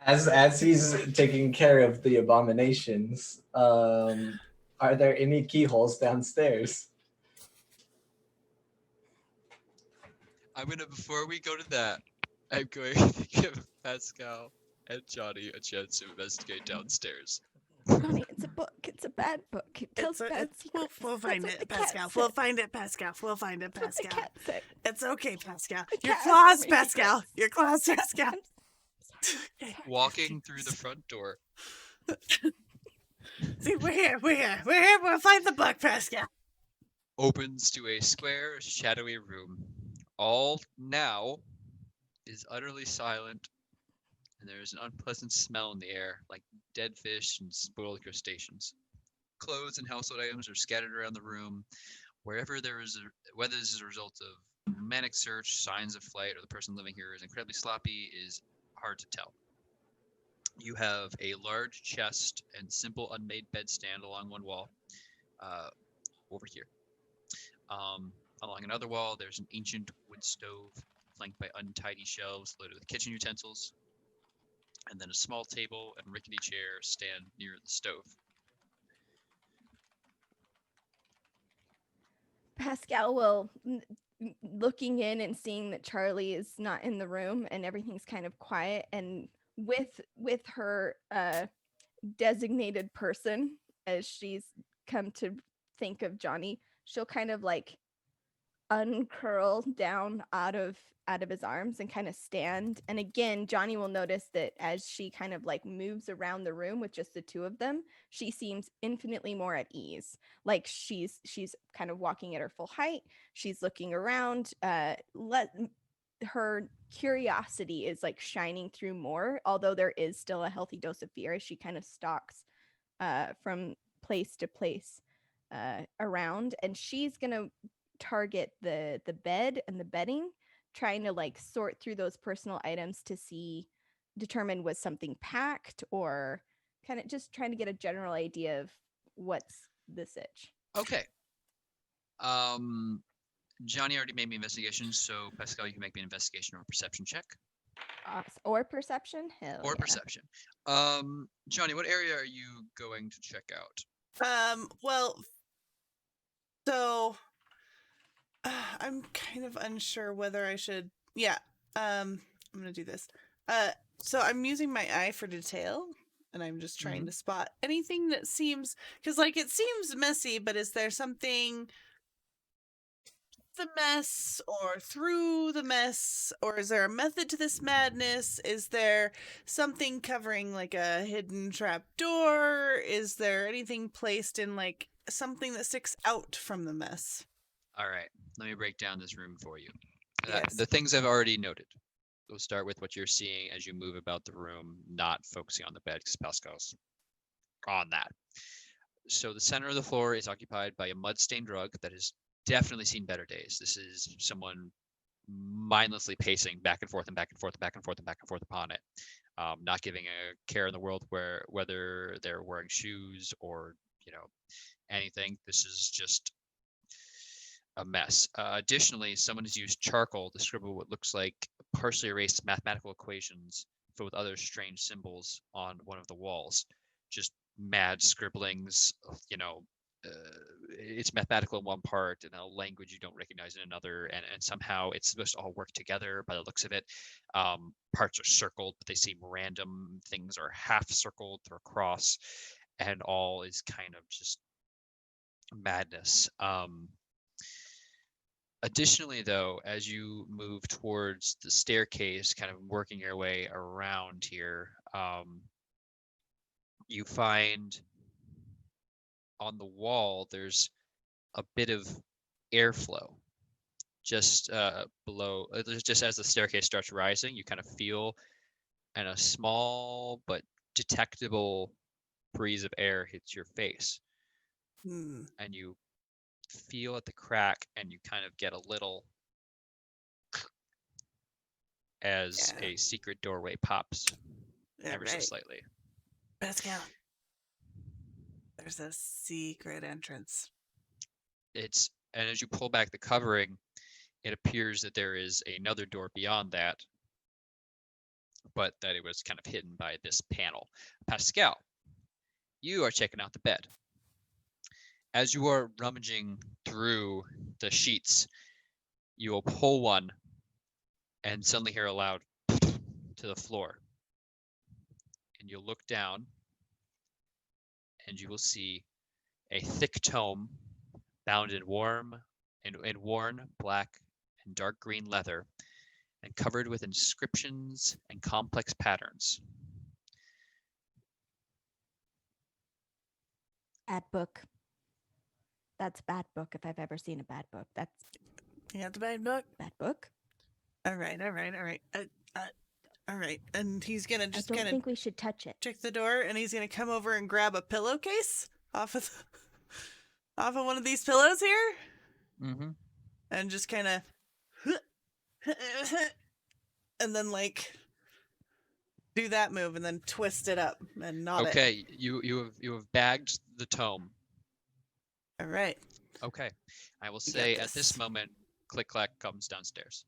As he's taking care of the abominations, are there any keyholes downstairs? Before we go to that, I'm going to give Pascal and Johnny a chance to investigate downstairs. Johnny, it's a book. It's a bad book. It tells bad We'll secrets. find That's what it, the cat Pascal. said. We'll find it, Pascal. We'll find it, That's what the Pascal. cat said. It's okay, Pascal. The Your cat claws, asked for me Pascal. secrets. Your claws, Pascal. I'm sorry. Walking through the front door, See, we're here. We'll find the book, Pascal. opens to a square, shadowy room. All now is utterly silent, and there is an unpleasant smell in the air, like dead fish and spoiled crustaceans. Clothes and household items are scattered around the room. Whether this is a result of manic search, signs of flight, or the person living here is incredibly sloppy is hard to tell. You have a large chest and simple unmade bedstand along one wall. Over here. Along another wall, there's an ancient wood stove flanked by untidy shelves loaded with kitchen utensils. And then a small table and rickety chair stand near the stove. Pascal will, looking in and seeing that Charlie is not in the room and everything's kind of quiet, and with her designated person, as she's come to think of Johnny, she'll kind of like uncurl down out of his arms and kind of stand. And again, Johnny will notice that as she kind of like moves around the room with just the two of them, she seems infinitely more at ease. Like she's kind of walking at her full height. She's looking around. Her curiosity is like shining through more, although there is still a healthy dose of fear as she kind of stalks from place to place around. And she's gonna target the bed and the bedding, trying to like sort through those personal items to determine was something packed, or kind of just trying to get a general idea of what's the sitch. Okay. Johnny already made me investigation, so Pascal, you can make me an investigation or a perception check. Or perception? Hell Or yeah. perception. Johnny, what area are you going to check out? Well, so I'm kind of unsure whether I should. Yeah, I'm gonna do this. So I'm using my eye for detail, and I'm just trying to spot anything that seems, because like it seems messy, but is there something the mess or through the mess, or is there a method to this madness? Is there something covering like a hidden trap door? Is there anything placed in like something that sticks out from the mess? All right, let me break down this room for you. Yes. The things I've already noted. We'll start with what you're seeing as you move about the room, not focusing on the bed because Pascal's on that. So the center of the floor is occupied by a mud-stained rug that has definitely seen better days. This is someone mindlessly pacing back and forth and back and forth and back and forth and back and forth upon it, not giving a care in the world whether they're wearing shoes or anything. This is just a mess. Additionally, someone has used charcoal to scribble what looks like partially erased mathematical equations filled with other strange symbols on one of the walls. Just mad scribblings, it's mathematical in one part and a language you don't recognize in another, and somehow it's supposed to all work together by the looks of it. Parts are circled, but they seem random. Things are half circled or across, and all is kind of just madness. Additionally, though, as you move towards the staircase, kind of working your way around here, you find on the wall there's a bit of airflow just below. Just as the staircase starts rising, you kind of feel, and a small but detectable breeze of air hits your face, Hmm. and you feel at the crack, and you kind of get a little as Yeah. a secret doorway pops ever so Right. slightly. Pascal. There's a secret entrance. And as you pull back the covering, it appears that there is another door beyond that, but that it was kind of hidden by this panel. Pascal, you are checking out the bed. As you are rummaging through the sheets, you will pull one and suddenly hear a loud to the floor. And you'll look down and you will see a thick tome bound in worn black and dark green leather and covered with inscriptions and complex patterns. Bad book. That's bad book if I've ever seen a bad book. That's You got the bad book? bad book. All right. All right. And he's gonna I just don't kind of think we should touch it. check the door, and he's gonna come over and grab a pillowcase off of one of these pillows here, Mm-hmm. and just kind of, and then like do that move, and then twist it up and knot it. Okay, you have bagged the tome. All right. Okay, I will You got say at this this. moment, Click Clack comes downstairs.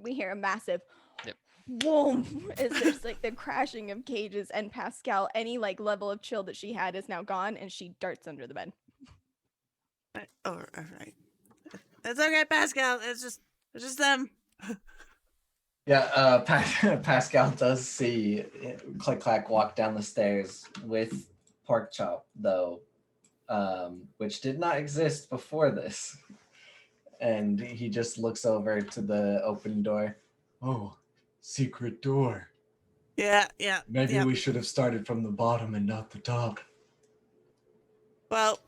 We hear a massive Yep. boom as there's like the crashing of cages, and Pascal, any like level of chill that she had is now gone, and she darts under the bed. Oh, all right. It's okay, Pascal. It's just them. Yeah, Pascal does see Click Clack walk down the stairs with Pork Chop, though, which did not exist before this. And he just looks over to the open door. Oh, secret door. Yeah. Maybe we should have started from the bottom and not the top. Well,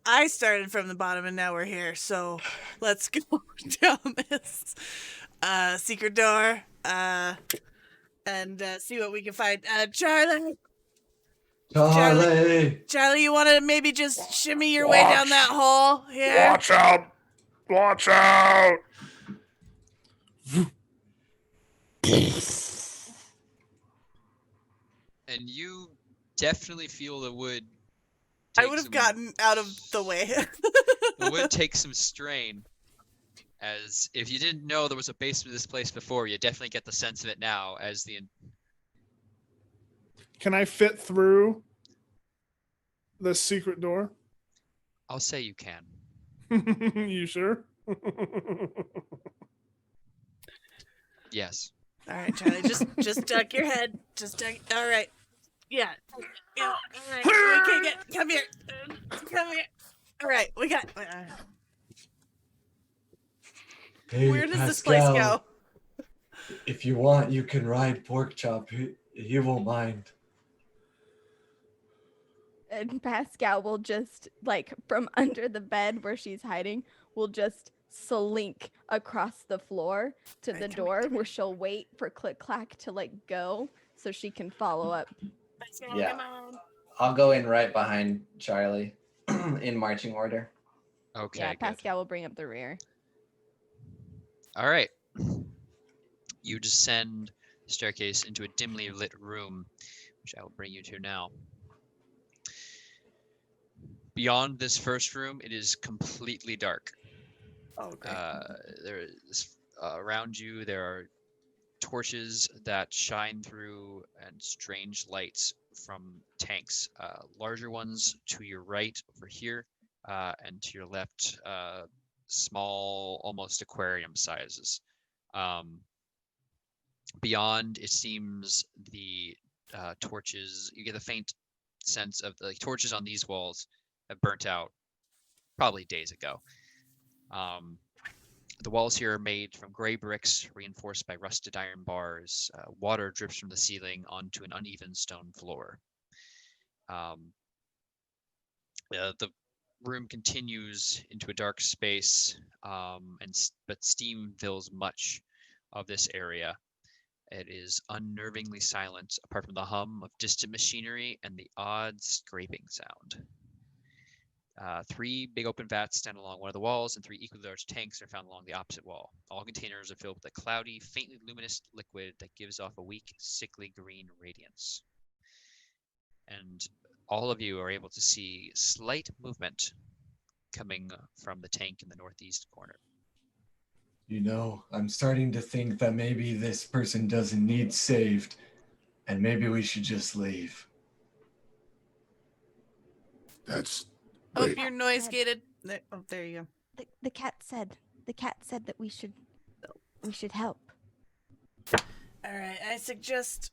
I started from the bottom and now we're here, so let's go down this secret door and see what we can find. Charlie, you want to maybe just shimmy your way down that hole here? Watch out! Watch out! And you definitely feel the wood. I would have gotten out of the way. The wood takes some strain. As if you didn't know there was a basement of this place before, you definitely get the sense of it now. As the Can I fit through the secret door? I'll say you can. You sure? Yes. All right, Charlie, just duck your head. Just duck. All right. Yeah. All right. We can get. Come here. Come here. All right. We got. Hey, Where does this place Pascal, go? If you want, you can ride Pork Chop. He won't mind. And Pascal will just, like, from under the bed where she's hiding, will just slink across the floor to the door where she'll wait for Click Clack to, like, go so she can follow up. Pascal, Yeah. come on. I'll go in right behind Charlie in marching order. Okay. Yeah, good. Pascal will bring up the rear. All right. You descend the staircase into a dimly lit room, which I will bring you to now. Beyond this first room, it is completely dark. Oh, great. There is around you. There are torches that shine through and strange lights from tanks. Larger ones to your right over here, and to your left, small, almost aquarium sizes. Beyond, it seems the torches. You get a faint sense of the torches on these walls have burnt out probably days ago. The walls here are made from gray bricks reinforced by rusted iron bars. Water drips from the ceiling onto an uneven stone floor. The room continues into a dark space, but steam fills much of this area. It is unnervingly silent, apart from the hum of distant machinery and the odd scraping sound. 3 big open vats stand along one of the walls, and 3 equally large tanks are found along the opposite wall. All containers are filled with a cloudy, faintly luminous liquid that gives off a weak, sickly green radiance. And all of you are able to see slight movement coming from the tank in the northeast corner. You know, I'm starting to think that maybe this person doesn't need saved, and maybe we should just leave. That's Oh, wait. you're noise gated. There you go. The cat said that we should help. All right, I suggest,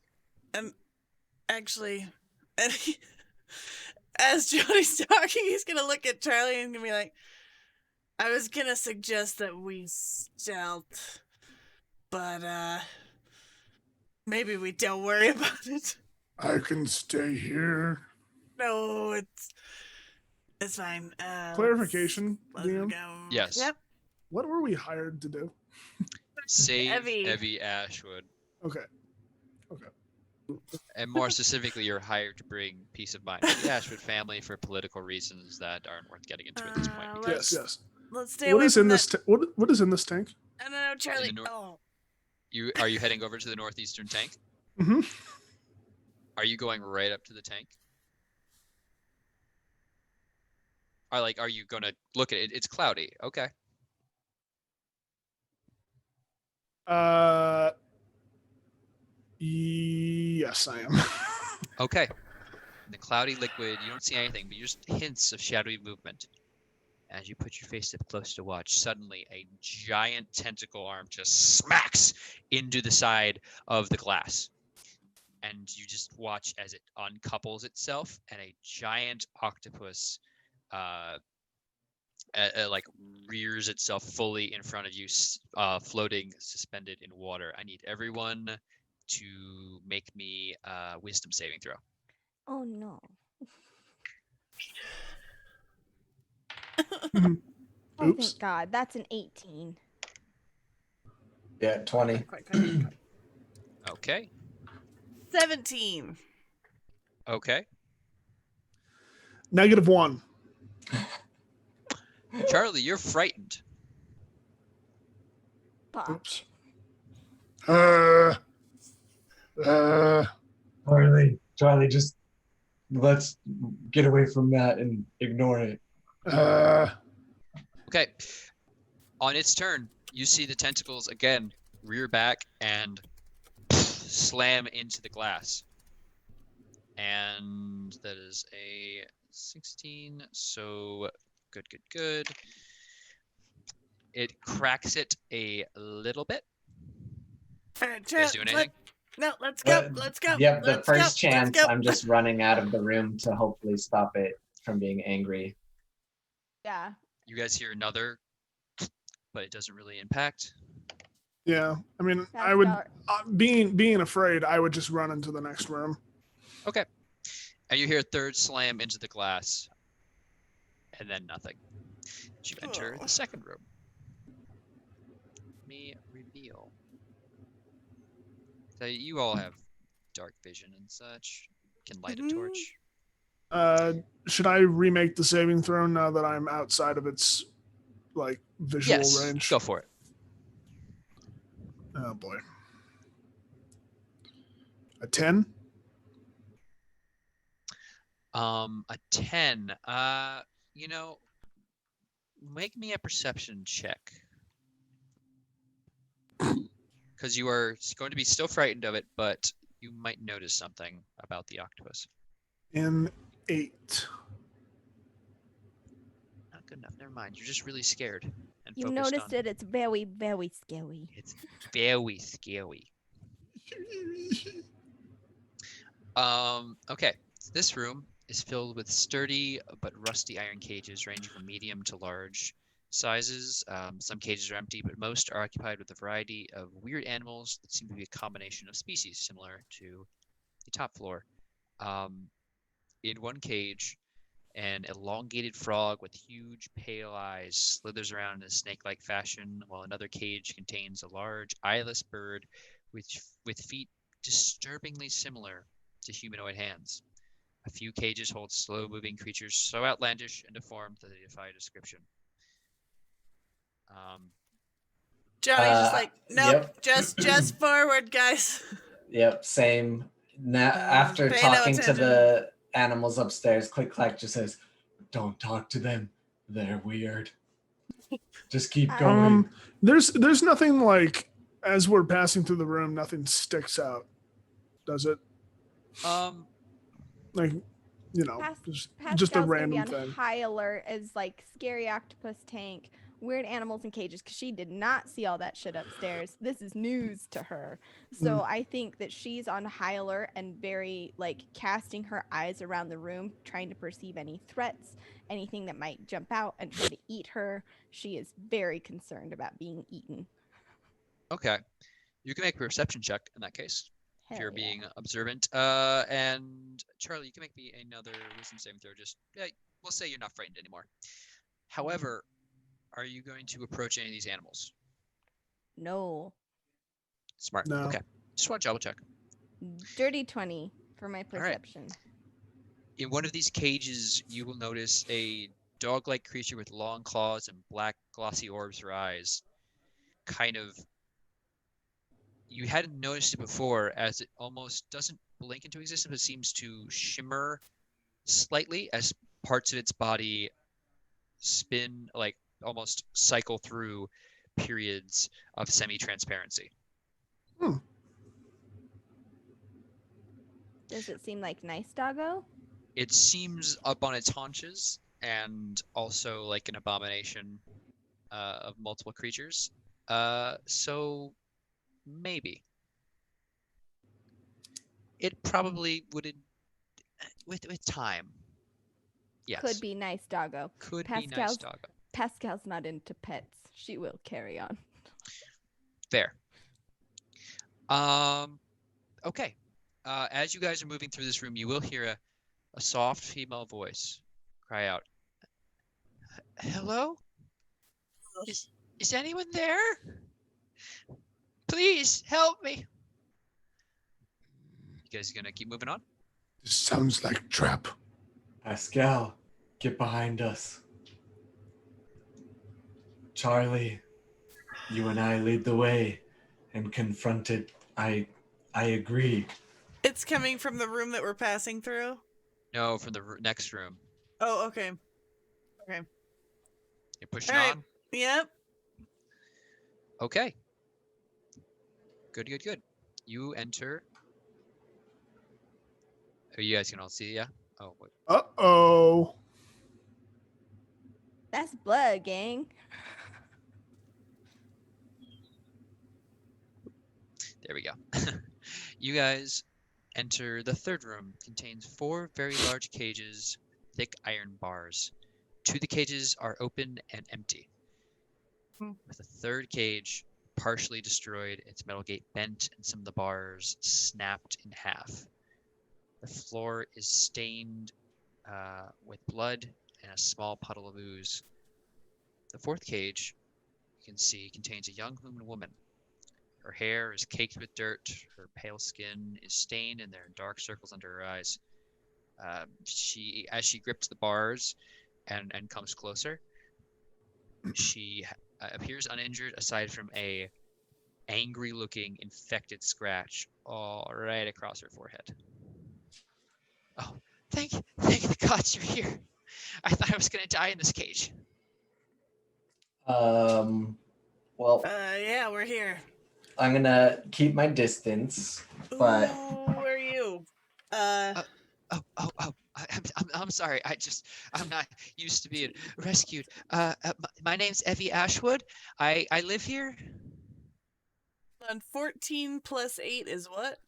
actually, as Johnny's talking, he's gonna look at Charlie and gonna be like, I was gonna suggest that we stealth, but maybe we don't worry about it. I can stay here. No, it's fine. Clarification, let's DM? go. Yes. Yep. What were we hired to do? Save Evy. Evy Ashwood. Okay. And more specifically, you're hired to bring peace of mind to the Ashwood family for political reasons that aren't worth getting into at this point. Let's- Yes. Let's stay What away is from in that. this? What is in this tank? I don't know, Charlie. nor- Oh, Are you heading over to the northeastern tank? Mm-hmm. Are you going right up to the tank? Are you going to look at it? It's cloudy. Okay. Yes, I am. Okay. In the cloudy liquid, you don't see anything, but just hints of shadowy movement. As you put your face up close to watch, suddenly a giant tentacle arm just smacks into the side of the glass. And you just watch as it uncouples itself, and a giant octopus like rears itself fully in front of you, floating suspended in water. I need everyone to make me a wisdom saving throw. Oh no. Mhm. Oh, Oops. thank God. That's an 18. Yeah, 20. quite. Okay. 17. Okay. -1. Charlie, you're frightened. Pop. Oops. Charlie, just let's get away from that and ignore it. Okay. On its turn, you see the tentacles again rear back and slam into the glass. And that is a 16. So good. It cracks it a little bit. All right, You guys doing anything? let's go. Let's go. Yep, the let's go, first let's chance, go. I'm just running out of the room to hopefully stop it from being angry. Yeah. You guys hear another, but it doesn't really impact. Yeah, I mean, That's I would about- being afraid, I would just run into the next room. Okay. And you hear a third slam into the glass. And then nothing. As you enter Oh. the second room. Let me reveal. So you all have dark vision and such. Can light a torch. Should I remake the saving throw now that I'm outside of its visual Yes, range? go for it. Oh boy. A 10? A 10. Make me a perception check. Because you are going to be still frightened of it, but you might notice something about the octopus. An 8. Not good enough. Never mind. You're just really scared. And You focused noticed on it. It's very, very scary. It's very scary. Okay. This room is filled with sturdy but rusty iron cages ranging from medium to large sizes. Some cages are empty, but most are occupied with a variety of weird animals that seem to be a combination of species similar to the top floor. In one cage, an elongated frog with huge pale eyes slithers around in a snake-like fashion, while another cage contains a large eyeless bird with feet disturbingly similar to humanoid hands. A few cages hold slow-moving creatures so outlandish and deformed that they defy description. Johnny's just like, nope, Yep. just forward, guys. Yep, same. Now, after Pay no talking to attention. the animals upstairs, Click Clack just says, "Don't talk to them. They're weird. Just keep going." There's nothing like as we're passing through the room, nothing sticks out, does it? Like, you know, just a Pascal's gonna be random on thing. high alert as like scary octopus tank, weird animals in cages, because she did not see all that shit upstairs. This is news to her. So I think that she's on high alert and very like casting her eyes around the room, trying to perceive any threats, anything that might jump out and try to eat her. She is very concerned about being eaten. Okay. You can make a perception check in that case. If Hell you're yeah. being observant. And Charlie, you can make me another wisdom saving throw. Just we'll say you're not frightened anymore. However, are you going to approach any of these animals? No. Smart. No. Okay. Just want to double check. Dirty 20 for my right. perception. In one of these cages, you will notice a dog-like creature with long claws and black glossy orbs for eyes. Kind of, you hadn't noticed it before, as it almost doesn't blink into existence, but seems to shimmer slightly as parts of its body spin, like almost cycle through periods of semi-transparency. Does it seem like nice doggo? It seems up on its haunches and also like an abomination of multiple creatures. So maybe. It probably would, with time. Yes. Could be nice doggo. Could be nice doggo. Pascal's not into pets. She will carry on. Fair. Okay. As you guys are moving through this room, you will hear a soft female voice cry out, "Hello? Is anyone there? Please help me." You guys gonna keep moving on? This sounds like trap. Pascal, get behind us. Charlie, you and I lead the way and confront it. I agree. It's coming from the room that we're passing through? No, from the next room. Oh, okay. Okay. You're pushing All right. on? Yep. Okay. Good. You enter. Oh, you guys can all see, yeah? Oh, wait. Uh-oh. That's blood, gang. There we go. You guys enter the third room. Contains 4 very large cages, thick iron bars. 2 of the cages are open and empty. With the third cage partially destroyed, its metal gate bent, and some of the bars snapped in half. The floor is stained with blood and a small puddle of ooze. The fourth cage, you can see, contains a young human woman. Her hair is caked with dirt. Her pale skin is stained, and there are dark circles under her eyes. As she grips the bars and comes closer, she appears uninjured aside from a angry-looking infected scratch all right across her forehead. Oh, thank the gods you're here. I thought I was gonna die in this cage. Well, Yeah, we're here. I'm gonna keep my distance, but Who are you? I'm sorry. I'm not used to being rescued. My name's Evy Ashwood. I live here. And 14 plus 8 is what?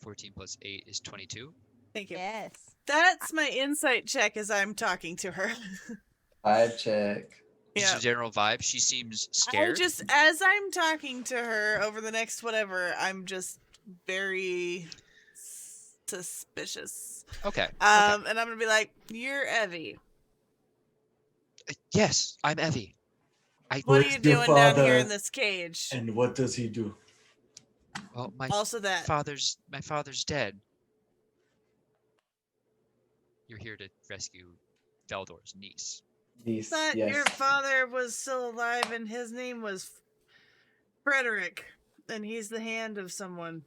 14 plus 8 is 22. Thank you. Yes. That's my insight check as I'm talking to her. 5 check. Yeah. Just a general vibe. She seems I scared. just, as I'm talking to her over the next whatever, I'm just very suspicious. Okay. And I'm gonna be like, "You're Evy. Yes, I'm Evy. What are Where's you your doing down here father? in this cage?" And what does he do? Well, my Also that. father's dead. You're here to rescue Veldor's niece. These, But yes. your father was still alive, and his name was Frederick, and he's the hand of someone.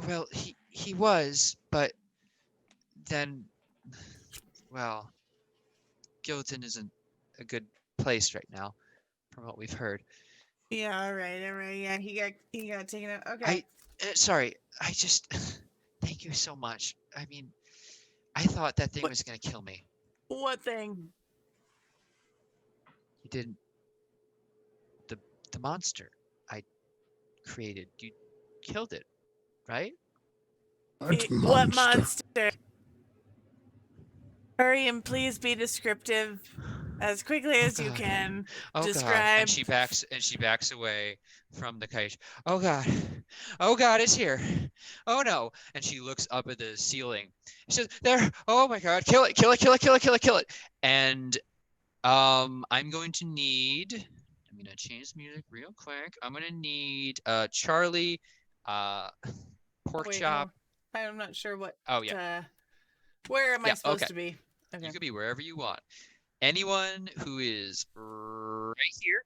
Well, he was, but then, well, Gilliton isn't a good place right now, from what we've heard. Yeah, all right. Yeah, he got taken out. Okay. Sorry, I just thank you so much. I mean, I thought that thing What- was gonna kill me. What thing? You didn't. The monster I created, you killed it, right? What monster? Hurry and please be descriptive as quickly as you God. can. Oh God! Describe. And she backs away from the cage. Oh God! Oh God! It's here! Oh no! And she looks up at the ceiling. She says, "There! Oh my God! Kill it! Kill it! Kill it! Kill it! Kill it! Kill it!" And I'm going to need. I'm gonna change the music real quick. I'm gonna need Charlie, pork Wait, chop. no. I'm not sure what. Oh yeah. Where am I Yeah, supposed okay. to be? Okay. You could be wherever you want. Anyone who is right here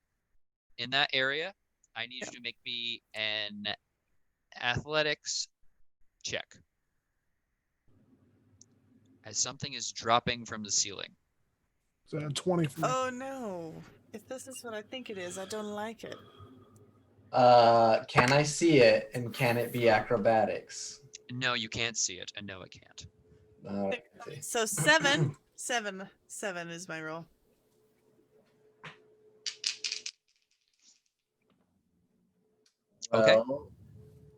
in that area, I need you to make me an athletics check. As something is dropping from the ceiling. So 20 for me. Oh no! If this is what I think it is, I don't like it. Can I see it, and can it be acrobatics? No, you can't see it, and no, it can't. Alrighty. So 7 is my roll. Okay. Well,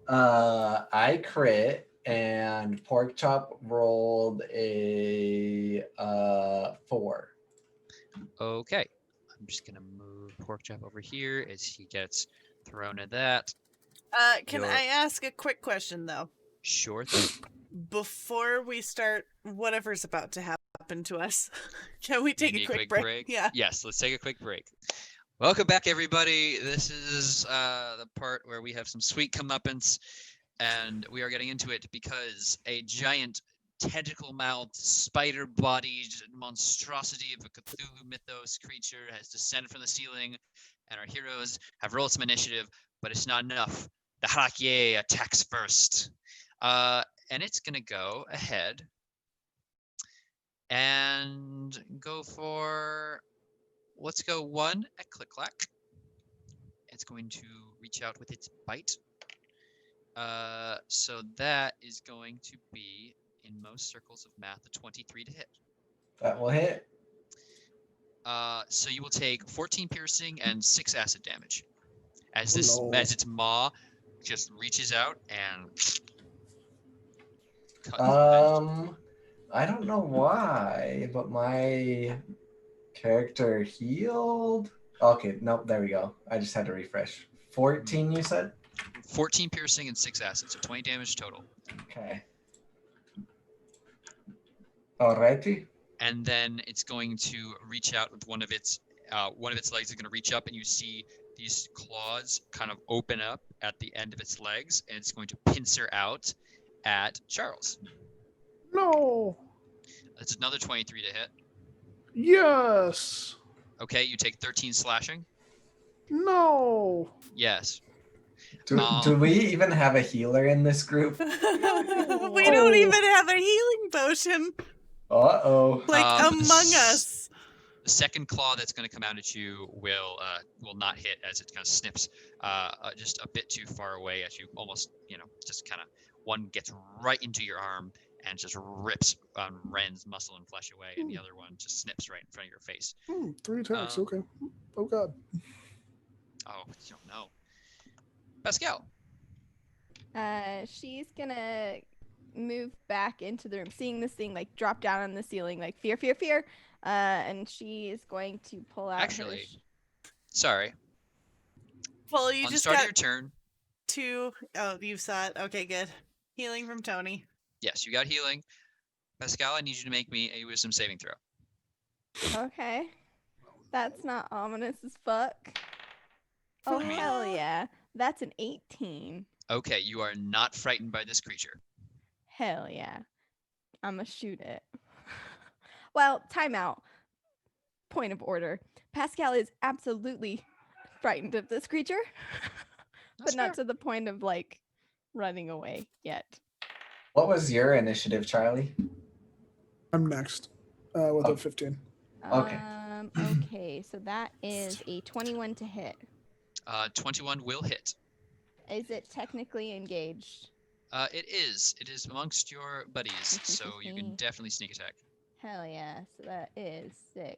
I crit, and pork chop rolled a 4. Okay. I'm just gonna move pork chop over here as he gets thrown at that. Can Your- I ask a quick question though? Sure thing. Before we start whatever's about to happen to us, can we take You a need quick break? Yeah. Yes, let's take a quick break. Welcome back, everybody. This is the part where we have some sweet comeuppance, and we are getting into it because a giant tentacle-mouthed, spider-bodied monstrosity of a Cthulhu mythos creature has descended from the ceiling, and our heroes have rolled some initiative, but it's not enough. The Harakye attacks first, and it's gonna go ahead and go for. Let's go 1 at Click Clack. It's going to reach out with its bite. So that is going to be, in most circles of math, a 23 to hit. That will hit. So you will take 14 piercing and 6 acid damage. As Oh, no. as its maw just reaches out and cuts. I don't know why, but my character healed. Okay, nope, there we go. I just had to refresh. 14, you said? 14 piercing and 6 acid, so 20 damage total. Okay. Alrighty. And then it's going to reach out with one of its legs is going to reach up, and you see these claws kind of open up at the end of its legs, and it's going to pincer out at Charles. No. That's another 23 to hit. Yes. Okay, you take 13 slashing. No. Yes. Do we even have a healer in this group? We don't even have a healing potion. Uh-oh. Like the among us. The second claw that's going to come out at you will not hit, as it kind of snips just a bit too far away as you almost, just kind of one gets right into your arm and just rips rends muscle and flesh away, and the other one just snips right in front of your face. 3 attacks. Okay. Oh God. Oh, you don't know. Pascal. She's gonna move back into the room, seeing this thing like drop down on the ceiling, like fear, fear, fear. And she is going to pull out Actually, sorry. Well, you On the just start of got your turn, 2. Oh, you saw it. Okay, good. Healing from Tony. yes, you got healing. Pascal, I need you to make me a wisdom saving throw. Okay. That's not ominous as fuck. Oh, For me? hell yeah. That's an 18. Okay, you are not frightened by this creature. Hell yeah. I'ma shoot it. Well, timeout. Point of order. Pascal is absolutely frightened of this creature, but That's not fair. to the point of like running away yet. What was your initiative, Charlie? I'm next with Oh. a 15. Okay. Okay, so that is a 21 to hit. 21 will hit. Is it technically engaged? It is. It is amongst your buddies, so you can definitely sneak attack. Hell yeah. So that is 6,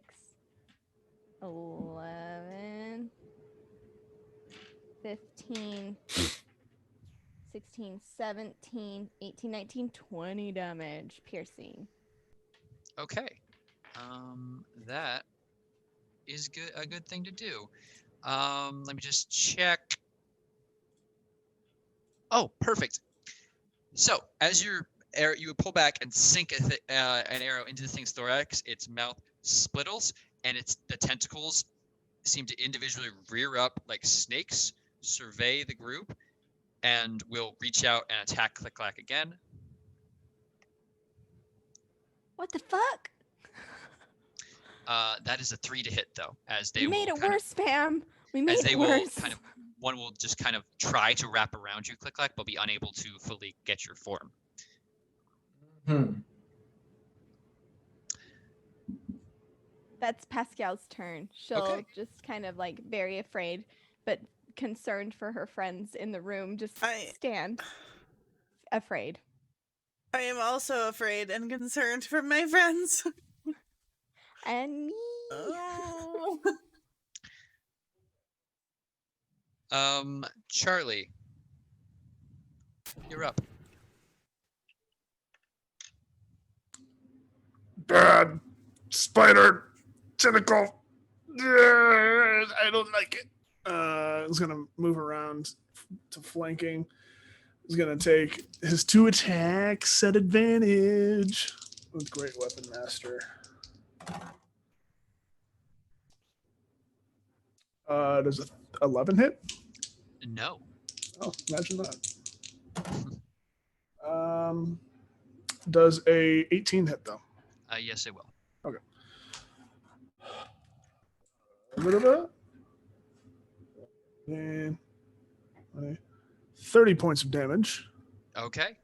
11, 15, 16, 17, 18, 19, 20 damage piercing. Okay. That is good. A good thing to do. Let me just check. Oh, perfect. So as you pull back and sink an arrow into the thing's thorax, its mouth splittles, and the tentacles seem to individually rear up like snakes, survey the group, and will reach out and attack Click-Clack again. What the fuck? That is a 3 to hit though, as they We made will it kind worse, Pam. We of, made as they it will worse. kind of one will just kind of try to wrap around you, Click-Clack, but be unable to fully get your form. That's Pascal's turn. She'll Okay. just kind of like very afraid, but concerned for her friends in the room, just stand afraid. I am also afraid and concerned for my friends. And me. Oh. Charlie, you're up. Bad spider tentacle. I don't like it. He's gonna move around to flanking. He's gonna take his 2 attacks at advantage with Great Weapon Master. Does a 11 hit? No. Oh, imagine that. Does a 18 hit though? Yes, it will. Okay. And 30 points of damage. Okay.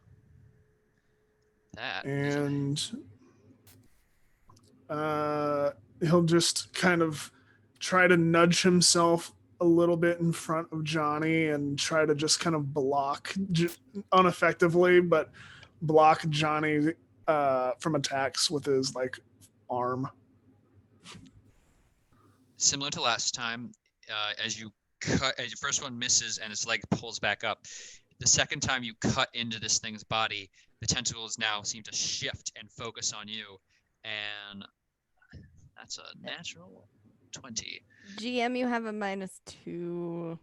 That. And he'll just kind of try to nudge himself a little bit in front of Johnny and try to just kind of block ineffectively, but block Johnny from attacks with his like arm. Similar to last time, as your first one misses and its leg pulls back up, the second time you cut into this thing's body, the tentacles now seem to shift and focus on you, and that's a natural 20. GM, you have a -2.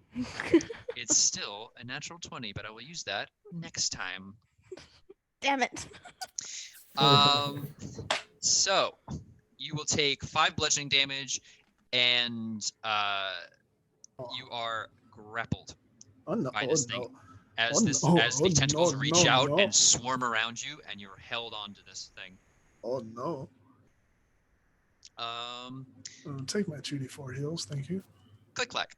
It's still a natural 20, but I will use that next time. Damn it. So you will take 5 bludgeoning damage, and you are grappled by this thing. As the tentacles reach out and swarm around you, and you're held onto this thing. Oh no. Take my 2d4 heals, thank you. Click-Clack.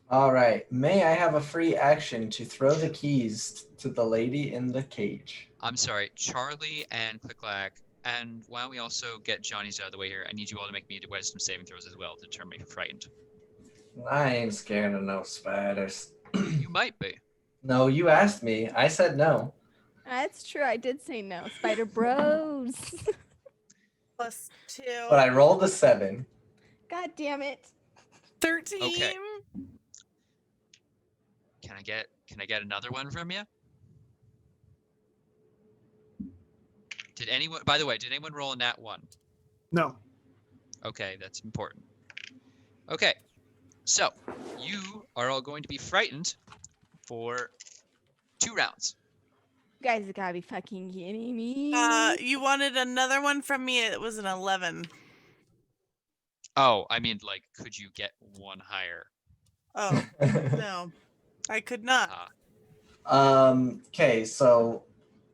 All right. May I have a free action to throw the keys to the lady in the cage? I'm sorry, Charlie and Click-Clack, and why don't we also get Johnny's out of the way here? I need you all to make me wisdom saving throws as well to determine if you're frightened. I ain't scared of no spiders. You might be. No, you asked me. I said no. That's true. I did say no. Spider Bros. +2. But I rolled a 7. God damn it. 13. Okay. Can I I get another one from you? Did anyone? By the way, did anyone roll a nat 1? No. Okay, that's important. Okay, so you are all going to be frightened for 2 rounds. You guys have gotta be fucking kidding me. You wanted another one from me. It was an 11. Oh, I mean, like, could you get one higher? Oh, no. I could not. Okay, so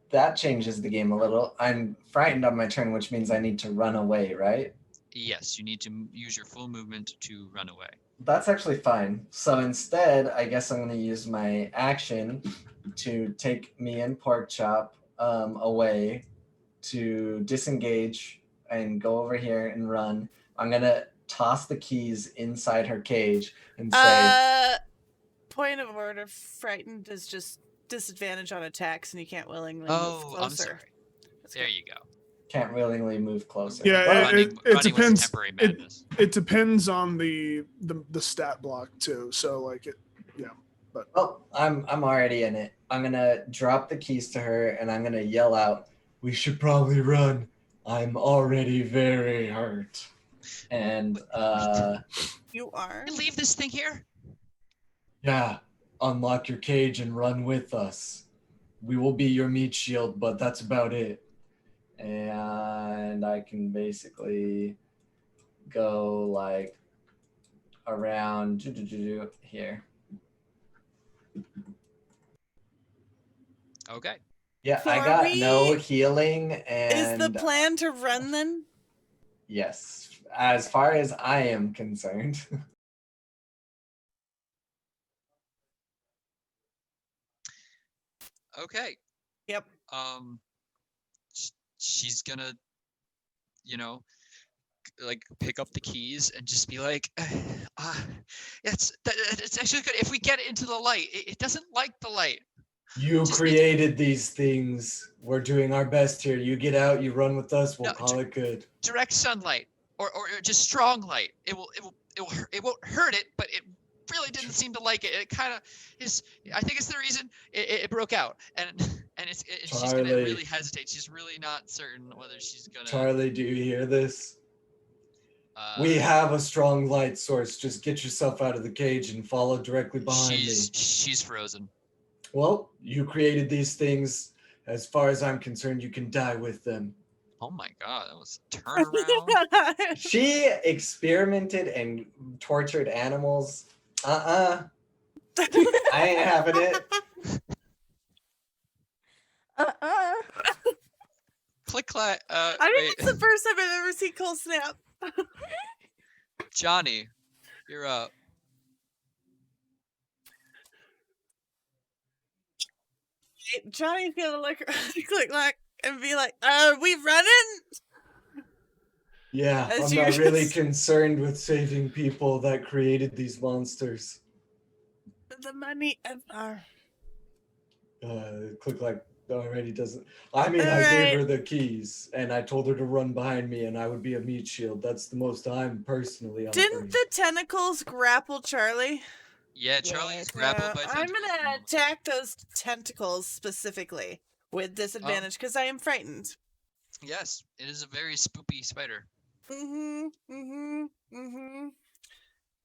that changes the game a little. I'm frightened on my turn, which means I need to run away, right? Yes, you need to use your full movement to run away. That's actually fine. So instead, I guess I'm going to use my action to take me and Porkchop away, to disengage and go over here and run. I'm going to toss the keys inside her cage and say... Point of order, frightened is just disadvantage on attacks, and you can't willingly move closer. I'm sorry. There you go. Can't willingly move closer. Yeah, Running it depends. was temporary madness. It depends on the stat block too. So like it, yeah. But well, I'm already in it. I'm gonna drop the keys to her and I'm gonna yell out, "We should probably run. I'm already very hurt." And you are. You leave this thing here? Yeah. Unlock your cage and run with us. We will be your meat shield, but that's about it. And I can basically go like around here. Okay. Yeah, I got no healing and... Is the plan to run then? Yes, as far as I am concerned. Okay. Yep. She's gonna, like pick up the keys and just be like, it's actually good if we get it into the light. It doesn't like the light. You created these things. We're doing our best here. You get out, you run with us, we'll call it good. Direct sunlight or just strong light. It won't hurt it, but it really didn't seem to like it. It kind of is. I think it's the reason it broke out, and she's gonna really hesitate. She's really not certain whether she's gonna. Charlie, do you hear this? We have a strong light source. Just get yourself out of the cage and follow directly behind me. She's frozen. Well, you created these things. As far as I'm concerned, you can die with them. Oh my god, that was a turnaround. She experimented and tortured animals. I ain't having it. Click clack. I think it's the first time I've ever seen Cole snap. Johnny, you're up. Johnny's gonna look Click clack and be like, "Are we running?" Yeah, I'm not really concerned with saving people that created these monsters. The money of our... Click like already doesn't... I mean, I gave her the keys, and I told her to run behind me, and I would be a meat shield. That's the most I'm personally offering. Didn't the tentacles grapple Charlie? Yeah, Charlie's grappled by tentacles. I'm gonna attack those tentacles specifically with disadvantage because I am frightened. Yes, it is a very spoopy spider. And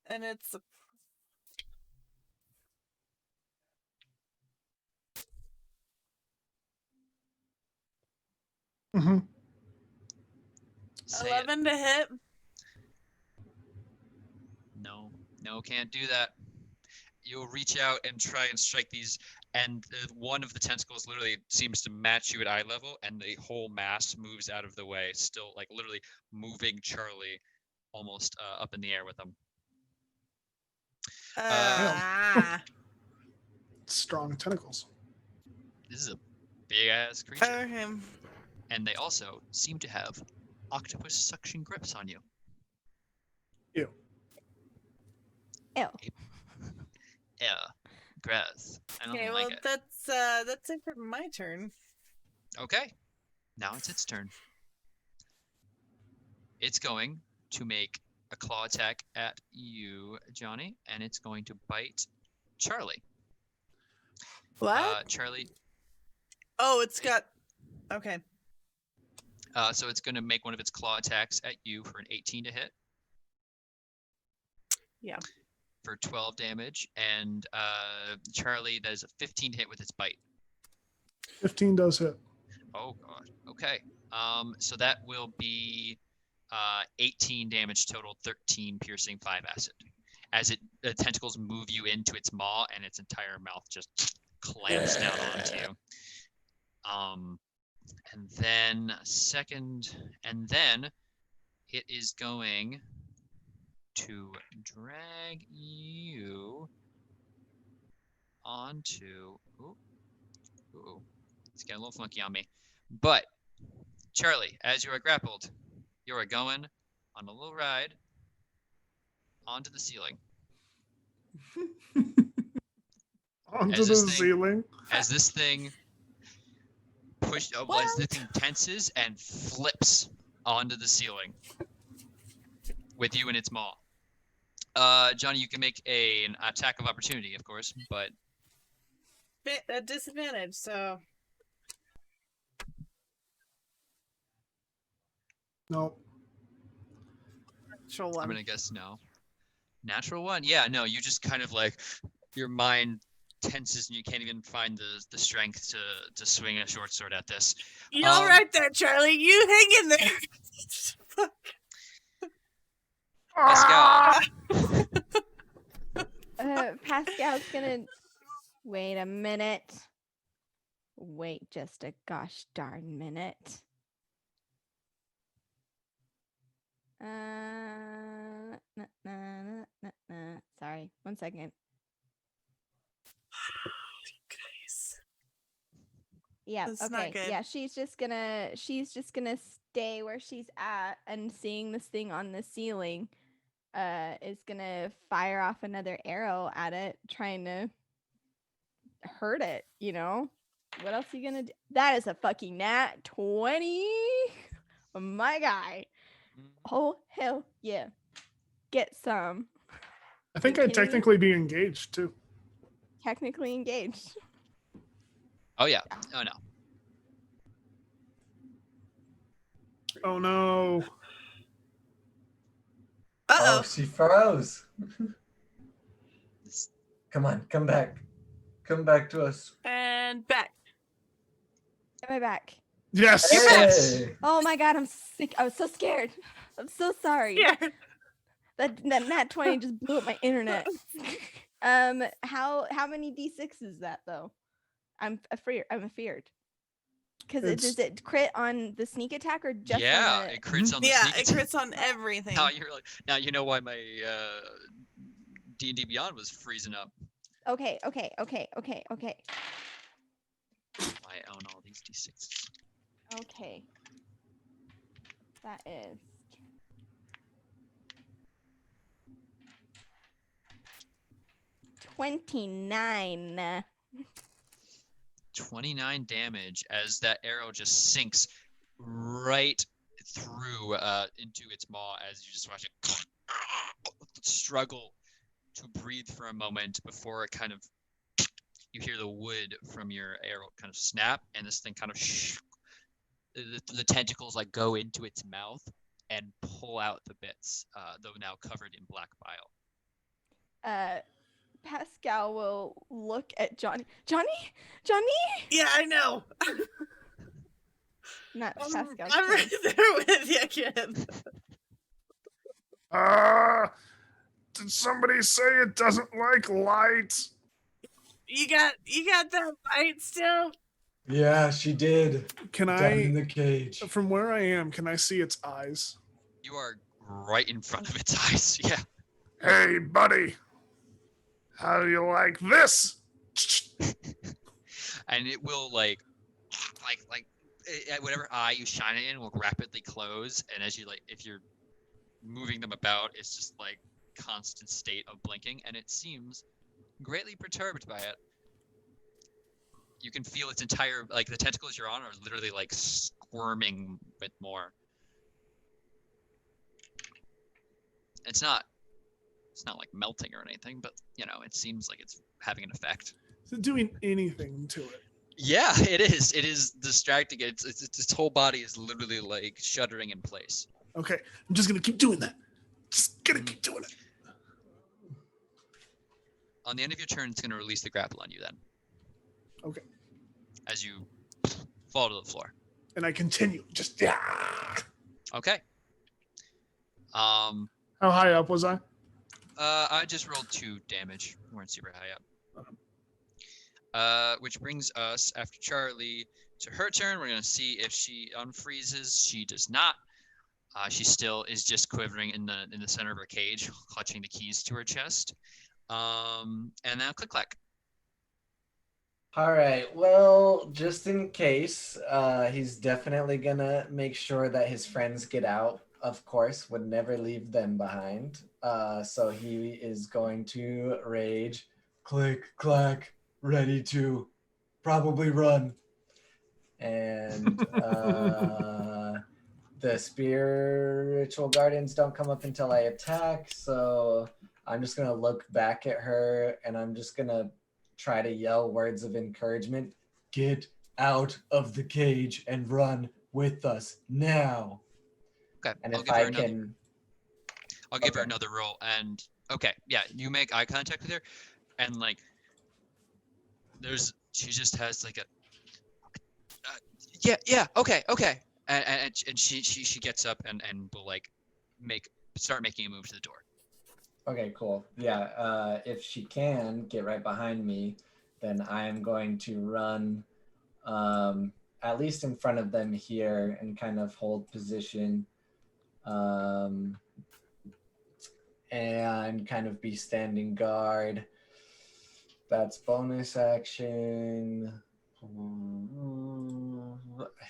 it's... Mm-hmm. 11 to hit. No, can't do that. You'll reach out and try and strike these, and one of the tentacles literally seems to match you at eye level, and the whole mass moves out of the way, still like literally moving Charlie almost up in the air with them. Strong tentacles. This is a big ass creature. And they also seem to have octopus suction grips on you. Ew. Ew. Yeah. Gross. I don't Okay, like well, it. that's it for my turn. Okay. Now it's its turn. It's going to make a claw attack at you, Johnny, and it's going to bite Charlie. What? Charlie. Oh, it's got. Okay. So it's going to make one of its claw attacks at you for an 18 to hit. Yeah. For 12 damage, and Charlie, that is a 15 hit with its bite. 15 does hit. Oh god. Okay. So that will be 18 damage total, 13 piercing, 5 acid. As the tentacles move you into its maw, and its entire mouth just clamps down onto you. And then it is going to drag you onto. Ooh, it's getting a little funky on me. But Charlie, as you are grappled, you are going on a little ride onto the ceiling. Onto the ceiling. As this thing tenses and flips onto the ceiling with you in its maw. Johnny, you can make an attack of opportunity, of course, but At disadvantage, so. Nope. Natural one. I'm gonna guess no. Natural one? Yeah, no. You just kind of like your mind tenses and you can't even find the strength to swing a short sword at this. You all right there, Charlie? You hang in there. Pascal. Pascal's gonna wait a minute. Wait just a gosh darn minute. Sorry, 1 second. Yeah, That's not okay. good. Yeah, she's just gonna stay where she's at, and seeing this thing on the ceiling is gonna fire off another arrow at it, trying to hurt it, you know? What else are you gonna do? That is a fucking nat 20. My guy. Oh, hell yeah. Get some. I think Are you I'd kidding me? technically be engaged too. Technically engaged. Oh yeah. Oh no. Oh no. Uh-oh. Oh, she froze. Come on, come back. Come back to us. And back. Am I back? Yes. Hey! Oh my god, I'm sick. I was so scared. I'm so sorry. Yeah. That nat 20 just blew up my internet. How many d6 is that though? I'm afraid. Because does it crit on the sneak attack or just Yeah, on the? it crits on the Yeah, sneak it attack. crits on everything. Now you know why my D&D Beyond was freezing up. Okay. I own all these D6s. Okay. That is 29. 29 damage as that arrow just sinks right through into its maw as you just watch it struggle to breathe for a moment before it kind of you hear the wood from your arrow kind of snap, and this thing kind of the tentacles like go into its mouth and pull out the bits, though now covered in black bile. Pascal will look at Johnny. Johnny? Yeah, I know. Not Pascal. I'm right there with you, kid. Did somebody say it doesn't like light? You got that bite still? Yeah, she did. Can Down I, in the cage. from where I am, can I see its eyes? You are right in front of its eyes. Yeah. Hey, buddy. How do you like this? And it will like at whatever eye you shine it in will rapidly close, and as you if you're moving them about, it's just like constant state of blinking, and it seems greatly perturbed by it. You can feel its entire the tentacles you're on are literally squirming with more. It's not melting or anything, but it seems like it's having an effect. Is it doing anything to it? Yeah, it is. It is distracting. Its whole body is literally like shuddering in place. Okay, I'm just gonna keep doing that. Just gonna keep doing it. On the end of your turn, it's going to release the grapple on you then. Okay. As you fall to the floor. And I continue. Just Okay. How high up was I? I just rolled 2 damage. We weren't super high up. Which brings us, after Charlie, to her turn. We're going to see if she unfreezes. She does not. She still is just quivering in the center of her cage, clutching the keys to her chest. And now Click-Clack. All right. Well, just in case, he's definitely gonna make sure that his friends get out. Of course, would never leave them behind. So he is going to rage, click, clack, ready to probably run. And the spiritual guardians don't come up until I attack. So I'm just gonna look back at her and I'm just gonna try to yell words of encouragement. Get out of the cage and run with us now. Okay. And I'll if give her I another, can, I'll give her another roll. And okay, yeah, you make eye contact with her, and like, she just has like a, yeah, okay, and she gets up and will like start making a move to the door. okay, cool. Yeah, if she can get right behind me, then I am going to run at least in front of them here and kind of hold position and kind of be standing guard. That's bonus action. I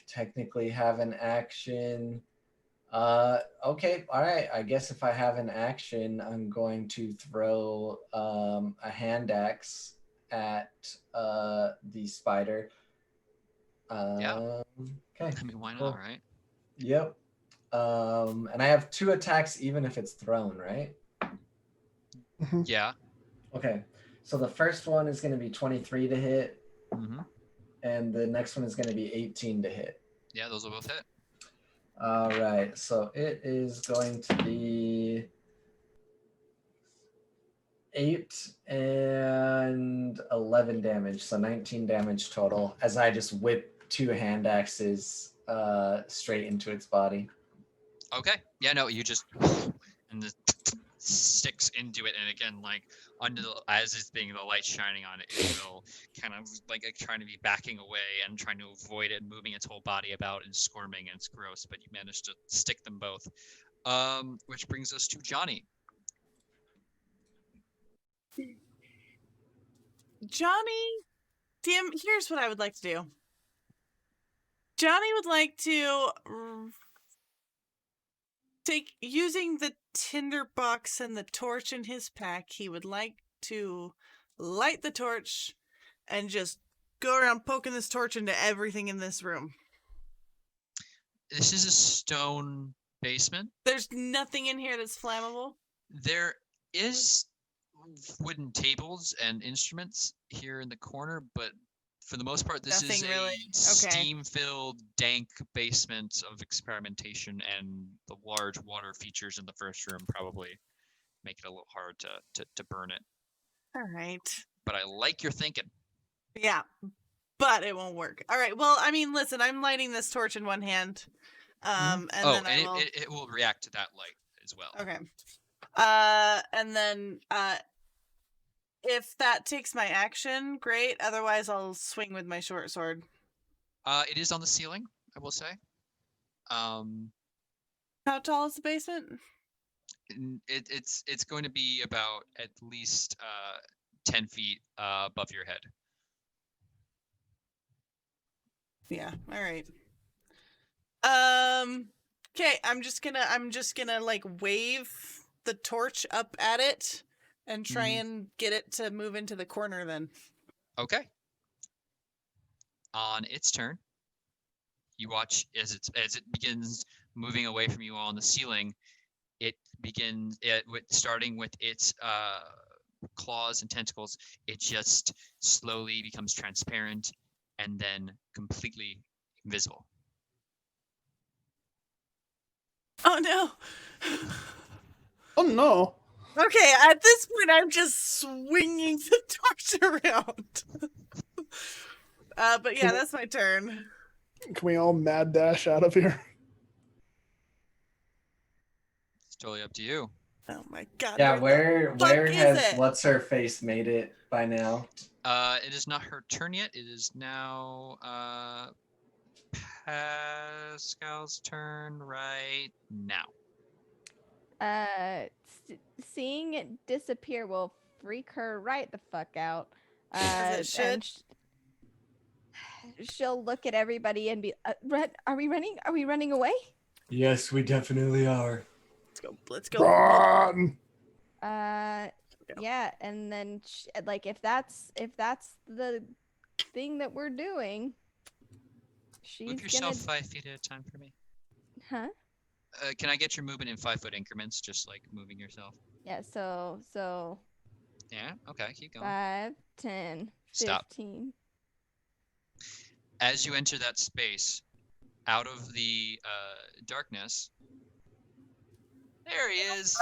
technically have an action. Okay, all right. I guess if I have an action, I'm going to throw a hand axe at the spider. Yeah. Okay. I mean, why not, cool. right? Yep. And I have 2 attacks even if it's thrown, right? Yeah. Okay. So the first one is going to be 23 to hit. Mm-hmm. And the next one is going to be 18 to hit. Yeah, those will both hit. All right. So it is going to be 8 and 11 damage. So 19 damage total as I just whip 2 hand axes straight into its body. Okay. Yeah, no, you just and the sticks into it, and again, like as it's being the light shining on it, it will kind of like trying to be backing away and trying to avoid it, moving its whole body about and squirming, and it's gross, but you managed to stick them both. Which brings us to Johnny. Here's what I would like to do. Johnny would like to using the tinder box and the torch in his pack, he would like to light the torch and just go around poking this torch into everything in this room. This is a stone basement. There's nothing in here that's flammable. There is wooden tables and instruments here in the corner, but for the most part, this Nothing is really. a steam-filled, dank basement of experimentation, and the large water features in the first room probably make it a little hard to burn it. All right. But I like your thinking. Yeah, but it won't work. All right. Well, I mean, listen, I'm lighting this torch in one hand. And then it will react to that light as well. Okay. And then if that takes my action, great. Otherwise, I'll swing with my short sword. It is on the ceiling, I will say. How tall is the basement? It's going to be about at least 10 feet above your head. Yeah. All right. Okay. I'm just gonna like wave the torch up at it and try and get it to move into the corner then. Okay. On its turn, you watch as it begins moving away from you all on the ceiling. It begins starting with its claws and tentacles, it just slowly becomes transparent and then completely invisible. Oh no. Oh no. Okay, at this point, I'm just swinging the torch around. But yeah, that's my turn. Can we all mad dash out of here? It's totally up to you. Oh my god. Yeah, where where is has it? what's her face made it by now? It is not her turn yet. It is now Pascal's turn right now. Seeing it disappear will freak her right the fuck out. As it should. And she'll look at everybody and be, are we running? Are we running away? Yes, we definitely are. Let's go. Run! Yeah, and then like if that's the thing that we're doing, she's Move yourself 5 feet at a time for me. Huh? Can I get your movement in 5-foot increments, just like moving yourself? Yeah, so Yeah, okay, keep going. 5, 10, Stop. 15. As you enter that space, out of the darkness, there he is.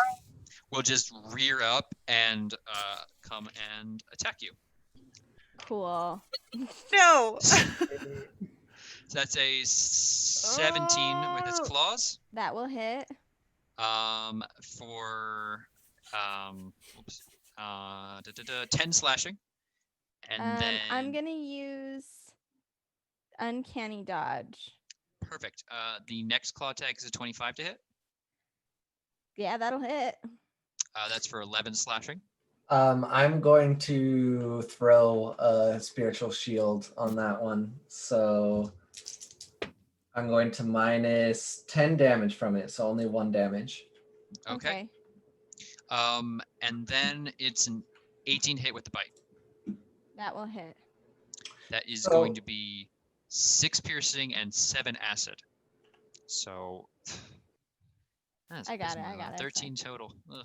Will just rear up and come and attack you. Cool. No. So that's a 17 with its claws. That will hit. For 10 slashing. And then I'm gonna use uncanny dodge. perfect. The next claw attack is a 25 to hit. Yeah, that'll hit. That's for 11 slashing. I'm going to throw a spiritual shield on that one. So I'm going to minus 10 damage from it, so only 1 damage. Okay. And then it's an 18 hit with the bite. That will hit. That is going to be 6 piercing and 7 acid. So that's I got it. 13 total. Ugh.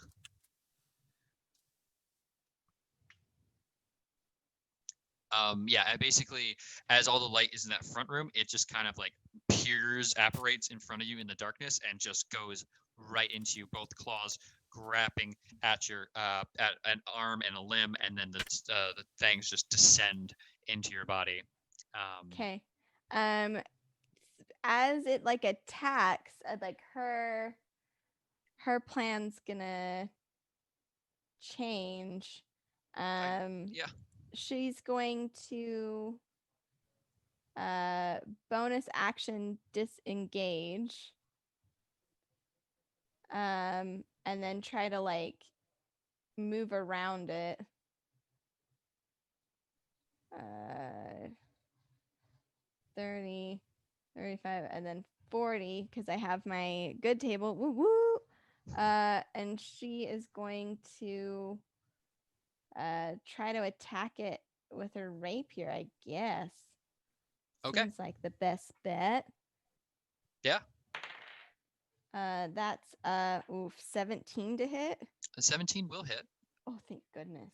Yeah, basically, as all the light is in that front room, it just kind of like apparates in front of you in the darkness and just goes right into you, both claws grabbing at your at an arm and a limb, and then the fangs just descend into your body. Okay. As it like attacks, like her plan's gonna change. Yeah. She's going to bonus action disengage. And then try to like move around it. 30, 35, and then 40 because I have my good table. Woo woo. And she is going to try to attack it with her rapier, I guess. Okay. Seems like the best bet. Yeah. That's 17 to hit. A 17 will hit. Oh, thank goodness.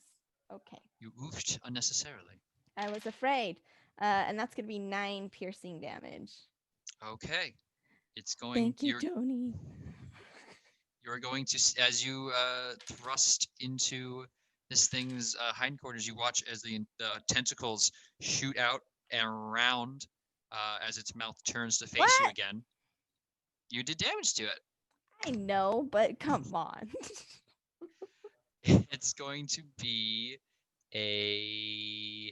Okay. You oofed unnecessarily. I was afraid. And that's going to be 9 piercing damage. Okay. It's going. Thank you, Tony. You're going to, as you thrust into this thing's hindquarters, you watch as the tentacles shoot out and around as its mouth turns to face you again. You did damage to it. I know, but come on. It's going to be a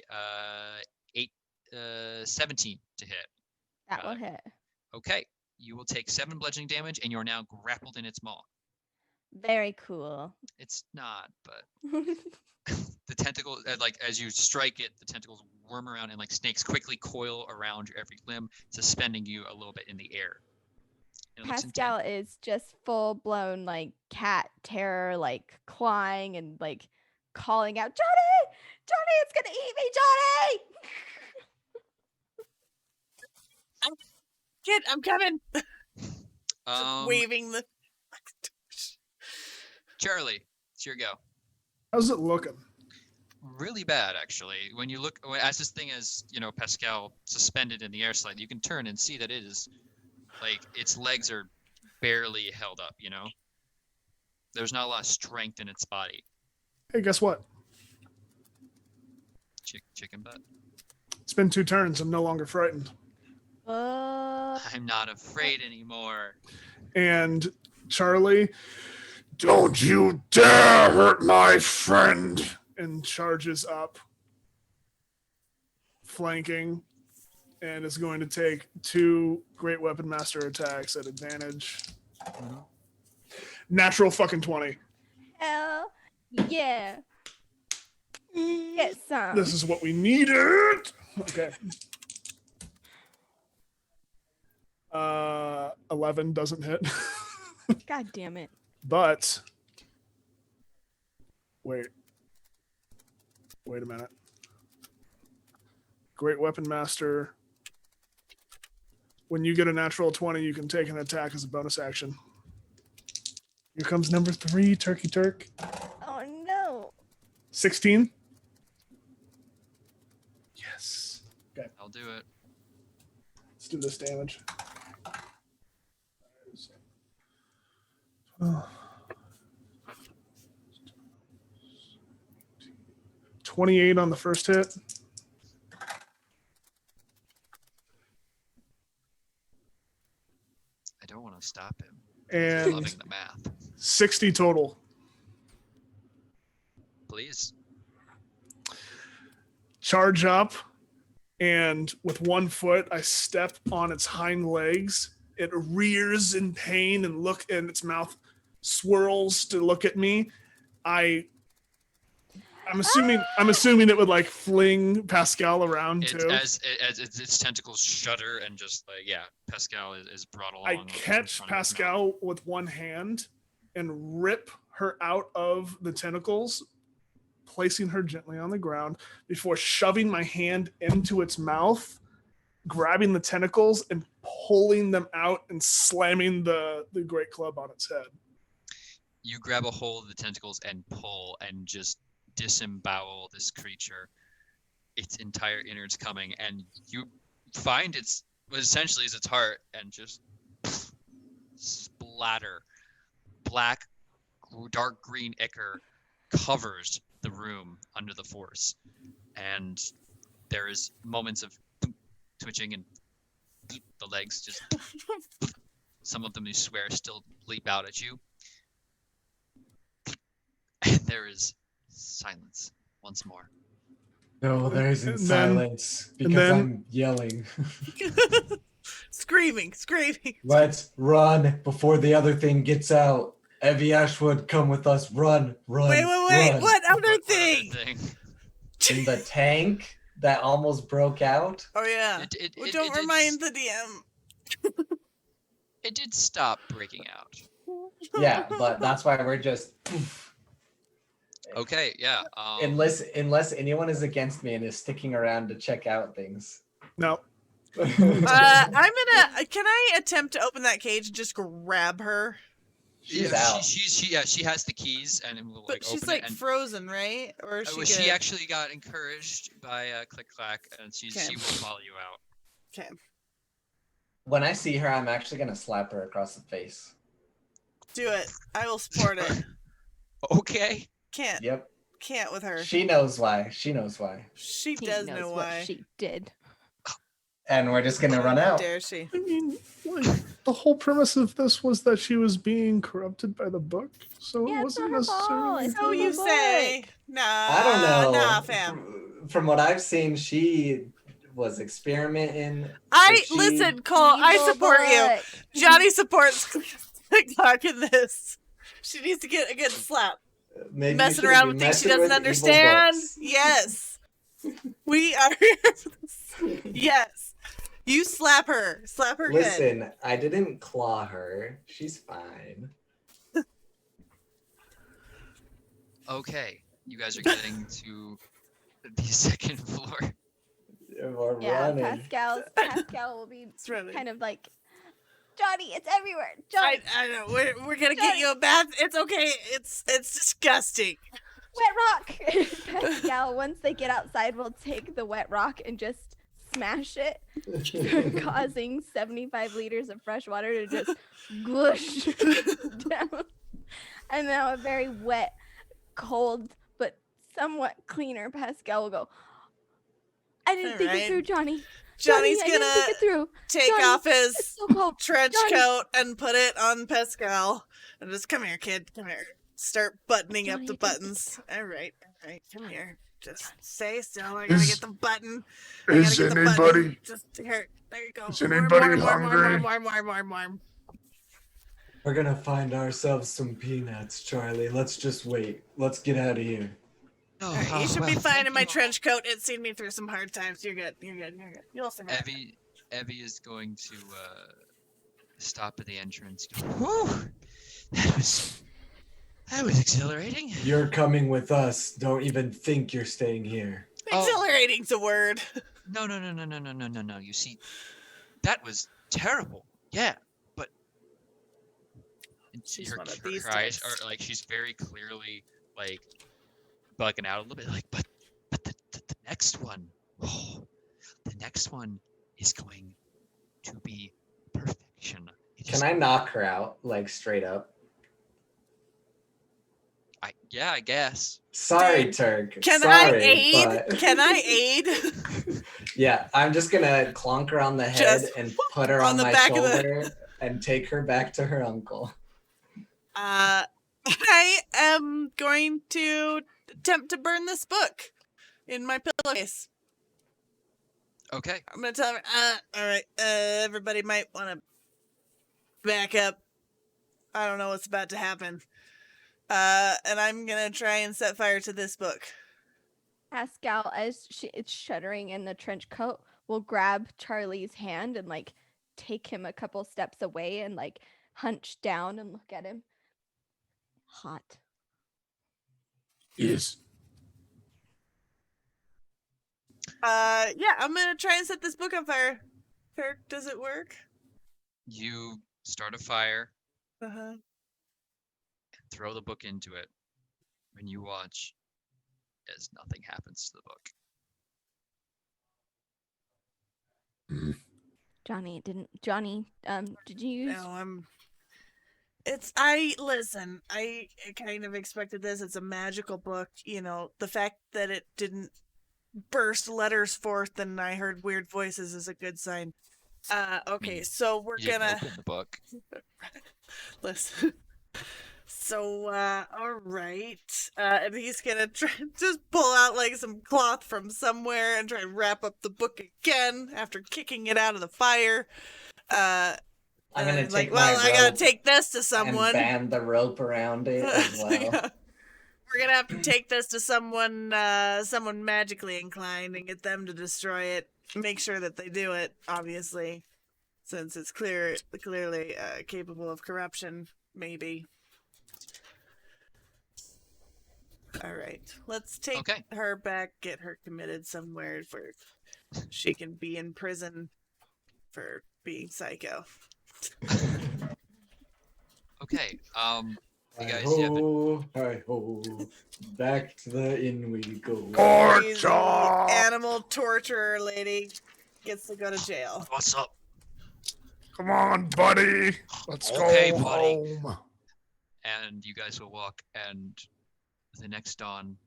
17 to hit. That will hit. Okay. You will take 7 bludgeoning damage, and you're now grappled in its maw. Very cool. It's not, but the tentacles, like as you strike it, the tentacles worm around and like snakes quickly coil around your every limb, suspending you a little bit in the air. Pascal is just full blown like cat terror, like clawing and like calling out, Johnny, it's gonna eat me, Johnny. Kid, I'm coming. Just waving the. Charlie, it's your go. How's it looking? Really bad, actually. When you look, as this thing is, Pascal suspended in the air slightly, you can turn and see that it is, like, its legs are barely held up, There's not a lot of strength in its body. Hey, guess what? Chicken butt. It's been 2 turns. I'm no longer frightened. I'm not afraid anymore. And Charlie Don't you dare hurt my friend! and charges up, flanking, and is going to take 2 Great Weapon Master attacks at advantage. Natural fucking 20. Hell yeah. Get some. This is what we needed. Okay. 11 doesn't hit. God damn it. But wait a minute. Great Weapon Master. When you get a natural 20, you can take an attack as a bonus action. Here comes number 3, Turkey Turk. Oh no. 16. Yes. Okay, I'll do it. let's do this damage. Oh. 28 on the first hit. I don't want to stop him. And Loving the math. 60 total. Please. Charge up, and with 1 foot, I step on its hind legs. It rears in pain and its mouth swirls to look at me. I'm assuming it would like fling Pascal around too. As its tentacles shudder and just like, yeah, Pascal is brought along. I in catch front of his mouth. Pascal with one hand and rip her out of the tentacles, placing her gently on the ground before shoving my hand into its mouth, grabbing the tentacles and pulling them out and slamming the great club on its head. You grab a hold of the tentacles and pull and just disembowel this creature, its entire innards coming, and you find what essentially is its heart, and just splatter. Black, dark green ichor covers the room under the force, and there is moments of twitching, and the legs just some of them, you swear, still leap out at you, and there is silence once more. No, there isn't And then- silence because then- I'm yelling. Screaming. Let's run before the other thing gets out. Evy Ashwood, come with us. Run. Wait. run. What other What thing? In the tank that almost broke out. Oh yeah. Well, don't remind the DM. It did stop breaking out. Yeah, but that's why we're just. Okay, yeah. Unless anyone is against me and is sticking around to check out things. No. I'm gonna. Can I attempt to open that cage and just grab her? She's yeah, out. she has the keys and it will But like she's open like it. And frozen, right? Or is she gonna... actually got encouraged by Click Clack, and she will follow you out. Okay. When I see her, I'm actually gonna slap her across the face. Do it. I will support it. Okay. Can't. Yep. Can't with her. She knows why. She knows why. She He does knows know what why. she did. And we're just gonna run How out. dare she? I mean, like, the whole premise of this was that she was being corrupted by the book, so Yeah, it it's wasn't not her fault. necessarily. It's So in you the say? book. Nah. I don't know. Nah, fam. From what I've seen, she was experimenting. Listen, Cole. I Evil support you. book. Johnny supports TikTok in this. She needs to get a good slap. Maybe you Messing shouldn't around be with things she messing doesn't with evil understand. books. Yes. We are here for this. Yes. You slap her. Slap her good. Listen, I didn't claw her. She's fine. Okay, you guys are getting to the second floor. We're Yeah, running. Pascal will be running. kind of like, Johnny, it's everywhere. Johnny. I know. We're gonna get you a bath. It's okay. It's disgusting. Wet rock! Pascal, once they get outside, will take the wet rock and just smash it, causing 75 liters of fresh water to just gush down. And now a very wet, cold, but somewhat cleaner Pascal will go, I didn't think it through, Johnny. Johnny's I didn't think it through. take Johnny, off it's his so cold. trench Johnny. coat and put it on Pascal. And just, come here, kid, come here. Start buttoning up Johnny, the I didn't think it buttons. All right, come here. Just stay still. I gotta Is- get the button. Is anybody Just here. There you go. Is anybody hungry? Warm. We're gonna find ourselves some peanuts, Charlie. Let's just wait. Let's get out of here. Oh, You should be well, fine thank in my you. trench coat. It's seen me through some hard times. You're good. You'll survive. Evy is going to stop at the entrance. Whew, that was exhilarating. You're coming with us. Don't even think you're staying here. Exhilarating's a word. No. You see, that was terrible. Yeah, but She's her one of these cries types. are like she's very clearly like bugging out a little bit. Like, but the next one, the next one is going to be perfection. Can I knock her out, like straight up? Yeah, I guess. Sorry, Dude, Turk. Can Sorry, I aid? but- Can I aid? Yeah, I'm just gonna clonk her on the head Just and put her on on the my back of the- shoulder and take her back to her uncle. I am going to attempt to burn this book in my pillowcase. Okay. I'm gonna tell her, all right, everybody might want to back up. I don't know what's about to happen. And I'm gonna try and set fire to this book. Pascal, as it's shuddering in the trench coat, will grab Charlie's hand and like take him a couple steps away and like hunch down and look at him. Hot. Yes. Yeah, I'm gonna try and set this book on fire. Kirk, does it work? You start a fire, Uh-huh. throw the book into it, and you watch as nothing happens to the book. Johnny, did you use No, listen, I kind of expected this. It's a magical book, you know. The fact that it didn't burst letters forth and I heard weird voices is a good sign. Okay, so we're You didn't gonna open the book. listen. So, all right. And he's gonna try just pull out like some cloth from somewhere and try and wrap up the book again after kicking it out of the fire. I'm gonna like, take well, my I gotta rope take this to and someone. band the rope around it as well. Yeah. We're gonna have to take this to someone magically inclined and get them to destroy it. Make sure that they do it, obviously, since it's clearly capable of corruption. Maybe. All right, let's take her back, get her committed somewhere where she can be in prison for being psycho. Okay. You guys, Hi-ho, back to the inn we go. Crazy animal torturer lady gets to go to jail. What's up? Come on, buddy. Let's Okay, go buddy. home. And you guys will walk, and the next dawn,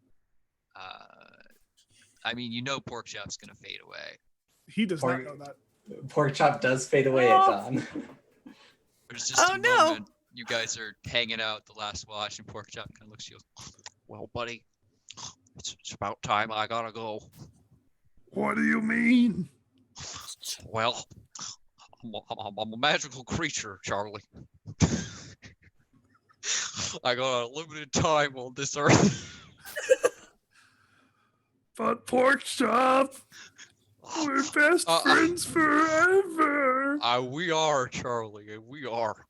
I mean, you know pork chop's gonna fade away. He does Pork- not know that. Pork chop does fade away at dawn. There's just Oh, a no. moment. You guys are hanging out the last watch, and pork chop kind of looks at you. Well, buddy, it's about time I gotta go. What do you mean? Well, I'm a magical creature, Charlie. I got a limited time on this earth. But pork chop, we're best friends forever. We are, Charlie, we are.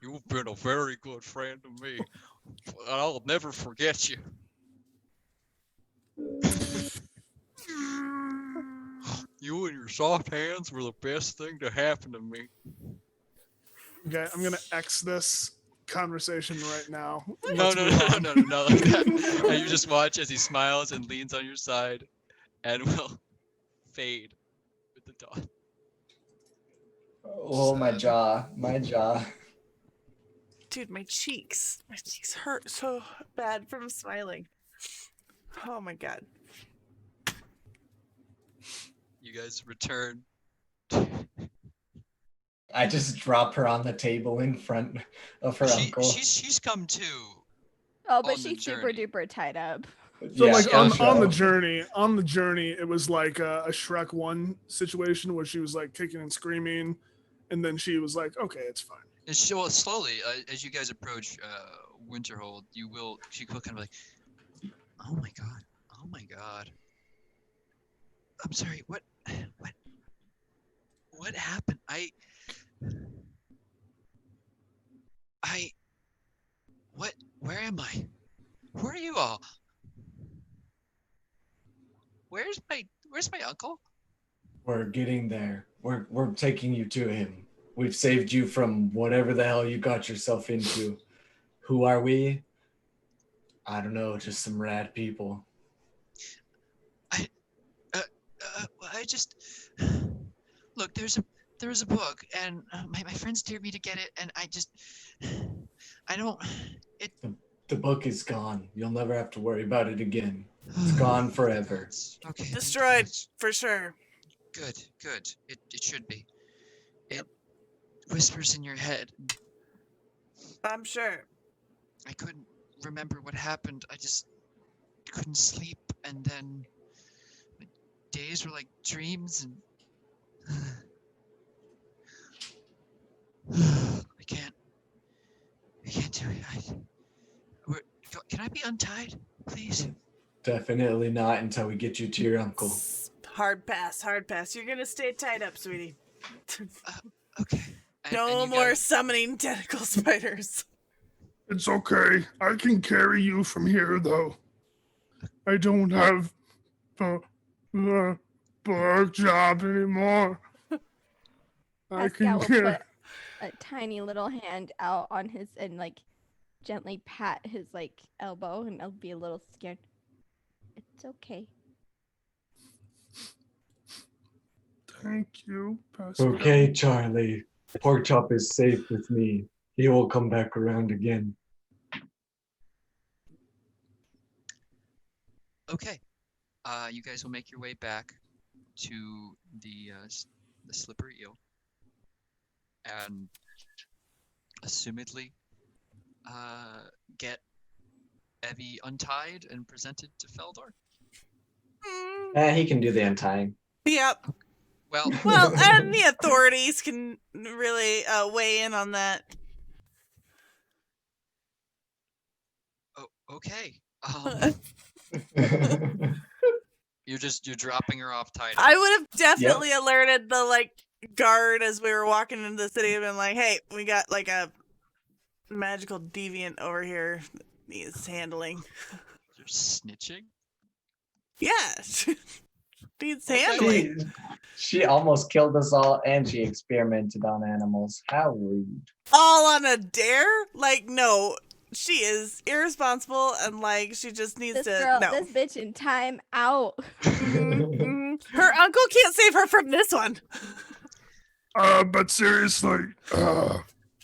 You've been a very good friend to me. I'll never forget you. You and your soft hands were the best thing to happen to me. Okay, I'm gonna X this conversation right now. No, Let's no, move no, on. no, no, no, like that. And you just watch as he smiles and leans on your side, and will fade with the dawn. Oh, my jaw. Dude, my cheeks hurt so bad from smiling. Oh my god. You guys return. I just drop her on the table in front of her uncle. She's come too. Oh, but On the she's super journey. duper tied up. So Yeah, like yeah, on sure. the journey, it was like a Shrek 1 situation where she was like kicking and screaming, and then she was like, okay, it's fine. And well, slowly, as you guys approach Winterhold, she will kind of like, oh my god. I'm sorry, what happened? Where am I? Who are you all? Where's my uncle? We're getting there. We're taking you to him. We've saved you from whatever the hell you got yourself into. Who are we? I don't know, just some rad people. I just look. There was a book, and my friends dared me to get it, and I don't. The book is gone. You'll never have to worry about it again. It's gone forever. Okay. thank Destroyed goodness. for sure. Good. It should be. It whispers in your head. I'm sure. I couldn't remember what happened. I just couldn't sleep, and then my days were like dreams, and I can't do it. Can I be untied, please? Definitely not until we get you to your uncle. Hard pass. You're gonna stay tied up, sweetie. Okay. No you more guys- summoning tentacle spiders. It's okay. I can carry you from here, though. I don't have the work job anymore. I Pascal can will carry. put a tiny little hand out on his and like gently pat his like elbow, and I'll be a little scared. It's okay. Thank you, Pascal. Okay, Charlie. Porkchop is safe with me. He will come back around again. Okay. You guys will make your way back to the slippery eel, and assumedly, get Evy untied and presented to Feldor. He can do the untying. Yep. Well, And the authorities can really weigh in on that. okay. You're dropping her off tied. I would have definitely alerted the guard as we were walking into the city and been like, hey, we got like a magical deviant over here that needs handling. You're snitching? Yeah. Needs handling. She almost killed us all, and she experimented on animals. How rude. All on a dare? No. She is irresponsible and she just needs This to girl, no. this bitch in time out. Her uncle can't save her from this one. But seriously,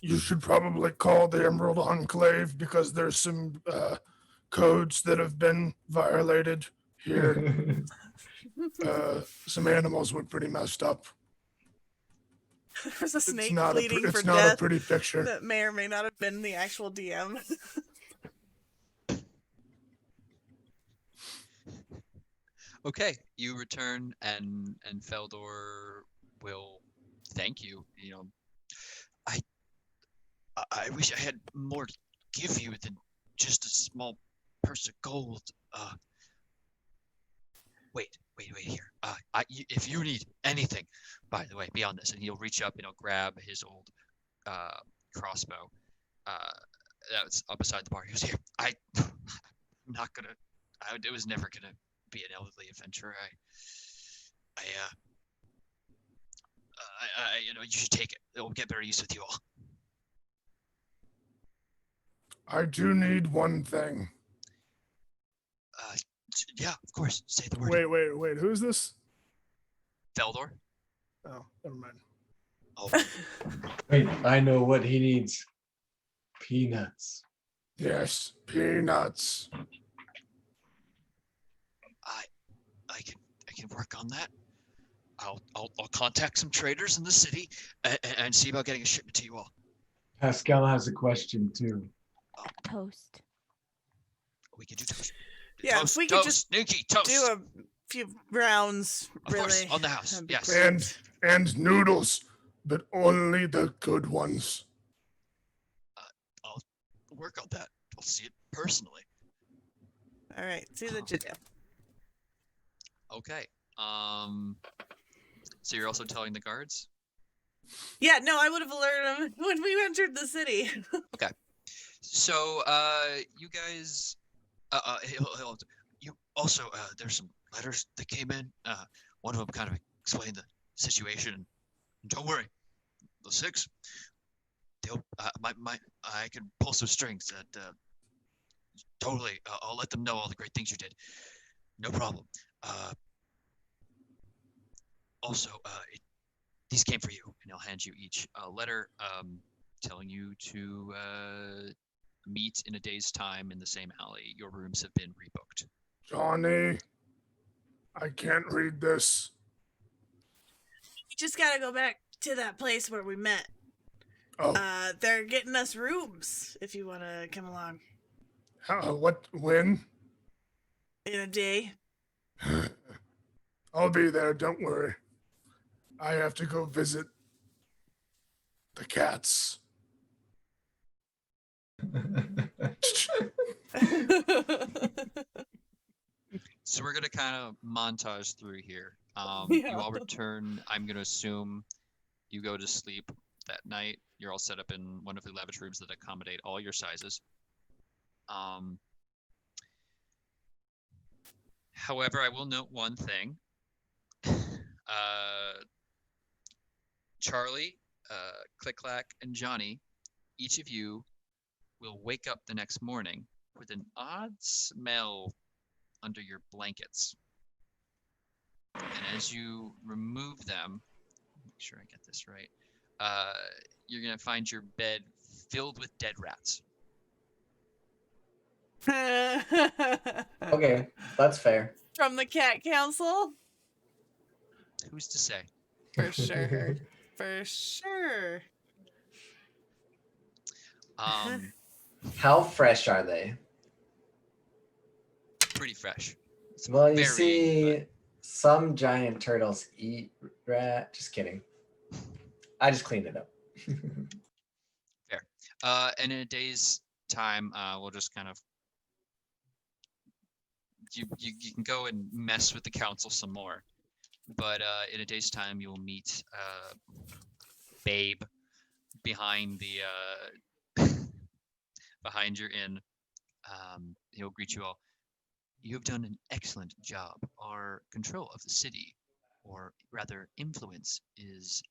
you should probably call the Emerald Enclave because there's some codes that have been violated here. Some animals were pretty messed up. There's a snake It's not bleeding for it's not death a pretty picture. that may or may not have been the actual DM. Okay, you return, and Feldor will thank you. I wish I had more to give you than just a small purse of gold. Wait here. If you need anything, by the way, beyond this, and he'll reach up and he'll grab his old crossbow that's up beside the bar. He goes, here. I'm not gonna. It was never gonna be an elderly adventurer. You should take it. It will get better use with you all. I do need one thing. Yeah, of course. Say the word. Wait. Who's this? Feldor. Oh, never mind. Oh, Wait, I know what he needs. Peanuts. Yes, peanuts. I can work on that. I'll contact some traders in the city and see about getting a shipment to you all. Pascal has a question too. Toast. We can do toast. Yeah, toast, if we could just Nuki, toast. do a few rounds, Of really. course, on the house. That'd be Yes. great. And noodles, but only the good ones. I'll work on that. I'll see it personally. All right, see that you do. Okay. So you're also telling the guards? Yeah, no, I would have alerted them when we entered the city. Okay. So, you guys, you also, there's some letters that came in. One of them kind of explained the situation. Don't worry, the six, they'll, I can pull some strings. That, totally, I'll let them know all the great things you did. No problem. Also, these came for you, and I'll hand you each a letter, telling you to meet in a day's time in the same alley. Your rooms have been rebooked. Johnny, I can't read this. We just gotta go back to that place where we met. Oh, They're getting us rooms if you want to come along when? in a day. I'll be there, don't worry. I have to go visit the cats. So we're gonna kind of montage through here. Yeah. You all return. I'm gonna assume you go to sleep that night. You're all set up in one of the lavish rooms that accommodate all your sizes. However, I will note one thing. Charlie, Click-Clack, and Johnny, each of you will wake up the next morning with an odd smell under your blankets. And as you remove them, make sure I get this right, you're going to find your bed filled with dead rats. Okay, that's fair. From the Cat Council? Who's to say? For sure. For sure. How fresh are they? Pretty fresh. It's Well, you varying, see, some giant turtles eat rat. Just kidding. I just cleaned it up. Fair. And in a day's time, we'll just kind of you can go and mess with the council some more. But in a day's time, you'll meet Babe behind the behind your inn. He'll greet you all. You have done an excellent job. Our control of the city, or rather influence, is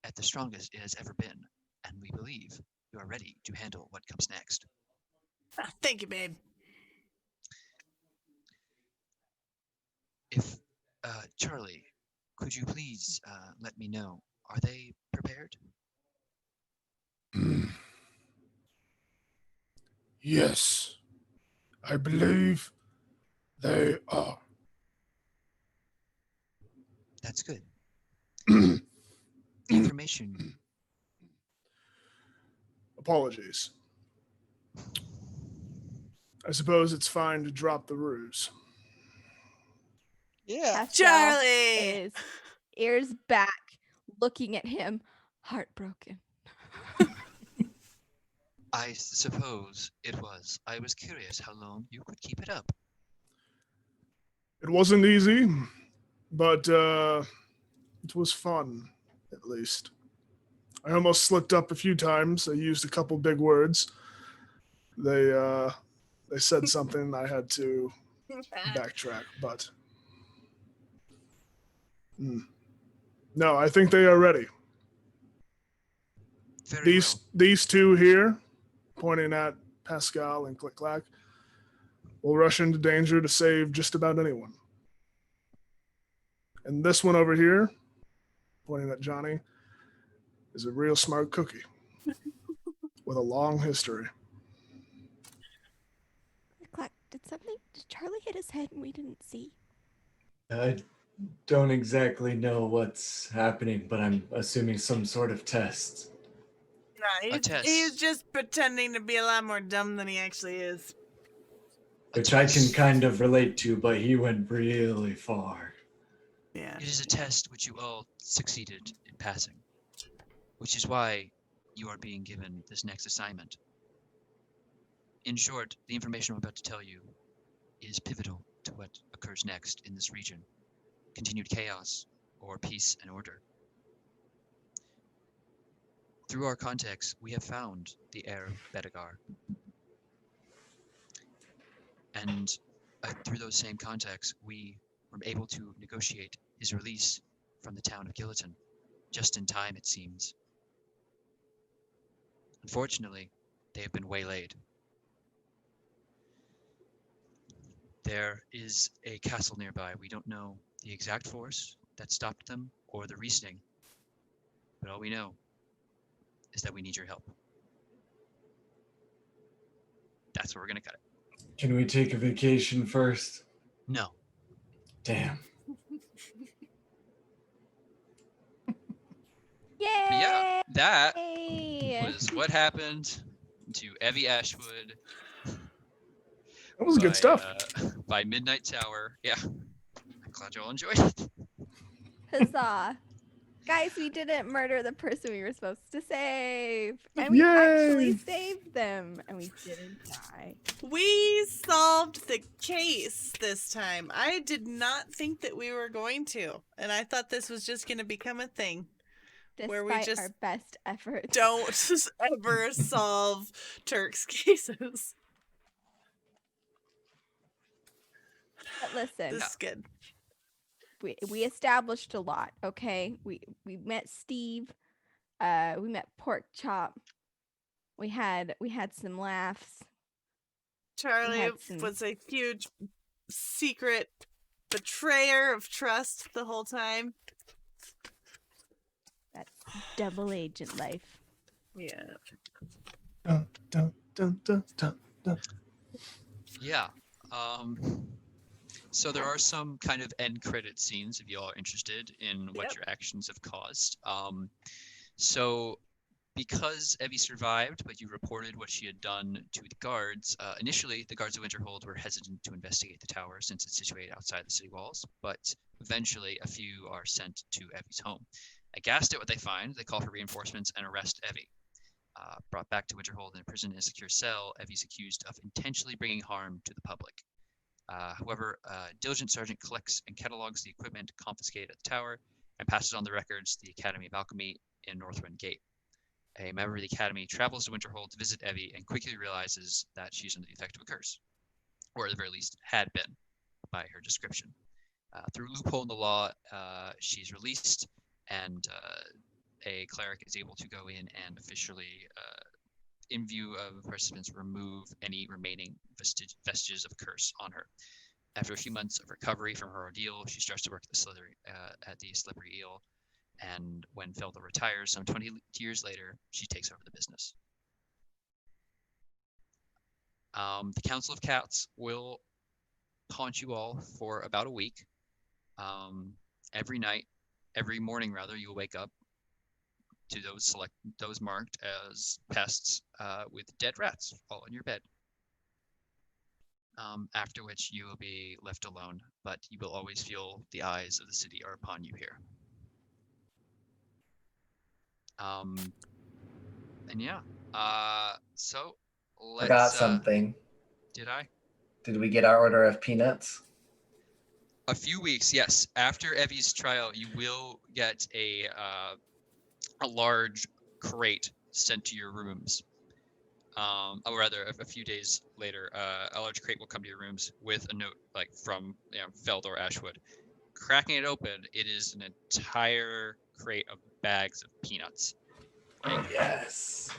at the strongest it has ever been, and we believe you are ready to handle what comes next. Thank you, babe. If, Charlie, could you please let me know, are they prepared? Yes, I believe they are. That's good. The information. Apologies. I suppose it's fine to drop the ruse. Yeah. Pascal Charlie! is ears back, looking at him, heartbroken. I suppose it was. I was curious how long you could keep it up. It wasn't easy, but it was fun, at least. I almost slipped up a few times. I used a couple big words. They said something. I had to backtrack, but no, I think they are ready. Very These two here, pointing at Pascal and Click Clack will rush into danger to save just about anyone. And this one over here, pointing at Johnny, is a real smart cookie with a long history. Clack, did Charlie hit his head and we didn't see? I don't exactly know what's happening, but I'm assuming some sort of test. Yeah, test. he's just pretending to be a lot more dumb than he actually is. Which I can kind of relate to, but he went really far. Yeah. It is a test which you all succeeded in passing, which is why you are being given this next assignment. In short, the information I'm about to tell you is pivotal to what occurs next in this region. Continued chaos or peace and order. Through our contacts, we have found the heir of Bedegar. And through those same contacts, we were able to negotiate his release from the town of Gilliton, just in time, it seems. Unfortunately, they have been waylaid. There is a castle nearby. We don't know the exact force that stopped them or the reasoning, but all we know is that we need your help. That's where we're gonna cut it. Can we take a vacation first? No. Damn. Yay! But yeah, that was what happened to Evy Ashwood. That was good stuff. By Midnight Tower. Yeah. I'm glad you all enjoyed it. Huzzah. Guys, we didn't murder the person we were supposed to save. And we Yay! actually saved them. And we didn't die. We solved the case this time. I did not think that we were going to. And I thought this was just going to become a thing. Despite Where we just our best efforts. Don't ever solve Turk's cases. But listen, This is good. we established a lot, okay? We met Steve. We met Pork Chop. We had some laughs. Charlie was a huge secret betrayer of trust the whole time. That's double agent life. Yeah. Dun, dun, dun, dun, dun, dun. Yeah. So there are some kind of end credit scenes if you all are interested in what your actions have caused. So because Evy survived, but you reported what she had done to the guards, initially the guards of Winterhold were hesitant to investigate the tower since it's situated outside the city walls, but eventually a few are sent to Evy's home. Aghast at what they find, they call for reinforcements and arrest Evy. Brought back to Winterhold in a prison in a secure cell, Evy's accused of intentionally bringing harm to the public. However, diligent sergeant collects and catalogs the equipment confiscated at the tower and passes on the records to the Academy of Alchemy in Northwind Gate. A member of the Academy travels to Winterhold to visit Evy and quickly realizes that she's under the effect of a curse, or at the very least had been by her description. Through a loophole in the law, she's released, and a cleric is able to go in and officially, in view of participants, remove any remaining vestiges of a curse on her. After a few months of recovery from her ordeal, she starts to work at the Slippery Eel, and when Felda retires some 20 years later, she takes over the business. The Council of Cats will haunt you all for about a week. Every morning rather, you will wake up to those marked as pests with dead rats all in your bed. After which you will be left alone, but you will always feel the eyes of the city are upon you here. And yeah, so let's. Forgot something. Did I? Did we get our order of peanuts? A few weeks, yes. After Evy's trial, you will get a large crate sent to your rooms. Or rather, a few days later, a large crate will come to your rooms with a note, like from Feld or Ashwood. Cracking it open, it is an entire crate of bags of peanuts. Yes.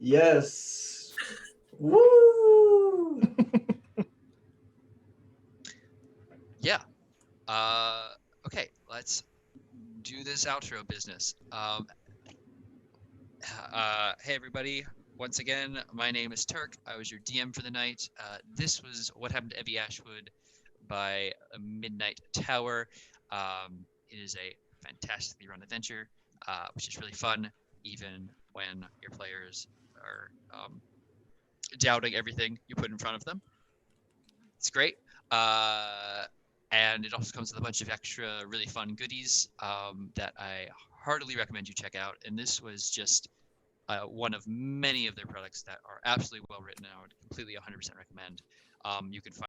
Yes. Woo! Yeah. Okay, let's do this outro business. Hey everybody. Once again, my name is Turk. I was your DM for the night. This was What Happened to Evy Ashwood by Midnight Tower. It is a fantastically run adventure, which is really fun, even when your players are doubting everything you put in front of them. It's great. And it also comes with a bunch of extra really fun goodies that I heartily recommend you check out. And this was just one of many of their products that are absolutely well written. I would completely 100% recommend. You can find